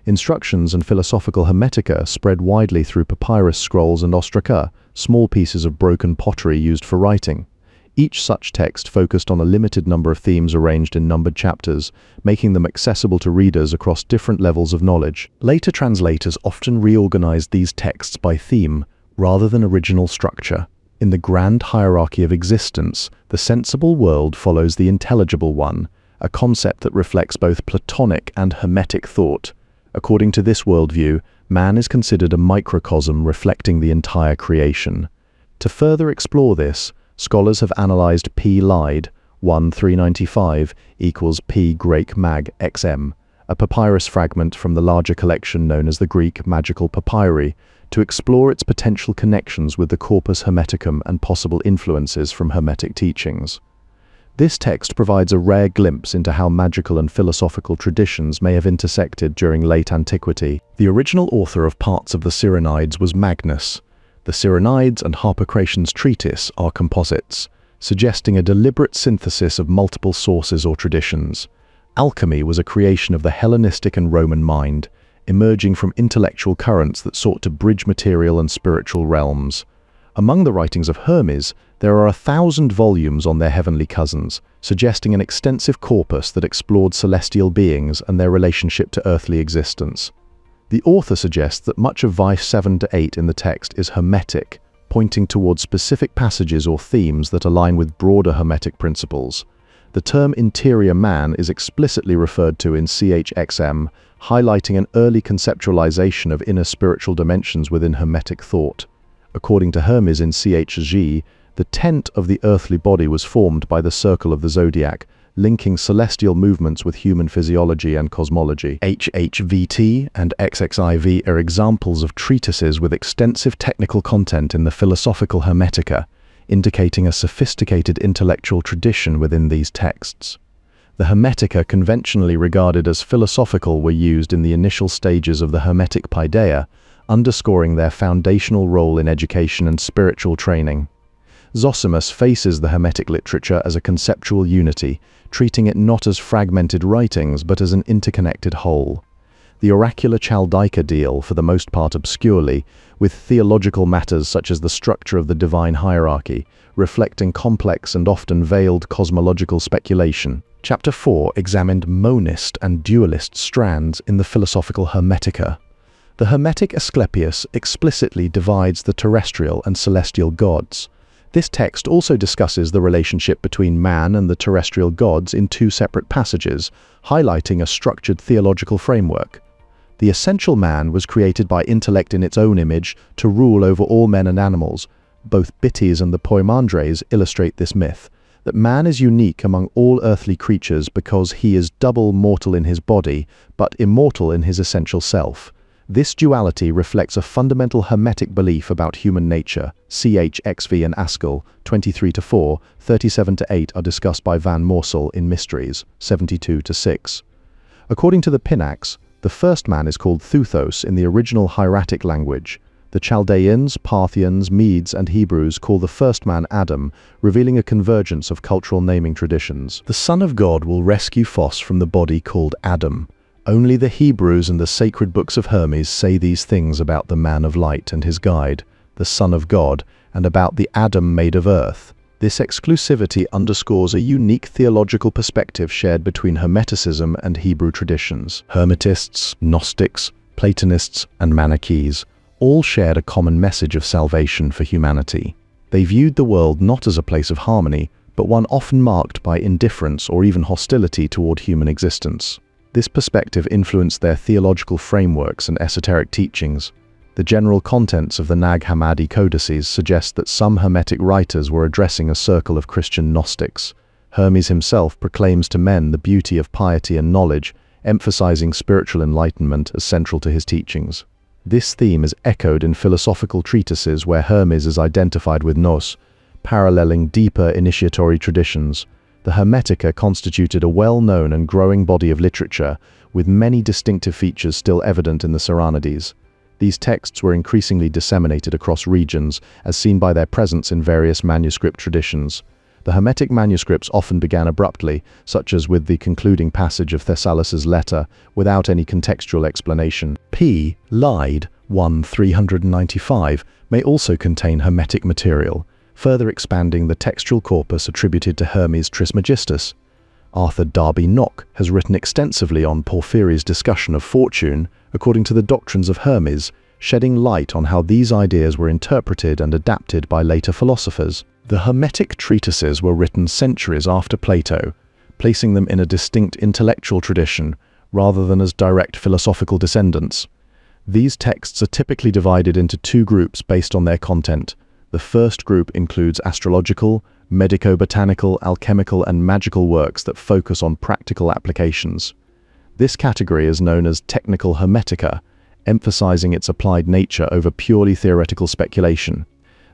Instructions and philosophical hermetica spread widely through papyrus scrolls and ostraca, small pieces of broken pottery used for writing. Each such text focused on a limited number of themes arranged in numbered chapters, making them accessible to readers across different levels of knowledge. Later translators often reorganized these texts by theme, rather than original structure. In the grand hierarchy of existence, the sensible world follows the intelligible one, a concept that reflects both Platonic and Hermetic thought. According to this worldview, man is considered a microcosm reflecting the entire creation. To further explore this, scholars have analyzed P Lide 1395 equals P Greek Mag XM, a papyrus fragment from the larger collection known as the Greek Magical Papyri, to explore its potential connections with the Corpus Hermeticum and possible influences from Hermetic teachings. This text provides a rare glimpse into how magical and philosophical traditions may have intersected during late antiquity. The original author of parts of the Cyrenides was Magnus. The Cyrenides and Harpocration's treatise are composites, suggesting a deliberate synthesis of multiple sources or traditions. Alchemy was a creation of the Hellenistic and Roman mind, emerging from intellectual currents that sought to bridge material and spiritual realms. Among the writings of Hermes, there are 1,000 volumes on their heavenly cousins, suggesting an extensive corpus that explored celestial beings and their relationship to earthly existence. The author suggests that much of Vice 7-8 in the text is Hermetic, pointing towards specific passages or themes that align with broader Hermetic principles. The term interior man is explicitly referred to in CHXM, highlighting an early conceptualization of inner spiritual dimensions within Hermetic thought. According to Hermes in CHG, the tent of the earthly body was formed by the circle of the zodiac, linking celestial movements with human physiology and cosmology. HHVT and XXIV are examples of treatises with extensive technical content in the philosophical Hermetica, indicating a sophisticated intellectual tradition within these texts. The Hermetica conventionally regarded as philosophical were used in the initial stages of the Hermetic Paideia, underscoring their foundational role in education and spiritual training. Zosimus faces the Hermetic literature as a conceptual unity, treating it not as fragmented writings but as an interconnected whole. The oracular Chaldaica deal, for the most part obscurely, with theological matters such as the structure of the divine hierarchy, reflecting complex and often veiled cosmological speculation. Chapter 4 examined monist and dualist strands in the philosophical Hermetica. The Hermetic Asclepius explicitly divides the terrestrial and celestial gods. This text also discusses the relationship between man and the terrestrial gods in 2 separate passages, highlighting a structured theological framework. The essential man was created by intellect in its own image to rule over all men and animals. Both Bitties and the Poimandres illustrate this myth, that man is unique among all earthly creatures because he is double mortal in his body, but immortal in his essential self. This duality reflects a fundamental Hermetic belief about human nature. CHXV and Askell, 23-4, 37-8 are discussed by Van Morsel in Mysteries, 72-6. According to the Pinax, the first man is called Thuthos in the original hieratic language. The Chaldeans, Parthians, Medes, and Hebrews call the first man Adam, revealing a convergence of cultural naming traditions. The Son of God will rescue Phos from the body called Adam. Only the Hebrews and the sacred books of Hermes say these things about the man of light and his guide, the Son of God, and about the Adam made of earth. This exclusivity underscores a unique theological perspective shared between Hermeticism and Hebrew traditions. Hermetists, Gnostics, Platonists, and Manichees all shared a common message of salvation for humanity. They viewed the world not as a place of harmony, but one often marked by indifference or even hostility toward human existence. This perspective influenced their theological frameworks and esoteric teachings. The general contents of the Nag Hammadi codices suggest that some Hermetic writers were addressing a circle of Christian Gnostics. Hermes himself proclaims to men the beauty of piety and knowledge, emphasizing spiritual enlightenment as central to his teachings. This theme is echoed in philosophical treatises where Hermes is identified with Nous, paralleling deeper initiatory traditions. The Hermetica constituted a well-known and growing body of literature, with many distinctive features still evident in the Saranides. These texts were increasingly disseminated across regions, as seen by their presence in various manuscript traditions. The Hermetic manuscripts often began abruptly, such as with the concluding passage of Thessalus' letter, without any contextual explanation. P. Lide 1-395 may also contain Hermetic material, further expanding the textual corpus attributed to Hermes Trismegistus. Arthur Darby Nock has written extensively on Porphyry's discussion of fortune according to the doctrines of Hermes, shedding light on how these ideas were interpreted and adapted by later philosophers. The Hermetic treatises were written centuries after Plato, placing them in a distinct intellectual tradition rather than as direct philosophical descendants. These texts are typically divided into two groups based on their content. The first group includes astrological, medico-botanical, alchemical, and magical works that focus on practical applications. This category is known as technical Hermetica, emphasizing its applied nature over purely theoretical speculation.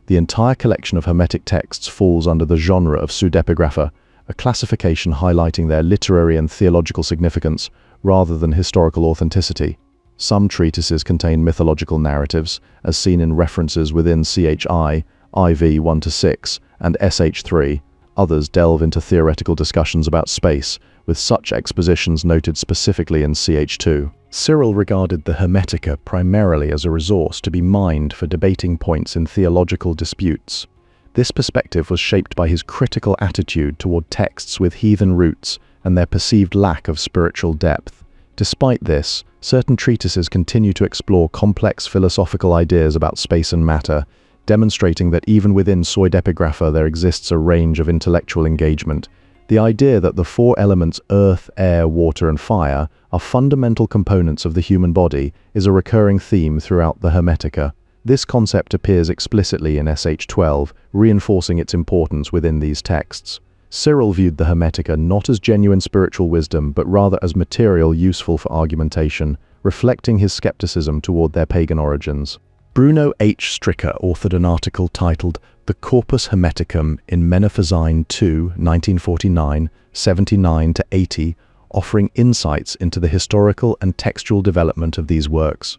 The entire collection of Hermetic texts falls under the genre of pseudepigrapha, a classification highlighting their literary and theological significance rather than historical authenticity. Some treatises contain mythological narratives, as seen in references within CHI, IV 1-6, and SH3. Others delve into theoretical discussions about space, with such expositions noted specifically in CH2. Cyril regarded the Hermetica primarily as a resource to be mined for debating points in theological disputes. This perspective was shaped by his critical attitude toward texts with heathen roots and their perceived lack of spiritual depth. Despite this, certain treatises continue to explore complex philosophical ideas about space and matter, demonstrating that even within pseudepigrapha there exists a range of intellectual engagement. The idea that the four elements earth, air, water, and fire are fundamental components of the human body is a recurring theme throughout the Hermetica. This concept appears explicitly in SH12, reinforcing its importance within these texts. Cyril viewed the Hermetica not as genuine spiritual wisdom, but rather as material useful for argumentation, reflecting his skepticism toward their pagan origins. Bruno H. Stricker authored an article titled The Corpus Hermeticum in Menephysine II, 1949, 79-80, offering insights into the historical and textual development of these works.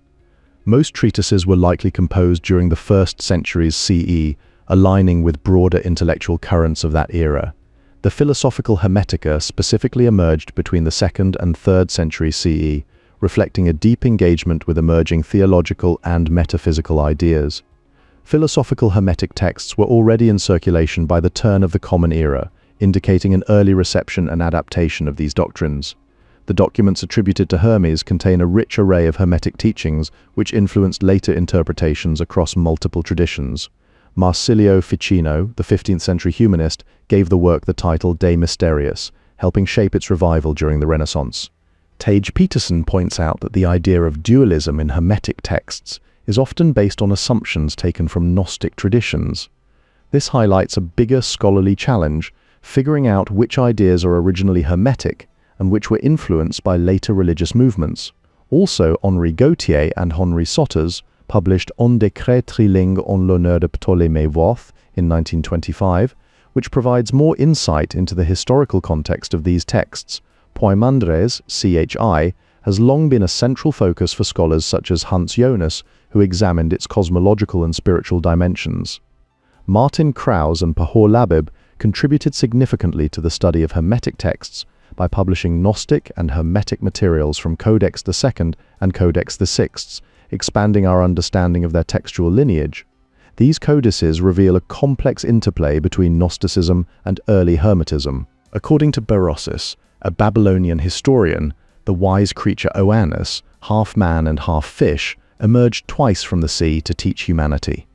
Most treatises were likely composed during the 1st centuries CE, aligning with broader intellectual currents of that era. The philosophical Hermetica specifically emerged between the 2nd and 3rd century CE, reflecting a deep engagement with emerging theological and metaphysical ideas. Philosophical Hermetic texts were already in circulation by the turn of the Common Era, indicating an early reception and adaptation of these doctrines. The documents attributed to Hermes contain a rich array of Hermetic teachings which influenced later interpretations across multiple traditions. Marsilio Ficino, the 15th century humanist, gave the work the title De Mysteriis, helping shape its revival during the Renaissance. Tage Peterson points out that the idea of dualism in Hermetic texts is often based on assumptions taken from Gnostic traditions. This highlights a bigger scholarly challenge, figuring out which ideas are originally Hermetic and which were influenced by later religious movements. Also, Henri Gautier and Henri Sotters published Un décret trilingue en l'honneur de Ptolémée Voth in 1925, which provides more insight into the historical context of these texts. Poimandres, CHI, has long been a central focus for scholars such as Hans Jonas, who examined its cosmological and spiritual dimensions. Martin Krause and Pahor Labib contributed significantly to the study of Hermetic texts by publishing Gnostic and Hermetic materials from Codex II and Codex VI, expanding our understanding of their textual lineage. These codices reveal a complex interplay between Gnosticism and early Hermetism. According to Berossus, a Babylonian historian, the wise creature Oannes, half man and half fish, emerged twice from the sea to teach humanity.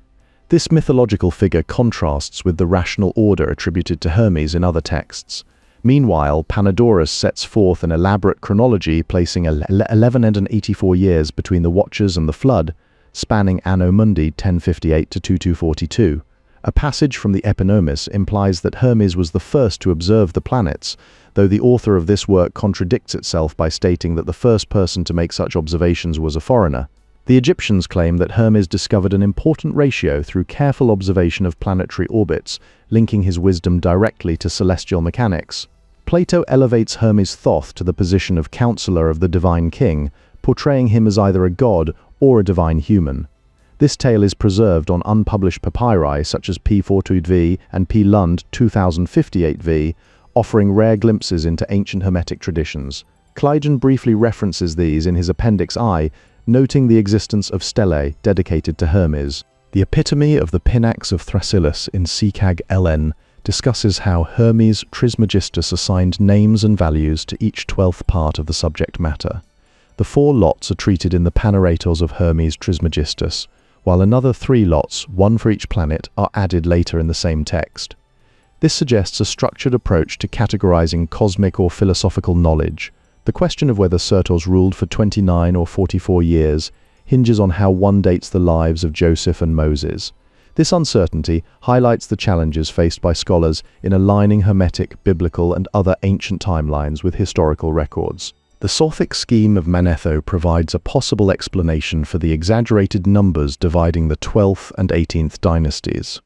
This mythological figure contrasts with the rational order attributed to Hermes in other texts. Meanwhile, Panodorus sets forth an elaborate chronology placing 1184 years between the Watchers and the Flood, spanning Anno Mundi 1058 to 2242. A passage from the Epinomis implies that Hermes was the first to observe the planets, though the author of this work contradicts itself by stating that the first person to make such observations was a foreigner. The Egyptians claim that Hermes discovered an important ratio through careful observation of planetary orbits, linking his wisdom directly to celestial mechanics. Plato elevates Hermes Thoth to the position of counselor of the divine king, portraying him as either a god or a divine human. This tale is preserved on unpublished papyri such as P428V and P. Lund 2058V, offering rare glimpses into ancient Hermetic traditions. Clygen briefly references these in his Appendix I, noting the existence of stelae dedicated to Hermes. The epitome of the Pinax of Thessalus in Sikag LN discusses how Hermes Trismegistus assigned names and values to each 12th part of the subject matter. The 4 lots are treated in the Panaretos of Hermes Trismegistus, while another 3 lots, one for each planet, are added later in the same text. This suggests a structured approach to categorizing cosmic or philosophical knowledge. The question of whether Certos ruled for 29 or 44 years hinges on how one dates the lives of Joseph and Moses. This uncertainty highlights the challenges faced by scholars in aligning Hermetic, biblical, and other ancient timelines with historical records. The Sothic scheme of Manetho provides a possible explanation for the exaggerated numbers dividing the 12th and 18th dynasties.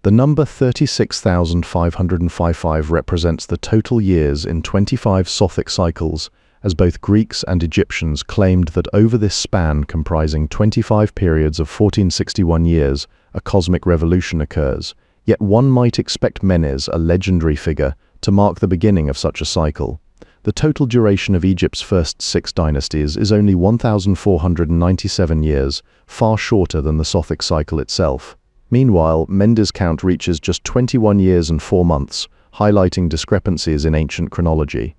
The number 36,555 represents the total years in 25 Sothic cycles, as both Greeks and Egyptians claimed that over this span comprising 25 periods of 1461 years, a cosmic revolution occurs. Yet one might expect Menes, a legendary figure, to mark the beginning of such a cycle. The total duration of Egypt's first 6 dynasties is only 1,497 years, far shorter than the Sothic cycle itself. Meanwhile, Mendes' count reaches just 21 years and 4 months, highlighting discrepancies in ancient chronology.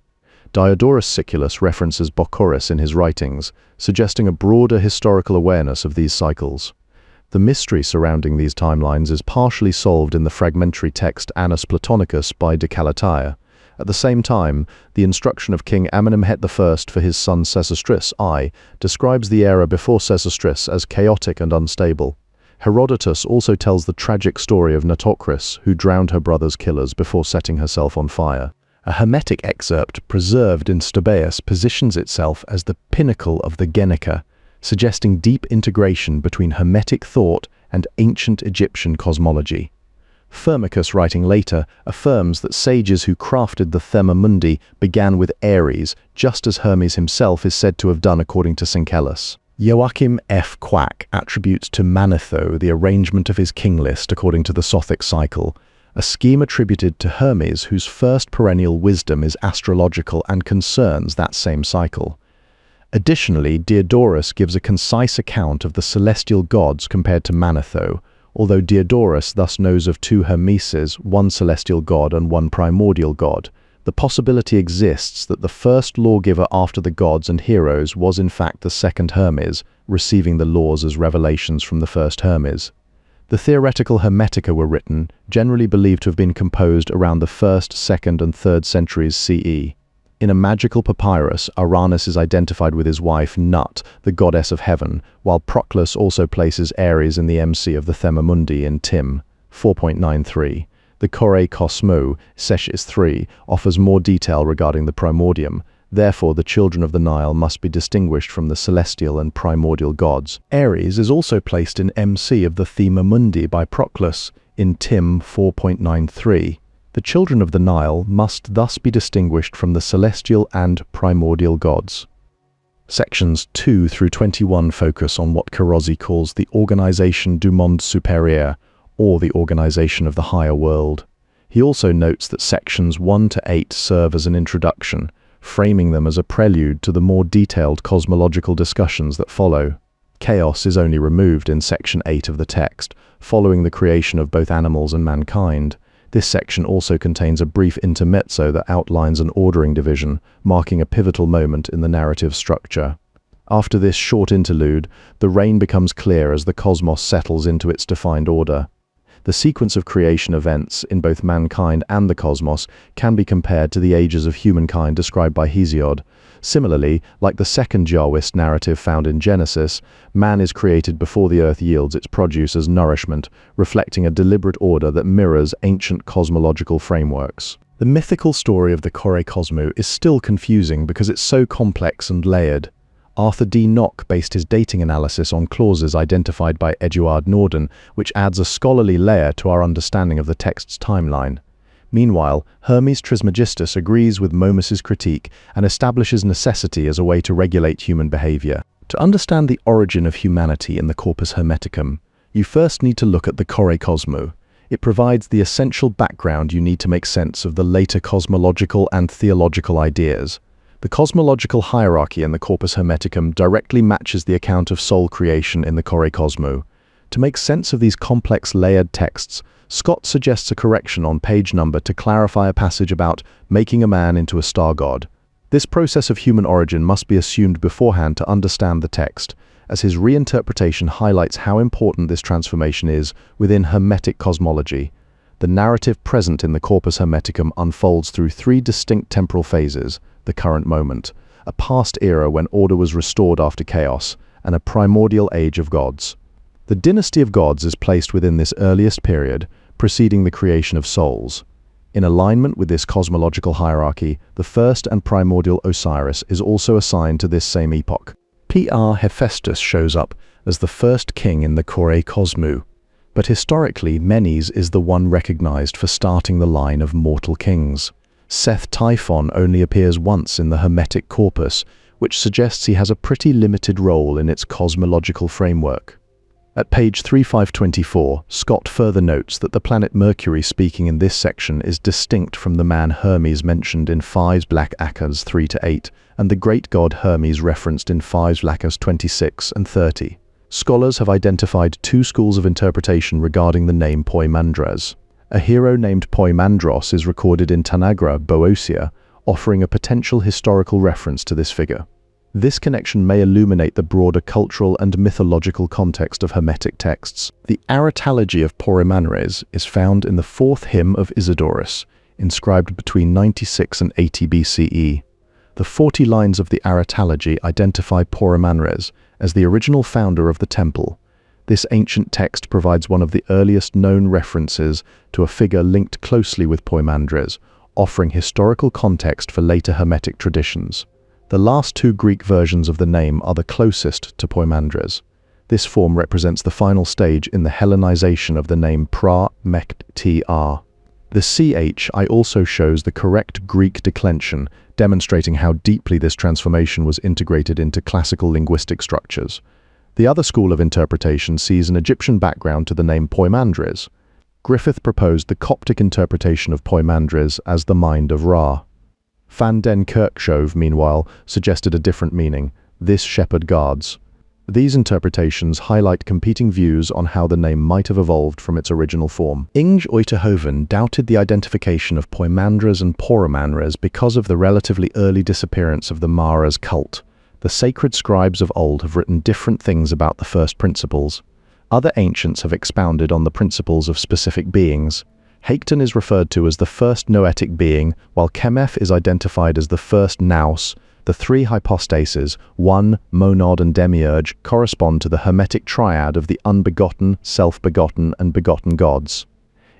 Diodorus Siculus references Bocchorus in his writings, suggesting a broader historical awareness of these cycles. The mystery surrounding these timelines is partially solved in the fragmentary text Annus Platonicus by De Calatia. At the same time, the instruction of King Amenemhet I for his son Sesostris I describes the era before Sesostris as chaotic and unstable. Herodotus also tells the tragic story of Nitocris, who drowned her brother's killers before setting herself on fire. A Hermetic excerpt preserved in Stobaeus positions itself as the pinnacle of the Genica, suggesting deep integration between Hermetic thought and ancient Egyptian cosmology. Firmicus, writing later, affirms that sages who crafted the Thema Mundi began with Ares, just as Hermes himself is said to have done according to Syncellus. Joachim F. Quack attributes to Manetho the arrangement of his king list according to the Sothic cycle, a scheme attributed to Hermes whose first perennial wisdom is astrological and concerns that same cycle. Additionally, Diodorus gives a concise account of the celestial gods compared to Manetho, although Diodorus thus knows of 2 Hermeses, one celestial god and one primordial god. The possibility exists that the first lawgiver after the gods and heroes was in fact the second Hermes, receiving the laws as revelations from the first Hermes. The theoretical Hermetica were written, generally believed to have been composed around the 1st, 2nd, and 3rd centuries CE. In a magical papyrus, Uranus is identified with his wife Nut, the goddess of heaven, while Proclus also places Ares in the MC of the Thema Mundi in Tim 4.93. The Chore Cosmo, Seshis 3, offers more detail regarding the primordium. Therefore, the children of the Nile must be distinguished from the celestial and primordial gods. Ares is also placed in MC of the Thema Mundi by Proclus in Tim 4.93. The children of the Nile must thus be distinguished from the celestial and primordial gods. Sections 2 through 21 focus on what Carozzi calls the organisation du monde supérieur, or the organisation of the higher world. He also notes that sections 1 to 8 serve as an introduction, framing them as a prelude to the more detailed cosmological discussions that follow. Chaos is only removed in section 8 of the text, following the creation of both animals and mankind. This section also contains a brief intermezzo that outlines an ordering division, marking a pivotal moment in the narrative structure. After this short interlude, the reign becomes clear as the cosmos settles into its defined order. The sequence of creation events in both mankind and the cosmos can be compared to the ages of humankind described by Hesiod. Similarly, like the second Yahwist narrative found in Genesis, man is created before the earth yields its produce as nourishment, reflecting a deliberate order that mirrors ancient cosmological frameworks. The mythical story of the Kore Cosmo is still confusing because it's so complex and layered. Arthur D. Nock based his dating analysis on clauses identified by Eduard Norden, which adds a scholarly layer to our understanding of the text's timeline. Meanwhile, Hermes Trismegistus agrees with Momus's critique and establishes necessity as a way to regulate human behavior. To understand the origin of humanity in the Corpus Hermeticum, you first need to look at the Kore Cosmo. It provides the essential background you need to make sense of the later cosmological and theological ideas. The cosmological hierarchy in the Corpus Hermeticum directly matches the account of soul creation in the Kore Cosmo. To make sense of these complex layered texts, Scott suggests a correction on page number to clarify a passage about making a man into a star god. This process of human origin must be assumed beforehand to understand the text, as his reinterpretation highlights how important this transformation is within Hermetic cosmology. The narrative present in the Corpus Hermeticum unfolds through 3 distinct temporal phases: the current moment, a past era when order was restored after chaos, and a primordial age of gods. The dynasty of gods is placed within this earliest period, preceding the creation of souls. In alignment with this cosmological hierarchy, the first and primordial Osiris is also assigned to this same epoch. P.R. Hephaestus shows up as the first king in the Kore Cosmo, but historically Menes is the one recognized for starting the line of mortal kings. Seth Typhon only appears once in the Hermetic corpus, which suggests he has a pretty limited role in its cosmological framework. At page 3524, Scott further notes that the planet Mercury speaking in this section is distinct from the man Hermes mentioned in Fives Black Acres 3-8, and the great god Hermes referenced in Fives Lacus 26 and 30. Scholars have identified 2 schools of interpretation regarding the name Poimandres. A hero named Poimandros is recorded in Tanagra, Boeotia, offering a potential historical reference to this figure. This connection may illuminate the broader cultural and mythological context of Hermetic texts. The aratalogy of Poimandres is found in the 4th hymn of Isidorus, inscribed between 96 and 80 BCE. The 40 lines of the aratalogy identify Poimandres as the original founder of the temple. This ancient text provides one of the earliest known references to a figure linked closely with Poimandres, offering historical context for later Hermetic traditions. The last 2 Greek versions of the name are the closest to Poimandres. This form represents the final stage in the Hellenization of the name Pra-Mekt-Tr. The CHI also shows the correct Greek declension, demonstrating how deeply this transformation was integrated into classical linguistic structures. The other school of interpretation sees an Egyptian background to the name Poimandres. Griffith proposed the Coptic interpretation of Poimandres as the mind of Ra. Van den Kerkhoven, meanwhile, suggested a different meaning: this shepherd guards. These interpretations highlight competing views on how the name might have evolved from its original form. Inge Uytterhoven doubted the identification of Poimandres and Poimandres because of the relatively early disappearance of the Maras cult. The sacred scribes of old have written different things about the first principles. Other ancients have expounded on the principles of specific beings. Haketon is referred to as the first noetic being, while Kemeth is identified as the first nous. The 3 hypostases, one, monad and demiurge, correspond to the Hermetic triad of the unbegotten, self-begotten, and begotten gods.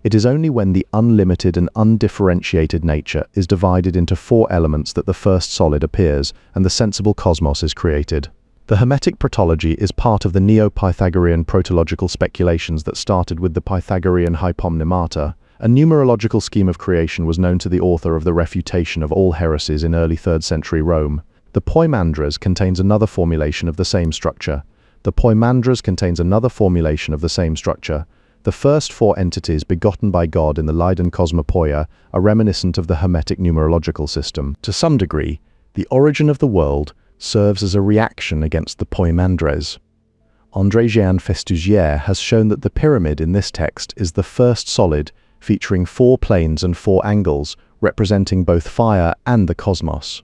It is only when the unlimited and undifferentiated nature is divided into 4 elements that the first solid appears, and the sensible cosmos is created. The Hermetic protology is part of the Neo-Pythagorean protological speculations that started with the Pythagorean hypomnemata. A numerological scheme of creation was known to the author of the Refutation of All Heresies in early 3rd century Rome. The The poimandres contains another formulation of the same structure. The first four entities begotten by God in the Leiden Cosmopoia are reminiscent of the Hermetic numerological system. To some degree, the origin of the world serves as a reaction against the poimandres. André-Jean Festugière has shown that the pyramid in this text is the first solid, featuring 4 planes and 4 angles, representing both fire and the cosmos.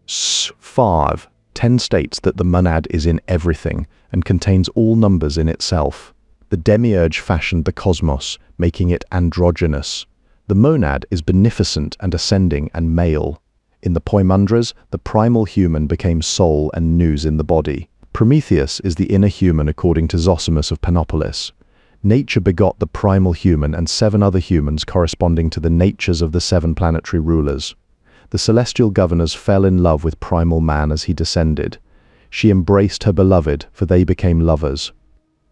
10 states that the monad is in everything and contains all numbers in itself. The demiurge fashioned the cosmos, making it androgynous. The monad is beneficent and ascending and male. In the poimandres, the primal human became soul and nous in the body. Prometheus is the inner human according to Zosimus of Panopolis. Nature begot the primal human and 7 other humans corresponding to the natures of the 7 planetary rulers. The celestial governors fell in love with primal man as he descended. She embraced her beloved, for they became lovers.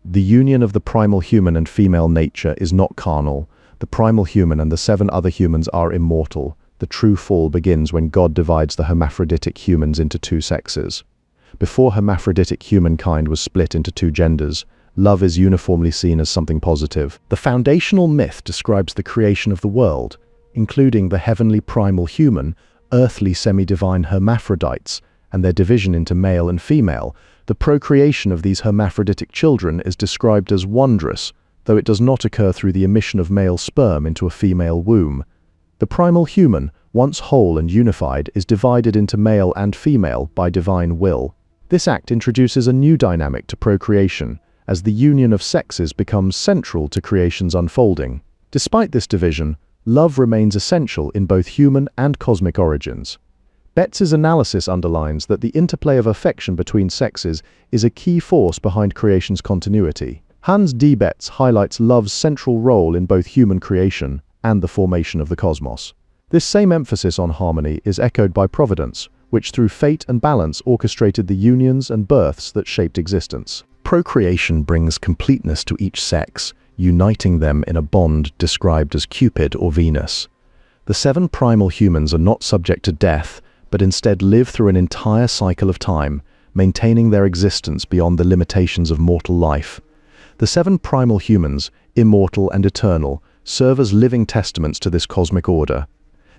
The union of the primal human and female nature is not carnal. The primal human and the 7 other humans are immortal. The true fall begins when God divides the hermaphroditic humans into 2 sexes. Before hermaphroditic humankind was split into 2 genders, love is uniformly seen as something positive. The foundational myth describes the creation of the world, including the heavenly primal human, earthly semi-divine hermaphrodites, and their division into male and female. The procreation of these hermaphroditic children is described as wondrous, though it does not occur through the emission of male sperm into a female womb. The primal human, once whole and unified, is divided into male and female by divine will. This act introduces a new dynamic to procreation, as the union of sexes becomes central to creation's unfolding. Despite this division, love remains essential in both human and cosmic origins. Betts's analysis underlines that the interplay of affection between sexes is a key force behind creation's continuity. Hans D. Betts highlights love's central role in both human creation and the formation of the cosmos. This same emphasis on harmony is echoed by Providence, which through fate and balance orchestrated the unions and births that shaped existence. Procreation brings completeness to each sex, uniting them in a bond described as Cupid or Venus. The 7 primal humans are not subject to death, but instead live through an entire cycle of time, maintaining their existence beyond the limitations of mortal life. The 7 primal humans, immortal and eternal, serve as living testaments to this cosmic order.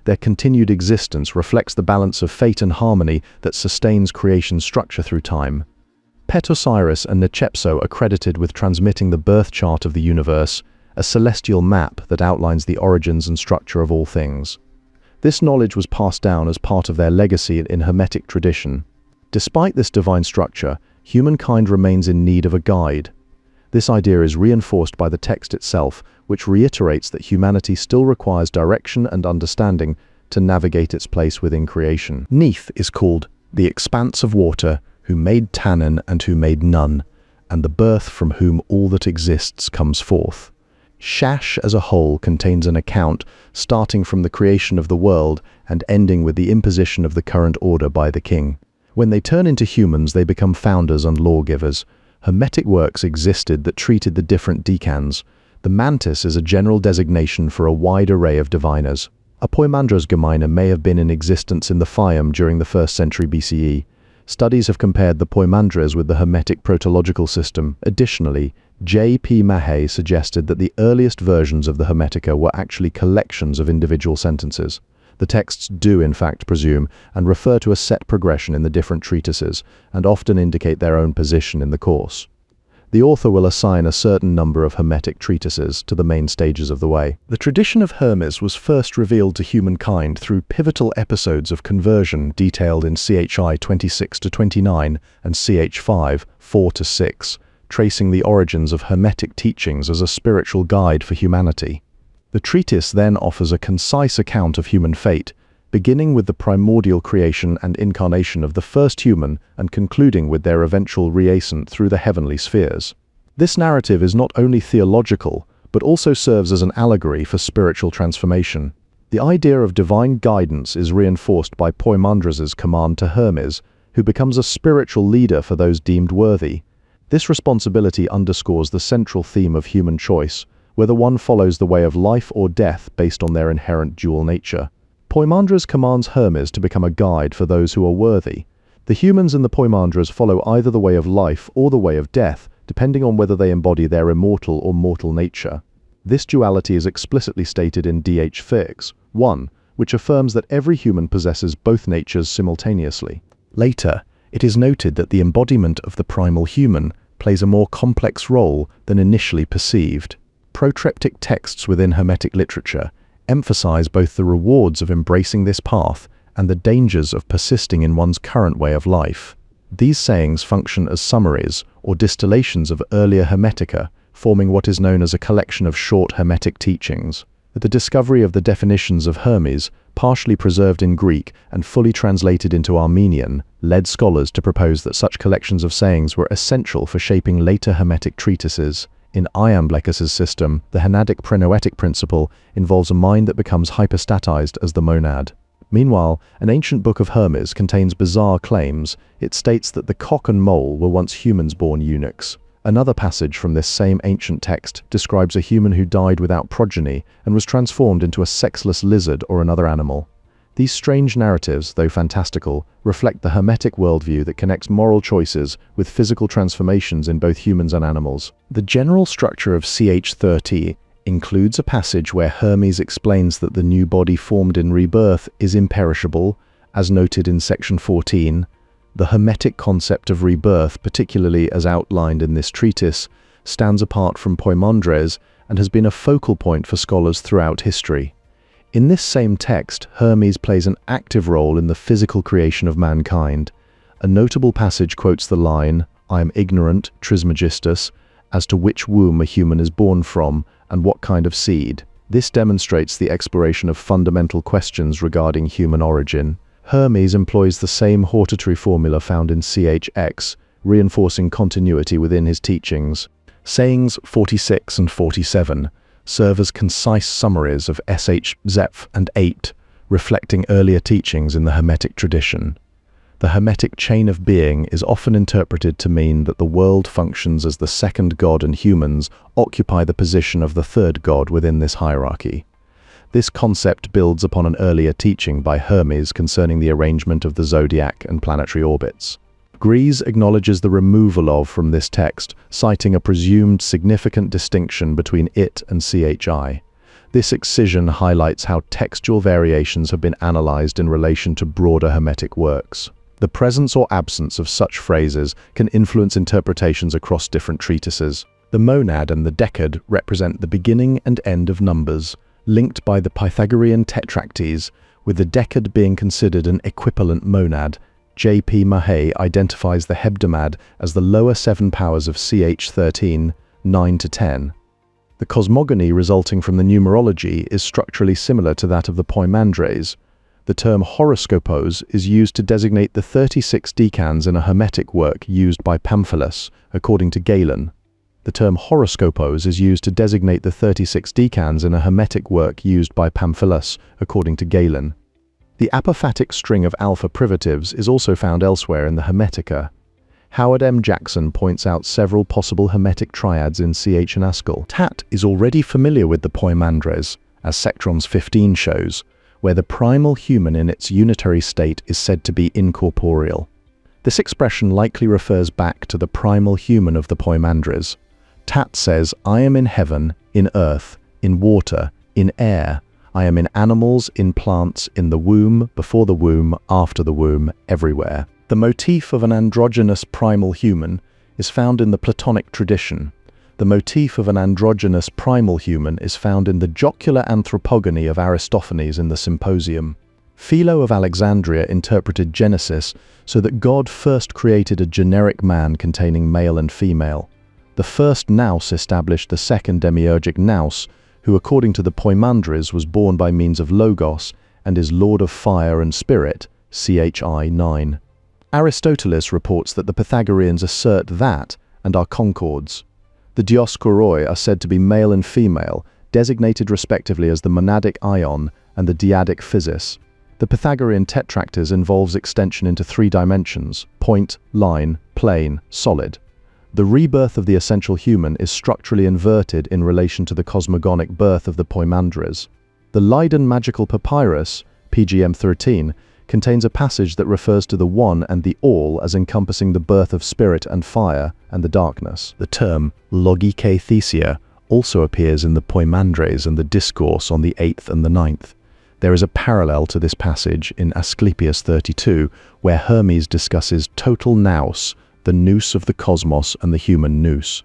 Their continued existence reflects the balance of fate and harmony that sustains creation's structure through time. Osiris and Nechepso are credited with transmitting the birth chart of the universe, a celestial map that outlines the origins and structure of all things. This knowledge was passed down as part of their legacy in Hermetic tradition. Despite this divine structure, humankind remains in need of a guide. This idea is reinforced by the text itself, which reiterates that humanity still requires direction and understanding to navigate its place within creation. Neith is called the expanse of water, who made Tannin and who made none, and the birth from whom all that exists comes forth. Shash as a whole contains an account starting from the creation of the world and ending with the imposition of the current order by the king. When they turn into humans, they become founders and lawgivers. Hermetic works existed that treated the different decans. The mantis is a general designation for a wide array of diviners. A poimandres Gemeine may have been in existence in the Fayum during the 1st century BCE. Studies have compared the poimandres with the Hermetic protological system. Additionally, J. P. Mahay suggested that the earliest versions of the Hermetica were actually collections of individual sentences. The texts do, in fact, presume and refer to a set progression in the different treatises, and often indicate their own position in the course. The author will assign a certain number of Hermetic treatises to the main stages of the way. The tradition of Hermes was first revealed to humankind through pivotal episodes of conversion detailed in CHI 26-29 and CH5 4-6, tracing the origins of Hermetic teachings as a spiritual guide for humanity. The treatise then offers a concise account of human fate, beginning with the primordial creation and incarnation of the first human and concluding with their eventual reascent through the heavenly spheres. This narrative is not only theological, but also serves as an allegory for spiritual transformation. The idea of divine guidance is reinforced by Poimandres' command to Hermes, who becomes a spiritual leader for those deemed worthy. This responsibility underscores the central theme of human choice, whether one follows the way of life or death based on their inherent dual nature. Poimandres commands Hermes to become a guide for those who are worthy. The humans and the poimandres follow either the way of life or the way of death, depending on whether they embody their immortal or mortal nature. This duality is explicitly stated in D.H. Firk's 1, which affirms that every human possesses both natures simultaneously. Later, it is noted that the embodiment of the primal human plays a more complex role than initially perceived. Protreptic texts within Hermetic literature emphasize both the rewards of embracing this path and the dangers of persisting in one's current way of life. These sayings function as summaries or distillations of earlier Hermetica, forming what is known as a collection of short Hermetic teachings. The discovery of the definitions of Hermes, partially preserved in Greek and fully translated into Armenian, led scholars to propose that such collections of sayings were essential for shaping later Hermetic treatises. In Iamblichus's system, the Hernadic prenoetic principle involves a mind that becomes hypostatized as the monad. Meanwhile, an ancient book of Hermes contains bizarre claims. It states that the cock and mole were once humans-born eunuchs. Another passage from this same ancient text describes a human who died without progeny and was transformed into a sexless lizard or another animal. These strange narratives, though fantastical, reflect the Hermetic worldview that connects moral choices with physical transformations in both humans and animals. The general structure of CH30 includes a passage where Hermes explains that the new body formed in rebirth is imperishable, as noted in section 14. The Hermetic concept of rebirth, particularly as outlined in this treatise, stands apart from poimandres and has been a focal point for scholars throughout history. In this same text, Hermes plays an active role in the physical creation of mankind. A notable passage quotes the line, "I am ignorant, Trismegistus, as to which womb a human is born from and what kind of seed." This demonstrates the exploration of fundamental questions regarding human origin. Hermes employs the same hortatory formula found in CHX, reinforcing continuity within his teachings. Sayings 46 and 47 serve as concise summaries of SH, Zeph, and 8, reflecting earlier teachings in the Hermetic tradition. The Hermetic chain of being is often interpreted to mean that the world functions as the second god and humans occupy the position of the third god within this hierarchy. This concept builds upon an earlier teaching by Hermes concerning the arrangement of the zodiac and planetary orbits. Gries acknowledges the removal of from this text, citing a presumed significant distinction between it and CHI. This excision highlights how textual variations have been analyzed in relation to broader Hermetic works. The presence or absence of such phrases can influence interpretations across different treatises. The monad and the decad represent the beginning and end of numbers, linked by the Pythagorean tetractes, with the decad being considered an equivalent monad. J.P. Mahay identifies the hebdomad as the lower 7 powers of CH13, 9 to 10. The cosmogony resulting from the numerology is structurally similar to that of the poimandres. The term horoscopos is used to designate the 36 decans in a Hermetic work used by Pamphilus, according to Galen. The term horoscopos is used to designate the 36 decans in a Hermetic work used by Pamphilus, according to Galen. The apophatic string of alpha privatives is also found elsewhere in the Hermetica. Howard M. Jackson points out several possible Hermetic triads in CH and Haskell. Tat is already familiar with the poimandres, as Sectrons 15 shows, where the primal human in its unitary state is said to be incorporeal. This expression likely refers back to the primal human of the poimandres. Tat says, "I am in heaven, in earth, in water, in air. I am in animals, in plants, in the womb, before the womb, after the womb, everywhere." The motif of an androgynous primal human is found in the Platonic tradition. The motif of an androgynous primal human is found in the jocular anthropogony of Aristophanes in the Symposium. Philo of Alexandria interpreted Genesis so that God first created a generic man containing male and female. The first Nous established the second demiurgic Nous, who according to the poimandres was born by means of Logos and is Lord of Fire and Spirit, CHI 9. Aristoteles reports that the Pythagoreans assert that and are concords. The Dioscoroi are said to be male and female, designated respectively as the monadic ion and the dyadic physis. The Pythagorean tetractys involves extension into 3 dimensions: point, line, plane, solid. The rebirth of the essential human is structurally inverted in relation to the cosmogonic birth of the poimandres. The Leiden Magical Papyrus, PGM 13, contains a passage that refers to the one and the all as encompassing the birth of spirit and fire and the darkness. The term logike thesia also appears in the Poimandres and the Discourse on the 8th and the 9th. There is a parallel to this passage in Asclepius 32, where Hermes discusses total nous, the nous of the cosmos and the human nous.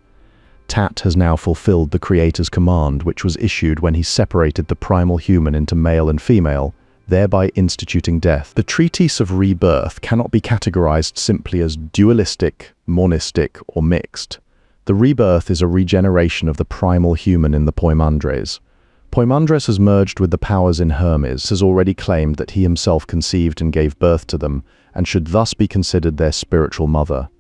Tat has now fulfilled the Creator's command, which was issued when he separated the primal human into male and female, thereby instituting death. The treatise of rebirth cannot be categorized simply as dualistic, monistic, or mixed. The rebirth is a regeneration of the primal human in the Poimandres. Poimandres has merged with the powers in Hermes, has already claimed that he himself conceived and gave birth to them, and should thus be considered their spiritual mother.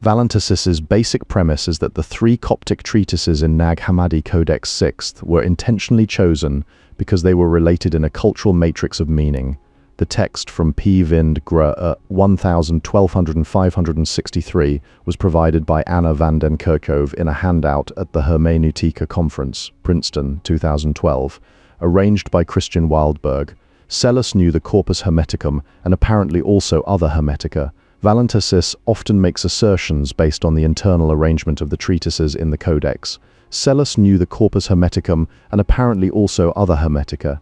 Valentissus's basic premise is that the 3 Coptic treatises in Nag Hammadi Codex VI were intentionally chosen because they were related in a cultural matrix of meaning. The text from P. Vind Gr. 1200-563 was provided by Anna van den Kerkhove in a handout at the Hermeneutica Conference, Princeton, 2012, arranged by Christian Wildberg. Thessalus knew the Corpus Hermeticum and apparently also other Hermetica. Valentissus often makes assertions based on the internal arrangement of the treatises in the Codex. Thessalus knew the Corpus Hermeticum and apparently also other Hermetica.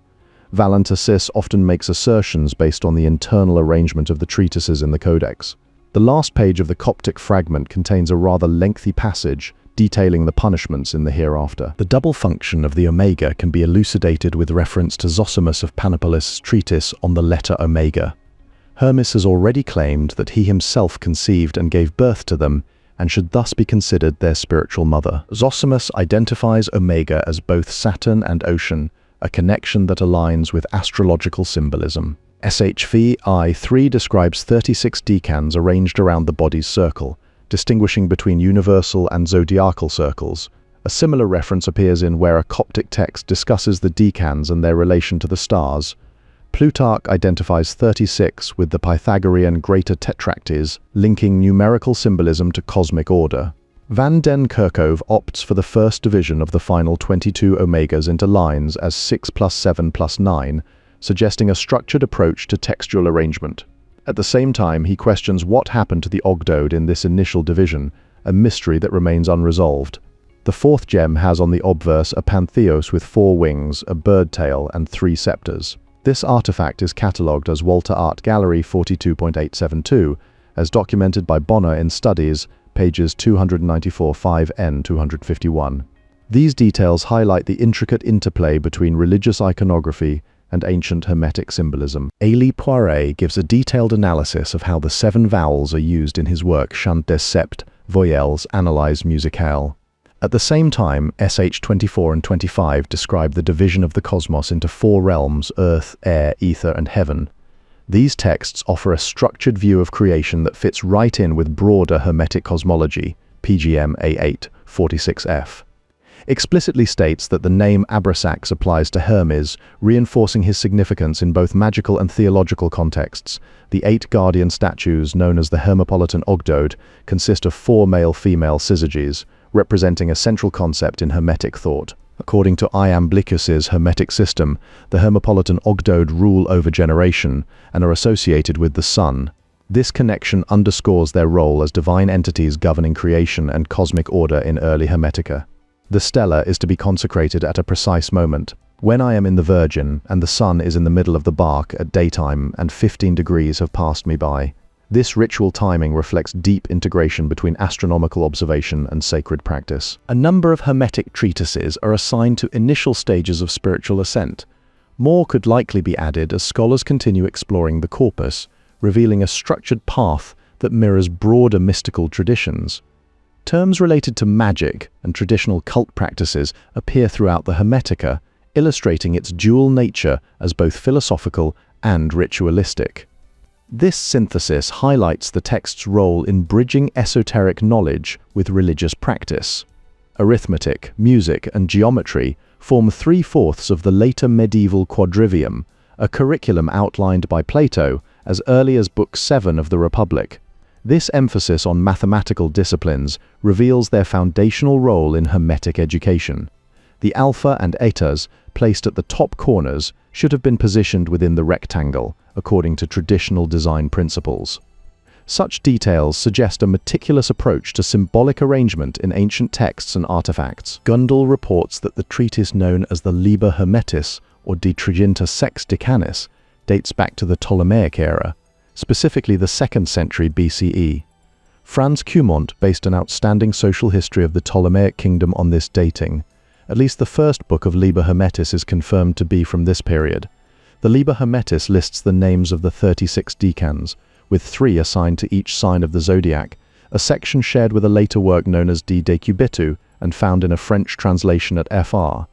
Valentissus often makes assertions based on the internal arrangement of the treatises in the Codex. The last page of the Coptic fragment contains a rather lengthy passage detailing the punishments in the hereafter. The double function of the omega can be elucidated with reference to Zosimus of Panopolis' treatise on the letter omega. Hermes has already claimed that he himself conceived and gave birth to them, and should thus be considered their spiritual mother. Zosimus identifies Omega as both Saturn and Ocean, a connection that aligns with astrological symbolism. SHV I-3 describes 36 decans arranged around the body's circle, distinguishing between universal and zodiacal circles. A similar reference appears in where a Coptic text discusses the decans and their relation to the stars. Plutarch identifies 36 with the Pythagorean Greater Tetractys, linking numerical symbolism to cosmic order. Van den Kerkhove opts for the first division of the final 22 omegas into lines as 6 + 7 + 9, suggesting a structured approach to textual arrangement. At the same time, he questions what happened to the ogdoad in this initial division, a mystery that remains unresolved. The 4th gem has on the obverse a pantheos with 4 wings, a bird tail, and 3 scepters. This artifact is catalogued as Walter Art Gallery 42.872, as documented by Bonner in Studies, pages 294-5N251. These details highlight the intricate interplay between religious iconography and ancient Hermetic symbolism. Élie Poiret gives a detailed analysis of how the 7 vowels are used in his work Chant des Sept Voyelles Analyse Musicale. At the same time, SH 24 and 25 describe the division of the cosmos into 4 realms: earth, air, ether, and heaven. These texts offer a structured view of creation that fits right in with broader Hermetic cosmology, PGM A8 46F. Explicitly states that the name Abrasax applies to Hermes, reinforcing his significance in both magical and theological contexts. The 8 guardian statues, known as the Hermopolitan Ogdoad, consist of 4 male-female syzygies, representing a central concept in Hermetic thought. According to Iamblichus's Hermetic system, the Hermopolitan Ogdoad rule over generation and are associated with the sun. This connection underscores their role as divine entities governing creation and cosmic order in early Hermetica. The stela is to be consecrated at a precise moment. When I am in the Virgin, and the sun is in the middle of the bark at daytime, and 15 degrees have passed me by. This ritual timing reflects deep integration between astronomical observation and sacred practice. A number of Hermetic treatises are assigned to initial stages of spiritual ascent. More could likely be added as scholars continue exploring the corpus, revealing a structured path that mirrors broader mystical traditions. Terms related to magic and traditional cult practices appear throughout the Hermetica, illustrating its dual nature as both philosophical and ritualistic. This synthesis highlights the text's role in bridging esoteric knowledge with religious practice. Arithmetic, music, and geometry form 3/4 of the later medieval quadrivium, a curriculum outlined by Plato as early as Book 7 of the Republic. This emphasis on mathematical disciplines reveals their foundational role in Hermetic education. The alpha and etas, placed at the top corners, should have been positioned within the rectangle, according to traditional design principles. Such details suggest a meticulous approach to symbolic arrangement in ancient texts and artifacts. Gundel reports that the treatise known as the Liber Hermetis, or De Triginta Sex Decanis, dates back to the Ptolemaic era, specifically the 2nd century BCE. Franz Cumont based an outstanding social history of the Ptolemaic kingdom on this dating. At least the first book of Liber Hermetis is confirmed to be from this period. The Liber Hermetis lists the names of the 36 decans, with 3 assigned to each sign of the zodiac, a section shared with a later work known as De Decubitu and found in a French translation at Fr.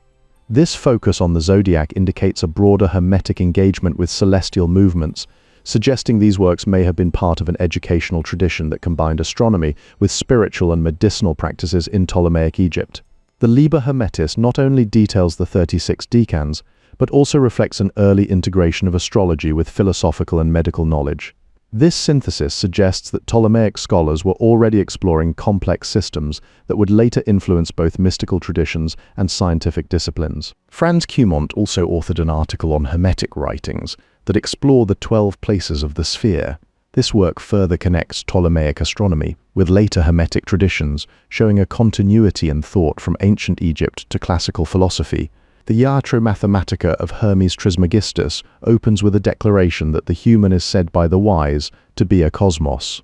This focus on the zodiac indicates a broader Hermetic engagement with celestial movements, suggesting these works may have been part of an educational tradition that combined astronomy with spiritual and medicinal practices in Ptolemaic Egypt. The Liber Hermetis not only details the 36 decans, but also reflects an early integration of astrology with philosophical and medical knowledge. This synthesis suggests that Ptolemaic scholars were already exploring complex systems that would later influence both mystical traditions and scientific disciplines. Franz Cumont also authored an article on Hermetic writings that explore the 12 places of the sphere. This work further connects Ptolemaic astronomy with later Hermetic traditions, showing a continuity in thought from ancient Egypt to classical philosophy. The Iatro Mathematica of Hermes Trismegistus opens with a declaration that the human is said by the wise to be a cosmos.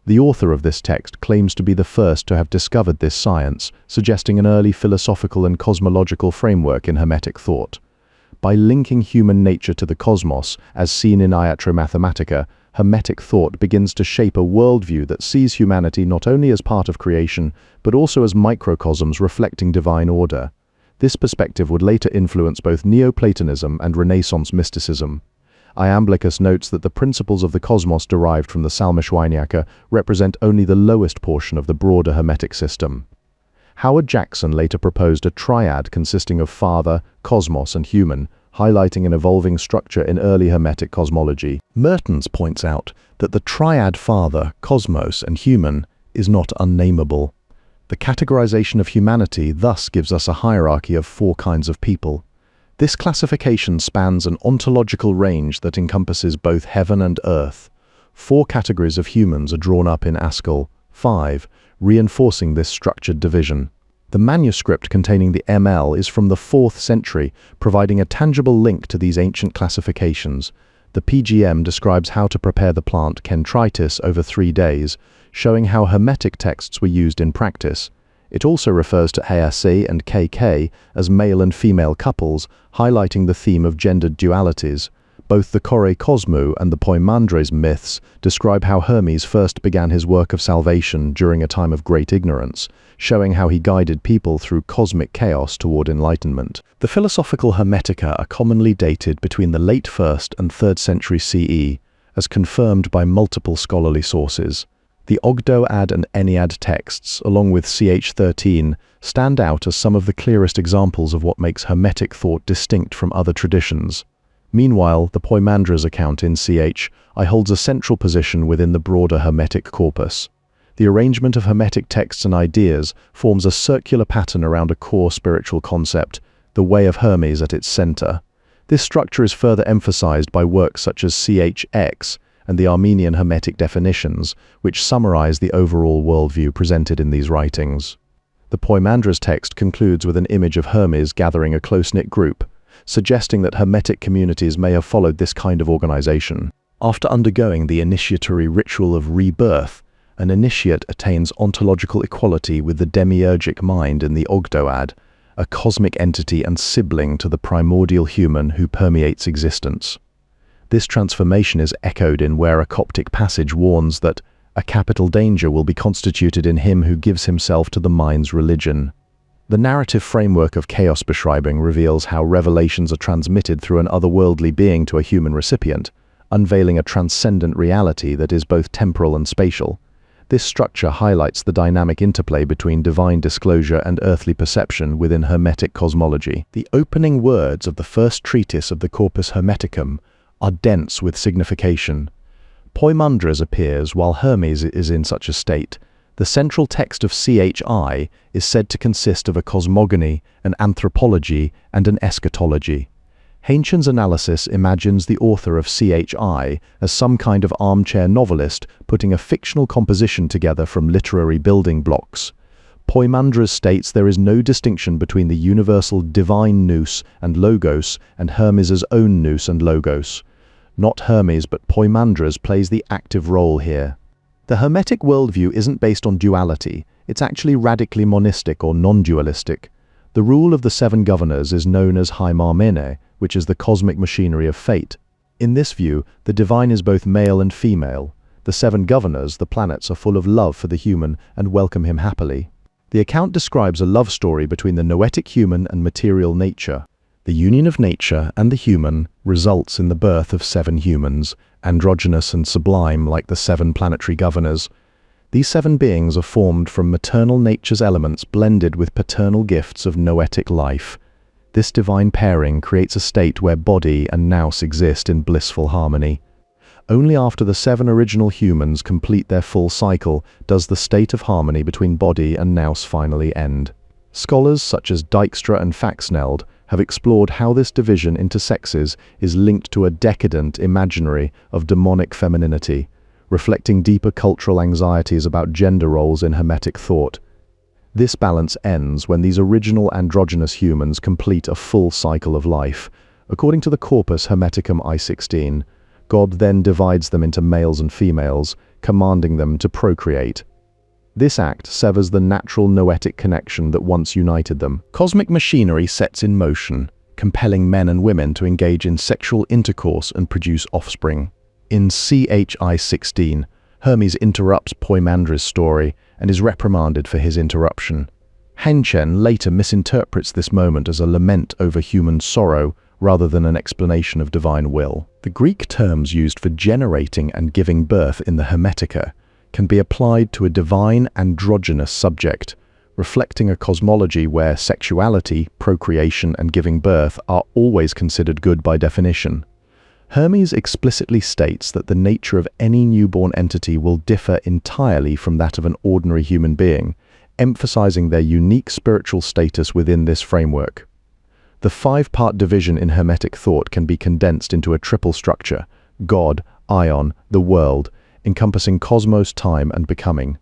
The author of this text claims to be the first to have discovered this science, suggesting an early philosophical and cosmological framework in Hermetic thought. By linking human nature to the cosmos, as seen in Iatro Mathematica, Hermetic thought begins to shape a worldview that sees humanity not only as part of creation, but also as microcosms reflecting divine order. This perspective would later influence both Neoplatonism and Renaissance mysticism. Iamblichus notes that the principles of the cosmos derived from the Salmoshwiniaka represent only the lowest portion of the broader Hermetic system. Howard Jackson later proposed a triad consisting of father, cosmos, and human, highlighting an evolving structure in early Hermetic cosmology. Mertens points out that the triad father, cosmos, and human is not unnameable. The categorization of humanity thus gives us a hierarchy of 4 kinds of people. This classification spans an ontological range that encompasses both heaven and earth. 4 categories of humans are drawn up in Askell 5, reinforcing this structured division. The manuscript containing the ML is from the 4th century, providing a tangible link to these ancient classifications. The PGM describes how to prepare the plant Kentritis over 3 days, showing how Hermetic texts were used in practice. It also refers to ASC and KK as male and female couples, highlighting the theme of gendered dualities. Both the Kore Kosmou and the Poimandres myths describe how Hermes first began his work of salvation during a time of great ignorance, showing how he guided people through cosmic chaos toward enlightenment. The philosophical Hermetica are commonly dated between the late 1st and 3rd century CE, as confirmed by multiple scholarly sources. The Ogdoad and Ennead texts, along with CH13, stand out as some of the clearest examples of what makes Hermetic thought distinct from other traditions. Meanwhile, the Poimandres account in CH holds a central position within the broader Hermetic corpus. The arrangement of Hermetic texts and ideas forms a circular pattern around a core spiritual concept, the Way of Hermes at its center. This structure is further emphasized by works such as CHX and the Armenian Hermetic definitions, which summarize the overall worldview presented in these writings. The Poimandres text concludes with an image of Hermes gathering a close-knit group, suggesting that Hermetic communities may have followed this kind of organization. After undergoing the initiatory ritual of rebirth, an initiate attains ontological equality with the demiurgic mind in the Ogdoad, a cosmic entity and sibling to the primordial human who permeates existence. This transformation is echoed in where a Coptic passage warns that a capital danger will be constituted in him who gives himself to the mind's religion. The narrative framework of chaos beschreibing reveals how revelations are transmitted through an otherworldly being to a human recipient, unveiling a transcendent reality that is both temporal and spatial. This structure highlights the dynamic interplay between divine disclosure and earthly perception within Hermetic cosmology. The opening words of the first treatise of the Corpus Hermeticum are dense with signification. Poimandres appears while Hermes is in such a state. The central text of CHI is said to consist of a cosmogony, an anthropology, and an eschatology. Hayntion's analysis imagines the author of CHI as some kind of armchair novelist putting a fictional composition together from literary building blocks. Poimandres states there is no distinction between the universal divine Nous and Logos and Hermes's own Nous and Logos. Not Hermes, but Poimandres plays the active role here. The Hermetic worldview isn't based on duality, it's actually radically monistic or non-dualistic. The rule of the seven governors is known as Hymarmene, which is the cosmic machinery of fate. In this view, the divine is both male and female. The seven governors, the planets, are full of love for the human and welcome him happily. The account describes a love story between the noetic human and material nature. The union of nature and the human results in the birth of seven humans, androgynous and sublime like the seven planetary governors. These seven beings are formed from maternal nature's elements blended with paternal gifts of noetic life. This divine pairing creates a state where body and nous exist in blissful harmony. Only after the seven original humans complete their full cycle does the state of harmony between body and nous finally end. Scholars such as Dijkstra and Faxneld have explored how this division into sexes is linked to a decadent imaginary of demonic femininity, reflecting deeper cultural anxieties about gender roles in Hermetic thought. This balance ends when these original androgynous humans complete a full cycle of life. According to the Corpus Hermeticum I-16, God then divides them into males and females, commanding them to procreate. This act severs the natural noetic connection that once united them. Cosmic machinery sets in motion, compelling men and women to engage in sexual intercourse and produce offspring. In CHI-16, Hermes interrupts Poimandres' story and is reprimanded for his interruption. Haynchen later misinterprets this moment as a lament over human sorrow rather than an explanation of divine will. The Greek terms used for generating and giving birth in the Hermetica can be applied to a divine androgynous subject, reflecting a cosmology where sexuality, procreation, and giving birth are always considered good by definition. Hermes explicitly states that the nature of any newborn entity will differ entirely from that of an ordinary human being, emphasizing their unique spiritual status within this framework. The five-part division in Hermetic thought can be condensed into a triple structure: God, Ion, the world, encompassing cosmos, time, and becoming.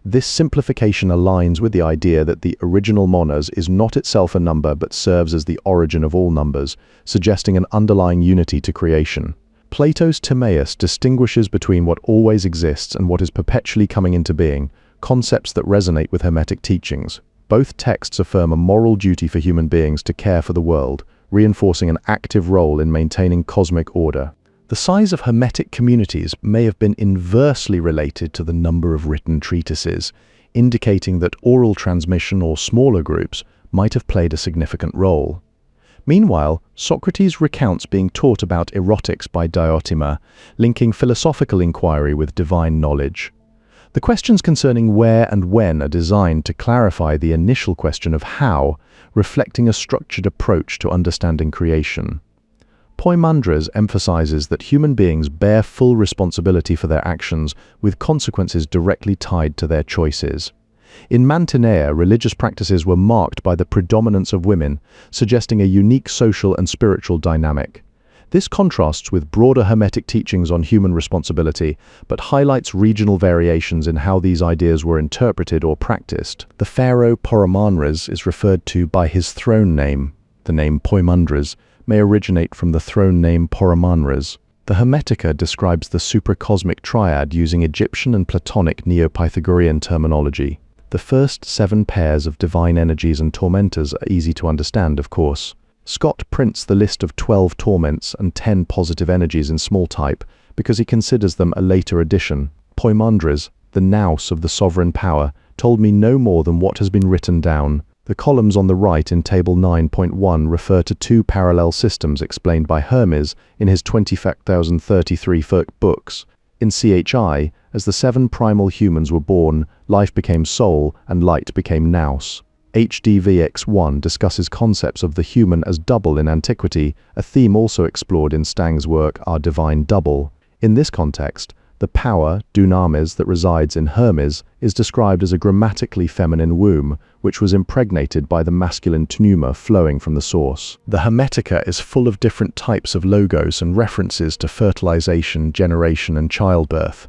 This simplification aligns with the idea that the original monos is not itself a number but serves as the origin of all numbers, suggesting an underlying unity to creation. Plato's Timaeus distinguishes between what always exists and what is perpetually coming into being, concepts that resonate with Hermetic teachings. Both texts affirm a moral duty for human beings to care for the world, reinforcing an active role in maintaining cosmic order. The size of Hermetic communities may have been inversely related to the number of written treatises, indicating that oral transmission or smaller groups might have played a significant role. Meanwhile, Socrates recounts being taught about erotics by Diotima, linking philosophical inquiry with divine knowledge. The questions concerning where and when are designed to clarify the initial question of how, reflecting a structured approach to understanding creation. Poimandres emphasizes that human beings bear full responsibility for their actions, with consequences directly tied to their choices. In Mantinea, religious practices were marked by the predominance of women, suggesting a unique social and spiritual dynamic. This contrasts with broader Hermetic teachings on human responsibility, but highlights regional variations in how these ideas were interpreted or practiced. The pharaoh Poimandres is referred to by his throne name. The name Poimandres may originate from the throne name Poimandres. The Hermetica describes the supracosmic triad using Egyptian and Platonic Neo-Pythagorean terminology. The first 7 pairs of divine energies and tormentors are easy to understand, of course. Scott prints the list of 12 torments and 10 positive energies in small type because he considers them a later addition. Poimandres, the nous of the sovereign power, told me no more than what has been written down. The columns on the right in Table 9.1 refer to 2 parallel systems explained by Hermes in his 20,033 books. In CHI, as the 7 primal humans were born, life became soul and light became nous. HDVX1 discusses concepts of the human as double in antiquity, a theme also explored in Stang's work Our Divine Double. In this context, The power, dunamis, that resides in Hermes is described as a grammatically feminine womb, which was impregnated by the masculine pneuma flowing from the source. The Hermetica is full of different types of logos and references to fertilization, generation, and childbirth.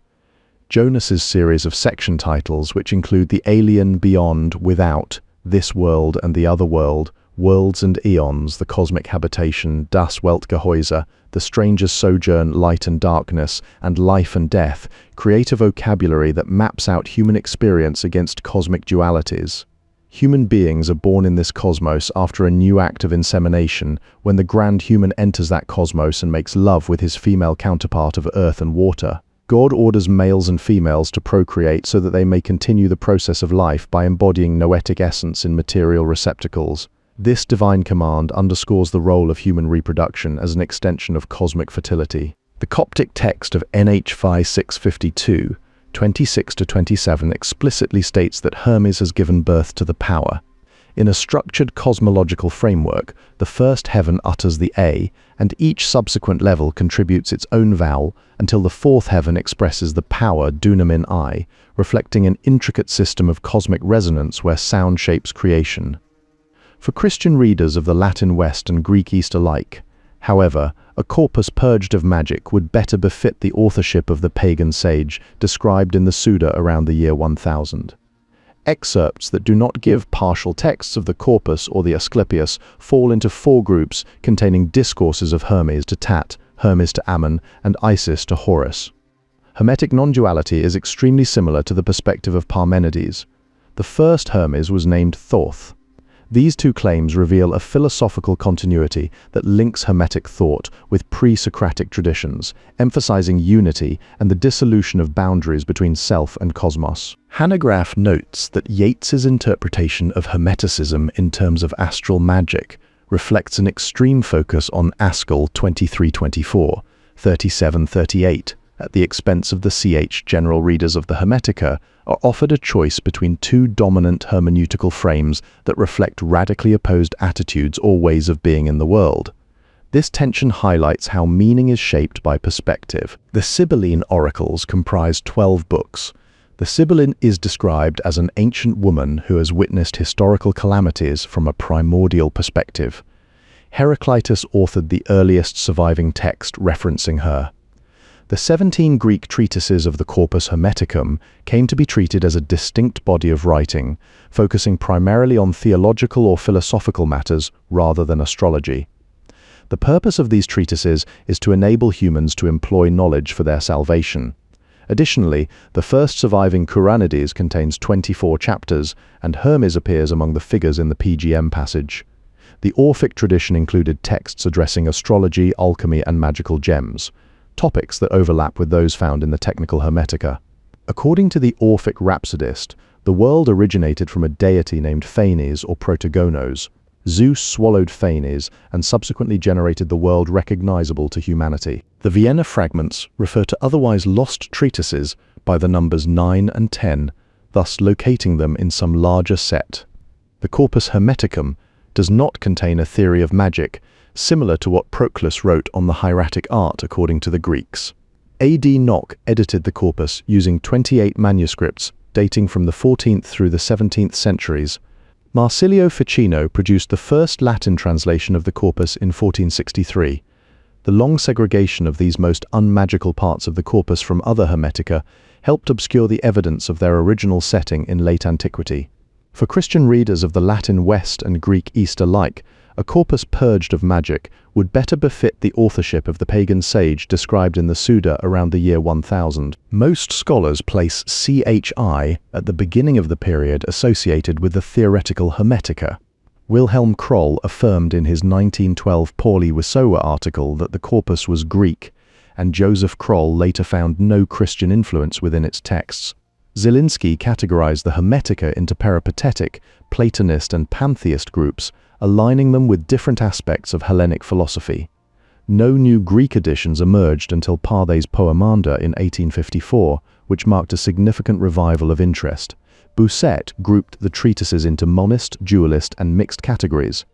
Jonas's series of section titles, which include the alien, beyond, without, this world and the other world, worlds and eons, the cosmic habitation, das Weltgehäuse, the stranger's sojourn, light and darkness, and life and death, create a vocabulary that maps out human experience against cosmic dualities. Human beings are born in this cosmos after a new act of insemination, when the grand human enters that cosmos and makes love with his female counterpart of earth and water. God orders males and females to procreate so that they may continue the process of life by embodying noetic essence in material receptacles. This divine command underscores the role of human reproduction as an extension of cosmic fertility. The Coptic text of NH 652, 26-27 explicitly states that Hermes has given birth to the power. In a structured cosmological framework, the first heaven utters the A, and each subsequent level contributes its own vowel until the fourth heaven expresses the power dunamin I, reflecting an intricate system of cosmic resonance where sound shapes creation. For Christian readers of the Latin West and Greek East alike, however, a corpus purged of magic would better befit the authorship of the pagan sage described in the Suda around the year 1000. Excerpts that do not give partial texts of the corpus or the Asclepius fall into four groups containing discourses of Hermes to Tat, Hermes to Ammon, and Isis to Horus. Hermetic non-duality is extremely similar to the perspective of Parmenides. The first Hermes was named Thoth. These two claims reveal a philosophical continuity that links Hermetic thought with pre-Socratic traditions, emphasizing unity and the dissolution of boundaries between self and cosmos. Hanegraaff notes that Yeats's interpretation of Hermeticism in terms of astral magic reflects an extreme focus on Askell 2324, 3738, at the expense of the general readers of the Hermetica are offered a choice between two dominant hermeneutical frames that reflect radically opposed attitudes or ways of being in the world. This tension highlights how meaning is shaped by perspective. The Sibylline oracles comprise 12 books. The Sibyllin is described as an ancient woman who has witnessed historical calamities from a primordial perspective. Heraclitus authored the earliest surviving text referencing her. The 17 Greek treatises of the Corpus Hermeticum came to be treated as a distinct body of writing, focusing primarily on theological or philosophical matters rather than astrology. The purpose of these treatises is to enable humans to employ knowledge for their salvation. Additionally, the first surviving Coranides contains 24 chapters, and Hermes appears among the figures in the PGM passage. The Orphic tradition included texts addressing astrology, alchemy, and magical gems, topics that overlap with those found in the technical Hermetica. According to the Orphic rhapsodist, the world originated from a deity named Phanes or Protogonos. Zeus swallowed Phanes and subsequently generated the world recognizable to humanity. The Vienna fragments refer to otherwise lost treatises by the numbers 9 and 10, thus locating them in some larger set. The Corpus Hermeticum does not contain a theory of magic, similar to what Proclus wrote on the hieratic art according to the Greeks. A.D. Nock edited the corpus using 28 manuscripts dating from the 14th through the 17th centuries. Marsilio Ficino produced the first Latin translation of the corpus in 1463. The long segregation of these most unmagical parts of the corpus from other Hermetica helped obscure the evidence of their original setting in late antiquity. For Christian readers of the Latin West and Greek East alike, a corpus purged of magic would better befit the authorship of the pagan sage described in the Suda around the year 1000. Most scholars place CHI at the beginning of the period associated with the theoretical Hermetica. Wilhelm Kroll affirmed in his 1912 Pauli Wisowa article that the corpus was Greek, and Joseph Kroll later found no Christian influence within its texts. Zielinski categorized the Hermetica into peripatetic, Platonist and pantheist groups, aligning them with different aspects of Hellenic philosophy. No new Greek editions emerged until Pardes Poemander in 1854, which marked a significant revival of interest. Bousset grouped the treatises into monist, dualist, and mixed categories.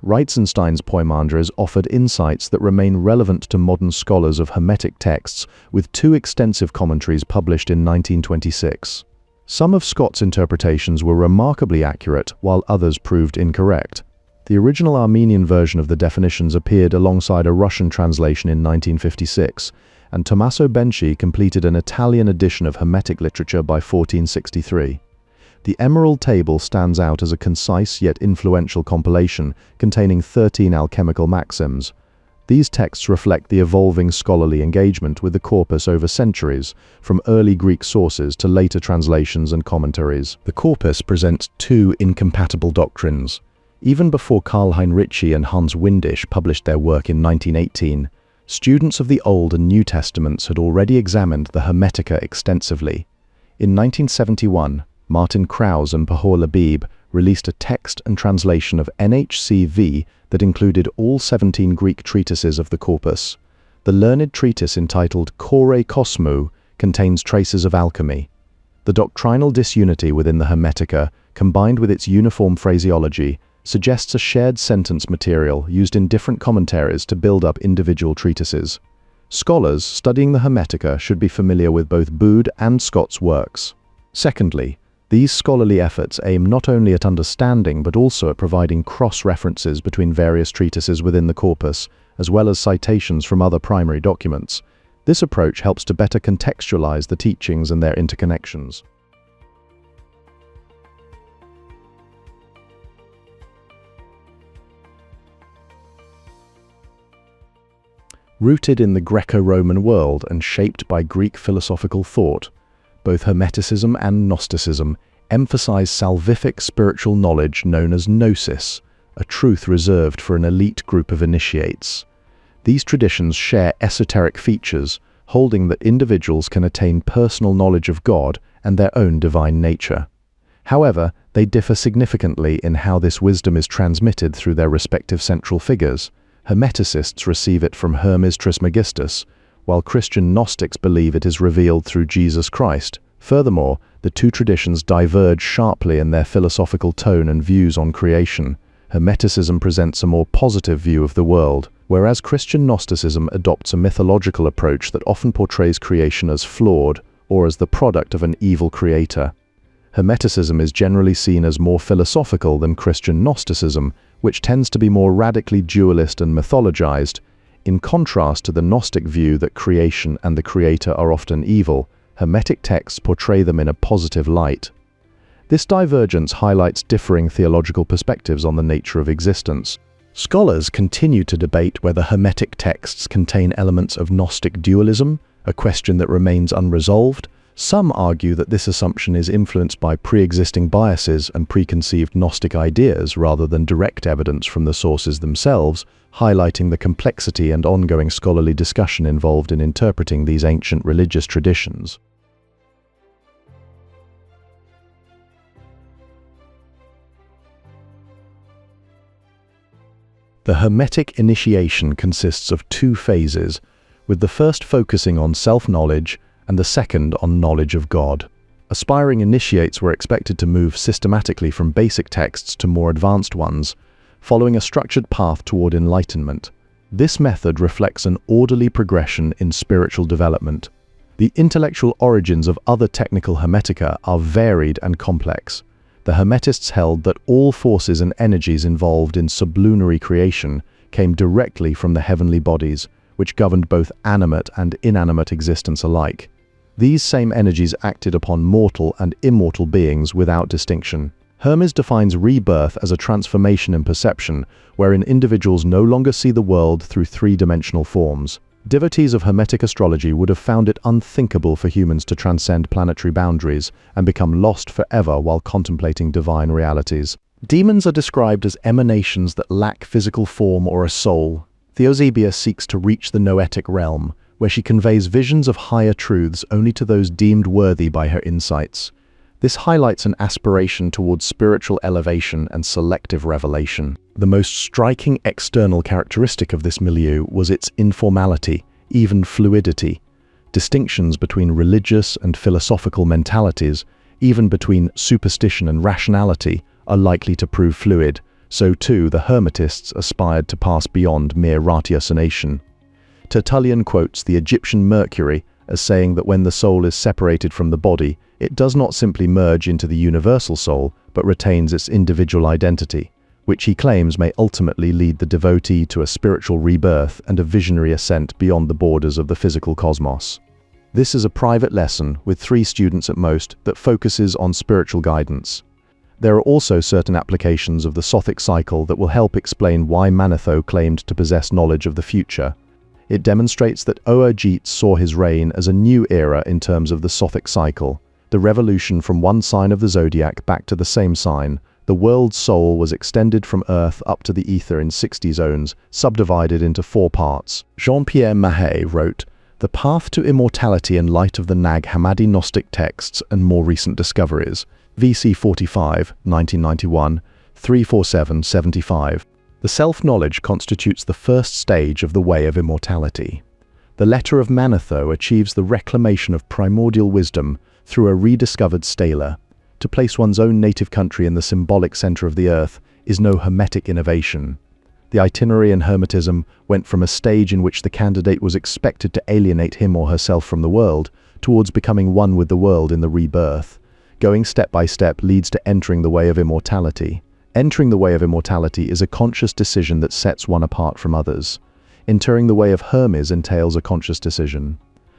Reitzenstein's poemandres offered insights that remain relevant to modern scholars of Hermetic texts, with 2 extensive commentaries published in 1926. Some of Scott's interpretations were remarkably accurate, while others proved incorrect. The original Armenian version of the definitions appeared alongside a Russian translation in 1956, and Tommaso Benci completed an Italian edition of Hermetic literature by 1463. The Emerald Table stands out as a concise yet influential compilation containing 13 alchemical maxims. These texts reflect the evolving scholarly engagement with the corpus over centuries, from early Greek sources to later translations and commentaries. The corpus presents 2 incompatible doctrines. Even before Karl Heinrich and Hans Windisch published their work in 1918, students of the Old and New Testaments had already examined the Hermetica extensively. In 1971, Martin Krause and Pahor Labib released a text and translation of NHCV that included all 17 Greek treatises of the corpus. The learned treatise entitled Kore Kosmou contains traces of alchemy. The doctrinal disunity within the Hermetica, combined with its uniform phraseology, suggests a shared sentence material used in different commentaries to build up individual treatises. Scholars studying the Hermetica should be familiar with both Bede and Scott's works. Secondly, these scholarly efforts aim not only at understanding but also at providing cross-references between various treatises within the corpus, as well as citations from other primary documents. This approach helps to better contextualize the teachings and their interconnections. Rooted in the Greco-Roman world and shaped by Greek philosophical thought, both Hermeticism and Gnosticism emphasize salvific spiritual knowledge known as gnosis, a truth reserved for an elite group of initiates. These traditions share esoteric features, holding that individuals can attain personal knowledge of God and their own divine nature. However, they differ significantly in how this wisdom is transmitted through their respective central figures. Hermeticists receive it from Hermes Trismegistus, while Christian Gnostics believe it is revealed through Jesus Christ. Furthermore, the 2 traditions diverge sharply in their philosophical tone and views on creation. Hermeticism presents a more positive view of the world, whereas Christian Gnosticism adopts a mythological approach that often portrays creation as flawed or as the product of an evil creator. Hermeticism is generally seen as more philosophical than Christian Gnosticism, which tends to be more radically dualist and mythologized. In contrast to the Gnostic view that creation and the creator are often evil, Hermetic texts portray them in a positive light. This divergence highlights differing theological perspectives on the nature of existence. Scholars continue to debate whether Hermetic texts contain elements of Gnostic dualism, a question that remains unresolved. Some argue that this assumption is influenced by pre-existing biases and preconceived Gnostic ideas rather than direct evidence from the sources themselves, highlighting the complexity and ongoing scholarly discussion involved in interpreting these ancient religious traditions. The Hermetic initiation consists of 2 phases, with the first focusing on self-knowledge and the second on knowledge of God. Aspiring initiates were expected to move systematically from basic texts to more advanced ones, following a structured path toward enlightenment. This method reflects an orderly progression in spiritual development. The intellectual origins of other technical Hermetica are varied and complex. The Hermetists held that all forces and energies involved in sublunary creation came directly from the heavenly bodies, which governed both animate and inanimate existence alike. These same energies acted upon mortal and immortal beings without distinction. Hermes defines rebirth as a transformation in perception, wherein individuals no longer see the world through 3-dimensional forms. Devotees of Hermetic astrology would have found it unthinkable for humans to transcend planetary boundaries and become lost forever while contemplating divine realities. Demons are described as emanations that lack physical form or a soul. Theosebia seeks to reach the noetic realm, where she conveys visions of higher truths only to those deemed worthy by her insights. This highlights an aspiration towards spiritual elevation and selective revelation. The most striking external characteristic of this milieu was its informality, even fluidity. Distinctions between religious and philosophical mentalities, even between superstition and rationality, are likely to prove fluid, so too the Hermetists aspired to pass beyond mere ratiocination. Tertullian quotes the Egyptian Mercury as saying that when the soul is separated from the body, it does not simply merge into the universal soul, but retains its individual identity, which he claims may ultimately lead the devotee to a spiritual rebirth and a visionary ascent beyond the borders of the physical cosmos. This is a private lesson, with 3 students at most, that focuses on spiritual guidance. There are also certain applications of the Sothic cycle that will help explain why Manetho claimed to possess knowledge of the future. It demonstrates that Oergetes saw his reign as a new era in terms of the Sothic cycle, the revolution from one sign of the zodiac back to the same sign. The world's soul was extended from Earth up to the ether in 60 zones, subdivided into 4 parts. Jean-Pierre Mahet wrote, "The path to immortality in light of the Nag Hammadi Gnostic texts and more recent discoveries." VC 45, 1991, 347, 75. The self-knowledge constitutes the first stage of the way of immortality. The letter of Manetho achieves the reclamation of primordial wisdom through a rediscovered stela. To place one's own native country in the symbolic center of the earth is no hermetic innovation. The itinerary in Hermetism went from a stage in which the candidate was expected to alienate him or herself from the world, towards becoming one with the world in the rebirth. Going step by step leads to entering the way of immortality. Entering the way of immortality is a conscious decision that sets one apart from others. Entering the way of Hermes entails a conscious decision.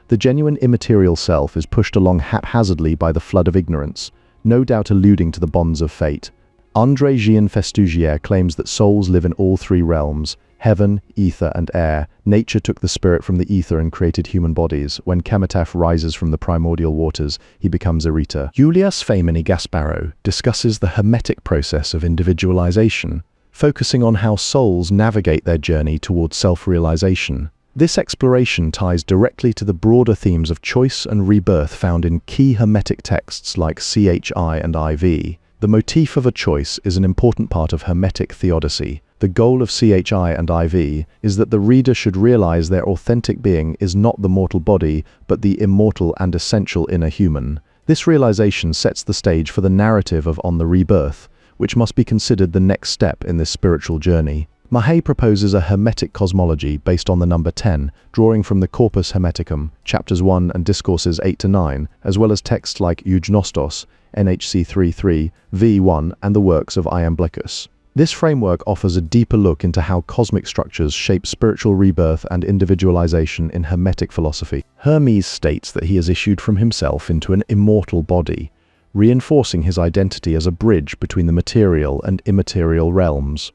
The genuine immaterial self is pushed along haphazardly by the flood of ignorance, no doubt alluding to the bonds of fate. André Jean Festugière claims that souls live in all 3 realms, heaven, ether, and air. Nature took the spirit from the ether and created human bodies. When Kamataf rises from the primordial waters, he becomes Arita. Julius Faimini Gasparo discusses the hermetic process of individualization, focusing on how souls navigate their journey towards self-realization. This exploration ties directly to the broader themes of choice and rebirth found in key hermetic texts like CHI and IV. The motif of a choice is an important part of hermetic theodicy. The goal of CHI and IV is that the reader should realize their authentic being is not the mortal body, but the immortal and essential inner human. This realization sets the stage for the narrative of On the Rebirth, which must be considered the next step in this spiritual journey. Mahet proposes a hermetic cosmology based on the number 10, drawing from the Corpus Hermeticum, chapters 1 and discourses 8 to 9, as well as texts like Eugnostos, NHC 3.3, V1, and the works of Iamblichus. This framework offers a deeper look into how cosmic structures shape spiritual rebirth and individualization in Hermetic philosophy. Hermes states that he has issued from himself into an immortal body, reinforcing his identity as a bridge between the material and immaterial realms.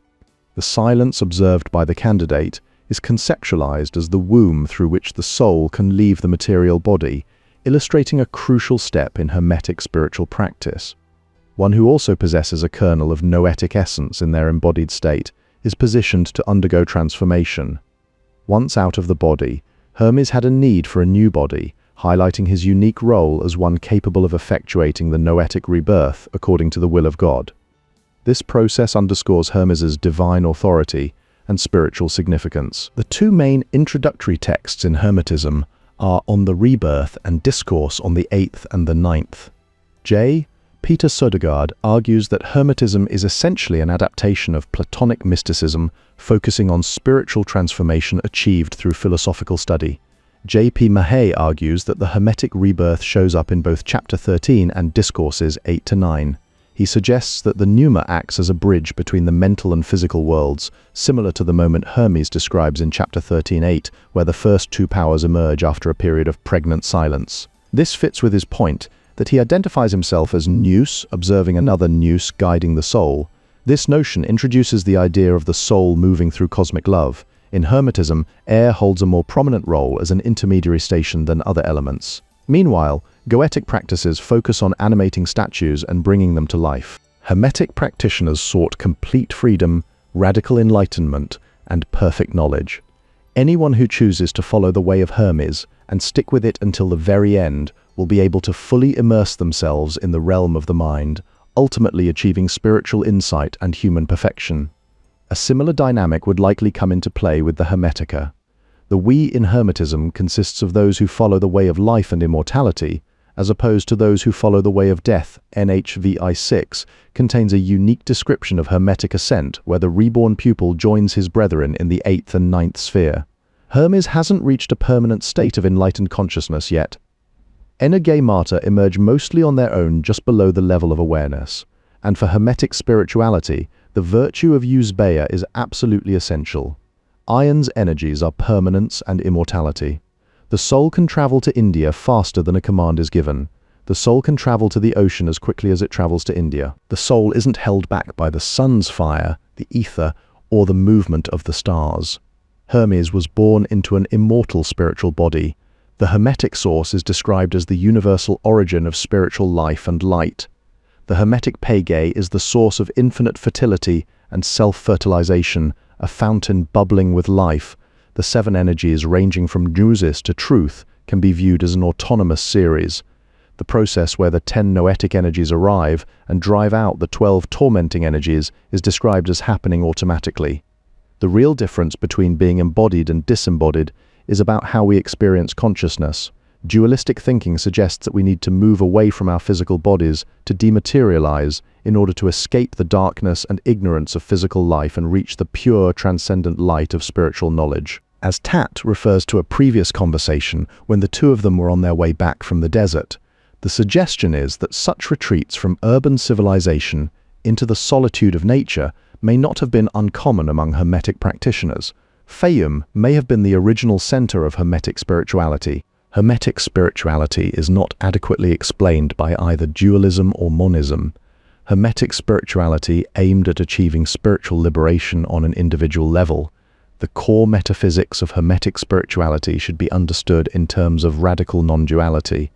The silence observed by the candidate is conceptualized as the womb through which the soul can leave the material body, illustrating a crucial step in Hermetic spiritual practice. One who also possesses a kernel of noetic essence in their embodied state is positioned to undergo transformation. Once out of the body, Hermes had a need for a new body, highlighting his unique role as one capable of effectuating the noetic rebirth according to the will of God. This process underscores Hermes's divine authority and spiritual significance. The 2 main introductory texts in Hermetism are On the Rebirth and Discourse on the 8th and the 9th. Peter Sødegaard argues that Hermetism is essentially an adaptation of Platonic mysticism, focusing on spiritual transformation achieved through philosophical study. J.P. Mahet argues that the Hermetic rebirth shows up in both chapter 13 and discourses 8 to 9. He suggests that the pneuma acts as a bridge between the mental and physical worlds, similar to the moment Hermes describes in chapter 13:8, where the first 2 powers emerge after a period of pregnant silence. This fits with his point that he identifies himself as Nous, observing another Nous guiding the soul. This notion introduces the idea of the soul moving through cosmic love. In Hermetism, air holds a more prominent role as an intermediary station than other elements. Meanwhile, Goetic practices focus on animating statues and bringing them to life. Hermetic practitioners sought complete freedom, radical enlightenment, and perfect knowledge. Anyone who chooses to follow the way of Hermes and stick with it until the very end will be able to fully immerse themselves in the realm of the mind, ultimately achieving spiritual insight and human perfection. A similar dynamic would likely come into play with the Hermetica. The we in Hermetism consists of those who follow the way of life and immortality, as opposed to those who follow the way of death. NHVI 6 contains a unique description of Hermetic ascent where the reborn pupil joins his brethren in the 8th and 9th sphere. Hermes hasn't reached a permanent state of enlightened consciousness yet. Energemata emerge mostly on their own just below the level of awareness. And for Hermetic spirituality, the virtue of eusbeia is absolutely essential. Ion's energies are permanence and immortality. The soul can travel to India faster than a command is given. The soul can travel to the ocean as quickly as it travels to India. The soul isn't held back by the sun's fire, the ether, or the movement of the stars. Hermes was born into an immortal spiritual body. The Hermetic source is described as the universal origin of spiritual life and light. The Hermetic pagae is the source of infinite fertility and self-fertilization, a fountain bubbling with life. The 7 energies ranging from Nous to truth can be viewed as an autonomous series. The process where the 10 noetic energies arrive and drive out the 12 tormenting energies is described as happening automatically. The real difference between being embodied and disembodied is about how we experience consciousness. Dualistic thinking suggests that we need to move away from our physical bodies to dematerialize in order to escape the darkness and ignorance of physical life and reach the pure, transcendent light of spiritual knowledge. As Tat refers to a previous conversation when the two of them were on their way back from the desert, the suggestion is that such retreats from urban civilization into the solitude of nature may not have been uncommon among Hermetic practitioners. Fayum may have been the original center of Hermetic spirituality. Hermetic spirituality is not adequately explained by either dualism or monism. Hermetic spirituality aimed at achieving spiritual liberation on an individual level. The core metaphysics of Hermetic spirituality should be understood in terms of radical non-duality.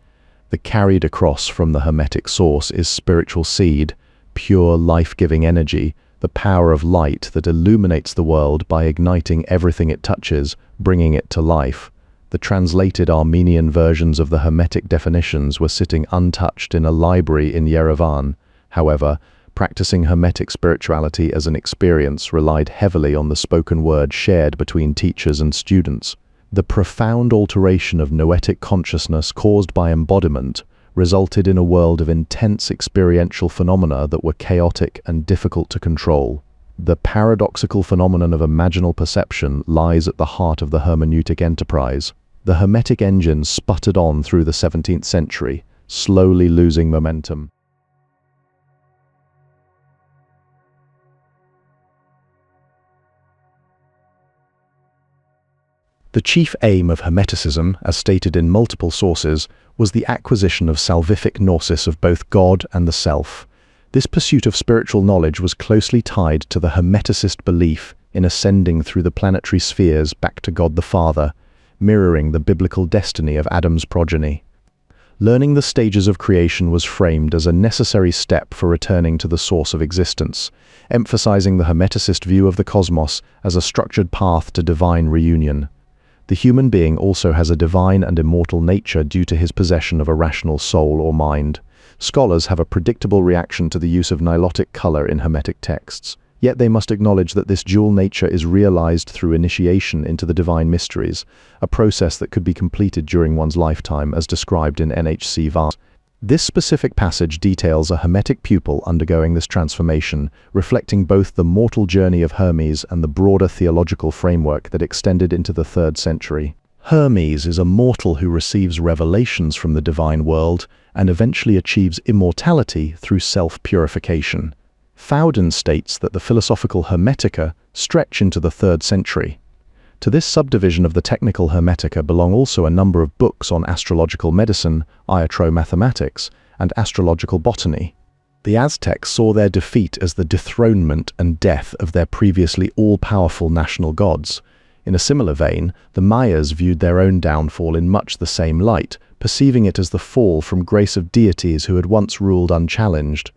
The carried across from the Hermetic source is spiritual seed, pure life-giving energy, the power of light that illuminates the world by igniting everything it touches, bringing it to life. The translated Armenian versions of the Hermetic definitions were sitting untouched in a library in Yerevan. However, practicing Hermetic spirituality as an experience relied heavily on the spoken word shared between teachers and students. The profound alteration of noetic consciousness caused by embodiment resulted in a world of intense experiential phenomena that were chaotic and difficult to control. The paradoxical phenomenon of imaginal perception lies at the heart of the hermeneutic enterprise. The Hermetic engine sputtered on through the 17th century, slowly losing momentum. The chief aim of Hermeticism, as stated in multiple sources, was the acquisition of salvific gnosis of both God and the self. This pursuit of spiritual knowledge was closely tied to the Hermeticist belief in ascending through the planetary spheres back to God the Father, mirroring the biblical destiny of Adam's progeny. Learning the stages of creation was framed as a necessary step for returning to the source of existence, emphasizing the Hermeticist view of the cosmos as a structured path to divine reunion. The human being also has a divine and immortal nature due to his possession of a rational soul or mind. Scholars have a predictable reaction to the use of nilotic color in Hermetic texts, yet they must acknowledge that this dual nature is realized through initiation into the divine mysteries, a process that could be completed during one's lifetime as described in NHC Vars. This specific passage details a Hermetic pupil undergoing this transformation, reflecting both the mortal journey of Hermes and the broader theological framework that extended into the 3rd century. Hermes is a mortal who receives revelations from the divine world and eventually achieves immortality through self-purification. Fowden states that the philosophical Hermetica stretch into the 3rd century. To this subdivision of the technical Hermetica belong also a number of books on astrological medicine, iatromathematics, and astrological botany. The Aztecs saw their defeat as the dethronement and death of their previously all-powerful national gods. In a similar vein, the Mayas viewed their own downfall in much the same light, perceiving it as the fall from grace of deities who had once ruled unchallenged.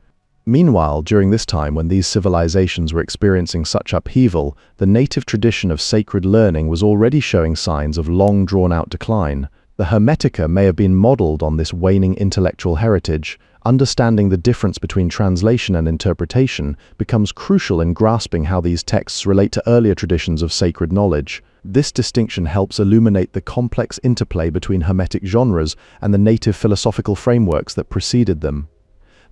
Meanwhile, during this time when these civilizations were experiencing such upheaval, the native tradition of sacred learning was already showing signs of long drawn-out decline. The Hermetica may have been modeled on this waning intellectual heritage. Understanding the difference between translation and interpretation becomes crucial in grasping how these texts relate to earlier traditions of sacred knowledge. This distinction helps illuminate the complex interplay between Hermetic genres and the native philosophical frameworks that preceded them.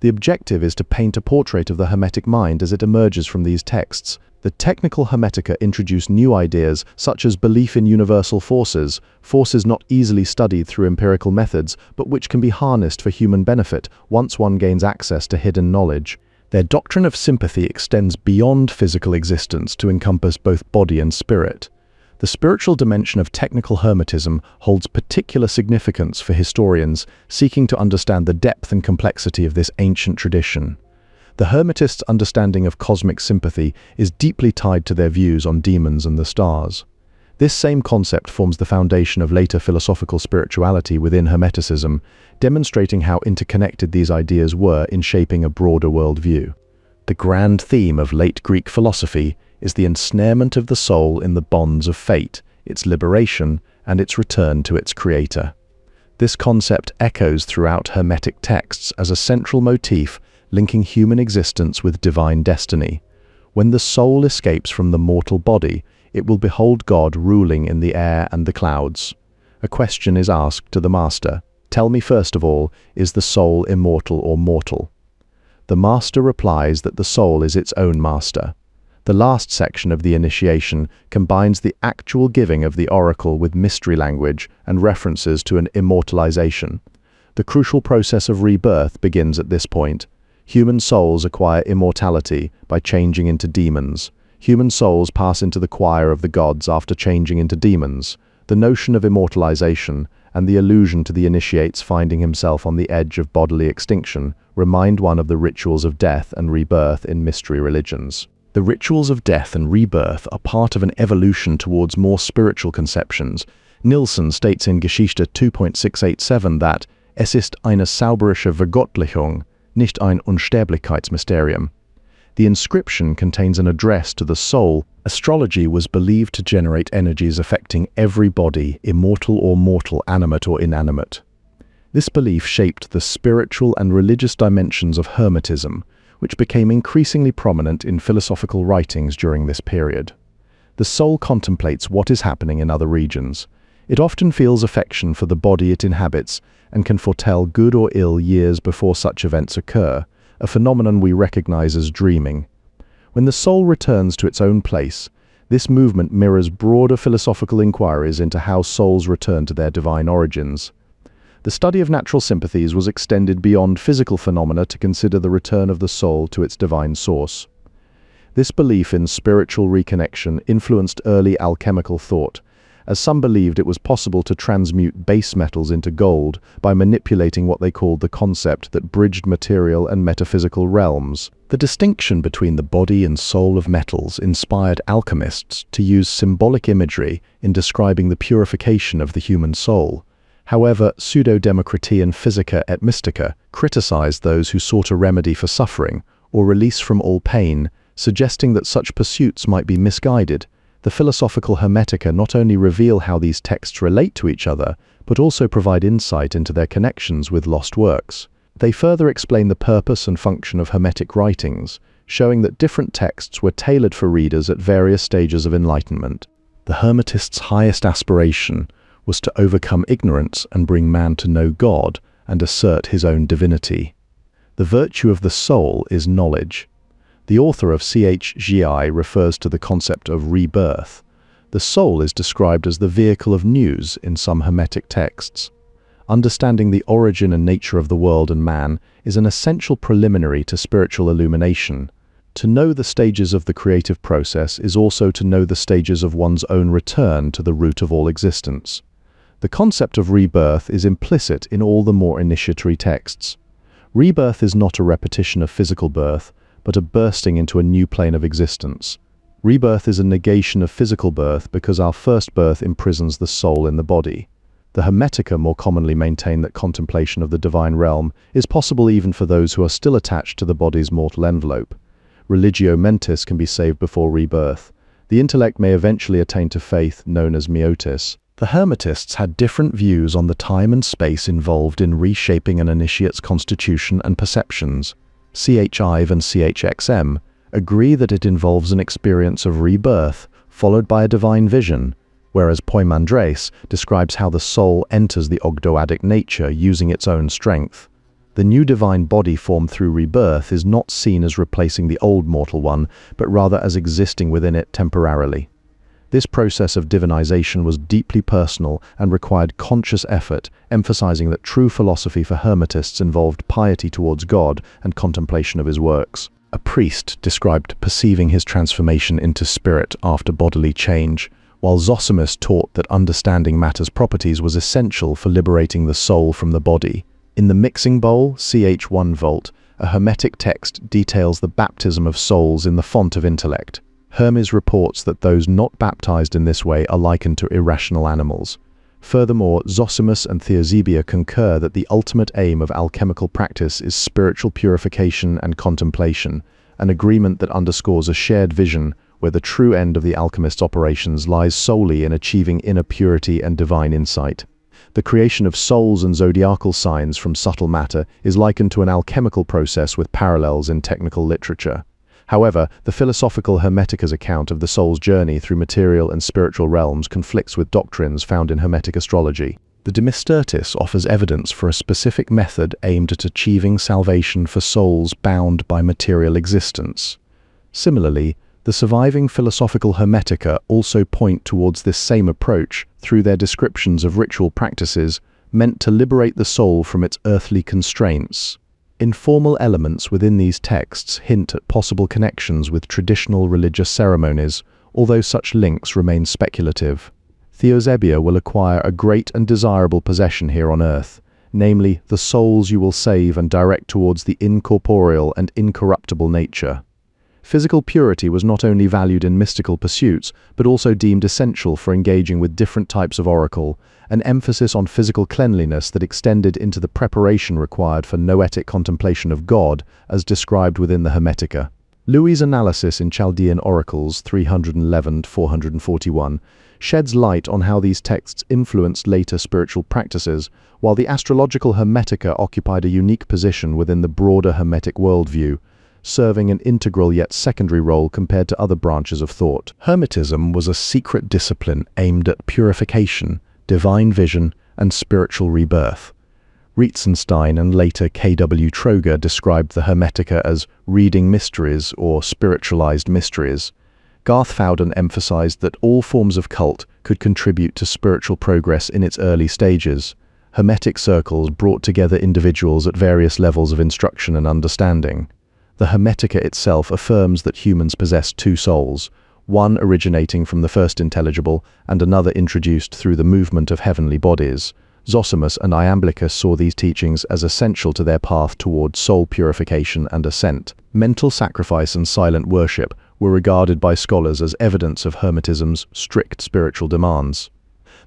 The objective is to paint a portrait of the Hermetic mind as it emerges from these texts. The technical Hermetica introduce new ideas such as belief in universal forces, forces not easily studied through empirical methods, but which can be harnessed for human benefit once one gains access to hidden knowledge. Their doctrine of sympathy extends beyond physical existence to encompass both body and spirit. The spiritual dimension of technical Hermetism holds particular significance for historians seeking to understand the depth and complexity of this ancient tradition. The Hermetists' understanding of cosmic sympathy is deeply tied to their views on demons and the stars. This same concept forms the foundation of later philosophical spirituality within Hermeticism, demonstrating how interconnected these ideas were in shaping a broader worldview. The grand theme of late Greek philosophy is the ensnarement of the soul in the bonds of fate, its liberation, and its return to its creator. This concept echoes throughout Hermetic texts as a central motif linking human existence with divine destiny. When the soul escapes from the mortal body, it will behold God ruling in the air and the clouds. A question is asked to the master. Tell me first of all, is the soul immortal or mortal? The master replies that the soul is its own master. The last section of the initiation combines the actual giving of the oracle with mystery language and references to an immortalization. The crucial process of rebirth begins at this point. Human souls acquire immortality by changing into demons. Human souls pass into the choir of the gods after changing into demons. The notion of immortalization and the allusion to the initiate's finding himself on the edge of bodily extinction remind one of the rituals of death and rebirth in mystery religions. The rituals of death and rebirth are part of an evolution towards more spiritual conceptions. Nielsen states in Geschichte 2.687 that es ist eine zauberische Vergöttlichung, nicht ein Unsterblichkeitsmysterium. The inscription contains an address to the soul. Astrology was believed to generate energies affecting every body, immortal or mortal, animate or inanimate. This belief shaped the spiritual and religious dimensions of Hermetism, which became increasingly prominent in philosophical writings during this period. The soul contemplates what is happening in other regions. It often feels affection for the body it inhabits and can foretell good or ill years before such events occur, a phenomenon we recognize as dreaming. When the soul returns to its own place, this movement mirrors broader philosophical inquiries into how souls return to their divine origins. The study of natural sympathies was extended beyond physical phenomena to consider the return of the soul to its divine source. This belief in spiritual reconnection influenced early alchemical thought, as some believed it was possible to transmute base metals into gold by manipulating what they called the concept that bridged material and metaphysical realms. The distinction between the body and soul of metals inspired alchemists to use symbolic imagery in describing the purification of the human soul. However, pseudo-Democritean Physica et Mystica criticized those who sought a remedy for suffering or release from all pain, suggesting that such pursuits might be misguided. The philosophical Hermetica not only reveal how these texts relate to each other, but also provide insight into their connections with lost works. They further explain the purpose and function of Hermetic writings, showing that different texts were tailored for readers at various stages of enlightenment. The Hermetist's highest aspiration was to overcome ignorance and bring man to know God and assert his own divinity. The virtue of the soul is knowledge. The author of CHGI refers to the concept of rebirth. The soul is described as the vehicle of Nous in some Hermetic texts. Understanding the origin and nature of the world and man is an essential preliminary to spiritual illumination. To know the stages of the creative process is also to know the stages of one's own return to the root of all existence. The concept of rebirth is implicit in all the more initiatory texts. Rebirth is not a repetition of physical birth, but a bursting into a new plane of existence. Rebirth is a negation of physical birth because our first birth imprisons the soul in the body. The Hermetica more commonly maintain that contemplation of the divine realm is possible even for those who are still attached to the body's mortal envelope. Religio mentis can be saved before rebirth. The intellect may eventually attain to faith, known as meiotis. The Hermetists had different views on the time and space involved in reshaping an initiate's constitution and perceptions. CHIV and CHXM agree that it involves an experience of rebirth, followed by a divine vision. whereas poimandres describes how the soul enters the ogdoadic nature using its own strength. The new divine body formed through rebirth is not seen as replacing the old mortal one, but rather as existing within it temporarily. This process of divinization was deeply personal and required conscious effort, emphasizing that true philosophy for Hermetists involved piety towards God and contemplation of his works. A priest described perceiving his transformation into spirit after bodily change, while Zosimus taught that understanding matter's properties was essential for liberating the soul from the body. In the Mixing Bowl, ch. 1 volt, a Hermetic text details the baptism of souls in the font of intellect. Hermes reports that those not baptized in this way are likened to irrational animals. Furthermore, Zosimus and Theosebia concur that the ultimate aim of alchemical practice is spiritual purification and contemplation, an agreement that underscores a shared vision where the true end of the alchemist's operations lies solely in achieving inner purity and divine insight. The creation of souls and zodiacal signs from subtle matter is likened to an alchemical process with parallels in technical literature. However, the philosophical Hermetica's account of the soul's journey through material and spiritual realms conflicts with doctrines found in Hermetic astrology. The De Mystertis offers evidence for a specific method aimed at achieving salvation for souls bound by material existence. Similarly, the surviving philosophical Hermetica also point towards this same approach through their descriptions of ritual practices meant to liberate the soul from its earthly constraints. Informal elements within these texts hint at possible connections with traditional religious ceremonies, although such links remain speculative. Theosebia will acquire a great and desirable possession here on earth, namely the souls you will save and direct towards the incorporeal and incorruptible nature. Physical purity was not only valued in mystical pursuits, but also deemed essential for engaging with different types of oracle, an emphasis on physical cleanliness that extended into the preparation required for noetic contemplation of God, as described within the Hermetica. Louis' analysis in Chaldean Oracles 311-441 sheds light on how these texts influenced later spiritual practices, while the astrological Hermetica occupied a unique position within the broader Hermetic worldview, serving an integral yet secondary role compared to other branches of thought. Hermetism was a secret discipline aimed at purification, divine vision, and spiritual rebirth. Reitzenstein and later K.W. Troger described the Hermetica as reading mysteries or spiritualized mysteries. Garth Fowden emphasized that all forms of cult could contribute to spiritual progress in its early stages. Hermetic circles brought together individuals at various levels of instruction and understanding. The Hermetica itself affirms that humans possess two souls, one originating from the first intelligible and another introduced through the movement of heavenly bodies. Zosimus and Iamblichus saw these teachings as essential to their path toward soul purification and ascent. Mental sacrifice and silent worship were regarded by scholars as evidence of Hermetism's strict spiritual demands.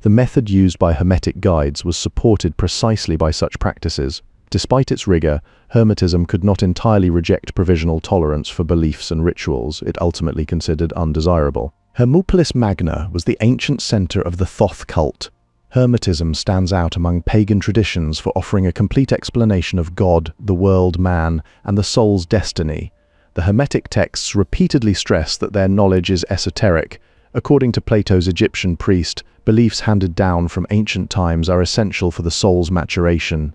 The method used by Hermetic guides was supported precisely by such practices. Despite its rigor, Hermetism could not entirely reject provisional tolerance for beliefs and rituals it ultimately considered undesirable. Hermopolis Magna was the ancient center of the Thoth cult. Hermetism stands out among pagan traditions for offering a complete explanation of God, the world, man, and the soul's destiny. The Hermetic texts repeatedly stress that their knowledge is esoteric. According to Plato's Egyptian priest, beliefs handed down from ancient times are essential for the soul's maturation.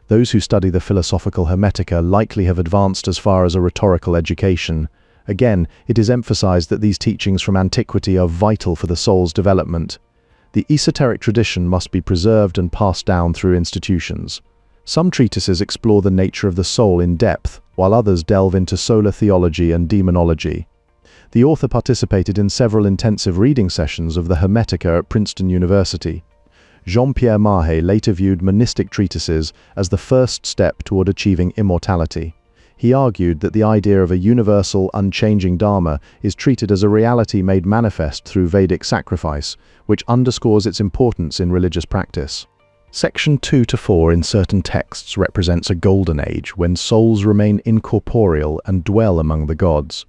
Those who study the philosophical Hermetica likely have advanced as far as a rhetorical education. Again, it is emphasized that these teachings from antiquity are vital for the soul's development. The esoteric tradition must be preserved and passed down through institutions. Some treatises explore the nature of the soul in depth, while others delve into solar theology and demonology. The author participated in several intensive reading sessions of the Hermetica at Princeton University. Jean-Pierre Mahe later viewed monistic treatises as the first step toward achieving immortality. He argued that the idea of a universal, unchanging Dharma is treated as a reality made manifest through Vedic sacrifice, which underscores its importance in religious practice. Section 2-4 in certain texts represents a golden age when souls remain incorporeal and dwell among the gods.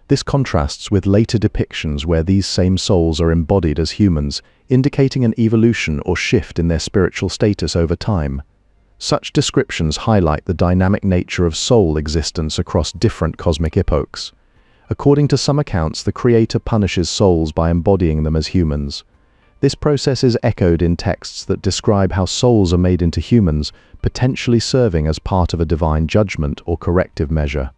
This contrasts with later depictions where these same souls are embodied as humans, indicating an evolution or shift in their spiritual status over time. Such descriptions highlight the dynamic nature of soul existence across different cosmic epochs. According to some accounts, the Creator punishes souls by embodying them as humans. This process is echoed in texts that describe how souls are made into humans, potentially serving as part of a divine judgment or corrective measure.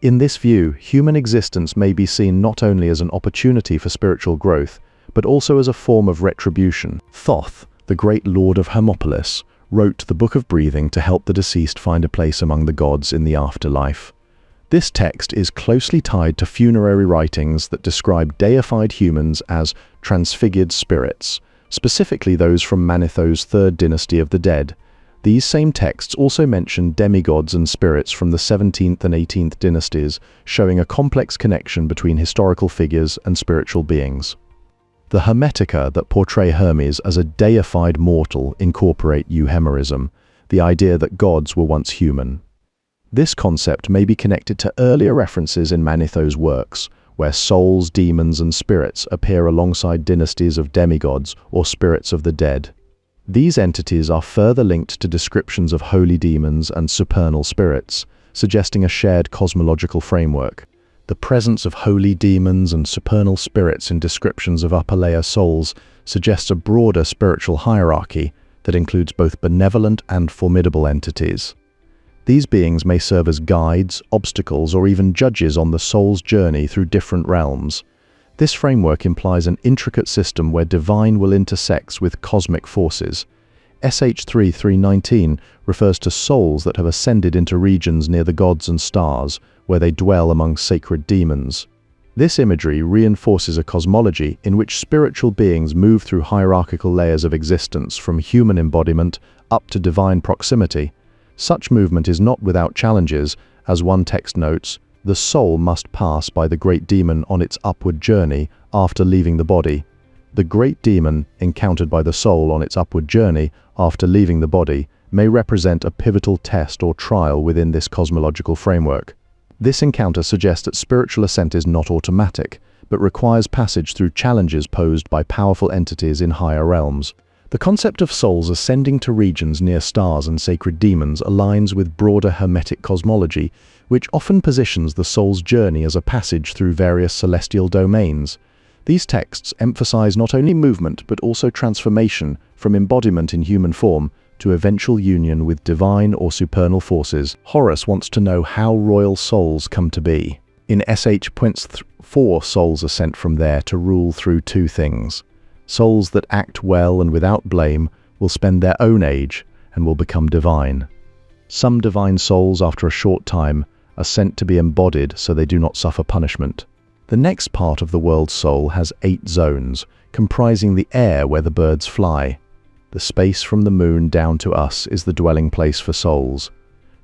In this view, human existence may be seen not only as an opportunity for spiritual growth, but also as a form of retribution. Thoth, the great lord of Hermopolis, wrote the Book of Breathing to help the deceased find a place among the gods in the afterlife. This text is closely tied to funerary writings that describe deified humans as transfigured spirits, specifically those from Manetho's third dynasty of the dead. These same texts also mention demigods and spirits from the 17th and 18th dynasties, showing a complex connection between historical figures and spiritual beings. The Hermetica that portray Hermes as a deified mortal incorporate euhemerism, the idea that gods were once human. This concept may be connected to earlier references in Manetho's works, where souls, demons, and spirits appear alongside dynasties of demigods or spirits of the dead. These entities are further linked to descriptions of holy demons and supernal spirits, suggesting a shared cosmological framework. The presence of holy demons and supernal spirits in descriptions of upper-layer souls suggests a broader spiritual hierarchy that includes both benevolent and formidable entities. These beings may serve as guides, obstacles, or even judges on the soul's journey through different realms. This framework implies an intricate system where divine will intersect with cosmic forces. SH3:319 refers to souls that have ascended into regions near the gods and stars, where they dwell among sacred demons. This imagery reinforces a cosmology in which spiritual beings move through hierarchical layers of existence from human embodiment up to divine proximity. Such movement is not without challenges, as one text notes, the soul must pass by the great demon on its upward journey after leaving the body. The great demon, encountered by the soul on its upward journey after leaving the body, may represent a pivotal test or trial within this cosmological framework. This encounter suggests that spiritual ascent is not automatic, but requires passage through challenges posed by powerful entities in higher realms. The concept of souls ascending to regions near stars and sacred demons aligns with broader Hermetic cosmology, which often positions the soul's journey as a passage through various celestial domains. These texts emphasize not only movement but also transformation from embodiment in human form to eventual union with divine or supernal forces. Horace wants to know how royal souls come to be. In sh.4, souls are sent from there to rule through two things. Souls that act well and without blame will spend their own age and will become divine. Some divine souls, after a short time, are sent to be embodied so they do not suffer punishment. The next part of the world's soul has 8 zones, comprising the air where the birds fly. The space from the moon down to us is the dwelling place for souls.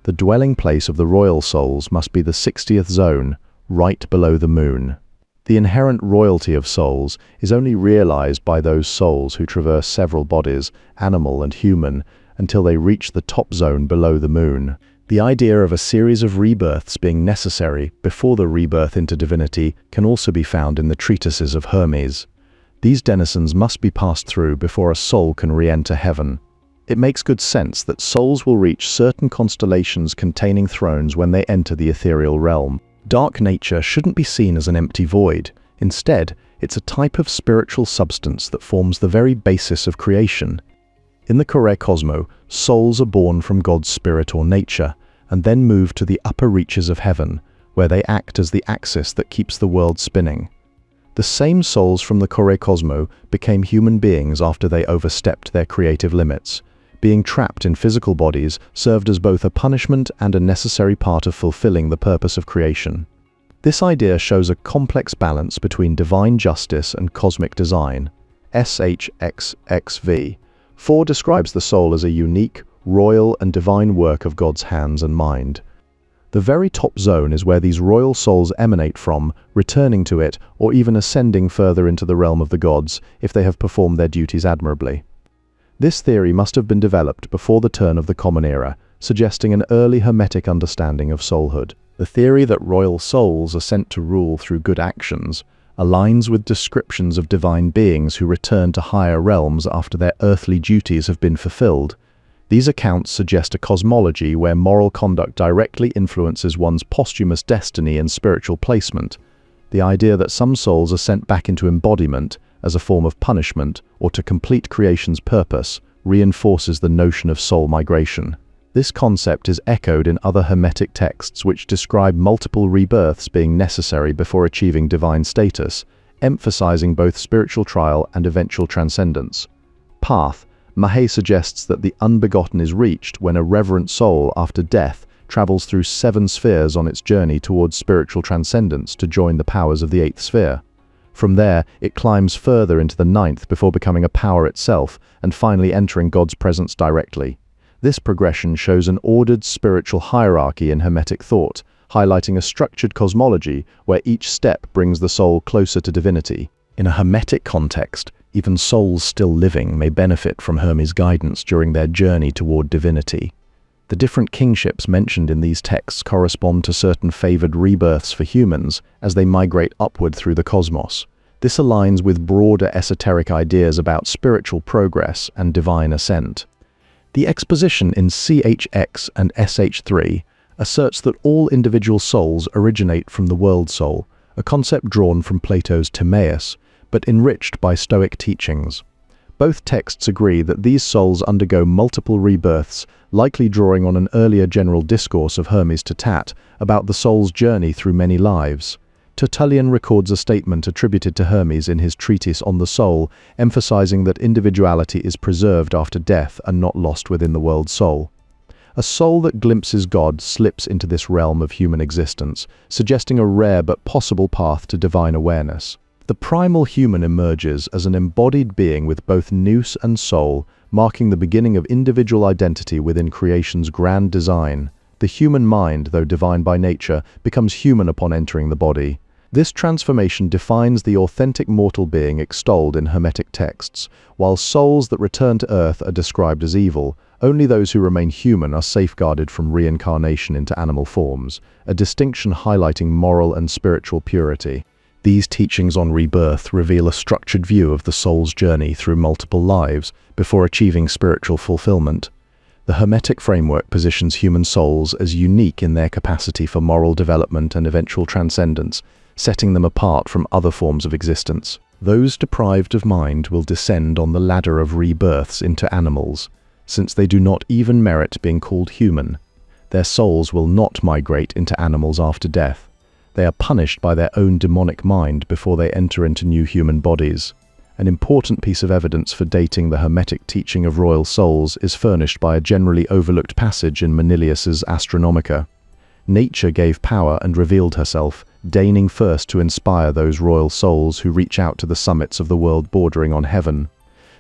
The dwelling place of the royal souls must be the 60th zone, right below the moon. The inherent royalty of souls is only realized by those souls who traverse several bodies, animal and human, until they reach the top zone below the moon. The idea of a series of rebirths being necessary before the rebirth into divinity can also be found in the treatises of Hermes. These denizens must be passed through before a soul can re-enter heaven. It makes good sense that souls will reach certain constellations containing thrones when they enter the ethereal realm. Dark nature shouldn't be seen as an empty void. Instead, it's a type of spiritual substance that forms the very basis of creation. In the cosmos, souls are born from God's spirit or nature, and then move to the upper reaches of heaven, where they act as the axis that keeps the world spinning. The same souls from the cosmos became human beings after they overstepped their creative limits. Being trapped in physical bodies served as both a punishment and a necessary part of fulfilling the purpose of creation. This idea shows a complex balance between divine justice and cosmic design. SHXXV 4 describes the soul as a unique, royal and divine work of God's hands and mind. The very top zone is where these royal souls emanate from, returning to it or even ascending further into the realm of the gods if they have performed their duties admirably. This theory must have been developed before the turn of the Common Era, suggesting an early Hermetic understanding of soulhood. The theory that royal souls are sent to rule through good actions aligns with descriptions of divine beings who return to higher realms after their earthly duties have been fulfilled. These accounts suggest a cosmology where moral conduct directly influences one's posthumous destiny and spiritual placement. The idea that some souls are sent back into embodiment as a form of punishment or to complete creation's purpose, reinforces the notion of soul migration. This concept is echoed in other Hermetic texts which describe multiple rebirths being necessary before achieving divine status, emphasizing both spiritual trial and eventual transcendence. Path. Mahé suggests that the unbegotten is reached when a reverent soul, after death, travels through 7 spheres on its journey towards spiritual transcendence to join the powers of the 8th sphere. From there, it climbs further into the 9th before becoming a power itself and finally entering God's presence directly. This progression shows an ordered spiritual hierarchy in Hermetic thought, highlighting a structured cosmology where each step brings the soul closer to divinity. In a Hermetic context, even souls still living may benefit from Hermes' guidance during their journey toward divinity. The different kingships mentioned in these texts correspond to certain favored rebirths for humans as they migrate upward through the cosmos. This aligns with broader esoteric ideas about spiritual progress and divine ascent. The exposition in CHX and SH3 asserts that all individual souls originate from the world soul, a concept drawn from Plato's Timaeus, but enriched by Stoic teachings. Both texts agree that these souls undergo multiple rebirths, likely drawing on an earlier general discourse of Hermes to Tat about the soul's journey through many lives. Tertullian records a statement attributed to Hermes in his treatise on the soul, emphasizing that individuality is preserved after death and not lost within the world soul. A soul that glimpses God slips into this realm of human existence, suggesting a rare but possible path to divine awareness. The primal human emerges as an embodied being with both nous and soul, marking the beginning of individual identity within creation's grand design. The human mind, though divine by nature, becomes human upon entering the body. This transformation defines the authentic mortal being extolled in Hermetic texts. While souls that return to earth are described as evil, only those who remain human are safeguarded from reincarnation into animal forms, a distinction highlighting moral and spiritual purity. These teachings on rebirth reveal a structured view of the soul's journey through multiple lives before achieving spiritual fulfillment. The Hermetic framework positions human souls as unique in their capacity for moral development and eventual transcendence, setting them apart from other forms of existence. Those deprived of mind will descend on the ladder of rebirths into animals, since they do not even merit being called human. Their souls will not migrate into animals after death. They are punished by their own demonic mind before they enter into new human bodies. An important piece of evidence for dating the Hermetic teaching of royal souls is furnished by a generally overlooked passage in Manilius's Astronomica. Nature gave power and revealed herself, deigning first to inspire those royal souls who reach out to the summits of the world bordering on heaven.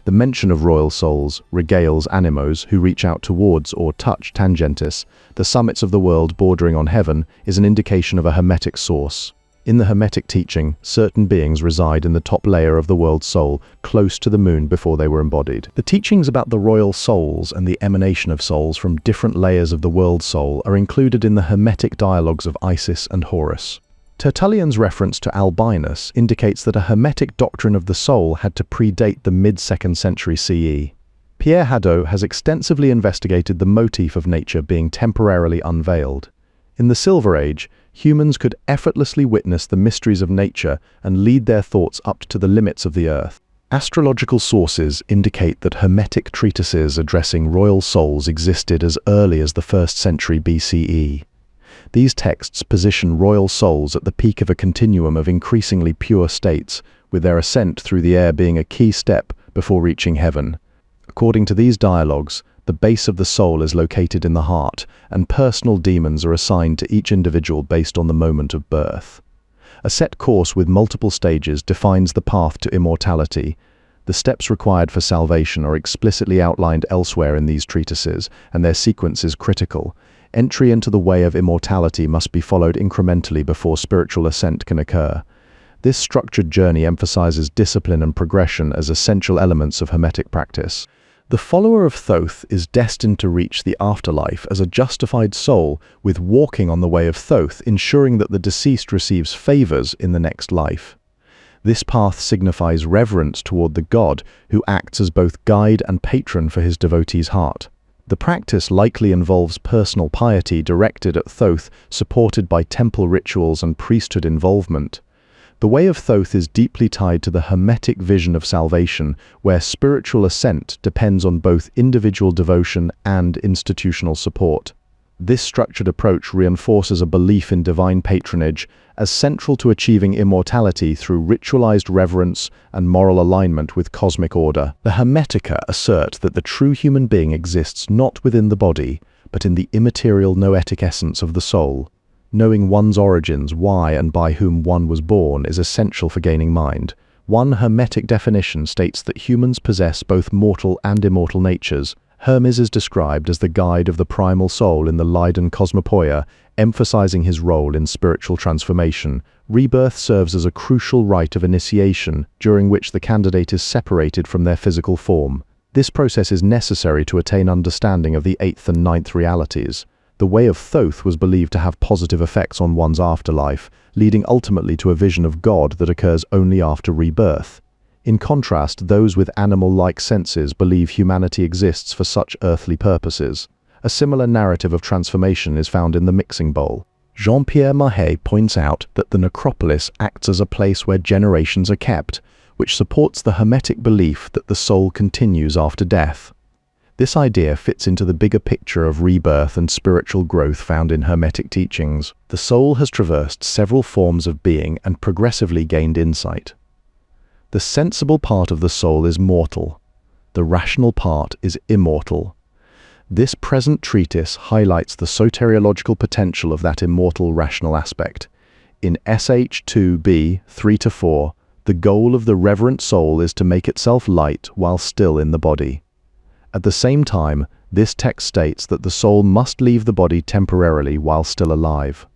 The mention of royal souls regales animos who reach out towards or touch tangentis, the summits of the world bordering on heaven, is an indication of a Hermetic source. In the Hermetic teaching, certain beings reside in the top layer of the world soul, close to the moon before they were embodied. The teachings about the royal souls and the emanation of souls from different layers of the world soul are included in the Hermetic dialogues of Isis and Horus. Tertullian's reference to Albinus indicates that a Hermetic doctrine of the soul had to predate the mid-2nd century CE. Pierre Hadot has extensively investigated the motif of nature being temporarily unveiled. In the Silver Age, humans could effortlessly witness the mysteries of nature and lead their thoughts up to the limits of the earth. Astrological sources indicate that Hermetic treatises addressing royal souls existed as early as the 1st century BCE. These texts position royal souls at the peak of a continuum of increasingly pure states, with their ascent through the air being a key step before reaching heaven. According to these dialogues, the base of the soul is located in the heart, and personal demons are assigned to each individual based on the moment of birth. A set course with multiple stages defines the path to immortality. The steps required for salvation are explicitly outlined elsewhere in these treatises, and their sequence is critical. Entry into the way of immortality must be followed incrementally before spiritual ascent can occur. This structured journey emphasizes discipline and progression as essential elements of Hermetic practice. The follower of Thoth is destined to reach the afterlife as a justified soul, with walking on the way of Thoth ensuring that the deceased receives favors in the next life. This path signifies reverence toward the god who acts as both guide and patron for his devotee's heart. The practice likely involves personal piety directed at Thoth, supported by temple rituals and priesthood involvement. The way of Thoth is deeply tied to the Hermetic vision of salvation, where spiritual ascent depends on both individual devotion and institutional support. This structured approach reinforces a belief in divine patronage as central to achieving immortality through ritualized reverence and moral alignment with cosmic order. The Hermetica assert that the true human being exists not within the body, but in the immaterial noetic essence of the soul. Knowing one's origins, why and by whom one was born, is essential for gaining mind. One Hermetic definition states that humans possess both mortal and immortal natures. Hermes is described as the guide of the primal soul in the Leiden Cosmopoeia, emphasizing his role in spiritual transformation. Rebirth serves as a crucial rite of initiation, during which the candidate is separated from their physical form. This process is necessary to attain understanding of the eighth and ninth realities. The way of Thoth was believed to have positive effects on one's afterlife, leading ultimately to a vision of God that occurs only after rebirth. In contrast, those with animal-like senses believe humanity exists for such earthly purposes. A similar narrative of transformation is found in the mixing bowl. Jean-Pierre Mahet points out that the necropolis acts as a place where generations are kept, which supports the Hermetic belief that the soul continues after death. This idea fits into the bigger picture of rebirth and spiritual growth found in Hermetic teachings. The soul has traversed several forms of being and progressively gained insight. The sensible part of the soul is mortal. The rational part is immortal. This present treatise highlights the soteriological potential of that immortal rational aspect. In SH2b 3-4, the goal of the reverent soul is to make itself light while still in the body. At the same time, this text states that the soul must leave the body temporarily while still alive.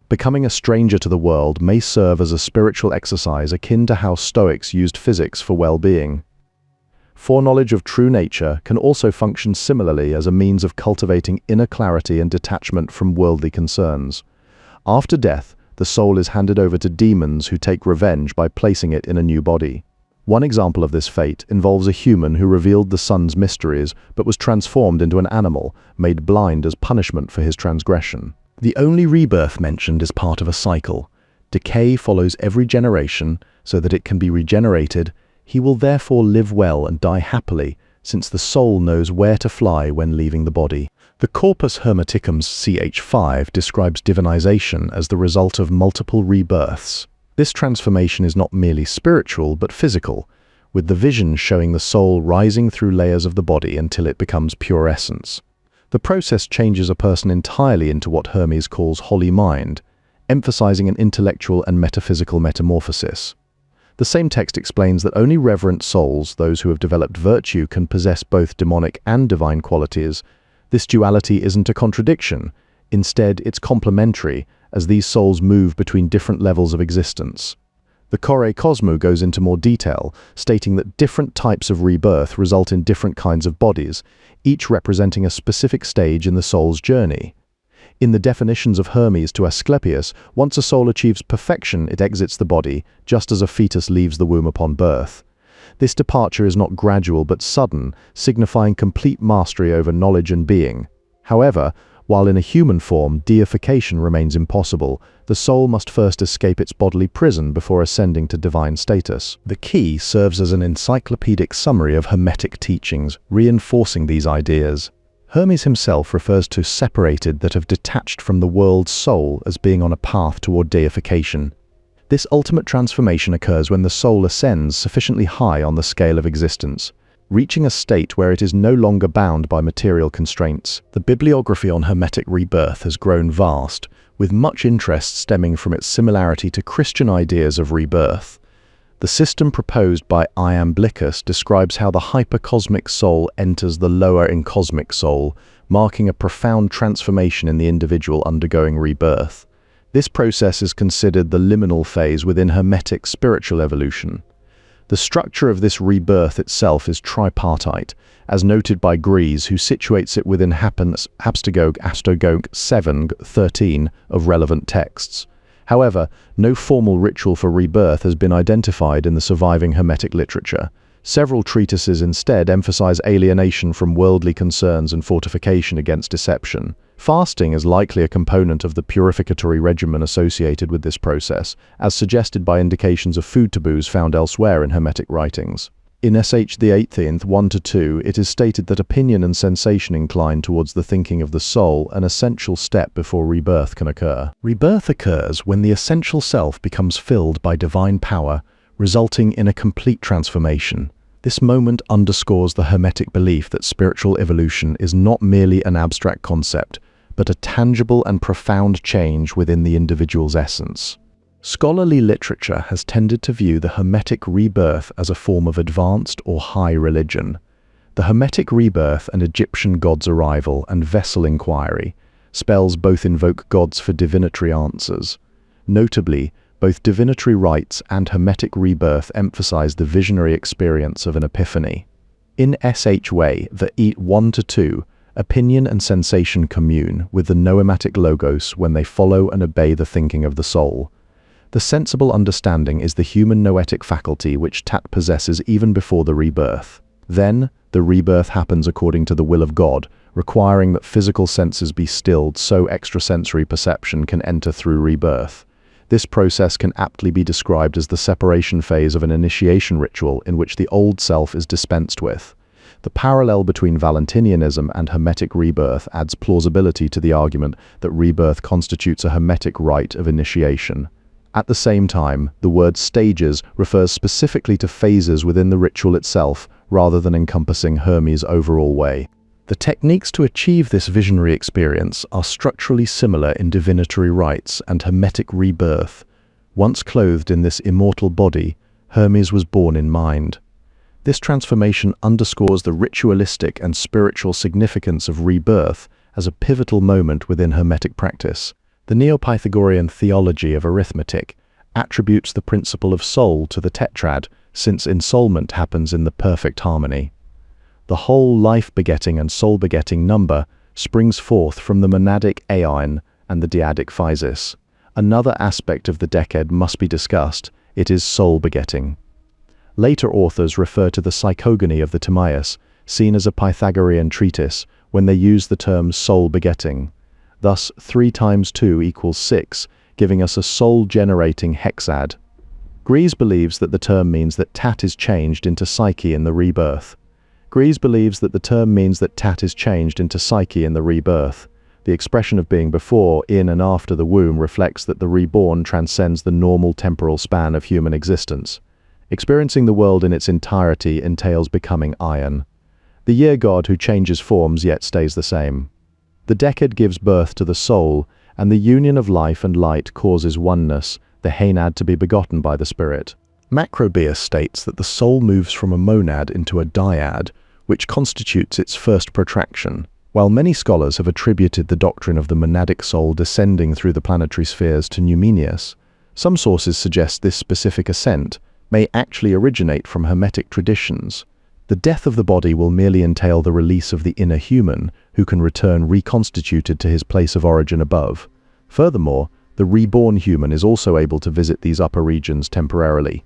Becoming a stranger to the world may serve as a spiritual exercise akin to how Stoics used physics for well-being. Foreknowledge of true nature can also function similarly as a means of cultivating inner clarity and detachment from worldly concerns. After death, the soul is handed over to demons who take revenge by placing it in a new body. One example of this fate involves a human who revealed the sun's mysteries but was transformed into an animal, made blind as punishment for his transgression. The only rebirth mentioned is part of a cycle. Decay follows every generation so that it can be regenerated. He will therefore live well and die happily, since the soul knows where to fly when leaving the body. The Corpus Hermeticum's ch5 describes divinization as the result of multiple rebirths. This transformation is not merely spiritual but physical, with the vision showing the soul rising through layers of the body until it becomes pure essence. The process changes a person entirely into what Hermes calls holy mind, emphasizing an intellectual and metaphysical metamorphosis. The same text explains that only reverent souls, those who have developed virtue, can possess both demonic and divine qualities. This duality isn't a contradiction. Instead, it's complementary, as these souls move between different levels of existence. The Cosmogony goes into more detail, stating that different types of rebirth result in different kinds of bodies, each representing a specific stage in the soul's journey. In the definitions of Hermes to Asclepius, once a soul achieves perfection, it exits the body, just as a fetus leaves the womb upon birth. This departure is not gradual but sudden, signifying complete mastery over knowledge and being. However, while in a human form, deification remains impossible, the soul must first escape its bodily prison before ascending to divine status. The key serves as an encyclopedic summary of Hermetic teachings, reinforcing these ideas. Hermes himself refers to separated that have detached from the world's soul as being on a path toward deification. This ultimate transformation occurs when the soul ascends sufficiently high on the scale of existence, reaching a state where it is no longer bound by material constraints. The bibliography on Hermetic rebirth has grown vast, with much interest stemming from its similarity to Christian ideas of rebirth. The system proposed by Iamblichus describes how the hypercosmic soul enters the lower incosmic soul, marking a profound transformation in the individual undergoing rebirth. This process is considered the liminal phase within Hermetic spiritual evolution. The structure of this rebirth itself is tripartite, as noted by Gries, who situates it within Hapstagogue 7:13 of relevant texts. However, no formal ritual for rebirth has been identified in the surviving Hermetic literature. Several treatises instead emphasize alienation from worldly concerns and fortification against deception. Fasting is likely a component of the purificatory regimen associated with this process, as suggested by indications of food taboos found elsewhere in Hermetic writings. In Sh the 18th 1-2, it is stated that opinion and sensation incline towards the thinking of the soul, an essential step before rebirth can occur. Rebirth occurs when the essential self becomes filled by divine power, resulting in a complete transformation. This moment underscores the Hermetic belief that spiritual evolution is not merely an abstract concept, but a tangible and profound change within the individual's essence. Scholarly literature has tended to view the Hermetic rebirth as a form of advanced or high religion. The Hermetic rebirth and Egyptian gods' arrival and vessel inquiry spells both invoke gods for divinatory answers. Notably, both divinatory rites and Hermetic rebirth emphasize the visionary experience of an epiphany. In Sh way, the 1-2, opinion and sensation commune with the noematic logos when they follow and obey the thinking of the soul. The sensible understanding is the human noetic faculty which Tat possesses even before the rebirth. Then, the rebirth happens according to the will of God, requiring that physical senses be stilled so extrasensory perception can enter through rebirth. This process can aptly be described as the separation phase of an initiation ritual in which the old self is dispensed with. The parallel between Valentinianism and Hermetic rebirth adds plausibility to the argument that rebirth constitutes a Hermetic rite of initiation. At the same time, the word stages refers specifically to phases within the ritual itself, rather than encompassing Hermes' overall way. The techniques to achieve this visionary experience are structurally similar in divinatory rites and Hermetic rebirth. Once clothed in this immortal body, Hermes was born in mind. This transformation underscores the ritualistic and spiritual significance of rebirth as a pivotal moment within Hermetic practice. The Neo-Pythagorean theology of arithmetic attributes the principle of soul to the tetrad, since ensoulment happens in the perfect harmony. The whole life-begetting and soul-begetting number springs forth from the monadic aeon and the dyadic physis. Another aspect of the decade must be discussed. It is soul-begetting. Later authors refer to the Psychogony of the Timaeus, seen as a Pythagorean treatise, when they use the term soul-begetting. Thus, 3 times 2 equals 6, giving us a soul-generating hexad. Gries believes that the term means that Tat is changed into Psyche in the rebirth. The expression of being before, in and after the womb reflects that the reborn transcends the normal temporal span of human existence. Experiencing the world in its entirety entails becoming iron. The year god who changes forms yet stays the same. The decade gives birth to the soul, and the union of life and light causes oneness, the Hainad to be begotten by the spirit. Macrobius states that the soul moves from a monad into a dyad, which constitutes its first protraction. While many scholars have attributed the doctrine of the monadic soul descending through the planetary spheres to Numenius, some sources suggest this specific ascent may actually originate from Hermetic traditions. The death of the body will merely entail the release of the inner human, who can return reconstituted to his place of origin above. Furthermore, the reborn human is also able to visit these upper regions temporarily.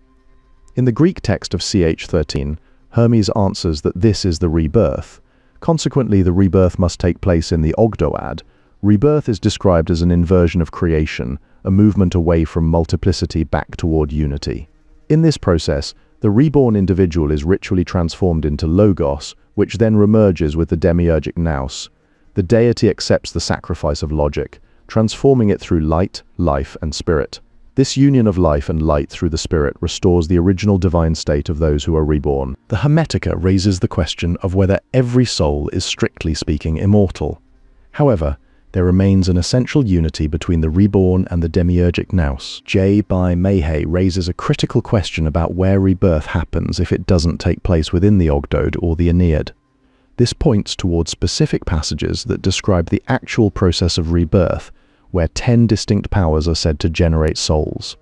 In the Greek text of Ch 13, Hermes answers that this is the rebirth. Consequently, the rebirth must take place in the Ogdoad. Rebirth is described as an inversion of creation, a movement away from multiplicity back toward unity. In this process, the reborn individual is ritually transformed into Logos, which then remerges with the demiurgic Nous. The deity accepts the sacrifice of logic, transforming it through light, life, and spirit. This union of life and light through the spirit restores the original divine state of those who are reborn. The Hermetica raises the question of whether every soul is strictly speaking immortal. However, there remains an essential unity between the reborn and the demiurgic Nous. J. by Mayhay raises a critical question about where rebirth happens if it doesn't take place within the Ogdoad or the Aeneid. This points towards specific passages that describe the actual process of rebirth, where 10 distinct powers are said to generate souls.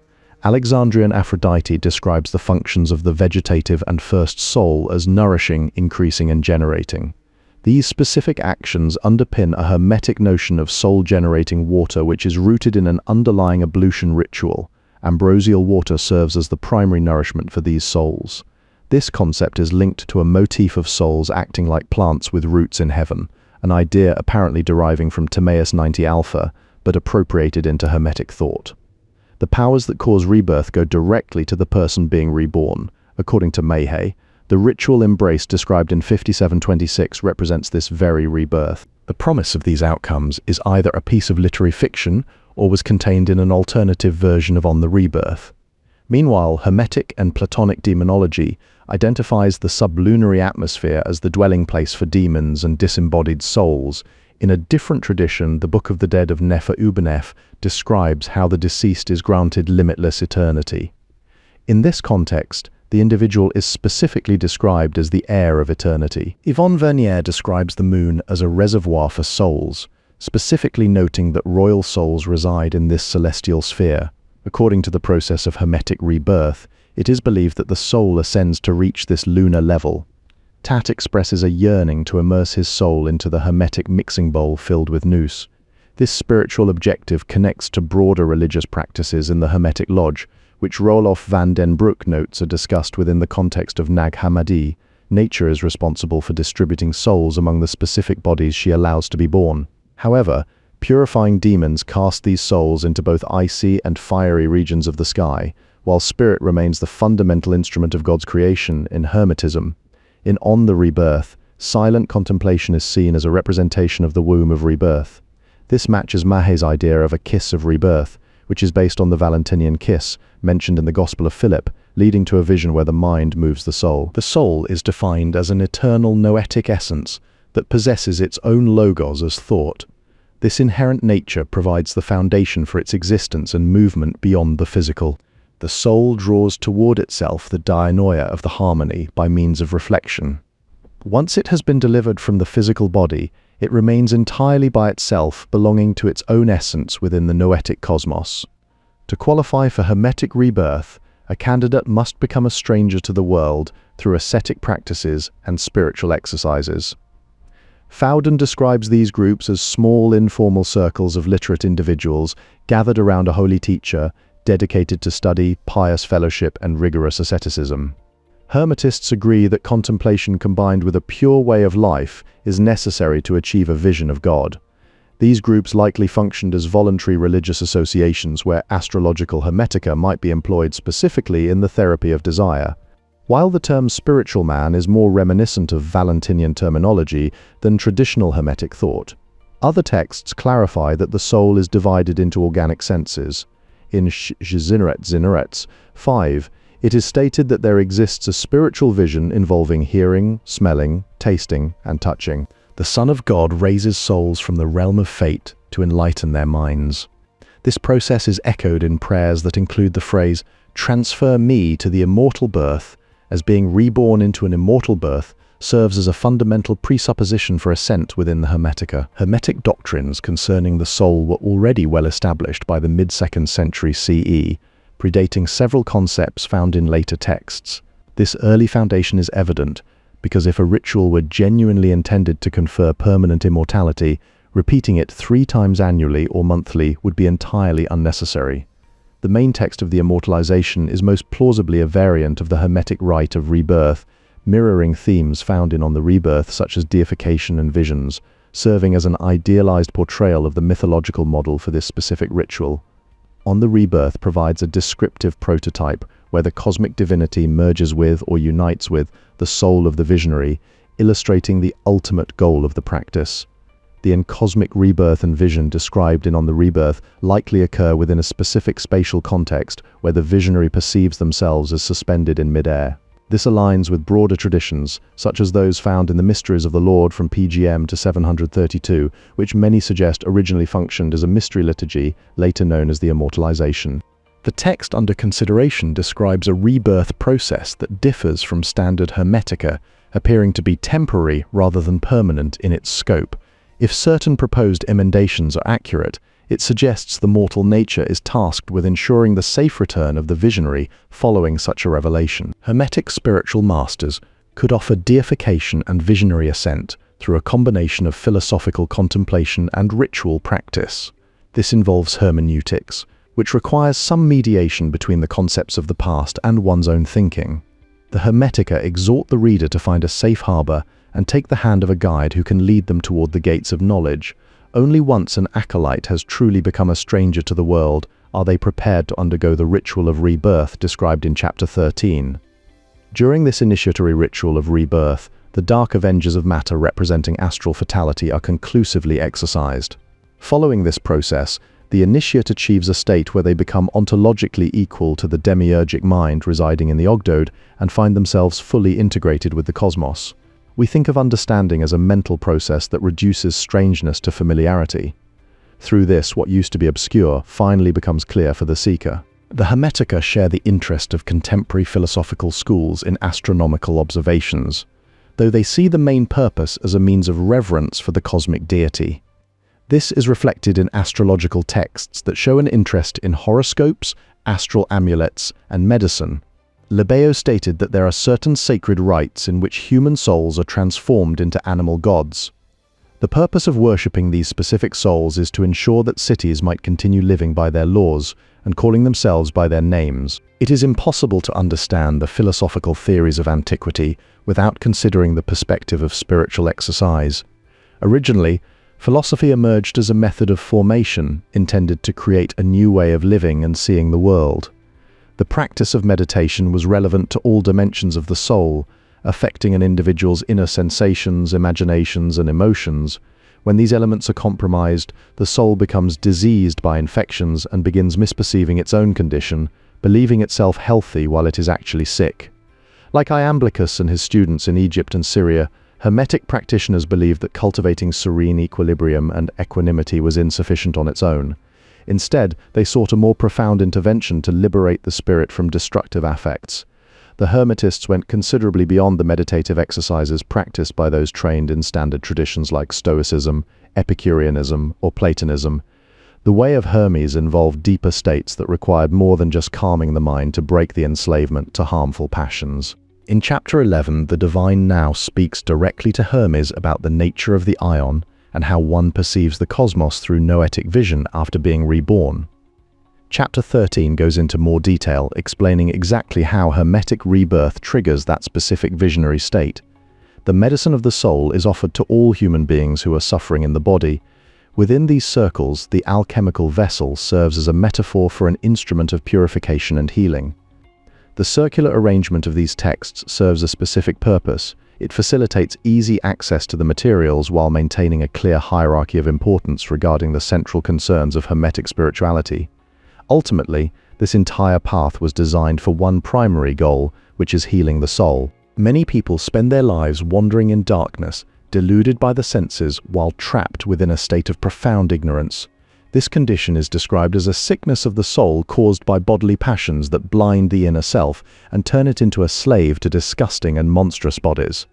Alexandrian Aphrodite describes the functions of the vegetative and first soul as nourishing, increasing, and generating. These specific actions underpin a Hermetic notion of soul-generating water which is rooted in an underlying ablution ritual. Ambrosial water serves as the primary nourishment for these souls. This concept is linked to a motif of souls acting like plants with roots in heaven, an idea apparently deriving from Timaeus 90 Alpha, but appropriated into Hermetic thought. The powers that cause rebirth go directly to the person being reborn. According to Mayhay, the ritual embrace described in 5726 represents this very rebirth. The promise of these outcomes is either a piece of literary fiction or was contained in an alternative version of On the Rebirth. Meanwhile, Hermetic and Platonic demonology identifies the sublunary atmosphere as the dwelling place for demons and disembodied souls. In a different tradition, the Book of the Dead of Nefer Ubenef describes how the deceased is granted limitless eternity. In this context, the individual is specifically described as the heir of eternity. Yvonne Vernier describes the moon as a reservoir for souls, specifically noting that royal souls reside in this celestial sphere. According to the process of Hermetic rebirth, it is believed that the soul ascends to reach this lunar level. Tat expresses a yearning to immerse his soul into the Hermetic mixing bowl filled with Nous. This spiritual objective connects to broader religious practices in the Hermetic Lodge, which Roelof van den Broek notes are discussed within the context of Nag Hammadi. Nature is responsible for distributing souls among the specific bodies she allows to be born. However, purifying demons cast these souls into both icy and fiery regions of the sky, while spirit remains the fundamental instrument of God's creation in Hermetism. In On the Rebirth, silent contemplation is seen as a representation of the womb of rebirth. This matches Mahay's idea of a kiss of rebirth, which is based on the Valentinian kiss mentioned in the Gospel of Philip, leading to a vision where the mind moves the soul. The soul is defined as an eternal noetic essence that possesses its own logos as thought. This inherent nature provides the foundation for its existence and movement beyond the physical. The soul draws toward itself the dianoia of the harmony by means of reflection. Once it has been delivered from the physical body, it remains entirely by itself, belonging to its own essence within the noetic cosmos. To qualify for Hermetic rebirth, a candidate must become a stranger to the world through ascetic practices and spiritual exercises. Fowden describes these groups as small informal circles of literate individuals gathered around a holy teacher, dedicated to study, pious fellowship, and rigorous asceticism. Hermetists agree that contemplation combined with a pure way of life is necessary to achieve a vision of God. These groups likely functioned as voluntary religious associations where astrological hermetica might be employed specifically in the therapy of desire. While the term spiritual man is more reminiscent of Valentinian terminology than traditional Hermetic thought, other texts clarify that the soul is divided into organic senses. In Zineret 5, it is stated that there exists a spiritual vision involving hearing, smelling, tasting, and touching. The Son of God raises souls from the realm of fate to enlighten their minds. This process is echoed in prayers that include the phrase, "Transfer me to the immortal birth," as being reborn into an immortal birth serves as a fundamental presupposition for ascent within the Hermetica. Hermetic doctrines concerning the soul were already well established by the mid-2nd century CE, predating several concepts found in later texts. This early foundation is evident because if a ritual were genuinely intended to confer permanent immortality, repeating it 3 times annually or monthly would be entirely unnecessary. The main text of the immortalization is most plausibly a variant of the Hermetic rite of rebirth, mirroring themes found in On the Rebirth such as deification and visions, serving as an idealized portrayal of the mythological model for this specific ritual. On the Rebirth provides a descriptive prototype where the cosmic divinity merges with or unites with the soul of the visionary, illustrating the ultimate goal of the practice. The cosmic rebirth and vision described in On the Rebirth likely occur within a specific spatial context where the visionary perceives themselves as suspended in mid-air. This aligns with broader traditions, such as those found in the Mysteries of the Lord from PGM to 732, which many suggest originally functioned as a mystery liturgy, later known as the immortalization. The text under consideration describes a rebirth process that differs from standard Hermetica, appearing to be temporary rather than permanent in its scope. If certain proposed emendations are accurate, it suggests the mortal nature is tasked with ensuring the safe return of the visionary following such a revelation. Hermetic spiritual masters could offer deification and visionary ascent through a combination of philosophical contemplation and ritual practice. This involves hermeneutics, which requires some mediation between the concepts of the past and one's own thinking. The Hermetica exhort the reader to find a safe harbor and take the hand of a guide who can lead them toward the gates of knowledge. Only once an acolyte has truly become a stranger to the world are they prepared to undergo the ritual of rebirth described in chapter 13. During this initiatory ritual of rebirth, the dark avengers of matter representing astral fatality are conclusively exorcised. Following this process, the initiate achieves a state where they become ontologically equal to the demiurgic mind residing in the Ogdoad and find themselves fully integrated with the cosmos. We think of understanding as a mental process that reduces strangeness to familiarity. Through this, what used to be obscure finally becomes clear for the seeker. The Hermetica share the interest of contemporary philosophical schools in astronomical observations, though they see the main purpose as a means of reverence for the cosmic deity. This is reflected in astrological texts that show an interest in horoscopes, astral amulets, and medicine. Lebeo stated that there are certain sacred rites in which human souls are transformed into animal gods. The purpose of worshipping these specific souls is to ensure that cities might continue living by their laws and calling themselves by their names. It is impossible to understand the philosophical theories of antiquity without considering the perspective of spiritual exercise. Originally, philosophy emerged as a method of formation intended to create a new way of living and seeing the world. The practice of meditation was relevant to all dimensions of the soul, affecting an individual's inner sensations, imaginations, and emotions. When these elements are compromised, the soul becomes diseased by infections and begins misperceiving its own condition, believing itself healthy while it is actually sick. Like Iamblichus and his students in Egypt and Syria, Hermetic practitioners believed that cultivating serene equilibrium and equanimity was insufficient on its own. Instead, they sought a more profound intervention to liberate the spirit from destructive affects. The Hermetists went considerably beyond the meditative exercises practiced by those trained in standard traditions like Stoicism, Epicureanism, or Platonism. The way of Hermes involved deeper states that required more than just calming the mind to break the enslavement to harmful passions. In chapter 11, the divine Nous speaks directly to Hermes about the nature of the ion and how one perceives the cosmos through noetic vision after being reborn. Chapter 13 goes into more detail, explaining exactly how Hermetic rebirth triggers that specific visionary state. The medicine of the soul is offered to all human beings who are suffering in the body. Within these circles, the alchemical vessel serves as a metaphor for an instrument of purification and healing. The circular arrangement of these texts serves a specific purpose. It facilitates easy access to the materials while maintaining a clear hierarchy of importance regarding the central concerns of Hermetic spirituality. Ultimately, this entire path was designed for one primary goal, which is healing the soul. Many people spend their lives wandering in darkness, deluded by the senses while trapped within a state of profound ignorance. This condition is described as a sickness of the soul caused by bodily passions that blind the inner self and turn it into a slave to disgusting and monstrous bodies.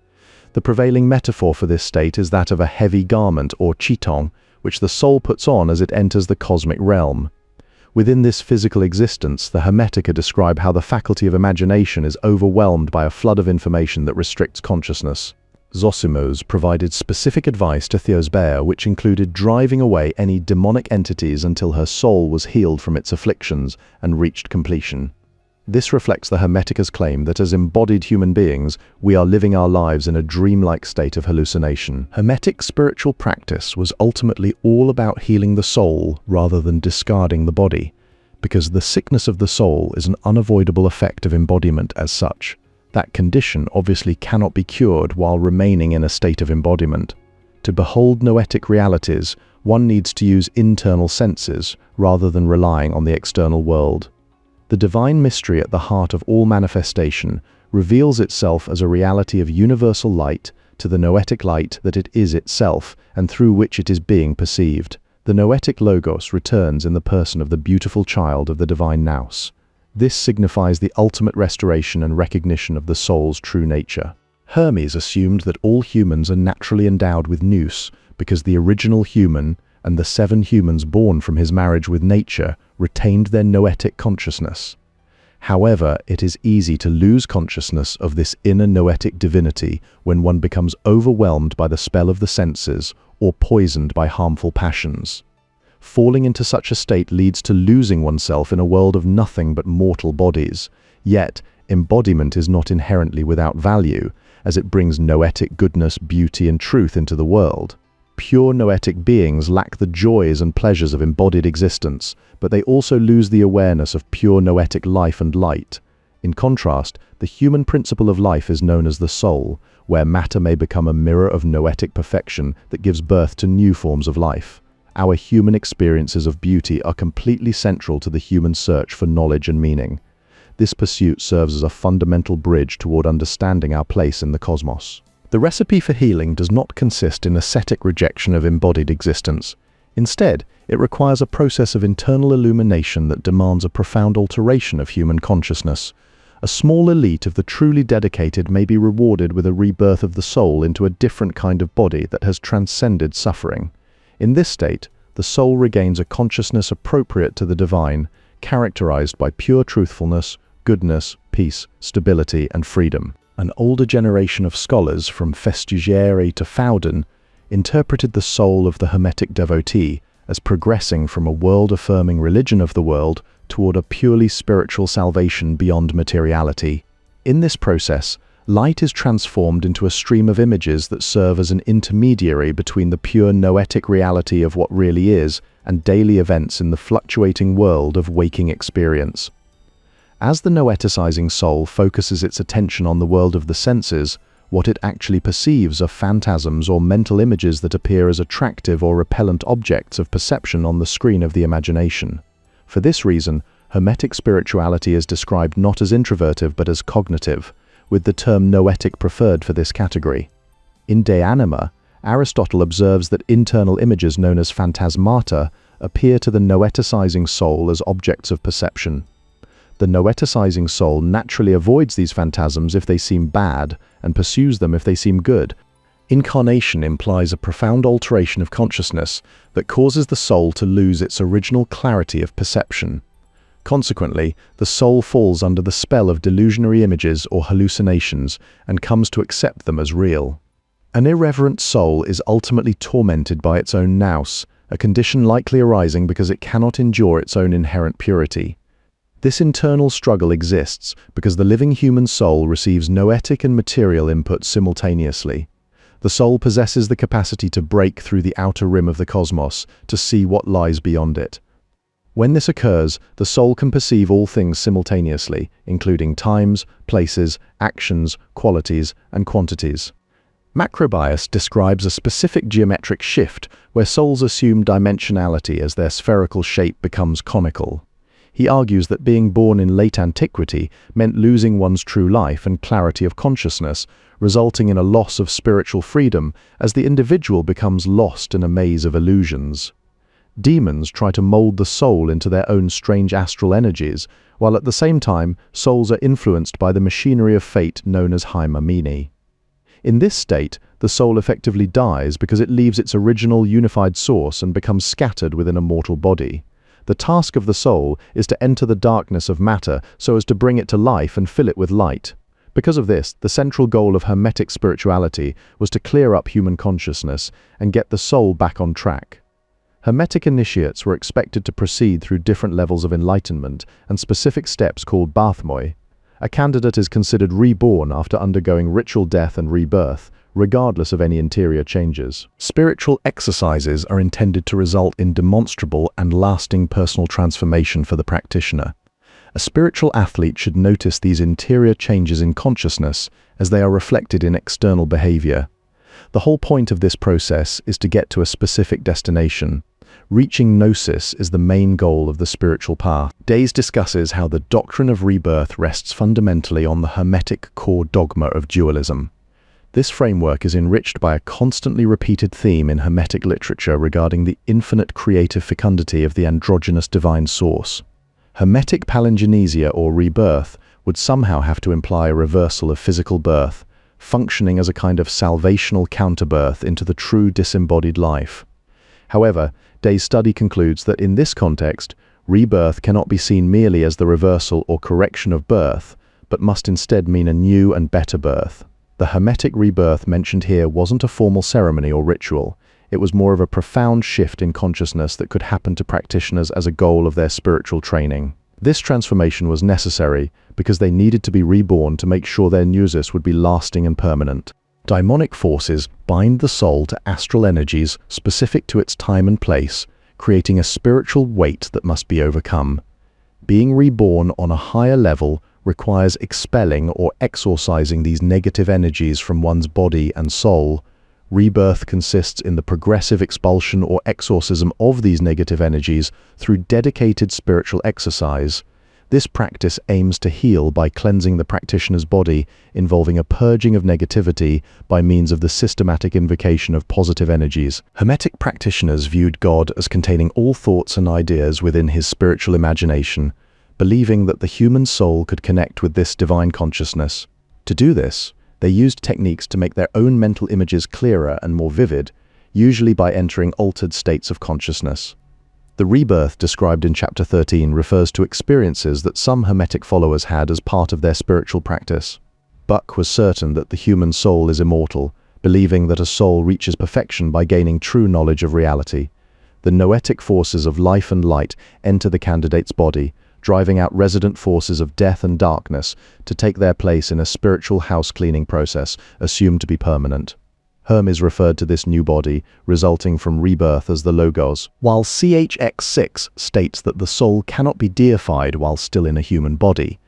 The prevailing metaphor for this state is that of a heavy garment or chiton, which the soul puts on as it enters the cosmic realm. Within this physical existence, the Hermetica describe how the faculty of imagination is overwhelmed by a flood of information that restricts consciousness. Zosimos provided specific advice to Theosbea, which included driving away any demonic entities until her soul was healed from its afflictions and reached completion. This reflects the Hermetica's claim that as embodied human beings, we are living our lives in a dreamlike state of hallucination. Hermetic spiritual practice was ultimately all about healing the soul rather than discarding the body, because the sickness of the soul is an unavoidable effect of embodiment as such. That condition obviously cannot be cured while remaining in a state of embodiment. To behold noetic realities, one needs to use internal senses rather than relying on the external world. The divine mystery at the heart of all manifestation reveals itself as a reality of universal light to the noetic light that it is itself and through which it is being perceived. The noetic logos returns in the person of the beautiful child of the divine Nous. This signifies the ultimate restoration and recognition of the soul's true nature. Hermes assumed that all humans are naturally endowed with Nous because the original human and the 7 humans born from his marriage with nature retained their noetic consciousness. However, it is easy to lose consciousness of this inner noetic divinity when one becomes overwhelmed by the spell of the senses or poisoned by harmful passions. Falling into such a state leads to losing oneself in a world of nothing but mortal bodies. Yet, embodiment is not inherently without value, as it brings noetic goodness, beauty, and truth into the world. Pure noetic beings lack the joys and pleasures of embodied existence, but they also lose the awareness of pure noetic life and light. In contrast, the human principle of life is known as the soul, where matter may become a mirror of noetic perfection that gives birth to new forms of life. Our human experiences of beauty are completely central to the human search for knowledge and meaning. This pursuit serves as a fundamental bridge toward understanding our place in the cosmos. The recipe for healing does not consist in ascetic rejection of embodied existence. Instead, it requires a process of internal illumination that demands a profound alteration of human consciousness. A small elite of the truly dedicated may be rewarded with a rebirth of the soul into a different kind of body that has transcended suffering. In this state, the soul regains a consciousness appropriate to the divine, characterized by pure truthfulness, goodness, peace, stability, and freedom. An older generation of scholars, from Festigeri to Fowden, interpreted the soul of the Hermetic devotee as progressing from a world-affirming religion of the world toward a purely spiritual salvation beyond materiality. In this process, light is transformed into a stream of images that serve as an intermediary between the pure noetic reality of what really is and daily events in the fluctuating world of waking experience. As the noeticizing soul focuses its attention on the world of the senses, what it actually perceives are phantasms or mental images that appear as attractive or repellent objects of perception on the screen of the imagination. For this reason, Hermetic spirituality is described not as introvertive but as cognitive, with the term noetic preferred for this category. In De Anima, Aristotle observes that internal images known as phantasmata appear to the noeticizing soul as objects of perception. The noeticizing soul naturally avoids these phantasms if they seem bad and pursues them if they seem good. Incarnation implies a profound alteration of consciousness that causes the soul to lose its original clarity of perception. Consequently, the soul falls under the spell of delusionary images or hallucinations and comes to accept them as real. An irreverent soul is ultimately tormented by its own nous, a condition likely arising because it cannot endure its own inherent purity. This internal struggle exists because the living human soul receives noetic and material input simultaneously. The soul possesses the capacity to break through the outer rim of the cosmos to see what lies beyond it. When this occurs, the soul can perceive all things simultaneously, including times, places, actions, qualities, and quantities. Macrobius describes a specific geometric shift where souls assume dimensionality as their spherical shape becomes conical. He argues that being born in late antiquity meant losing one's true life and clarity of consciousness, resulting in a loss of spiritual freedom as the individual becomes lost in a maze of illusions. Demons try to mold the soul into their own strange astral energies, while at the same time souls are influenced by the machinery of fate known as Haimamini. In this state, the soul effectively dies because it leaves its original unified source and becomes scattered within a mortal body. The task of the soul is to enter the darkness of matter so as to bring it to life and fill it with light. Because of this, the central goal of Hermetic spirituality was to clear up human consciousness and get the soul back on track. Hermetic initiates were expected to proceed through different levels of enlightenment and specific steps called bathmoi. A candidate is considered reborn after undergoing ritual death and rebirth, regardless of any interior changes. Spiritual exercises are intended to result in demonstrable and lasting personal transformation for the practitioner. A spiritual athlete should notice these interior changes in consciousness as they are reflected in external behavior. The whole point of this process is to get to a specific destination. Reaching gnosis is the main goal of the spiritual path. Days discusses how the doctrine of rebirth rests fundamentally on the Hermetic core dogma of dualism. This framework is enriched by a constantly repeated theme in Hermetic literature regarding the infinite creative fecundity of the androgynous divine source. Hermetic palingenesia or rebirth would somehow have to imply a reversal of physical birth, functioning as a kind of salvational counterbirth into the true disembodied life. However, Day's study concludes that in this context, rebirth cannot be seen merely as the reversal or correction of birth, but must instead mean a new and better birth. The Hermetic rebirth mentioned here wasn't a formal ceremony or ritual. It was more of a profound shift in consciousness that could happen to practitioners as a goal of their spiritual training. This transformation was necessary because they needed to be reborn to make sure their Nous would be lasting and permanent. Daimonic forces bind the soul to astral energies specific to its time and place, creating a spiritual weight that must be overcome. Being reborn on a higher level requires expelling or exorcising these negative energies from one's body and soul. Rebirth consists in the progressive expulsion or exorcism of these negative energies through dedicated spiritual exercise. This practice aims to heal by cleansing the practitioner's body, involving a purging of negativity by means of the systematic invocation of positive energies. Hermetic practitioners viewed God as containing all thoughts and ideas within his spiritual imagination, believing that the human soul could connect with this divine consciousness. To do this, they used techniques to make their own mental images clearer and more vivid, usually by entering altered states of consciousness. The rebirth described in chapter 13 refers to experiences that some Hermetic followers had as part of their spiritual practice. Buck was certain that the human soul is immortal, believing that a soul reaches perfection by gaining true knowledge of reality. The noetic forces of life and light enter the candidate's body, driving out resident forces of death and darkness to take their place in a spiritual house-cleaning process assumed to be permanent. Hermes referred to this new body, resulting from rebirth, as the Logos, while CHX6 states that the soul cannot be deified while still in a human body.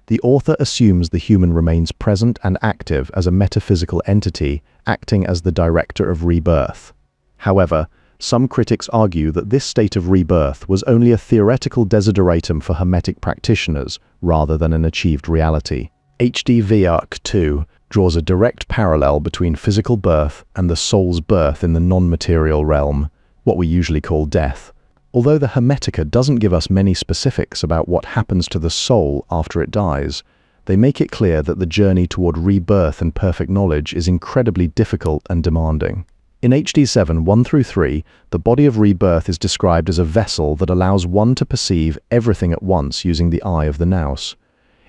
The author assumes the human remains present and active as a metaphysical entity, acting as the director of rebirth. However, some critics argue that this state of rebirth was only a theoretical desideratum for Hermetic practitioners rather than an achieved reality. H.D. Viark, too, draws a direct parallel between physical birth and the soul's birth in the non-material realm, what we usually call death. Although the Hermetica doesn't give us many specifics about what happens to the soul after it dies, they make it clear that the journey toward rebirth and perfect knowledge is incredibly difficult and demanding. In HD 7, 1-3, the body of rebirth is described as a vessel that allows one to perceive everything at once using the eye of the Nous.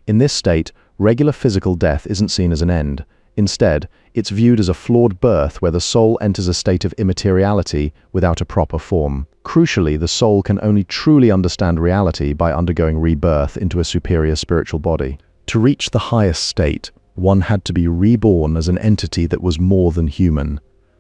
In this state, regular physical death isn't seen as an end. Instead, it's viewed as a flawed birth where the soul enters a state of immateriality without a proper form. Crucially, the soul can only truly understand reality by undergoing rebirth into a superior spiritual body. To reach the highest state, one had to be reborn as an entity that was more than human.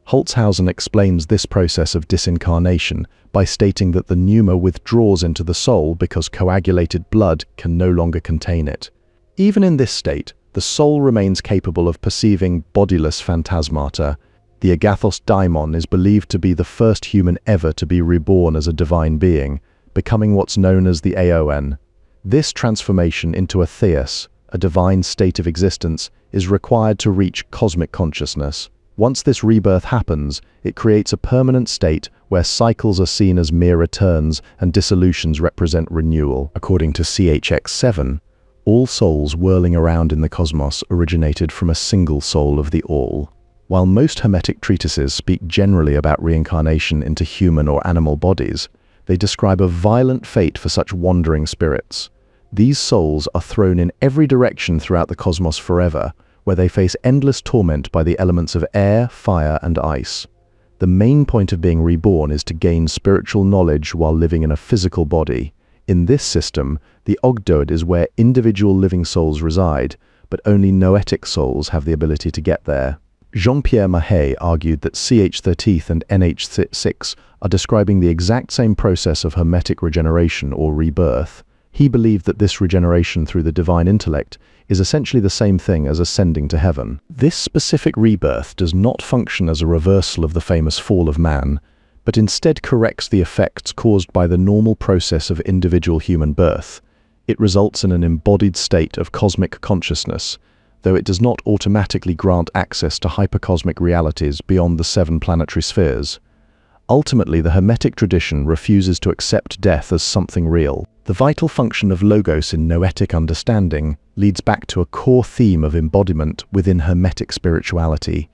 Holtzhausen explains this process of disincarnation by stating that the pneuma withdraws into the soul because coagulated blood can no longer contain it. Even in this state, the soul remains capable of perceiving bodiless phantasmata. The agathos daimon is believed to be the first human ever to be reborn as a divine being, becoming what's known as the Aeon. This transformation into a theos, a divine state of existence, is required to reach cosmic consciousness. Once this rebirth happens, it creates a permanent state where cycles are seen as mere returns and dissolutions represent renewal. According to CHX7, all souls whirling around in the cosmos originated from a single soul of the All. While most Hermetic treatises speak generally about reincarnation into human or animal bodies, they describe a violent fate for such wandering spirits. These souls are thrown in every direction throughout the cosmos forever, where they face endless torment by the elements of air, fire, and ice. The main point of being reborn is to gain spiritual knowledge while living in a physical body. In this system, the Ogdod is where individual living souls reside, but only noetic souls have the ability to get there. Jean-Pierre Mahet argued that CH13 and NH6 are describing the exact same process of Hermetic regeneration or rebirth. He believed that this regeneration through the divine intellect is essentially the same thing as ascending to heaven. This specific rebirth does not function as a reversal of the famous fall of man, but instead corrects the effects caused by the normal process of individual human birth. It results in an embodied state of cosmic consciousness, though it does not automatically grant access to hypercosmic realities beyond the 7 planetary spheres. Ultimately, the Hermetic tradition refuses to accept death as something real. The vital function of Logos in noetic understanding leads back to a core theme of embodiment within Hermetic spirituality.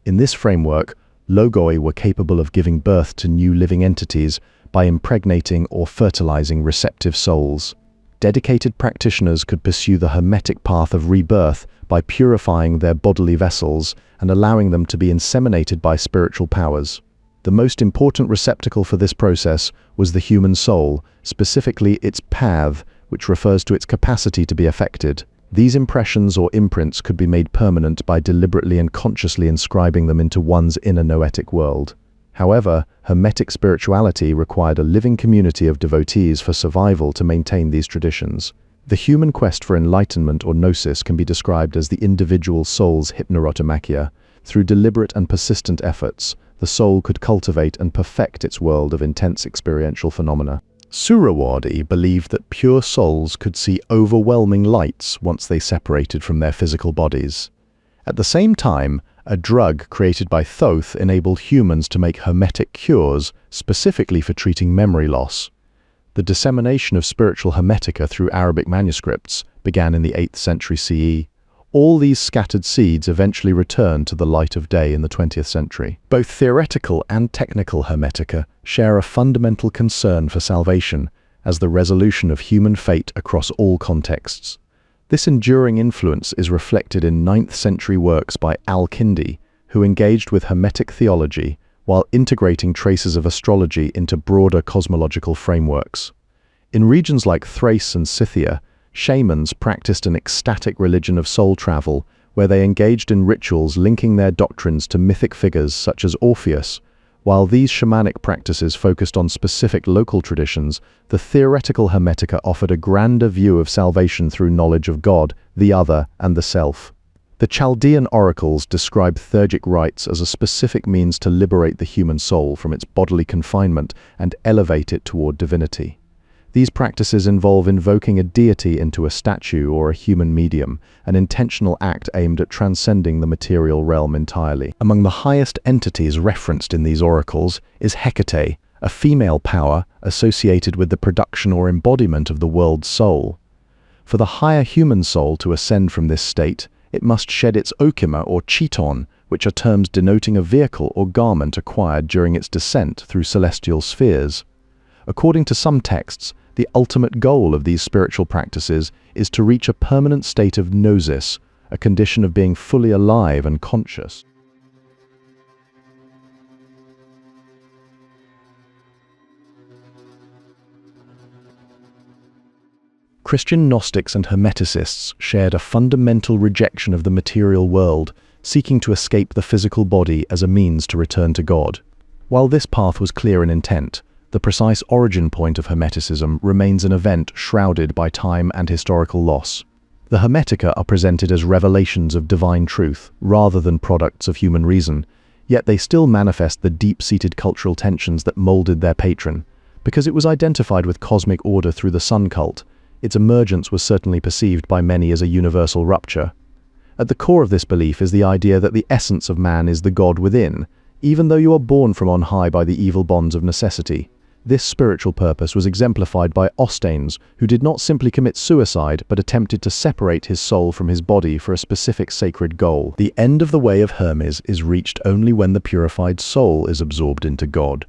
In this framework, Logoi were capable of giving birth to new living entities by impregnating or fertilizing receptive souls. Dedicated practitioners could pursue the Hermetic path of rebirth by purifying their bodily vessels and allowing them to be inseminated by spiritual powers. The most important receptacle for this process was the human soul, specifically its path, which refers to its capacity to be affected. These impressions or imprints could be made permanent by deliberately and consciously inscribing them into one's inner noetic world. However, Hermetic spirituality required a living community of devotees for survival to maintain these traditions. The human quest for enlightenment or gnosis can be described as the individual soul's hypnerotomachia. Through deliberate and persistent efforts, the soul could cultivate and perfect its world of intense experiential phenomena. Suhrawardi believed that pure souls could see overwhelming lights once they separated from their physical bodies. At the same time, a drug created by Thoth enabled humans to make hermetic cures specifically for treating memory loss. The dissemination of spiritual hermetica through Arabic manuscripts began in the 8th century CE. All these scattered seeds eventually returned to the light of day in the 20th century. Both theoretical and technical hermetica share a fundamental concern for salvation as the resolution of human fate across all contexts. This enduring influence is reflected in 9th century works by Al-Kindi, who engaged with Hermetic theology while integrating traces of astrology into broader cosmological frameworks. In regions like Thrace and Scythia, shamans practiced an ecstatic religion of soul travel, where they engaged in rituals linking their doctrines to mythic figures such as Orpheus. While these shamanic practices focused on specific local traditions, the theoretical Hermetica offered a grander view of salvation through knowledge of God, the other, and the self. The Chaldean oracles describe theurgic rites as a specific means to liberate the human soul from its bodily confinement and elevate it toward divinity. These practices involve invoking a deity into a statue or a human medium, an intentional act aimed at transcending the material realm entirely. Among the highest entities referenced in these oracles is Hecate, a female power associated with the production or embodiment of the world's soul. For the higher human soul to ascend from this state, it must shed its okyma or chiton, which are terms denoting a vehicle or garment acquired during its descent through celestial spheres. According to some texts, the ultimate goal of these spiritual practices is to reach a permanent state of gnosis, a condition of being fully alive and conscious. Christian Gnostics and Hermeticists shared a fundamental rejection of the material world, seeking to escape the physical body as a means to return to God. While this path was clear in intent, the precise origin point of Hermeticism remains an event shrouded by time and historical loss. The Hermetica are presented as revelations of divine truth, rather than products of human reason, yet they still manifest the deep-seated cultural tensions that molded their patron. Because it was identified with cosmic order through the sun cult, its emergence was certainly perceived by many as a universal rupture. At the core of this belief is the idea that the essence of man is the God within, even though you are born from on high by the evil bonds of necessity. This spiritual purpose was exemplified by Ostanes, who did not simply commit suicide but attempted to separate his soul from his body for a specific sacred goal. The end of the way of Hermes is reached only when the purified soul is absorbed into God.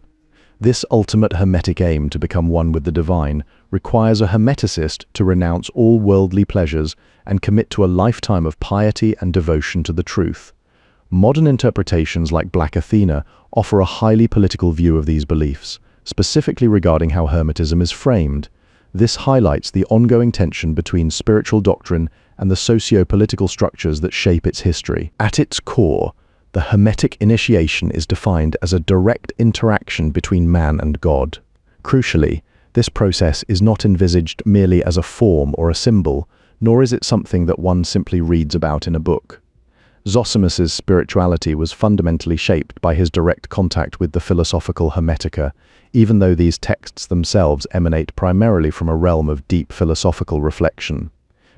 This ultimate Hermetic aim to become one with the divine requires a Hermeticist to renounce all worldly pleasures and commit to a lifetime of piety and devotion to the truth. Modern interpretations like Black Athena offer a highly political view of these beliefs, specifically regarding how Hermetism is framed. This highlights the ongoing tension between spiritual doctrine and the socio-political structures that shape its history. At its core, the Hermetic initiation is defined as a direct interaction between man and God. Crucially, this process is not envisaged merely as a form or a symbol, nor is it something that one simply reads about in a book. Zosimus's spirituality was fundamentally shaped by his direct contact with the philosophical Hermetica, even though these texts themselves emanate primarily from a realm of deep philosophical reflection.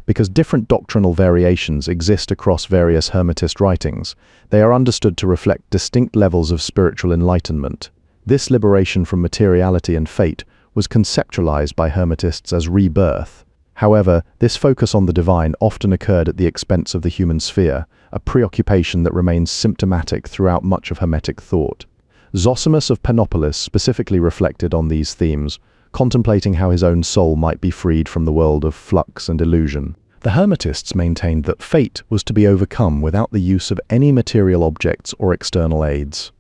Because different doctrinal variations exist across various Hermetist writings, they are understood to reflect distinct levels of spiritual enlightenment. This liberation from materiality and fate was conceptualized by Hermetists as rebirth. However, this focus on the divine often occurred at the expense of the human sphere, a preoccupation that remains symptomatic throughout much of Hermetic thought. Zosimus of Panopolis specifically reflected on these themes, contemplating how his own soul might be freed from the world of flux and illusion. The Hermetists maintained that fate was to be overcome without the use of any material objects or external aids.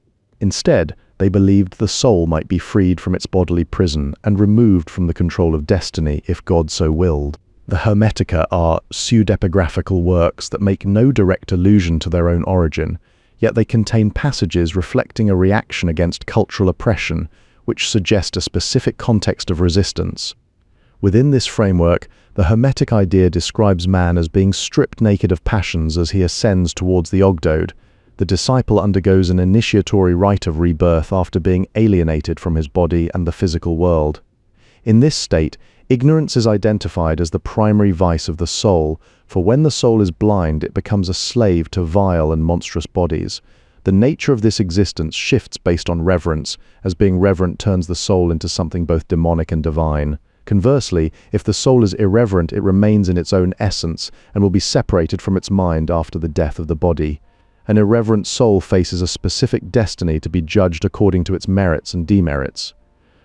Instead, They believed the soul might be freed from its bodily prison and removed from the control of destiny if God so willed. The Hermetica are pseudepigraphical works that make no direct allusion to their own origin, yet they contain passages reflecting a reaction against cultural oppression, which suggest a specific context of resistance. Within this framework, the Hermetic idea describes man as being stripped naked of passions as he ascends towards the Ogdoad. The disciple undergoes an initiatory rite of rebirth after being alienated from his body and the physical world. In this state, ignorance is identified as the primary vice of the soul, for when the soul is blind, it becomes a slave to vile and monstrous bodies. The nature of this existence shifts based on reverence, as being reverent turns the soul into something both demonic and divine. Conversely, if the soul is irreverent, it remains in its own essence and will be separated from its mind after the death of the body. An irreverent soul faces a specific destiny to be judged according to its merits and demerits.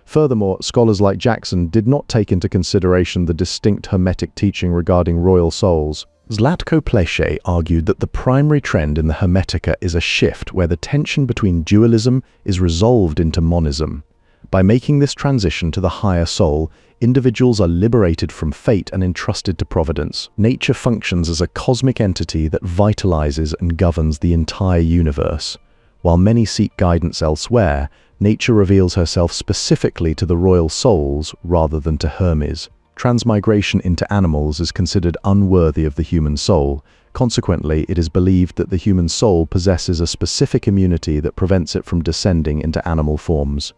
Furthermore, scholars like Jackson did not take into consideration the distinct Hermetic teaching regarding royal souls. Zlatko Pleše argued that the primary trend in the Hermetica is a shift where the tension between dualism is resolved into monism. By making this transition to the higher soul, individuals are liberated from fate and entrusted to providence. Nature functions as a cosmic entity that vitalizes and governs the entire universe. While many seek guidance elsewhere, nature reveals herself specifically to the royal souls rather than to Hermes. Transmigration into animals is considered unworthy of the human soul. Consequently, it is believed that the human soul possesses a specific immunity that prevents it from descending into animal forms.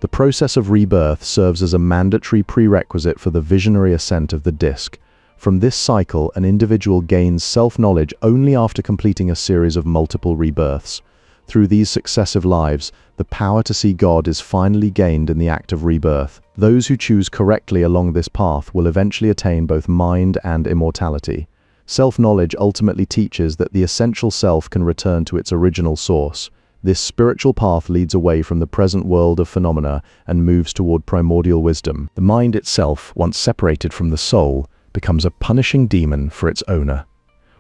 The process of rebirth serves as a mandatory prerequisite for the visionary ascent of the disk. From this cycle, an individual gains self-knowledge only after completing a series of multiple rebirths. Through these successive lives, the power to see God is finally gained in the act of rebirth. Those who choose correctly along this path will eventually attain both mind and immortality. Self-knowledge ultimately teaches that the essential self can return to its original source. This spiritual path leads away from the present world of phenomena and moves toward primordial wisdom. The mind itself, once separated from the soul, becomes a punishing demon for its owner.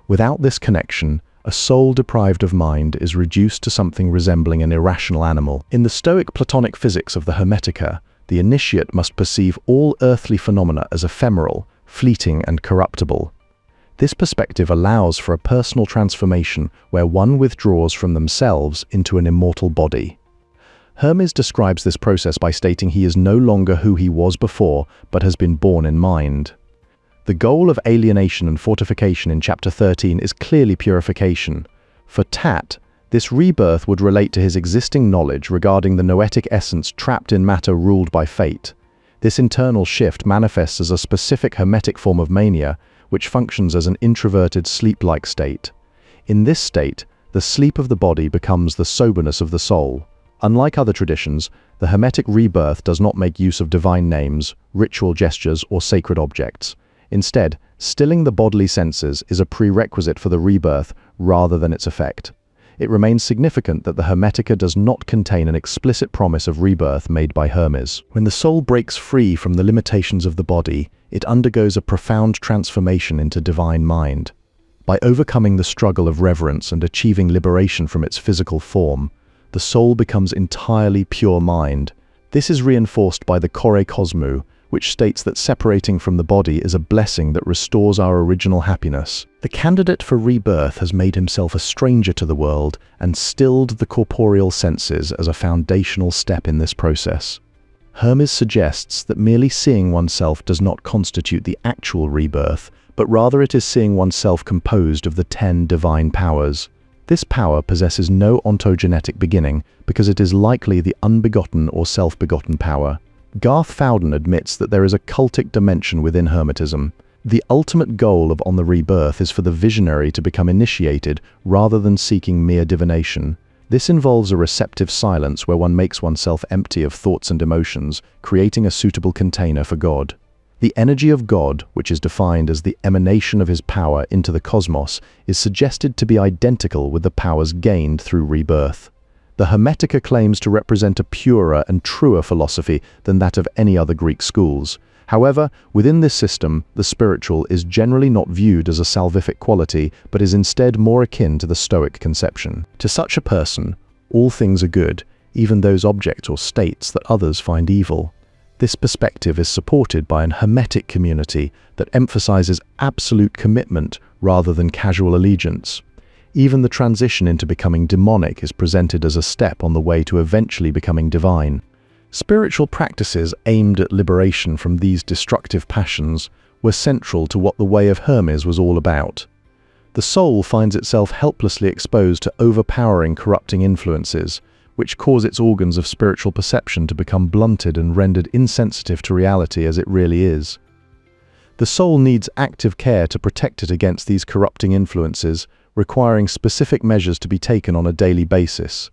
Without this connection, a soul deprived of mind is reduced to something resembling an irrational animal. In the Stoic Platonic physics of the Hermetica, the initiate must perceive all earthly phenomena as ephemeral, fleeting, and corruptible. This perspective allows for a personal transformation where one withdraws from themselves into an immortal body. Hermes describes this process by stating he is no longer who he was before, but has been born in mind. The goal of alienation and fortification in chapter 13 is clearly purification. For Tat, this rebirth would relate to his existing knowledge regarding the noetic essence trapped in matter ruled by fate. This internal shift manifests as a specific Hermetic form of mania, which functions as an introverted sleep-like state. In this state, the sleep of the body becomes the soberness of the soul. Unlike other traditions, the Hermetic rebirth does not make use of divine names, ritual gestures, or sacred objects. Instead, stilling the bodily senses is a prerequisite for the rebirth rather than its effect. It remains significant that the Hermetica does not contain an explicit promise of rebirth made by Hermes. When the soul breaks free from the limitations of the body, it undergoes a profound transformation into divine mind. By overcoming the struggle of reverence and achieving liberation from its physical form, the soul becomes entirely pure mind. This is reinforced by the Kore Kosmou, which states that separating from the body is a blessing that restores our original happiness. The candidate for rebirth has made himself a stranger to the world and stilled the corporeal senses as a foundational step in this process. Hermes suggests that merely seeing oneself does not constitute the actual rebirth, but rather it is seeing oneself composed of the 10 divine powers. This power possesses no ontogenetic beginning because it is likely the unbegotten or self-begotten power. Garth Fowden admits that there is a cultic dimension within Hermetism. The ultimate goal of On the Rebirth is for the visionary to become initiated rather than seeking mere divination. This involves a receptive silence where one makes oneself empty of thoughts and emotions, creating a suitable container for God. The energy of God, which is defined as the emanation of his power into the cosmos, is suggested to be identical with the powers gained through rebirth. The Hermetica claims to represent a purer and truer philosophy than that of any other Greek schools. However, within this system, the spiritual is generally not viewed as a salvific quality, but is instead more akin to the Stoic conception. To such a person, all things are good, even those objects or states that others find evil. This perspective is supported by an Hermetic community that emphasizes absolute commitment rather than casual allegiance. Even the transition into becoming demonic is presented as a step on the way to eventually becoming divine. Spiritual practices aimed at liberation from these destructive passions were central to what the way of Hermes was all about. The soul finds itself helplessly exposed to overpowering corrupting influences, which cause its organs of spiritual perception to become blunted and rendered insensitive to reality as it really is. The soul needs active care to protect it against these corrupting influences, requiring specific measures to be taken on a daily basis.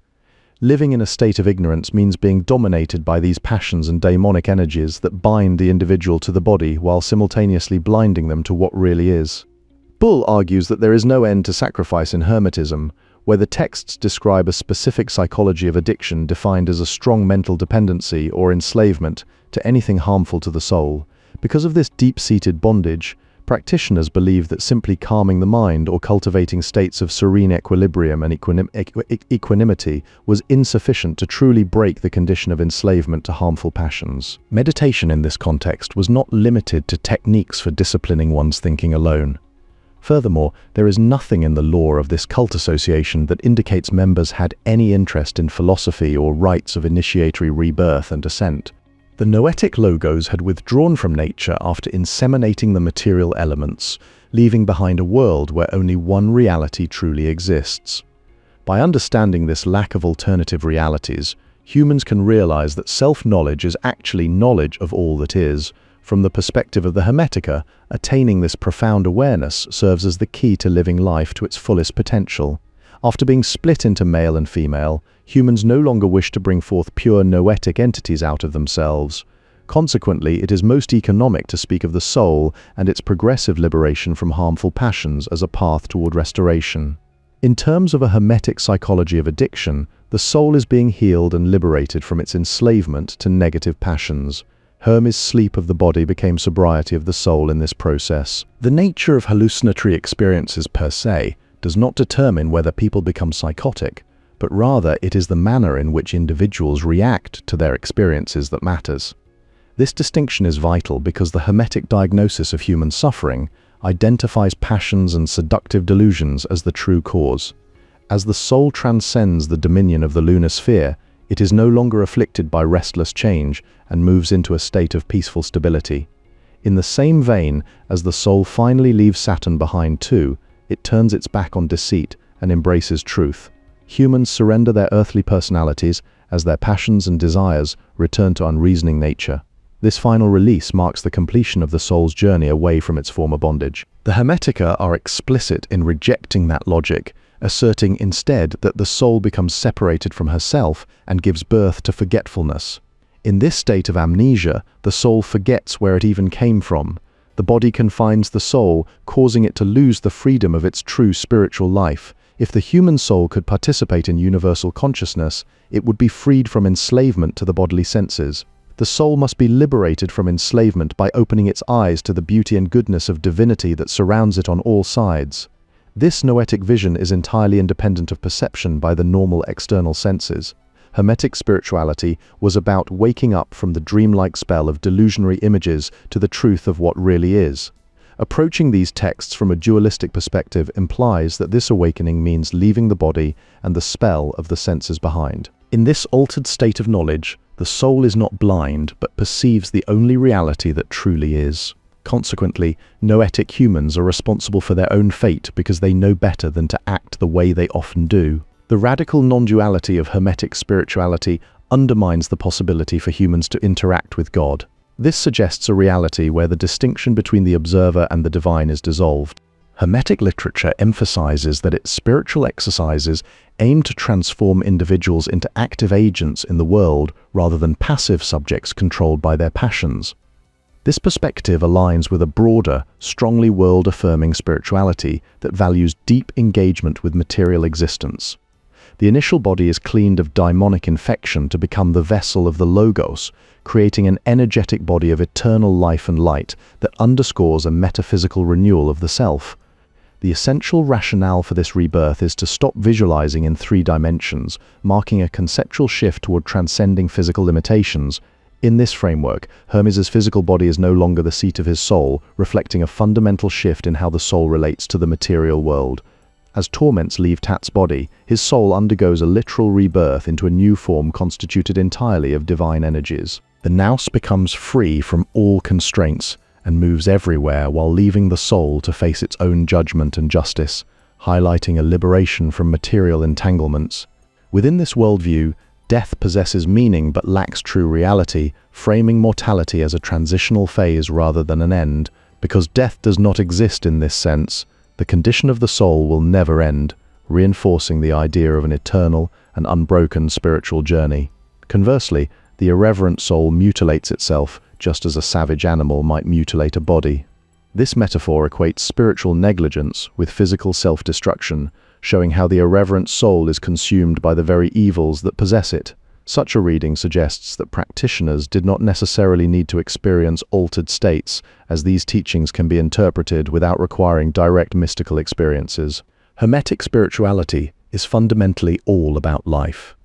Living in a state of ignorance means being dominated by these passions and demonic energies that bind the individual to the body while simultaneously blinding them to what really is. Bull argues that there is no end to sacrifice in Hermetism, where the texts describe a specific psychology of addiction defined as a strong mental dependency or enslavement to anything harmful to the soul. Because of this deep-seated bondage, practitioners believe that simply calming the mind or cultivating states of serene equilibrium and equanimity was insufficient to truly break the condition of enslavement to harmful passions. Meditation in this context was not limited to techniques for disciplining one's thinking alone. Furthermore, there is nothing in the lore of this cult association that indicates members had any interest in philosophy or rites of initiatory rebirth and ascent. The noetic logos had withdrawn from nature after inseminating the material elements, leaving behind a world where only one reality truly exists. By understanding this lack of alternative realities, humans can realize that self-knowledge is actually knowledge of all that is. From the perspective of the Hermetica, attaining this profound awareness serves as the key to living life to its fullest potential. After being split into male and female, humans no longer wish to bring forth pure noetic entities out of themselves. Consequently, it is most economic to speak of the soul and its progressive liberation from harmful passions as a path toward restoration. In terms of a Hermetic psychology of addiction, the soul is being healed and liberated from its enslavement to negative passions. Hermes' sleep of the body became sobriety of the soul in this process. The nature of hallucinatory experiences per se does not determine whether people become psychotic, but rather it is the manner in which individuals react to their experiences that matters. This distinction is vital because the Hermetic diagnosis of human suffering identifies passions and seductive delusions as the true cause. As the soul transcends the dominion of the lunar sphere, it is no longer afflicted by restless change and moves into a state of peaceful stability. In the same vein, as the soul finally leaves Saturn behind too, it turns its back on deceit and embraces truth. Humans surrender their earthly personalities as their passions and desires return to unreasoning nature. This final release marks the completion of the soul's journey away from its former bondage. The Hermetica are explicit in rejecting that logic, asserting instead that the soul becomes separated from herself and gives birth to forgetfulness. In this state of amnesia, the soul forgets where it even came from. The body confines the soul, causing it to lose the freedom of its true spiritual life. If the human soul could participate in universal consciousness, it would be freed from enslavement to the bodily senses. The soul must be liberated from enslavement by opening its eyes to the beauty and goodness of divinity that surrounds it on all sides. This noetic vision is entirely independent of perception by the normal external senses. Hermetic spirituality was about waking up from the dreamlike spell of delusionary images to the truth of what really is. Approaching these texts from a dualistic perspective implies that this awakening means leaving the body and the spell of the senses behind. In this altered state of knowledge, the soul is not blind but perceives the only reality that truly is. Consequently, noetic humans are responsible for their own fate because they know better than to act the way they often do. The radical non-duality of Hermetic spirituality undermines the possibility for humans to interact with God. This suggests a reality where the distinction between the observer and the divine is dissolved. Hermetic literature emphasizes that its spiritual exercises aim to transform individuals into active agents in the world rather than passive subjects controlled by their passions. This perspective aligns with a broader, strongly world-affirming spirituality that values deep engagement with material existence. The initial body is cleaned of daimonic infection to become the vessel of the Logos, creating an energetic body of eternal life and light that underscores a metaphysical renewal of the self. The essential rationale for this rebirth is to stop visualizing in 3 dimensions, marking a conceptual shift toward transcending physical limitations. In this framework, Hermes' physical body is no longer the seat of his soul, reflecting a fundamental shift in how the soul relates to the material world. As torments leave Tat's body, his soul undergoes a literal rebirth into a new form constituted entirely of divine energies. The Nous becomes free from all constraints and moves everywhere while leaving the soul to face its own judgment and justice, highlighting a liberation from material entanglements. Within this worldview, death possesses meaning but lacks true reality, framing mortality as a transitional phase rather than an end. Because death does not exist in this sense, the condition of the soul will never end, reinforcing the idea of an eternal and unbroken spiritual journey. Conversely, the irreverent soul mutilates itself, just as a savage animal might mutilate a body. This metaphor equates spiritual negligence with physical self-destruction, showing how the irreverent soul is consumed by the very evils that possess it. Such a reading suggests that practitioners did not necessarily need to experience altered states, as these teachings can be interpreted without requiring direct mystical experiences. Hermetic spirituality is fundamentally all about life.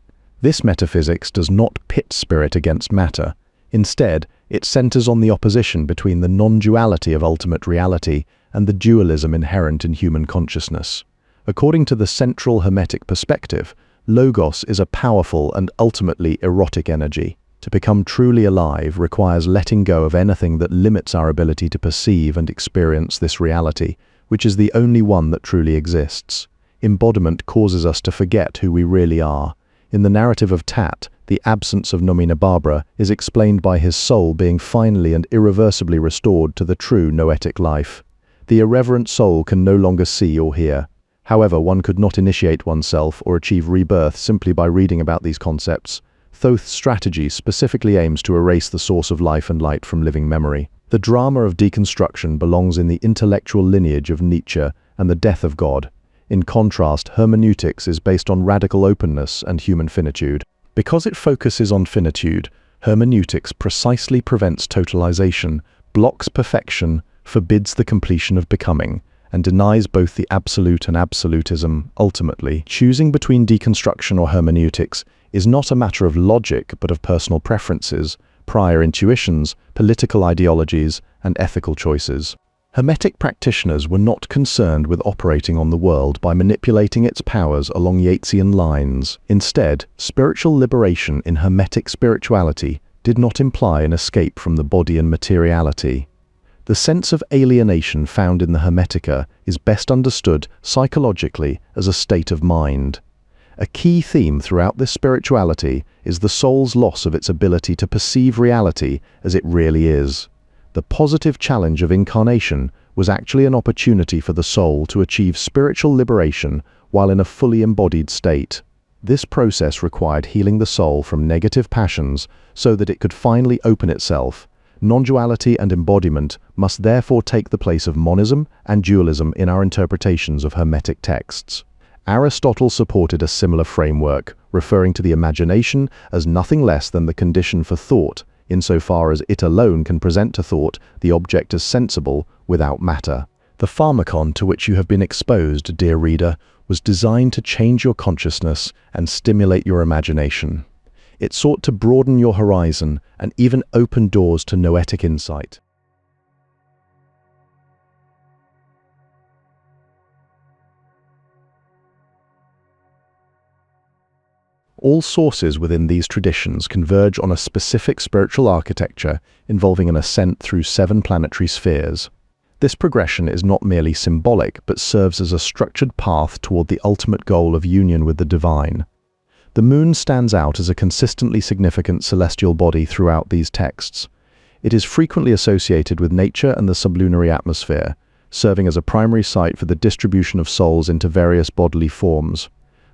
This metaphysics does not pit spirit against matter. Instead, it centers on the opposition between the non-duality of ultimate reality and the dualism inherent in human consciousness. According to the central Hermetic perspective, Logos is a powerful and ultimately erotic energy. To become truly alive requires letting go of anything that limits our ability to perceive and experience this reality, which is the only one that truly exists. Embodiment causes us to forget who we really are. In the narrative of Tat, the absence of Nomina Barbara is explained by his soul being finally and irreversibly restored to the true noetic life. The irreverent soul can no longer see or hear. However, one could not initiate oneself or achieve rebirth simply by reading about these concepts. Thoth's strategy specifically aims to erase the source of life and light from living memory. The drama of deconstruction belongs in the intellectual lineage of Nietzsche and the death of God. In contrast, hermeneutics is based on radical openness and human finitude. Because it focuses on finitude, hermeneutics precisely prevents totalization, blocks perfection, forbids the completion of becoming, and denies both the absolute and absolutism. Ultimately, choosing between deconstruction or hermeneutics is not a matter of logic but of personal preferences, prior intuitions, political ideologies, and ethical choices. Hermetic practitioners were not concerned with operating on the world by manipulating its powers along Yeatsian lines. Instead, spiritual liberation in Hermetic spirituality did not imply an escape from the body and materiality. The sense of alienation found in the Hermetica is best understood psychologically as a state of mind. A key theme throughout this spirituality is the soul's loss of its ability to perceive reality as it really is. The positive challenge of incarnation was actually an opportunity for the soul to achieve spiritual liberation while in a fully embodied state. This process required healing the soul from negative passions so that it could finally open itself. Non-duality and embodiment must therefore take the place of monism and dualism in our interpretations of Hermetic texts. Aristotle supported a similar framework, referring to the imagination as nothing less than the condition for thought, insofar as it alone can present to thought the object as sensible without matter. The pharmacon to which you have been exposed, dear reader, was designed to change your consciousness and stimulate your imagination. It sought to broaden your horizon and even open doors to noetic insight. All sources within these traditions converge on a specific spiritual architecture involving an ascent through 7 planetary spheres. This progression is not merely symbolic, but serves as a structured path toward the ultimate goal of union with the divine. The moon stands out as a consistently significant celestial body throughout these texts. It is frequently associated with nature and the sublunary atmosphere, serving as a primary site for the distribution of souls into various bodily forms.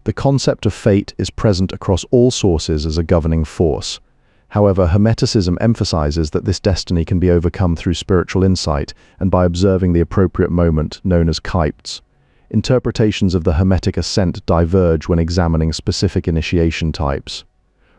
The concept of fate is present across all sources as a governing force. However, Hermeticism emphasizes that this destiny can be overcome through spiritual insight and by observing the appropriate moment, known as kypts. Interpretations of the Hermetic ascent diverge when examining specific initiation types.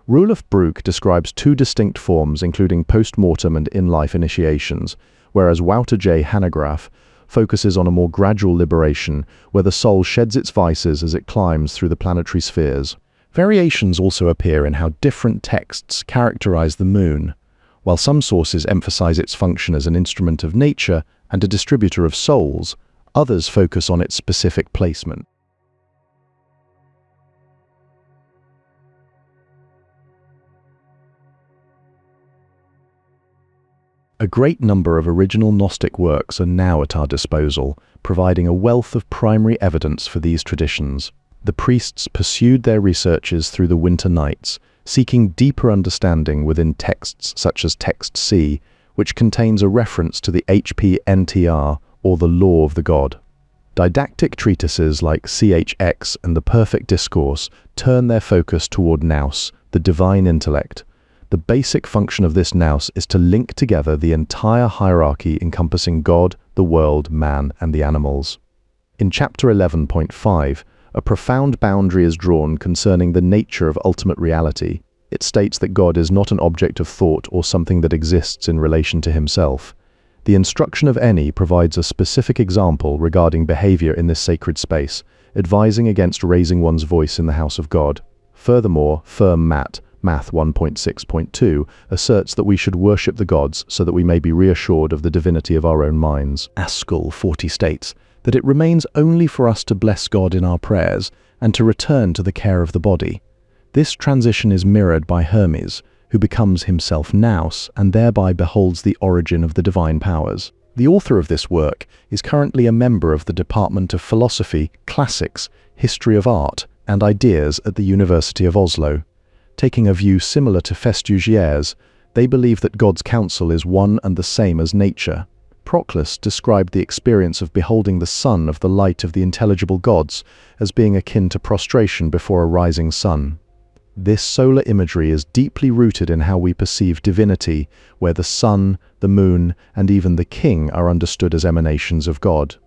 Roelof Broek describes 2 distinct forms, including post-mortem and in-life initiations, whereas Wouter J. Hanegraaff focuses on a more gradual liberation, where the soul sheds its vices as it climbs through the planetary spheres. Variations also appear in how different texts characterize the moon. While some sources emphasize its function as an instrument of nature and a distributor of souls, others focus on its specific placement. A great number of original Gnostic works are now at our disposal, providing a wealth of primary evidence for these traditions. The priests pursued their researches through the winter nights, seeking deeper understanding within texts such as Text C, which contains a reference to the HPNTR, or the law of the god. Didactic treatises like CHX and the Perfect Discourse turn their focus toward Nous, the divine intellect. The basic function of this Nous is to link together the entire hierarchy encompassing God, the world, man, and the animals. In chapter 11.5, a profound boundary is drawn concerning the nature of ultimate reality. It states that God is not an object of thought or something that exists in relation to himself. The instruction of Eni provides a specific example regarding behavior in this sacred space, advising against raising one's voice in the house of God. Furthermore, Firm Math 1.6.2 asserts that we should worship the gods so that we may be reassured of the divinity of our own minds. Askell 40 states that it remains only for us to bless God in our prayers and to return to the care of the body. This transition is mirrored by Hermes, who becomes himself Nous and thereby beholds the origin of the divine powers. The author of this work is currently a member of the Department of Philosophy, Classics, History of Art, and Ideas at the University of Oslo. Taking a view similar to Festugières, they believe that God's counsel is one and the same as nature. Proclus described the experience of beholding the sun of the light of the intelligible gods as being akin to prostration before a rising sun. This solar imagery is deeply rooted in how we perceive divinity, where the sun, the moon, and even the king are understood as emanations of God.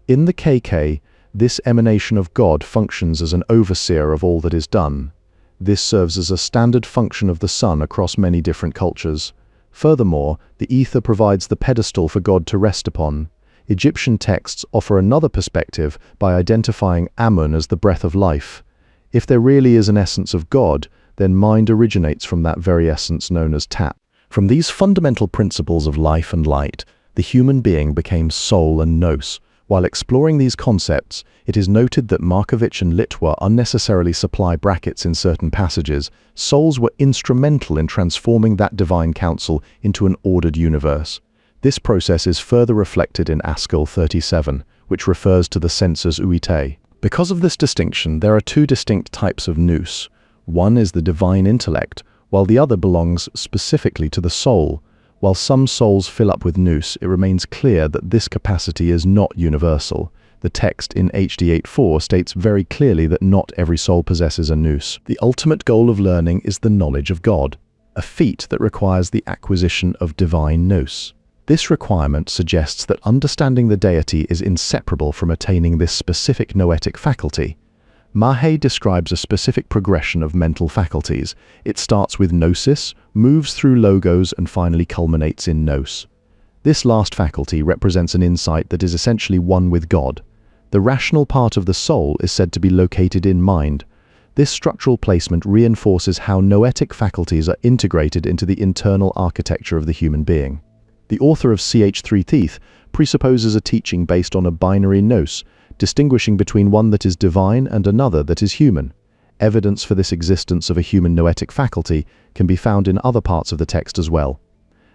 In the KK, this emanation of God functions as an overseer of all that is done. This serves as a standard function of the sun across many different cultures. Furthermore, the ether provides the pedestal for God to rest upon. Egyptian texts offer another perspective by identifying Amun as the breath of life. If there really is an essence of God, then mind originates from that very essence known as Tat. From these fundamental principles of life and light, the human being became soul and nous. While exploring these concepts, it is noted that Markovitch and Litwa unnecessarily supply brackets in certain passages. Souls were instrumental in transforming that divine counsel into an ordered universe. This process is further reflected in Askell 37, which refers to the sensus uitae. Because of this distinction, there are two distinct types of nous. One is the divine intellect, while the other belongs specifically to the soul. While some souls fill up with nous, it remains clear that this capacity is not universal. The text in HD 8.4 states very clearly that not every soul possesses a nous. The ultimate goal of learning is the knowledge of God, a feat that requires the acquisition of divine nous. This requirement suggests that understanding the deity is inseparable from attaining this specific noetic faculty. Mahe describes a specific progression of mental faculties. It starts with gnosis, moves through logos, and finally culminates in nous. This last faculty represents an insight that is essentially one with God. The rational part of the soul is said to be located in mind. This structural placement reinforces how noetic faculties are integrated into the internal architecture of the human being. The author of CH3 Teeth presupposes a teaching based on a binary nous, distinguishing between one that is divine and another that is human. Evidence for this existence of a human noetic faculty can be found in other parts of the text as well.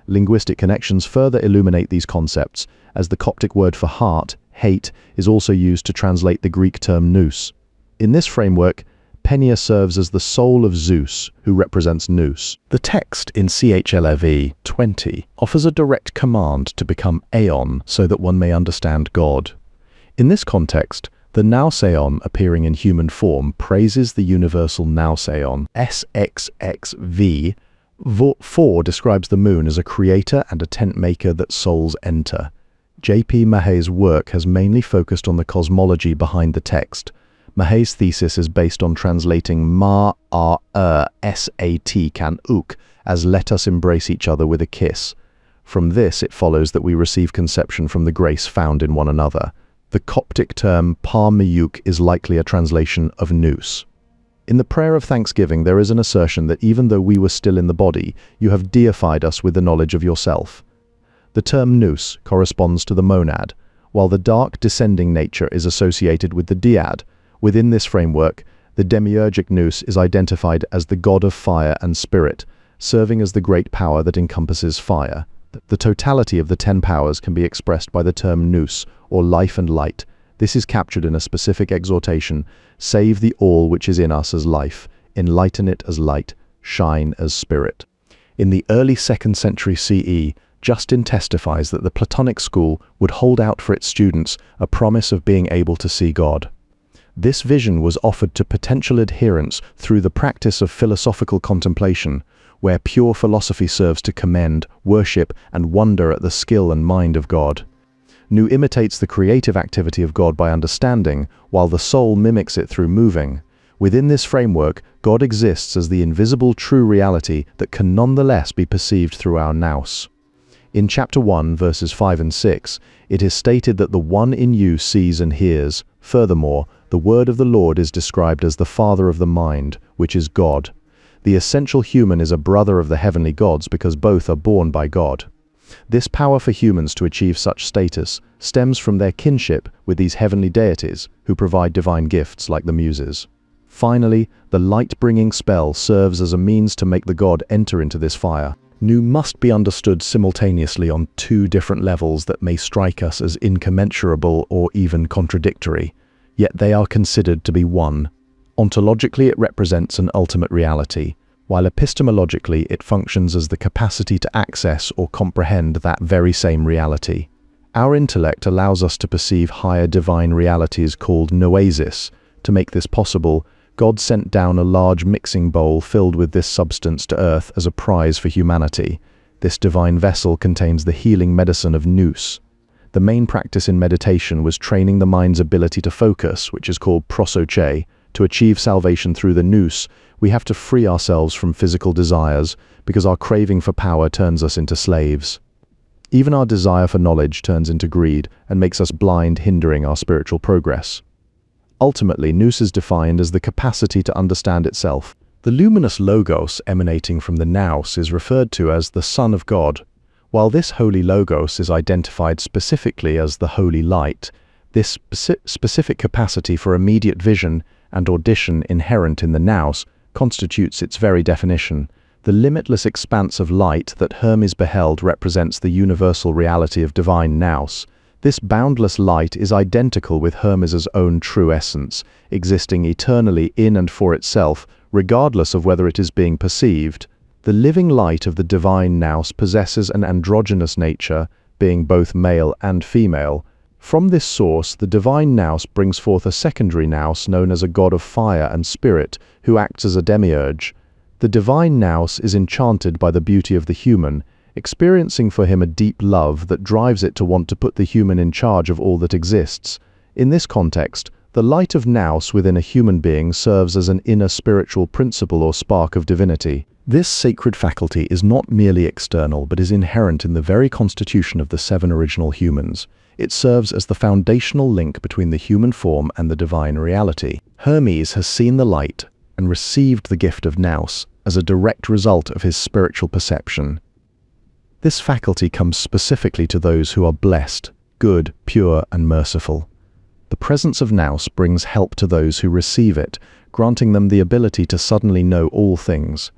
Linguistic connections further illuminate these concepts, as the Coptic word for heart, hate, is also used to translate the Greek term nous. In this framework, Penia serves as the soul of Zeus, who represents nous. The text in CHLEV 20 offers a direct command to become aeon so that one may understand God. In this context, the Nous Aeon appearing in human form praises the universal Nous Aeon. SXXV 4 describes the moon as a creator and a tent maker that souls enter. J.P. Mahe's work has mainly focused on the cosmology behind the text. Mahe's thesis is based on translating sat kan uk as let us embrace each other with a kiss. From this it follows that we receive conception from the grace found in one another. The Coptic term par miyuk is likely a translation of nous. In the prayer of thanksgiving there is an assertion that even though we were still in the body, you have deified us with the knowledge of yourself. The term nous corresponds to the monad, while the dark descending nature is associated with the dyad. Within this framework, the demiurgic Nous is identified as the god of fire and spirit, serving as the great power that encompasses fire. The totality of the 10 powers can be expressed by the term Nous, or life and light. This is captured in a specific exhortation: save the all which is in us as life, enlighten it as light, shine as spirit. In the early 2nd century CE, Justin testifies that the Platonic school would hold out for its students a promise of being able to see God. This vision was offered to potential adherents through the practice of philosophical contemplation, where pure philosophy serves to commend, worship, and wonder at the skill and mind of God. Nous imitates the creative activity of God by understanding, while the soul mimics it through moving. Within this framework, God exists as the invisible true reality that can nonetheless be perceived through our nous. In chapter 1, verses 5 and 6, it is stated that the one in you sees and hears. Furthermore, the word of the Lord is described as the Father of the mind, which is God. The essential human is a brother of the heavenly gods because both are born by God. This power for humans to achieve such status stems from their kinship with these heavenly deities who provide divine gifts like the Muses. Finally, the light-bringing spell serves as a means to make the god enter into this fire. Nous must be understood simultaneously on 2 different levels that may strike us as incommensurable or even contradictory, yet they are considered to be one. Ontologically, it represents an ultimate reality, while epistemologically it functions as the capacity to access or comprehend that very same reality. Our intellect allows us to perceive higher divine realities called noesis. To make this possible, God sent down a large mixing bowl filled with this substance to earth as a prize for humanity. This divine vessel contains the healing medicine of Nous. The main practice in meditation was training the mind's ability to focus, which is called prosoche. To achieve salvation through the Nous, we have to free ourselves from physical desires, because our craving for power turns us into slaves. Even our desire for knowledge turns into greed and makes us blind, hindering our spiritual progress. Ultimately, Nous is defined as the capacity to understand itself. The luminous logos emanating from the Nous is referred to as the Son of God. While this holy logos is identified specifically as the holy light, this specific capacity for immediate vision and audition inherent in the Nous constitutes its very definition. The limitless expanse of light that Hermes beheld represents the universal reality of divine Nous. This boundless light is identical with Hermes's own true essence, existing eternally in and for itself, regardless of whether it is being perceived. The living light of the divine Nous possesses an androgynous nature, being both male and female. From this source, the divine Nous brings forth a secondary Nous known as a god of fire and spirit, who acts as a demiurge. The divine Nous is enchanted by the beauty of the human, experiencing for him a deep love that drives it to want to put the human in charge of all that exists. In this context, the light of Nous within a human being serves as an inner spiritual principle or spark of divinity. This sacred faculty is not merely external, but is inherent in the very constitution of the 7 original humans. It serves as the foundational link between the human form and the divine reality. Hermes has seen the light and received the gift of Nous as a direct result of his spiritual perception. This faculty comes specifically to those who are blessed, good, pure, and merciful. The presence of Nous brings help to those who receive it, granting them the ability to suddenly know all things.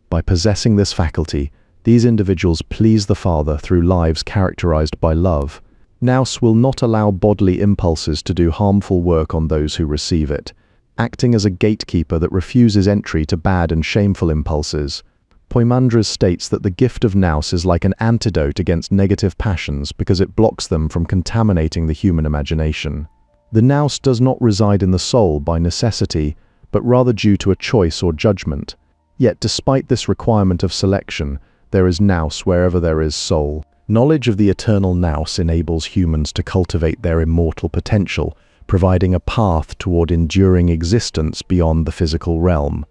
By possessing this faculty, these individuals please the Father through lives characterized by love. Nous will not allow bodily impulses to do harmful work on those who receive it, acting as a gatekeeper that refuses entry to bad and shameful impulses. Poimandres states that the gift of Nous is like an antidote against negative passions because it blocks them from contaminating the human imagination. The Nous does not reside in the soul by necessity, but rather due to a choice or judgment. Yet despite this requirement of selection, there is Nous wherever there is soul. Knowledge of the eternal Nous enables humans to cultivate their immortal potential, providing a path toward enduring existence beyond the physical realm.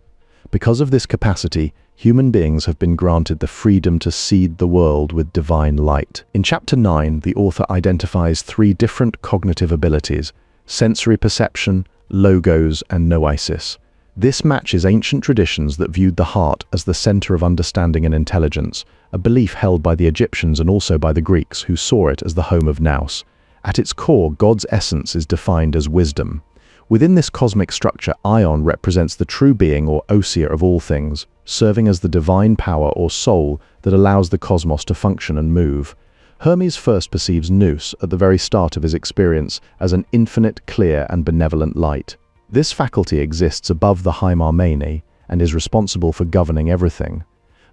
Because of this capacity, human beings have been granted the freedom to seed the world with divine light. In Chapter 9, the author identifies 3 different cognitive abilities: sensory perception, logos, and noesis. This matches ancient traditions that viewed the heart as the center of understanding and intelligence, a belief held by the Egyptians and also by the Greeks, who saw it as the home of Nous. At its core, God's essence is defined as wisdom. Within this cosmic structure, Ion represents the true being or ousia of all things, serving as the divine power or soul that allows the cosmos to function and move. Hermes first perceives Nous at the very start of his experience as an infinite, clear, and benevolent light. This faculty exists above the Hymarmene and is responsible for governing everything.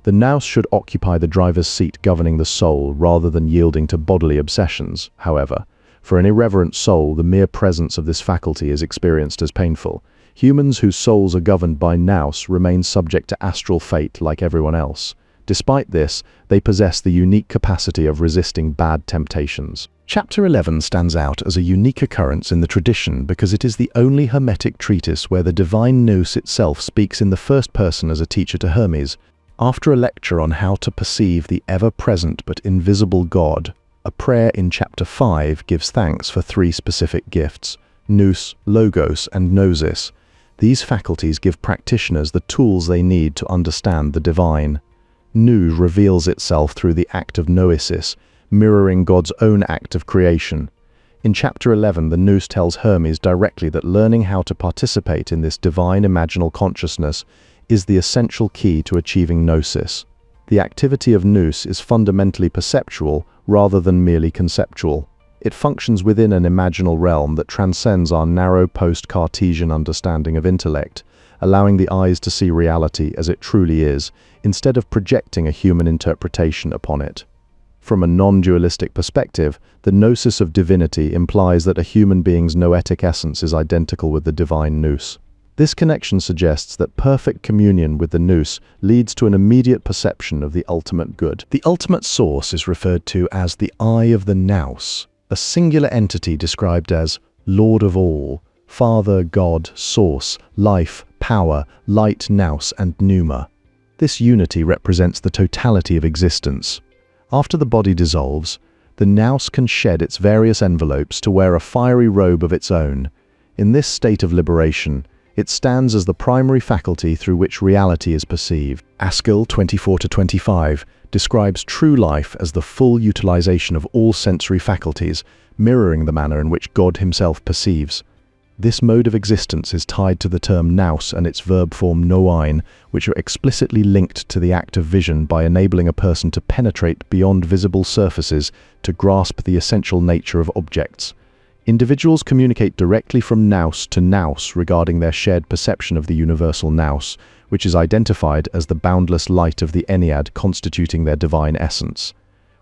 The Nous should occupy the driver's seat governing the soul rather than yielding to bodily obsessions, however. For an irreverent soul, the mere presence of this faculty is experienced as painful. Humans whose souls are governed by Nous remain subject to astral fate like everyone else. Despite this, they possess the unique capacity of resisting bad temptations. Chapter 11 stands out as a unique occurrence in the tradition because it is the only Hermetic treatise where the divine Nous itself speaks in the first person as a teacher to Hermes. After a lecture on how to perceive the ever-present but invisible God, a prayer in Chapter 5 gives thanks for 3 specific gifts: Nous, Logos, and Gnosis. These faculties give practitioners the tools they need to understand the divine. Nous reveals itself through the act of noesis, mirroring God's own act of creation. In Chapter 11, the Nous tells Hermes directly that learning how to participate in this divine imaginal consciousness is the essential key to achieving Gnosis. The activity of Nous is fundamentally perceptual rather than merely conceptual. It functions within an imaginal realm that transcends our narrow post-Cartesian understanding of intellect, allowing the eyes to see reality as it truly is, instead of projecting a human interpretation upon it. From a non-dualistic perspective, the gnosis of divinity implies that a human being's noetic essence is identical with the divine Nous. This connection suggests that perfect communion with the Nous leads to an immediate perception of the ultimate good. The ultimate source is referred to as the Eye of the Nous, a singular entity described as Lord of all, Father, God, Source, Life, Power, Light, Nous, and Pneuma. This unity represents the totality of existence. After the body dissolves, the Nous can shed its various envelopes to wear a fiery robe of its own. In this state of liberation, it stands as the primary faculty through which reality is perceived. Askell 24-25 describes true life as the full utilization of all sensory faculties, mirroring the manner in which God himself perceives. This mode of existence is tied to the term nous and its verb form noein, which are explicitly linked to the act of vision by enabling a person to penetrate beyond visible surfaces to grasp the essential nature of objects. Individuals communicate directly from nous to nous regarding their shared perception of the universal nous, which is identified as the boundless light of the Ennead constituting their divine essence.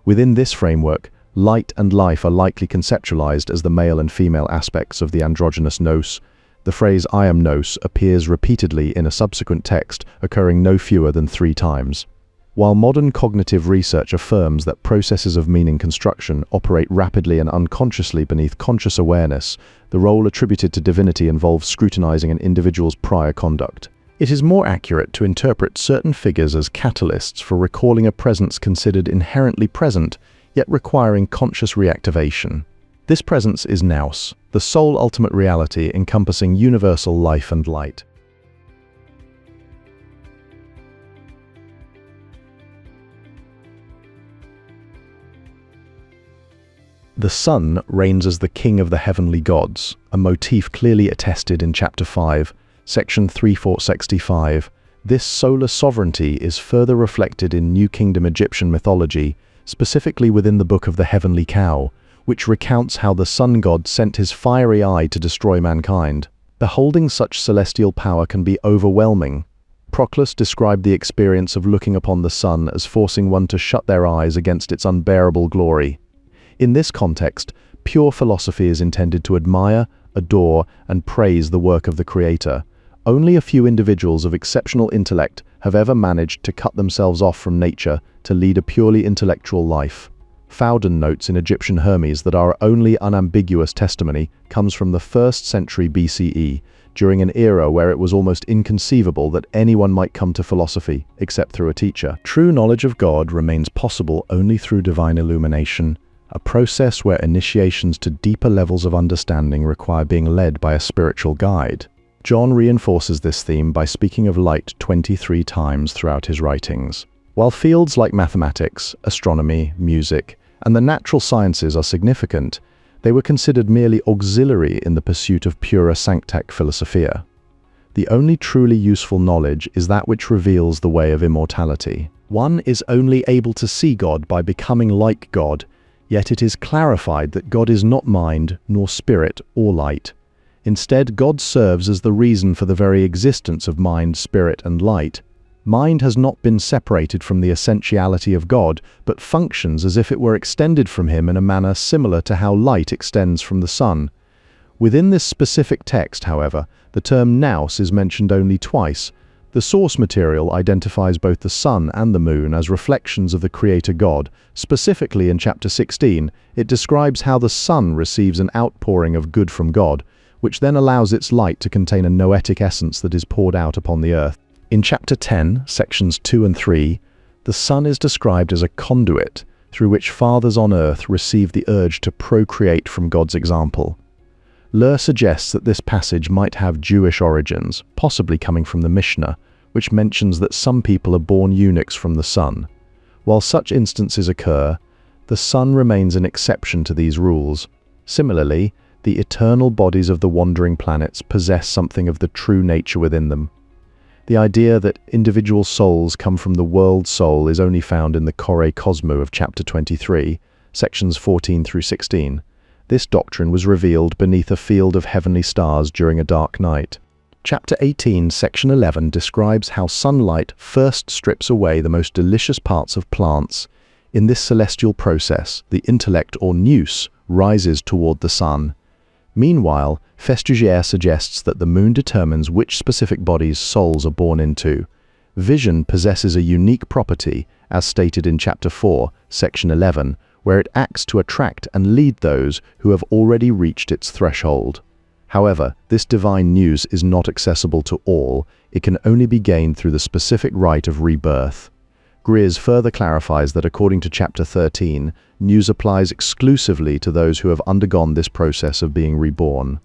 Within this framework, light and life are likely conceptualized as the male and female aspects of the androgynous nous. The phrase "I am nous" appears repeatedly in a subsequent text, occurring no fewer than 3 times. While modern cognitive research affirms that processes of meaning construction operate rapidly and unconsciously beneath conscious awareness, the role attributed to divinity involves scrutinizing an individual's prior conduct. It is more accurate to interpret certain figures as catalysts for recalling a presence considered inherently present, yet requiring conscious reactivation. This presence is Nous, the sole ultimate reality encompassing universal life and light. The sun reigns as the king of the heavenly gods, a motif clearly attested in Chapter 5, Section 3465. This solar sovereignty is further reflected in New Kingdom Egyptian mythology, specifically within the Book of the Heavenly Cow, which recounts how the sun god sent his fiery eye to destroy mankind. Beholding such celestial power can be overwhelming. Proclus described the experience of looking upon the sun as forcing one to shut their eyes against its unbearable glory. In this context, pure philosophy is intended to admire, adore, and praise the work of the Creator. Only a few individuals of exceptional intellect have ever managed to cut themselves off from nature to lead a purely intellectual life. Fowden notes in Egyptian Hermes that our only unambiguous testimony comes from the 1st century BCE, during an era where it was almost inconceivable that anyone might come to philosophy except through a teacher. True knowledge of God remains possible only through divine illumination, a process where initiations to deeper levels of understanding require being led by a spiritual guide. John reinforces this theme by speaking of light 23 times throughout his writings. While fields like mathematics, astronomy, music, and the natural sciences are significant, they were considered merely auxiliary in the pursuit of pura sanctae philosophia. The only truly useful knowledge is that which reveals the way of immortality. One is only able to see God by becoming like God, yet it is clarified that God is not mind, nor spirit, or light. Instead, God serves as the reason for the very existence of mind, spirit, and light. Mind has not been separated from the essentiality of God, but functions as if it were extended from him in a manner similar to how light extends from the sun. Within this specific text, however, the term nous is mentioned only twice. The source material identifies both the sun and the moon as reflections of the Creator God. Specifically in chapter 16, it describes how the sun receives an outpouring of good from God, which then allows its light to contain a noetic essence that is poured out upon the earth. In chapter 10, sections 2 and 3, the sun is described as a conduit through which fathers on earth receive the urge to procreate from God's example. Löhr suggests that this passage might have Jewish origins, possibly coming from the Mishnah, which mentions that some people are born eunuchs from the sun. While such instances occur, the sun remains an exception to these rules. Similarly, the eternal bodies of the wandering planets possess something of the true nature within them. The idea that individual souls come from the world soul is only found in the Chore Cosmo of chapter 23, sections 14 through 16. This doctrine was revealed beneath a field of heavenly stars during a dark night. Chapter 18, section 11 describes how sunlight first strips away the most delicious parts of plants. In this celestial process, the intellect or nous rises toward the sun. Meanwhile, Festugière suggests that the moon determines which specific bodies souls are born into. Vision possesses a unique property, as stated in chapter 4, section 11, where it acts to attract and lead those who have already reached its threshold. However, this divine nous is not accessible to all. It can only be gained through the specific rite of rebirth. Gries further clarifies that according to chapter 13, nous applies exclusively to those who have undergone this process of being reborn.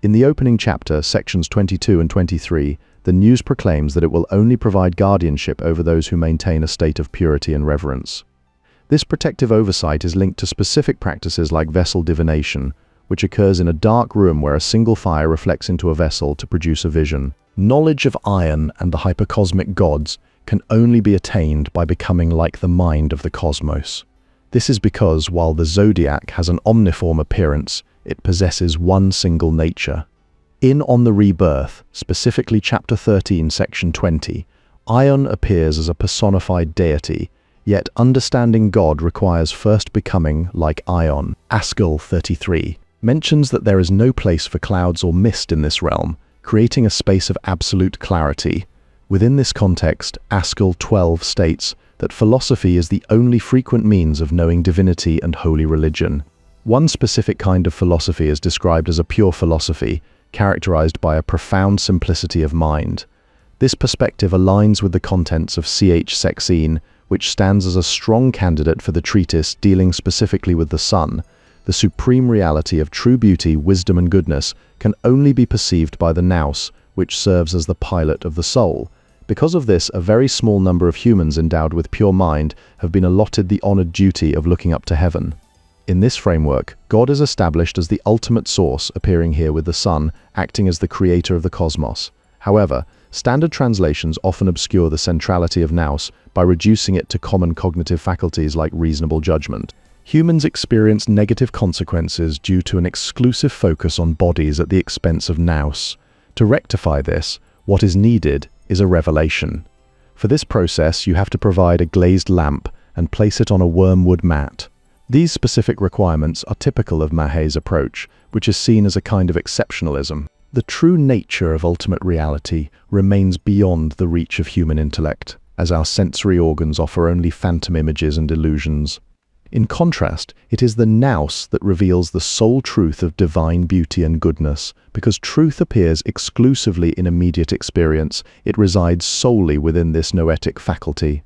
In the opening chapter, sections 22 and 23, the nous proclaims that it will only provide guardianship over those who maintain a state of purity and reverence. This protective oversight is linked to specific practices like vessel divination, which occurs in a dark room where a single fire reflects into a vessel to produce a vision. Knowledge of iron and the hypercosmic gods can only be attained by becoming like the mind of the cosmos. This is because while the zodiac has an omniform appearance, it possesses one single nature. In On the Rebirth, specifically chapter 13, section 20, Ion appears as a personified deity, yet understanding God requires first becoming like Ion. Askel 33 mentions that there is no place for clouds or mist in this realm, creating a space of absolute clarity. Within this context, Askel 12 states that philosophy is the only frequent means of knowing divinity and holy religion. One specific kind of philosophy is described as a pure philosophy, characterized by a profound simplicity of mind. This perspective aligns with the contents of C.H. Sexine, which stands as a strong candidate for the treatise dealing specifically with the sun. The supreme reality of true beauty, wisdom, and goodness can only be perceived by the nous, which serves as the pilot of the soul. Because of this, a very small number of humans endowed with pure mind have been allotted the honored duty of looking up to heaven. In this framework, God is established as the ultimate source, appearing here with the sun, acting as the creator of the cosmos. However, standard translations often obscure the centrality of nous by reducing it to common cognitive faculties like reasonable judgment. Humans experience negative consequences due to an exclusive focus on bodies at the expense of nous. To rectify this, what is needed is a revelation. For this process, you have to provide a glazed lamp and place it on a wormwood mat. These specific requirements are typical of Mahé's approach, which is seen as a kind of exceptionalism. The true nature of ultimate reality remains beyond the reach of human intellect, as our sensory organs offer only phantom images and illusions. In contrast, it is the Nous that reveals the sole truth of divine beauty and goodness. Because truth appears exclusively in immediate experience, it resides solely within this noetic faculty.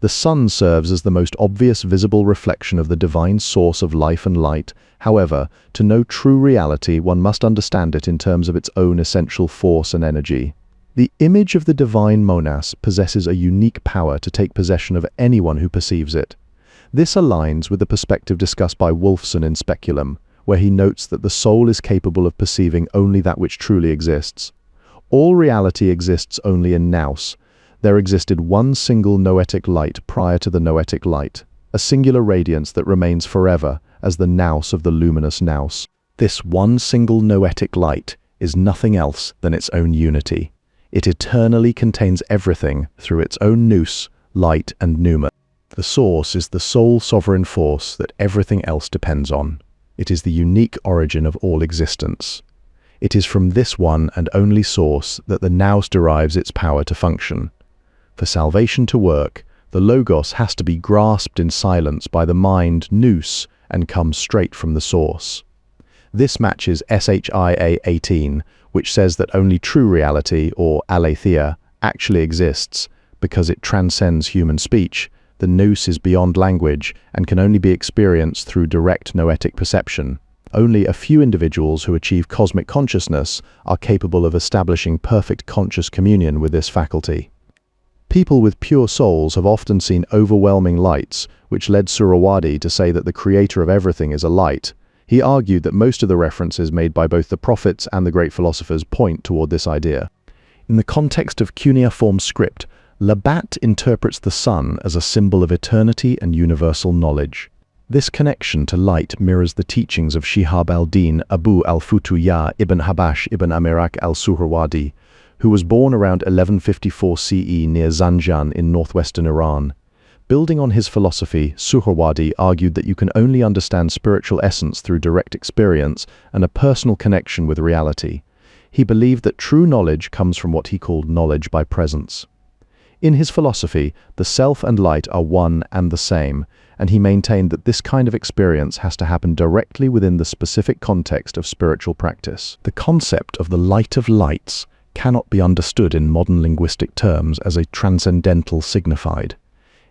The sun serves as the most obvious visible reflection of the divine source of life and light. However, to know true reality, one must understand it in terms of its own essential force and energy. The image of the divine monas possesses a unique power to take possession of anyone who perceives it. This aligns with the perspective discussed by Wolfson in Speculum, where he notes that the soul is capable of perceiving only that which truly exists. All reality exists only in Nous. There existed one single noetic light prior to the noetic light, a singular radiance that remains forever as the Nous of the luminous Nous. This one single noetic light is nothing else than its own unity. It eternally contains everything through its own Nous, light and pneuma. The source is the sole sovereign force that everything else depends on. It is the unique origin of all existence. It is from this one and only source that the Nous derives its power to function. For salvation to work, the Logos has to be grasped in silence by the mind Nous and come straight from the source. This matches Shia 18, which says that only true reality, or aletheia, actually exists because it transcends human speech. The Nous is beyond language and can only be experienced through direct noetic perception. Only a few individuals who achieve cosmic consciousness are capable of establishing perfect conscious communion with this faculty. People with pure souls have often seen overwhelming lights, which led Suhrawadi to say that the creator of everything is a light. He argued that most of the references made by both the prophets and the great philosophers point toward this idea. In the context of cuneiform script, Labat interprets the sun as a symbol of eternity and universal knowledge. This connection to light mirrors the teachings of Shihab al-Din Abu al-Futuh ibn Habash ibn Amirak al-Suhrawadi, who was born around 1154 CE near Zanjan in northwestern Iran. Building on his philosophy, Suhrawadi argued that you can only understand spiritual essence through direct experience and a personal connection with reality. He believed that true knowledge comes from what he called knowledge by presence. In his philosophy, the self and light are one and the same, and he maintained that this kind of experience has to happen directly within the specific context of spiritual practice. The concept of the light of lights cannot be understood in modern linguistic terms as a transcendental signified.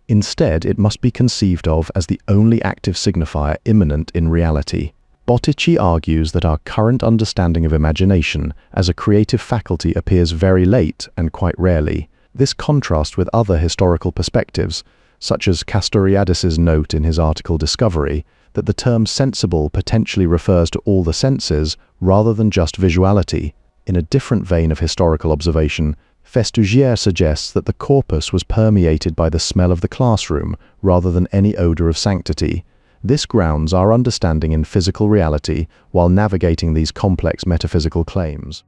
Instead, it must be conceived of as the only active signifier immanent in reality. Bottici argues that our current understanding of imagination as a creative faculty appears very late and quite rarely. This contrasts with other historical perspectives, such as Castoriadis's note in his article Discovery, that the term sensible potentially refers to all the senses rather than just visuality. In a different vein of historical observation, Festugière suggests that the corpus was permeated by the smell of the classroom rather than any odor of sanctity. This grounds our understanding in physical reality while navigating these complex metaphysical claims.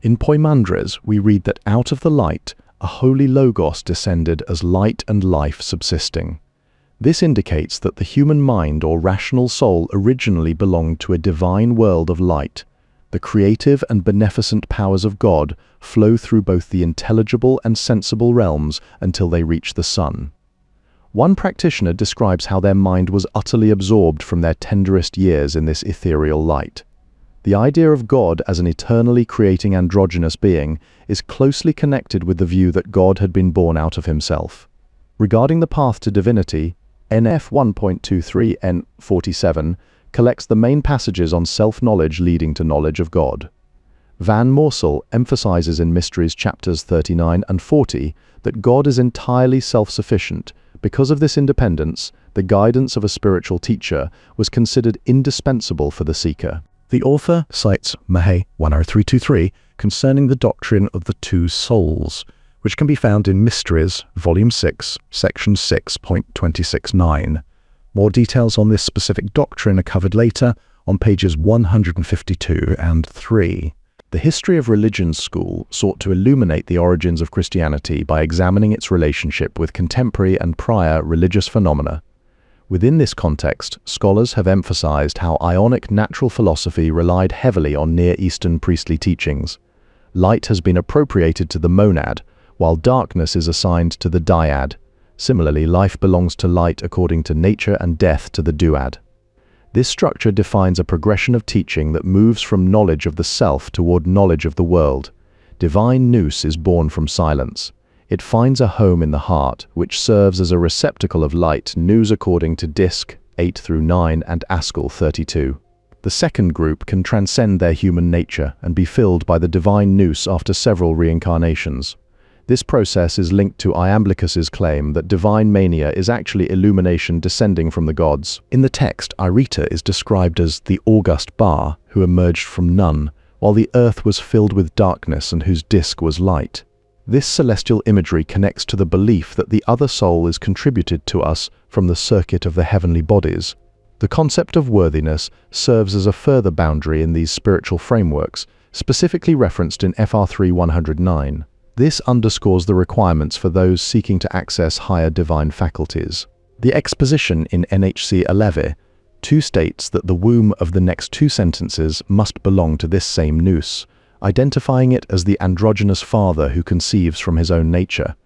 In Poimandres, we read that out of the light, a holy logos descended as light and life subsisting. This indicates that the human mind or rational soul originally belonged to a divine world of light. The creative and beneficent powers of God flow through both the intelligible and sensible realms until they reach the sun. One practitioner describes how their mind was utterly absorbed from their tenderest years in this ethereal light. The idea of God as an eternally creating androgynous being is closely connected with the view that God had been born out of himself. Regarding the path to divinity, NF 1.23 N47 collects the main passages on self-knowledge leading to knowledge of God. Van Morsel emphasizes in Mysteries chapters 39 and 40 that God is entirely self-sufficient. Because of this independence, the guidance of a spiritual teacher was considered indispensable for the seeker. The author cites Mahe 10323 concerning the doctrine of the two souls, which can be found in Mysteries, Volume 6, Section 6.269. More details on this specific doctrine are covered later on pages 152 and 3. The History of Religions school sought to illuminate the origins of Christianity by examining its relationship with contemporary and prior religious phenomena. Within this context, scholars have emphasized how Ionic natural philosophy relied heavily on Near Eastern priestly teachings. Light has been appropriated to the monad, while darkness is assigned to the dyad. Similarly, life belongs to light according to nature and death to the duad. This structure defines a progression of teaching that moves from knowledge of the self toward knowledge of the world. Divine Nous is born from silence. It finds a home in the heart, which serves as a receptacle of light, Nous according to Disc 8 through 9 and Askel 32. The second group can transcend their human nature and be filled by the divine Nous after several reincarnations. This process is linked to Iamblichus's claim that divine mania is actually illumination descending from the gods. In the text, Irita is described as the august Ba who emerged from none, while the earth was filled with darkness and whose disk was light. This celestial imagery connects to the belief that the other soul is contributed to us from the circuit of the heavenly bodies. The concept of worthiness serves as a further boundary in these spiritual frameworks, specifically referenced in FR3 109. This underscores the requirements for those seeking to access higher divine faculties. The exposition in NHC 11 states that the womb of the next two sentences must belong to this same Nous, identifying it as the androgynous father who conceives from his own nature.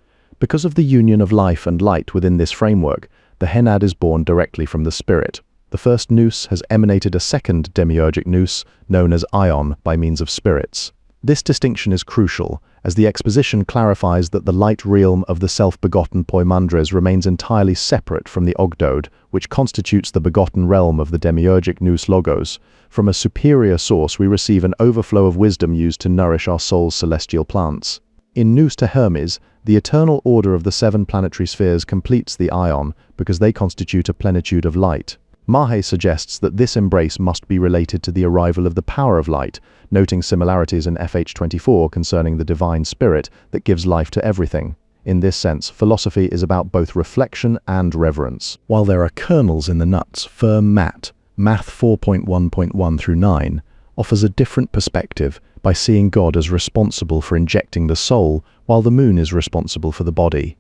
Because of the union of life and light within this framework, the Henad is born directly from the spirit. The first Nous has emanated a second demiurgic Nous, known as Ion, by means of spirits. This distinction is crucial, as the exposition clarifies that the light realm of the self-begotten Poimandres remains entirely separate from the Ogdode, which constitutes the begotten realm of the demiurgic Nous Logos. From a superior source we receive an overflow of wisdom used to nourish our soul's celestial plants. In Nous to Hermes, the eternal order of the 7 planetary spheres completes the Ion because they constitute a plenitude of light. Mahe suggests that this embrace must be related to the arrival of the power of light, noting similarities in FH24 concerning the divine spirit that gives life to everything. In this sense, philosophy is about both reflection and reverence. While there are kernels in the nuts, firm Math 4.1.1 through 9 offers a different perspective by seeing God as responsible for injecting the soul, while the moon is responsible for the body.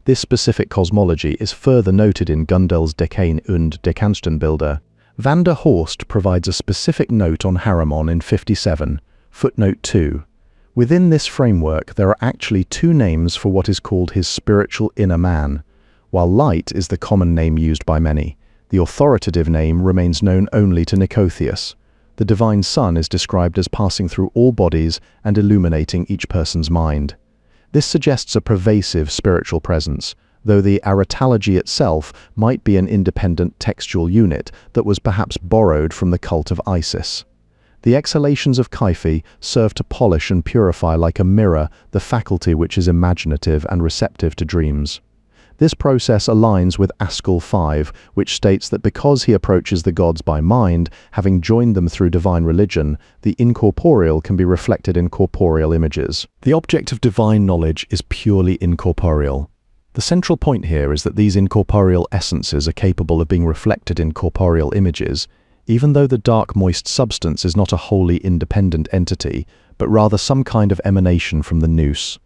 This specific cosmology is further noted in Gundel's Decane und Dekanstenbilder. Van der Horst provides a specific note on Haramon in 57, footnote 2. Within this framework, there are actually 2 names for what is called his spiritual inner man. While light is the common name used by many, the authoritative name remains known only to Nicotheus. The divine sun is described as passing through all bodies and illuminating each person's mind. This suggests a pervasive spiritual presence, though the aritalogy itself might be an independent textual unit that was perhaps borrowed from the cult of Isis. The exhalations of Kaifi serve to polish and purify like a mirror the faculty which is imaginative and receptive to dreams. This process aligns with Askel 5, which states that because he approaches the gods by mind, having joined them through divine religion, the incorporeal can be reflected in corporeal images. The object of divine knowledge is purely incorporeal. The central point here is that these incorporeal essences are capable of being reflected in corporeal images, even though the dark moist substance is not a wholly independent entity, but rather some kind of emanation from the Nous.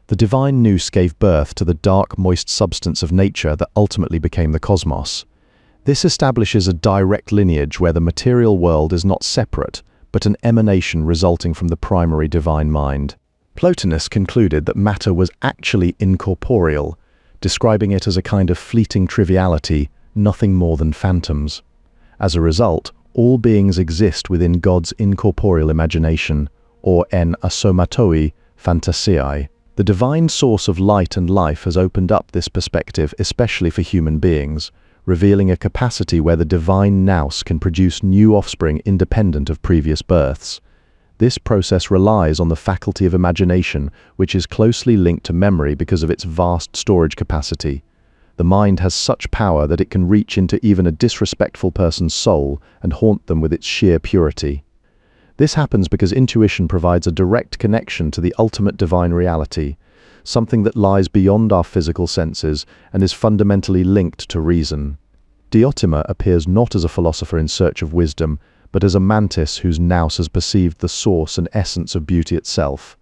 The divine Nous gave birth to the dark moist substance of nature that ultimately became the cosmos. This establishes a direct lineage where the material world is not separate, but an emanation resulting from the primary divine mind. Plotinus concluded that matter was actually incorporeal, describing it as a kind of fleeting triviality, nothing more than phantoms. As a result, all beings exist within God's incorporeal imagination, or en asomatoi phantasiae. The divine source of light and life has opened up this perspective, especially for human beings, revealing a capacity where the divine Nous can produce new offspring independent of previous births. This process relies on the faculty of imagination, which is closely linked to memory because of its vast storage capacity. The mind has such power that it can reach into even a disrespectful person's soul and haunt them with its sheer purity. This happens because intuition provides a direct connection to the ultimate divine reality, something that lies beyond our physical senses and is fundamentally linked to reason. Diotima appears not as a philosopher in search of wisdom, but as a mantis whose nous has perceived the source and essence of beauty itself.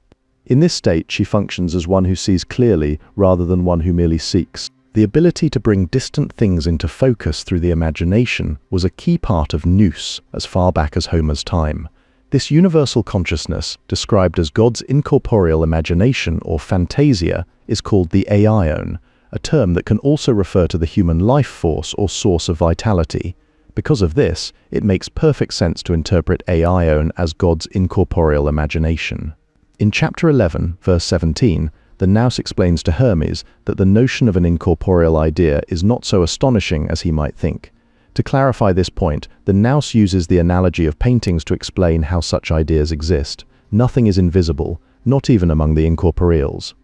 In this state, she functions as one who sees clearly rather than one who merely seeks. The ability to bring distant things into focus through the imagination was a key part of Nous as far back as Homer's time. This universal consciousness, described as God's incorporeal imagination or fantasia, is called the aion, a term that can also refer to the human life force or source of vitality. Because of this, it makes perfect sense to interpret aion as God's incorporeal imagination. In chapter 11, verse 17, the Nous explains to Hermes that the notion of an incorporeal idea is not so astonishing as he might think. To clarify this point, the Nous uses the analogy of paintings to explain how such ideas exist. Nothing is invisible, not even among the incorporeals.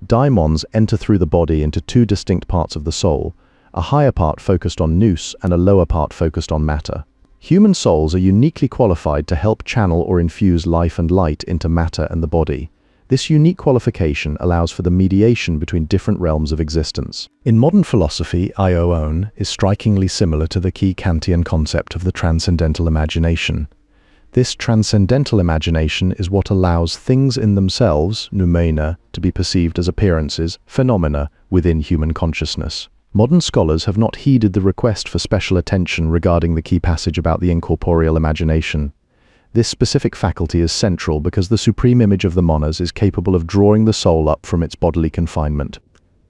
Daimons enter through the body into two distinct parts of the soul, a higher part focused on Nous and a lower part focused on matter. Human souls are uniquely qualified to help channel or infuse life and light into matter and the body. This unique qualification allows for the mediation between different realms of existence. In modern philosophy, aion is strikingly similar to the key Kantian concept of the transcendental imagination. This transcendental imagination is what allows things in themselves, noumena, to be perceived as appearances, phenomena, within human consciousness. Modern scholars have not heeded the request for special attention regarding the key passage about the incorporeal imagination. This specific faculty is central because the supreme image of the monas is capable of drawing the soul up from its bodily confinement.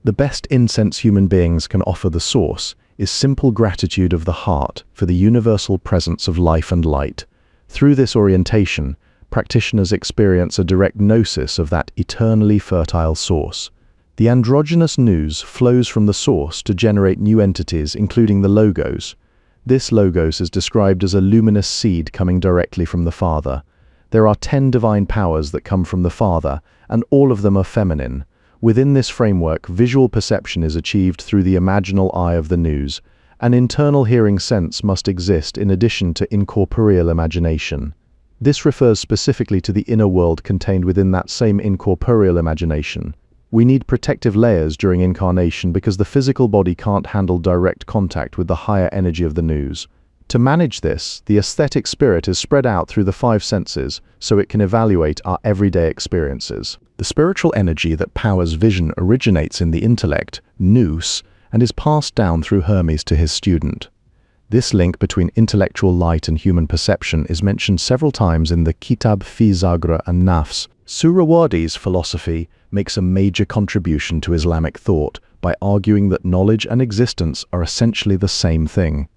The best incense human beings can offer the source is simple gratitude of the heart for the universal presence of life and light. Through this orientation, practitioners experience a direct gnosis of that eternally fertile source. The androgynous Nous flows from the source to generate new entities, including the logos. This logos is described as a luminous seed coming directly from the Father. There are 10 divine powers that come from the Father, and all of them are feminine. Within this framework, visual perception is achieved through the imaginal eye of the Nous. An internal hearing sense must exist in addition to incorporeal imagination. This refers specifically to the inner world contained within that same incorporeal imagination. We need protective layers during incarnation because the physical body can't handle direct contact with the higher energy of the Nous. To manage this, the aesthetic spirit is spread out through the 5 senses so it can evaluate our everyday experiences. The spiritual energy that powers vision originates in the intellect, Nous, and is passed down through Hermes to his student. This link between intellectual light and human perception is mentioned several times in the Kitab fi Zagra and Nafs. Suhrawardi's philosophy makes a major contribution to Islamic thought by arguing that knowledge and existence are essentially the same thing.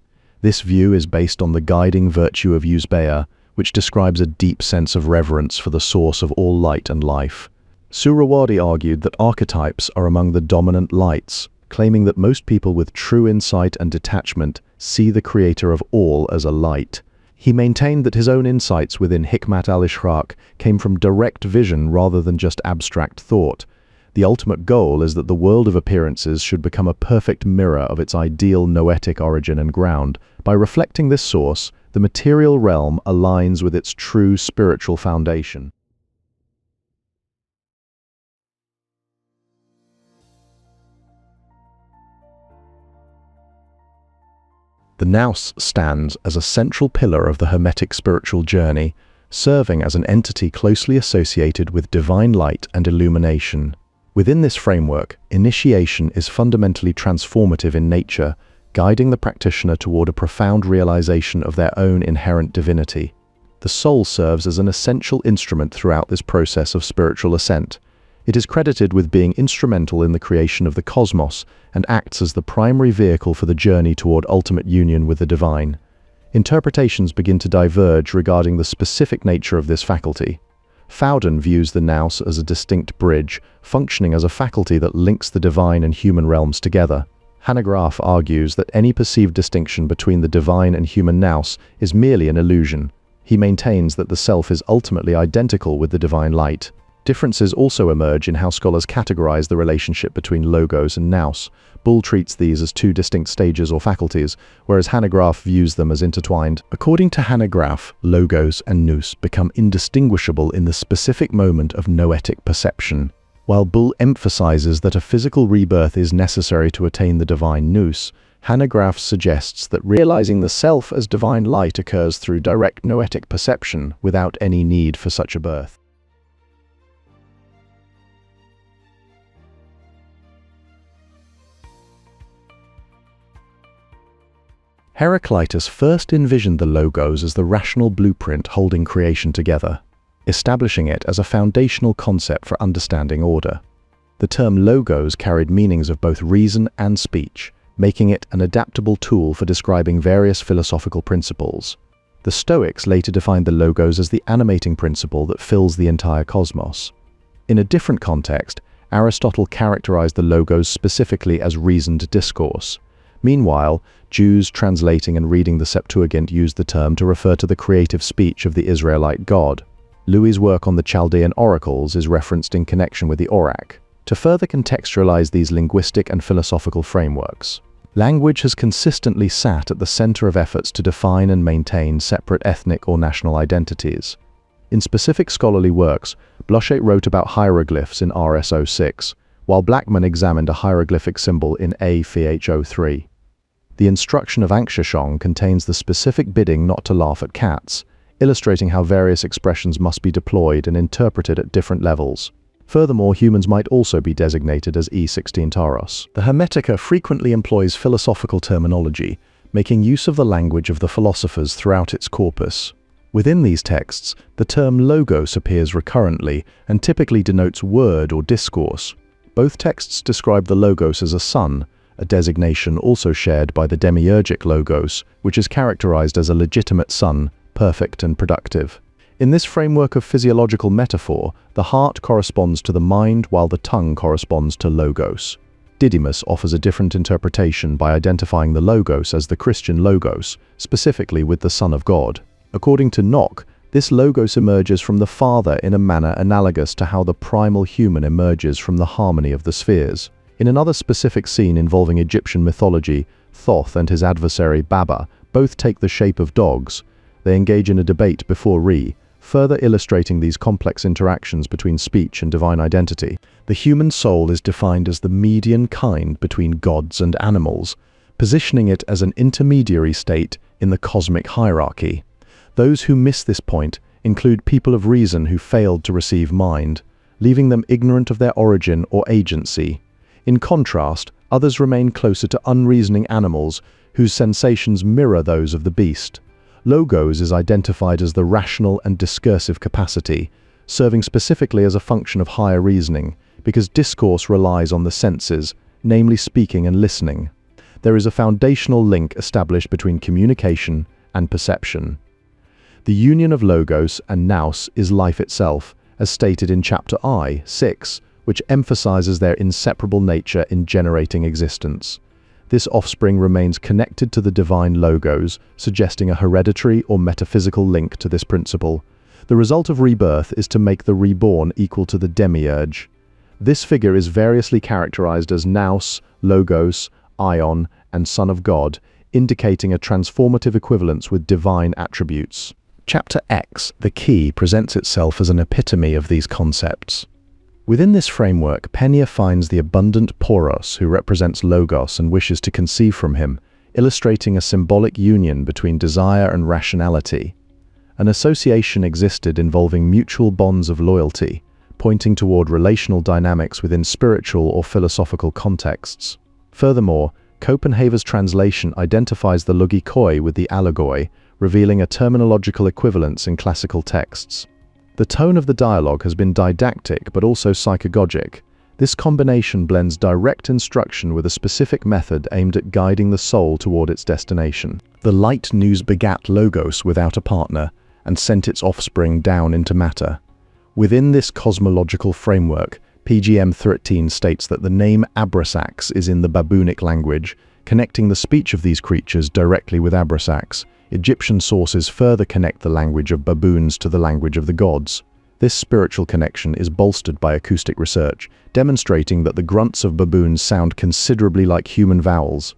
This view is based on the guiding virtue of Yuzbeya, which describes a deep sense of reverence for the source of all light and life. Suhrawardi argued that archetypes are among the dominant lights, claiming that most people with true insight and detachment see the creator of all as a light. He maintained that his own insights within Hikmat al-Ishraq came from direct vision rather than just abstract thought. The ultimate goal is that the world of appearances should become a perfect mirror of its ideal noetic origin and ground. By reflecting this source, the material realm aligns with its true spiritual foundation. The Nous stands as a central pillar of the Hermetic spiritual journey, serving as an entity closely associated with divine light and illumination. Within this framework, initiation is fundamentally transformative in nature, guiding the practitioner toward a profound realization of their own inherent divinity. The soul serves as an essential instrument throughout this process of spiritual ascent. It is credited with being instrumental in the creation of the cosmos and acts as the primary vehicle for the journey toward ultimate union with the divine. Interpretations begin to diverge regarding the specific nature of this faculty. Fowden views the Nous as a distinct bridge, functioning as a faculty that links the divine and human realms together. Hanegraaff argues that any perceived distinction between the divine and human Nous is merely an illusion. He maintains that the self is ultimately identical with the divine light. Differences also emerge in how scholars categorize the relationship between logos and nous. Bull treats these as 2 distinct stages or faculties, whereas Hanegraaff views them as intertwined. According to Hanegraaff, logos and nous become indistinguishable in the specific moment of noetic perception. While Bull emphasizes that a physical rebirth is necessary to attain the divine nous, Hanegraaff suggests that realizing the self as divine light occurs through direct noetic perception without any need for such a birth. Heraclitus first envisioned the logos as the rational blueprint holding creation together, establishing it as a foundational concept for understanding order. The term logos carried meanings of both reason and speech, making it an adaptable tool for describing various philosophical principles. The Stoics later defined the logos as the animating principle that fills the entire cosmos. In a different context, Aristotle characterized the logos specifically as reasoned discourse. Meanwhile, Jews translating and reading the Septuagint used the term to refer to the creative speech of the Israelite God. Louis' work on the Chaldean oracles is referenced in connection with the Aurak, to further contextualize these linguistic and philosophical frameworks. Language has consistently sat at the center of efforts to define and maintain separate ethnic or national identities. In specific scholarly works, Blochet wrote about hieroglyphs in RS06, while Blackman examined a hieroglyphic symbol in AFH03. The instruction of Anxiochong contains the specific bidding not to laugh at cats, illustrating how various expressions must be deployed and interpreted at different levels. Furthermore, humans might also be designated as E16 Taros. The Hermetica frequently employs philosophical terminology, making use of the language of the philosophers throughout its corpus. Within these texts, the term logos appears recurrently and typically denotes word or discourse. Both texts describe the logos as a sun, a designation also shared by the demiurgic logos, which is characterized as a legitimate sun, perfect and productive. In this framework of physiological metaphor, the heart corresponds to the mind while the tongue corresponds to logos. Didymus offers a different interpretation by identifying the logos as the Christian logos, specifically with the Son of God. According to Nock, this logos emerges from the Father in a manner analogous to how the primal human emerges from the harmony of the spheres. In another specific scene involving Egyptian mythology, Thoth and his adversary Baba both take the shape of dogs. They engage in a debate before Re, further illustrating these complex interactions between speech and divine identity. The human soul is defined as the median kind between gods and animals, positioning it as an intermediary state in the cosmic hierarchy. Those who miss this point include people of reason who failed to receive mind, leaving them ignorant of their origin or agency. In contrast, others remain closer to unreasoning animals whose sensations mirror those of the beast. Logos is identified as the rational and discursive capacity, serving specifically as a function of higher reasoning, because discourse relies on the senses, namely speaking and listening. There is a foundational link established between communication and perception. The union of logos and nous is life itself, as stated in chapter I, 6, which emphasizes their inseparable nature in generating existence. This offspring remains connected to the divine logos, suggesting a hereditary or metaphysical link to this principle. The result of rebirth is to make the reborn equal to the demiurge. This figure is variously characterized as nous, logos, ion, and son of God, indicating a transformative equivalence with divine attributes. Chapter X, the key, presents itself as an epitome of these concepts. Within this framework, Penia finds the abundant Poros, who represents Logos and wishes to conceive from him, illustrating a symbolic union between desire and rationality. An association existed involving mutual bonds of loyalty, pointing toward relational dynamics within spiritual or philosophical contexts. Furthermore, Copenhaver's translation identifies the logikoi with the allegoi, revealing a terminological equivalence in classical texts. The tone of the dialogue has been didactic but also psychagogic. This combination blends direct instruction with a specific method aimed at guiding the soul toward its destination. The light Nous begat Logos without a partner and sent its offspring down into matter. Within this cosmological framework, PGM 13 states that the name Abrasax is in the baboonic language, connecting the speech of these creatures directly with Abrasax. Egyptian sources further connect the language of baboons to the language of the gods. This spiritual connection is bolstered by acoustic research, demonstrating that the grunts of baboons sound considerably like human vowels.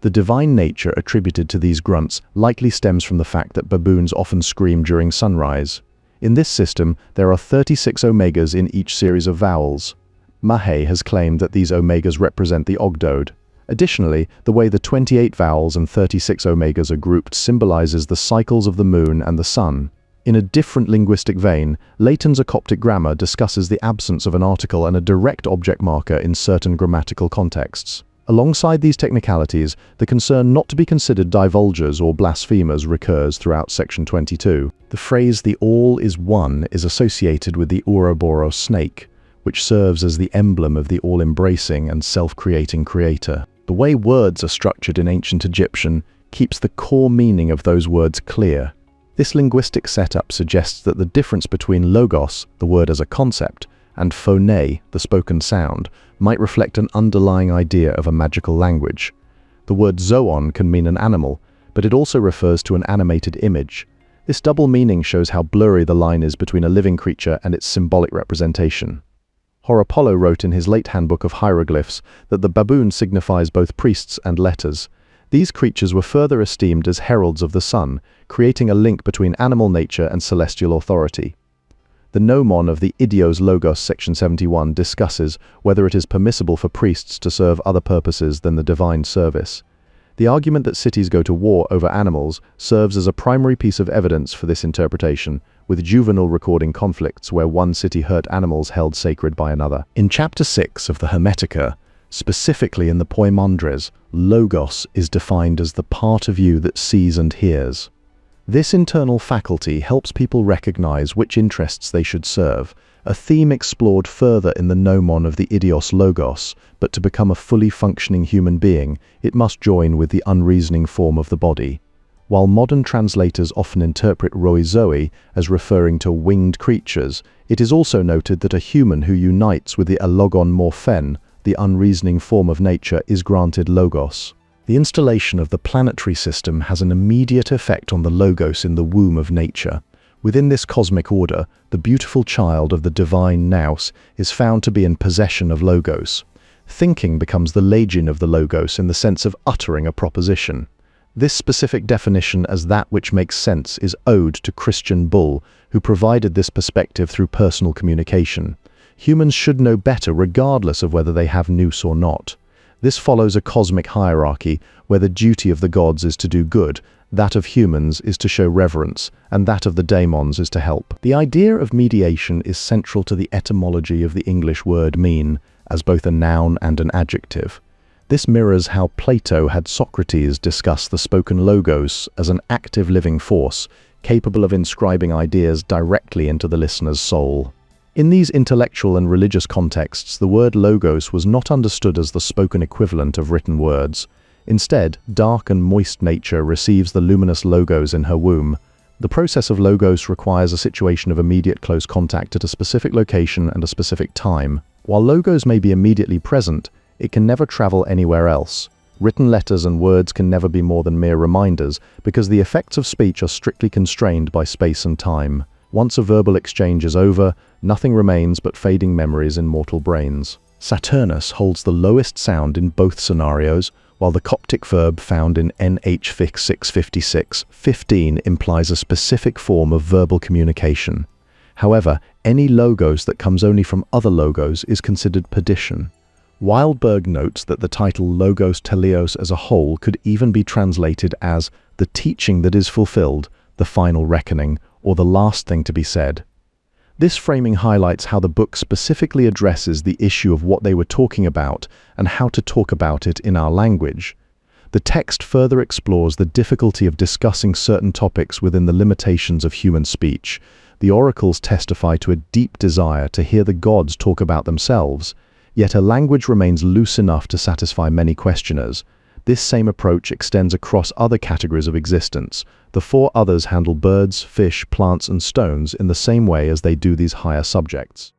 The divine nature attributed to these grunts likely stems from the fact that baboons often scream during sunrise. In this system, there are 36 omegas in each series of vowels. Mahe has claimed that these omegas represent the Ogdode. Additionally, the way the 28 vowels and 36 omegas are grouped symbolizes the cycles of the moon and the sun. In a different linguistic vein, Leighton's Coptic grammar discusses the absence of an article and a direct object marker in certain grammatical contexts. Alongside these technicalities, the concern not to be considered divulgers or blasphemers recurs throughout section 22. The phrase "the all is one" is associated with the Ouroboros snake, which serves as the emblem of the all-embracing and self-creating creator. The way words are structured in ancient Egyptian keeps the core meaning of those words clear. This linguistic setup suggests that the difference between logos, the word as a concept, and phone, the spoken sound, might reflect an underlying idea of a magical language. The word zoon can mean an animal, but it also refers to an animated image. This double meaning shows how blurry the line is between a living creature and its symbolic representation. Horapollo wrote in his late handbook of hieroglyphs that the baboon signifies both priests and letters. These creatures were further esteemed as heralds of the sun, creating a link between animal nature and celestial authority. The nomon of the Idios Logos section 71 discusses whether it is permissible for priests to serve other purposes than the divine service. The argument that cities go to war over animals serves as a primary piece of evidence for this interpretation, with Juvenal recording conflicts where one city hurt animals held sacred by another. In chapter 6 of the Hermetica, specifically in the Poimandres, logos is defined as the part of you that sees and hears. This internal faculty helps people recognize which interests they should serve, a theme explored further in the nomon of the Idios Logos, but to become a fully functioning human being, it must join with the unreasoning form of the body. While modern translators often interpret roi zoe as referring to winged creatures, it is also noted that a human who unites with the allogon morphen, the unreasoning form of nature, is granted logos. The installation of the planetary system has an immediate effect on the logos in the womb of nature. Within this cosmic order, the beautiful child of the divine Nous is found to be in possession of logos. Thinking becomes the legin of the logos in the sense of uttering a proposition. This specific definition as that which makes sense is owed to Christian Bull, who provided this perspective through personal communication. Humans should know better regardless of whether they have nous or not. This follows a cosmic hierarchy where the duty of the gods is to do good, that of humans is to show reverence, and that of the daemons is to help. The idea of mediation is central to the etymology of the English word mean, as both a noun and an adjective. This mirrors how Plato had Socrates discuss the spoken logos as an active living force, capable of inscribing ideas directly into the listener's soul. In these intellectual and religious contexts, the word logos was not understood as the spoken equivalent of written words. Instead, dark and moist nature receives the luminous logos in her womb. The process of logos requires a situation of immediate close contact at a specific location and a specific time. While logos may be immediately present, it can never travel anywhere else. Written letters and words can never be more than mere reminders, because the effects of speech are strictly constrained by space and time. Once a verbal exchange is over, nothing remains but fading memories in mortal brains. Saturnus holds the lowest sound in both scenarios, while the Coptic verb found in NH 656, 15 implies a specific form of verbal communication. However, any logos that comes only from other logos is considered perdition. Wildberg notes that the title Logos Teleos as a whole could even be translated as the teaching that is fulfilled, the final reckoning, or the last thing to be said. This framing highlights how the book specifically addresses the issue of what they were talking about and how to talk about it in our language. The text further explores the difficulty of discussing certain topics within the limitations of human speech. The oracles testify to a deep desire to hear the gods talk about themselves, yet a language remains loose enough to satisfy many questioners. This same approach extends across other categories of existence. The four others handle birds, fish, plants, and stones in the same way as they do these higher subjects.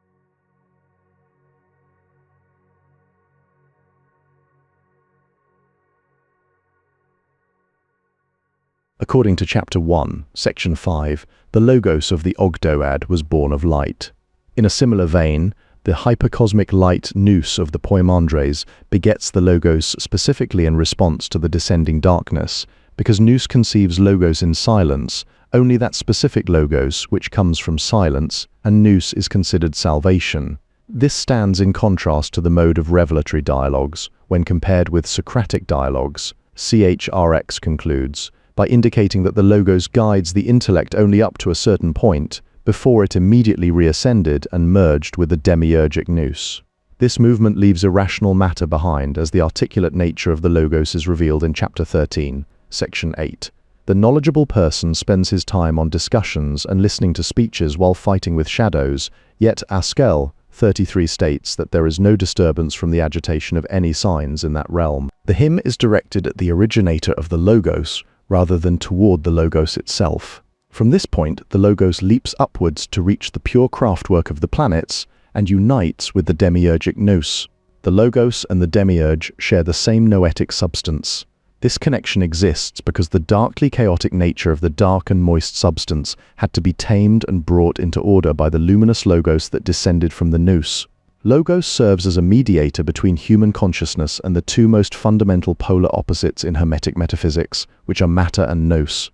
According to Chapter 1, Section 5, the Logos of the Ogdoad was born of light. In a similar vein, the hypercosmic light Nous of the Poimandres begets the Logos specifically in response to the descending darkness. Because Nous conceives Logos in silence, only that specific Logos which comes from silence, and Nous is considered salvation. This stands in contrast to the mode of revelatory dialogues, when compared with Socratic dialogues. CHRX concludes, by indicating that the Logos guides the intellect only up to a certain point, before it immediately reascended and merged with the demiurgic Nous. This movement leaves irrational matter behind, as the articulate nature of the Logos is revealed in chapter 13, section 8. The knowledgeable person spends his time on discussions and listening to speeches while fighting with shadows, yet Askel 33 states that there is no disturbance from the agitation of any signs in that realm. The hymn is directed at the originator of the Logos, rather than toward the Logos itself. From this point, the Logos leaps upwards to reach the pure craftwork of the planets, and unites with the demiurgic Nous. The Logos and the demiurge share the same noetic substance. This connection exists because the darkly chaotic nature of the dark and moist substance had to be tamed and brought into order by the luminous Logos that descended from the Nous. Logos serves as a mediator between human consciousness and the two most fundamental polar opposites in Hermetic metaphysics, which are matter and Nous.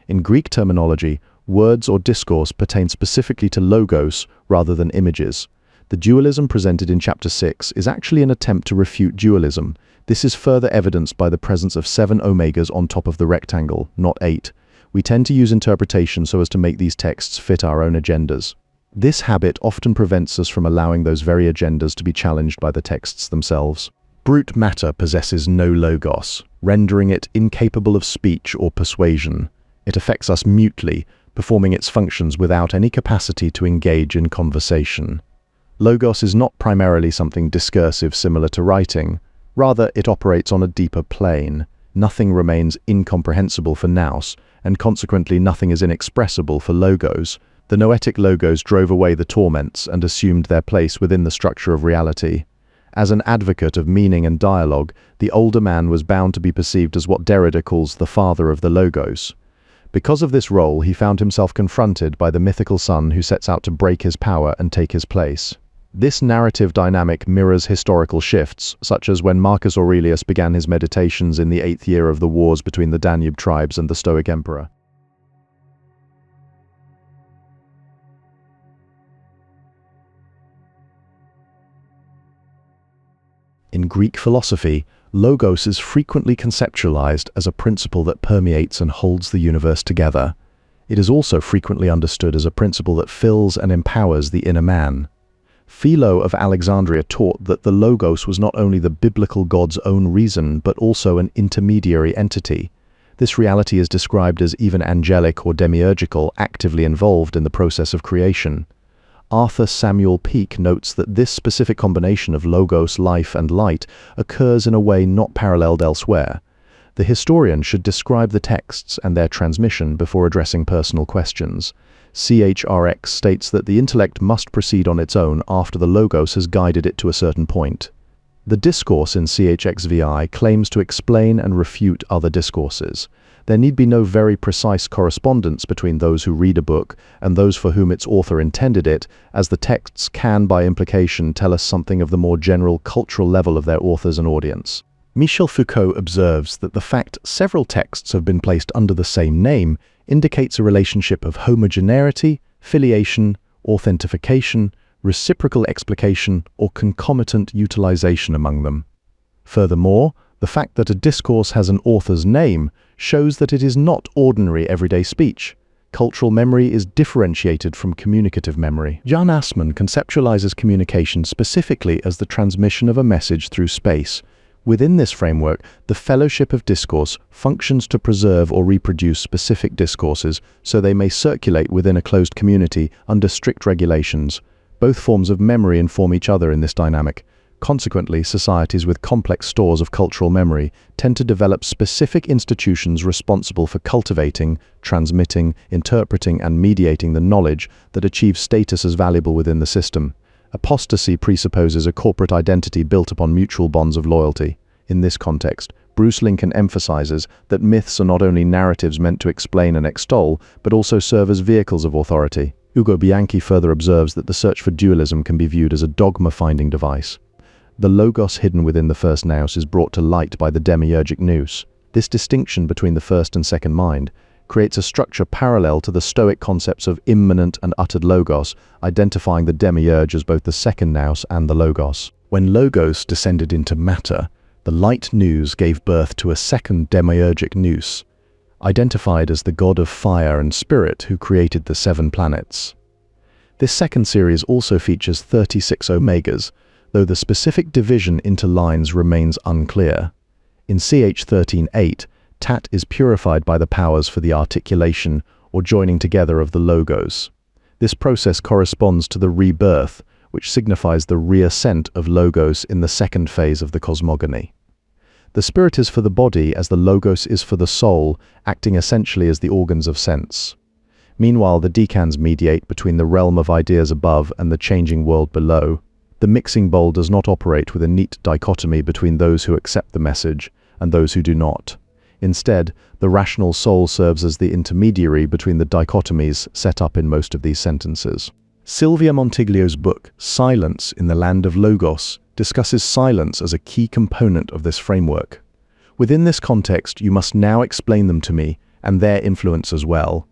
In Greek terminology, words or discourse pertain specifically to Logos rather than images. The dualism presented in chapter 6 is actually an attempt to refute dualism. This is further evidenced by the presence of 7 omegas on top of the rectangle, not 8. We tend to use interpretation so as to make these texts fit our own agendas. This habit often prevents us from allowing those very agendas to be challenged by the texts themselves. Brute matter possesses no logos, rendering it incapable of speech or persuasion. It affects us mutely, performing its functions without any capacity to engage in conversation. Logos is not primarily something discursive similar to writing. Rather, it operates on a deeper plane. Nothing remains incomprehensible for Nous, and consequently nothing is inexpressible for Logos. The noetic Logos drove away the torments and assumed their place within the structure of reality. As an advocate of meaning and dialogue, the older man was bound to be perceived as what Derrida calls the father of the Logos. Because of this role, he found himself confronted by the mythical son who sets out to break his power and take his place. This narrative dynamic mirrors historical shifts, such as when Marcus Aurelius began his meditations in the 8th year of the wars between the Danube tribes and the Stoic emperor. In Greek philosophy, Logos is frequently conceptualized as a principle that permeates and holds the universe together. It is also frequently understood as a principle that fills and empowers the inner man. Philo of Alexandria taught that the Logos was not only the biblical God's own reason, but also an intermediary entity. This reality is described as even angelic or demiurgical, actively involved in the process of creation. Arthur Samuel Peake notes that this specific combination of Logos, life, and light occurs in a way not paralleled elsewhere. The historian should describe the texts and their transmission before addressing personal questions. CHRX states that the intellect must proceed on its own after the Logos has guided it to a certain point. The discourse in CHXVI claims to explain and refute other discourses. There need be no very precise correspondence between those who read a book and those for whom its author intended it, as the texts can, by implication, tell us something of the more general cultural level of their authors and audience. Michel Foucault observes that the fact several texts have been placed under the same name indicates a relationship of homogeneity, filiation, authentication, reciprocal explication, or concomitant utilization among them. Furthermore, the fact that a discourse has an author's name shows that it is not ordinary everyday speech. Cultural memory is differentiated from communicative memory. Jan Assmann conceptualizes communication specifically as the transmission of a message through space. Within this framework, the fellowship of discourse functions to preserve or reproduce specific discourses so they may circulate within a closed community under strict regulations. Both forms of memory inform each other in this dynamic. Consequently, societies with complex stores of cultural memory tend to develop specific institutions responsible for cultivating, transmitting, interpreting, and mediating the knowledge that achieves status as valuable within the system. Apostasy presupposes a corporate identity built upon mutual bonds of loyalty. In this context, Bruce Lincoln emphasizes that myths are not only narratives meant to explain and extol, but also serve as vehicles of authority. Ugo Bianchi further observes that the search for dualism can be viewed as a dogma-finding device. The Logos hidden within the first Nous is brought to light by the demiurgic Nous. This distinction between the first and second mind creates a structure parallel to the Stoic concepts of immanent and uttered Logos, identifying the demiurge as both the second Nous and the Logos. When Logos descended into matter, the light Nous gave birth to a second demiurgic Nous, identified as the god of fire and spirit who created the 7 planets. This second series also features 36 omegas, though the specific division into lines remains unclear. In CH 13:8, Tat is purified by the powers for the articulation or joining together of the logos. This process corresponds to the rebirth, which signifies the reascent of logos in the second phase of the cosmogony. The spirit is for the body as the logos is for the soul, acting essentially as the organs of sense. Meanwhile, the decans mediate between the realm of ideas above and the changing world below. The mixing bowl does not operate with a neat dichotomy between those who accept the message and those who do not. Instead, the rational soul serves as the intermediary between the dichotomies set up in most of these sentences. Silvia Montiglio's book, Silence in the Land of Logos, discusses silence as a key component of this framework. Within this context, you must now explain them to me, and their influence as well.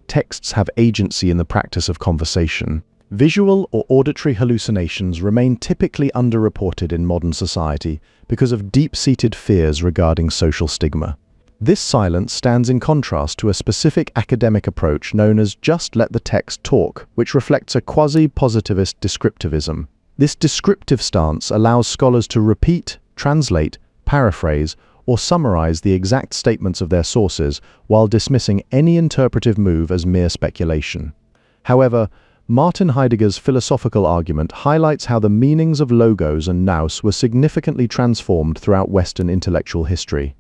Texts have agency in the practice of conversation. Visual or auditory hallucinations remain typically underreported in modern society because of deep-seated fears regarding social stigma. This silence stands in contrast to a specific academic approach known as just let the text talk, which reflects a quasi-positivist descriptivism. This descriptive stance allows scholars to repeat, translate, paraphrase, or summarize the exact statements of their sources while dismissing any interpretive move as mere speculation. However, Martin Heidegger's philosophical argument highlights how the meanings of logos and nous were significantly transformed throughout Western intellectual history.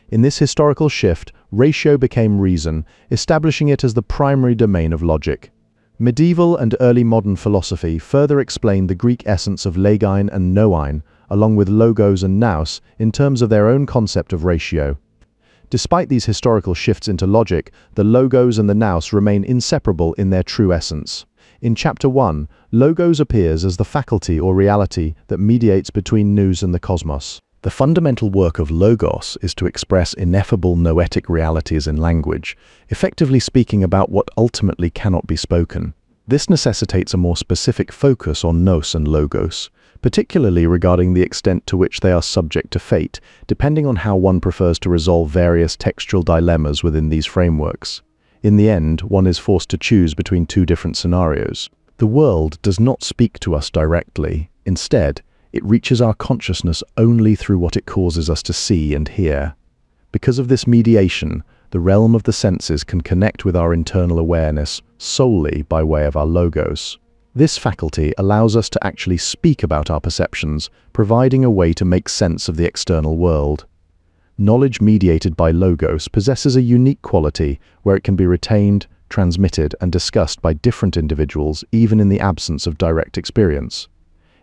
In this historical shift, ratio became reason, establishing it as the primary domain of logic. Medieval and early modern philosophy further explained the Greek essence of legein and noein, along with logos and nous, in terms of their own concept of ratio. Despite these historical shifts into logic, the logos and the nous remain inseparable in their true essence. In Chapter 1, logos appears as the faculty or reality that mediates between nous and the cosmos. The fundamental work of logos is to express ineffable noetic realities in language, effectively speaking about what ultimately cannot be spoken. This necessitates a more specific focus on nous and logos, particularly regarding the extent to which they are subject to fate, depending on how one prefers to resolve various textual dilemmas within these frameworks. In the end, one is forced to choose between two different scenarios. The world does not speak to us directly. Instead, it reaches our consciousness only through what it causes us to see and hear. Because of this mediation, the realm of the senses can connect with our internal awareness solely by way of our logos. This faculty allows us to actually speak about our perceptions, providing a way to make sense of the external world. Knowledge mediated by logos possesses a unique quality where it can be retained, transmitted, and discussed by different individuals even in the absence of direct experience.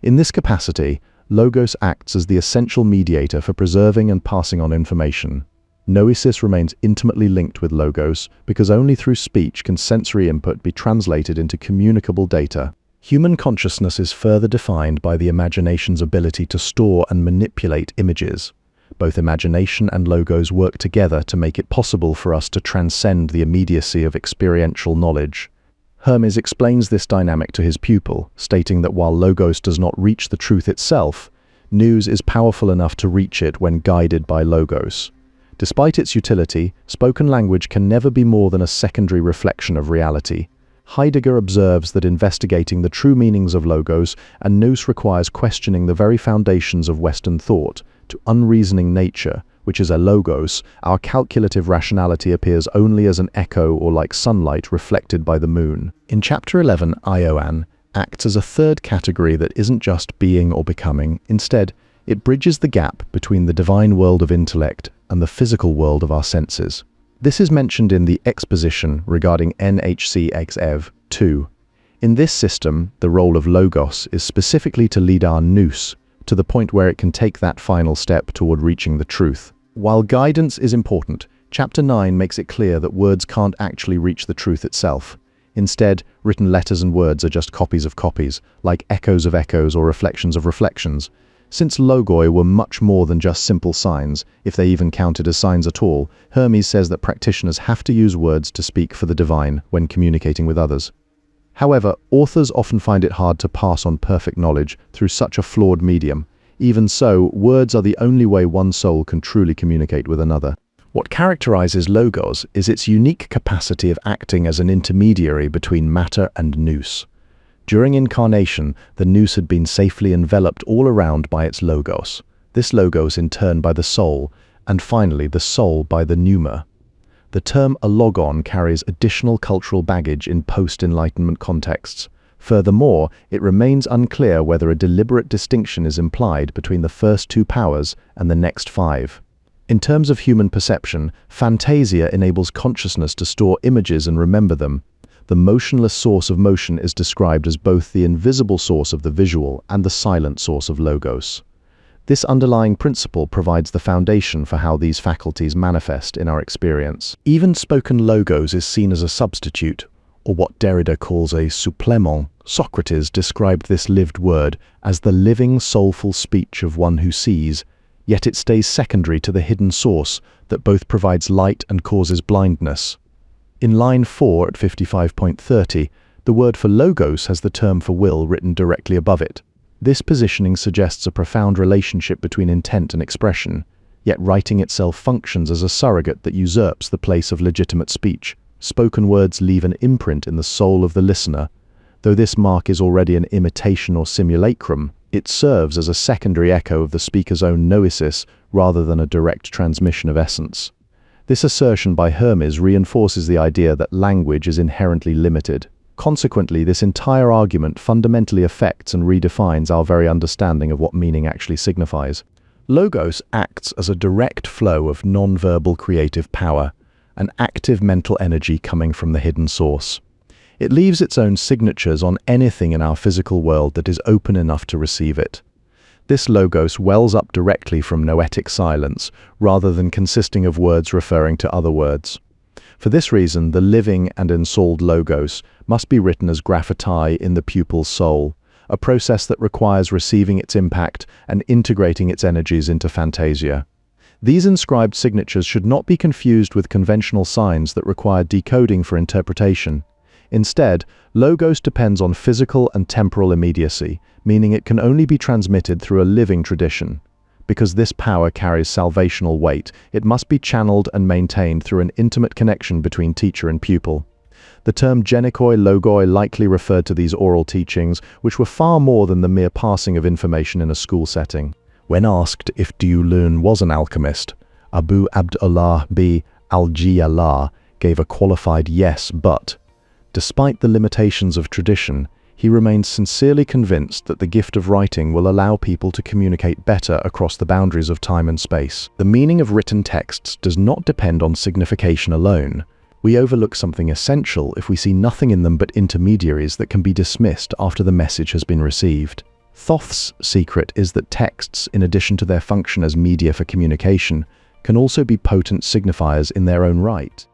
In this capacity, logos acts as the essential mediator for preserving and passing on information. Noesis remains intimately linked with logos because only through speech can sensory input be translated into communicable data. Human consciousness is further defined by the imagination's ability to store and manipulate images. Both imagination and logos work together to make it possible for us to transcend the immediacy of experiential knowledge. Hermes explains this dynamic to his pupil, stating that while logos does not reach the truth itself, nous is powerful enough to reach it when guided by logos. Despite its utility, spoken language can never be more than a secondary reflection of reality. Heidegger observes that investigating the true meanings of logos and nous requires questioning the very foundations of Western thought. To unreasoning nature, which is a logos, our calculative rationality appears only as an echo or like sunlight reflected by the moon. In Chapter 11, Ioan acts as a third category that isn't just being or becoming. Instead, it bridges the gap between the divine world of intellect and the physical world of our senses. This is mentioned in the exposition regarding NHC Ev 2. In this system, the role of logos is specifically to lead our nous to the point where it can take that final step toward reaching the truth. While guidance is important, Chapter 9 makes it clear that words can't actually reach the truth itself. Instead, written letters and words are just copies of copies, like echoes of echoes or reflections of reflections. Since logoi were much more than just simple signs, if they even counted as signs at all, Hermes says that practitioners have to use words to speak for the divine when communicating with others. However, authors often find it hard to pass on perfect knowledge through such a flawed medium. Even so, words are the only way one soul can truly communicate with another. What characterizes logos is its unique capacity of acting as an intermediary between matter and nous. During incarnation, the Nous had been safely enveloped all around by its logos. This logos in turn by the soul, and finally the soul by the pneuma. The term alogon carries additional cultural baggage in post-Enlightenment contexts. Furthermore, it remains unclear whether a deliberate distinction is implied between the first two powers and the next five. In terms of human perception, phantasia enables consciousness to store images and remember them. The motionless source of motion is described as both the invisible source of the visual and the silent source of logos. This underlying principle provides the foundation for how these faculties manifest in our experience. Even spoken logos is seen as a substitute, or what Derrida calls a supplément. Socrates described this lived word as the living, soulful speech of one who sees, yet it stays secondary to the hidden source that both provides light and causes blindness. In line 4 at 55.30, the word for logos has the term for will written directly above it. This positioning suggests a profound relationship between intent and expression, yet writing itself functions as a surrogate that usurps the place of legitimate speech. Spoken words leave an imprint in the soul of the listener. Though this mark is already an imitation or simulacrum, it serves as a secondary echo of the speaker's own noesis rather than a direct transmission of essence. This assertion by Hermes reinforces the idea that language is inherently limited. Consequently, this entire argument fundamentally affects and redefines our very understanding of what meaning actually signifies. Logos acts as a direct flow of non-verbal creative power, an active mental energy coming from the hidden source. It leaves its own signatures on anything in our physical world that is open enough to receive it. This logos wells up directly from noetic silence, rather than consisting of words referring to other words. For this reason, the living and ensouled logos must be written as graphitae in the pupil's soul, a process that requires receiving its impact and integrating its energies into phantasia. These inscribed signatures should not be confused with conventional signs that require decoding for interpretation. Instead, logos depends on physical and temporal immediacy, meaning it can only be transmitted through a living tradition. Because this power carries salvational weight, it must be channeled and maintained through an intimate connection between teacher and pupil. The term genikoi logoi likely referred to these oral teachings, which were far more than the mere passing of information in a school setting. When asked if Dulun was an alchemist, Abu Abdullah b. al-Jiyallah gave a qualified yes, but, despite the limitations of tradition, he remains sincerely convinced that the gift of writing will allow people to communicate better across the boundaries of time and space. The meaning of written texts does not depend on signification alone. We overlook something essential if we see nothing in them but intermediaries that can be dismissed after the message has been received. Thoth's secret is that texts, in addition to their function as media for communication, can also be potent signifiers in their own right.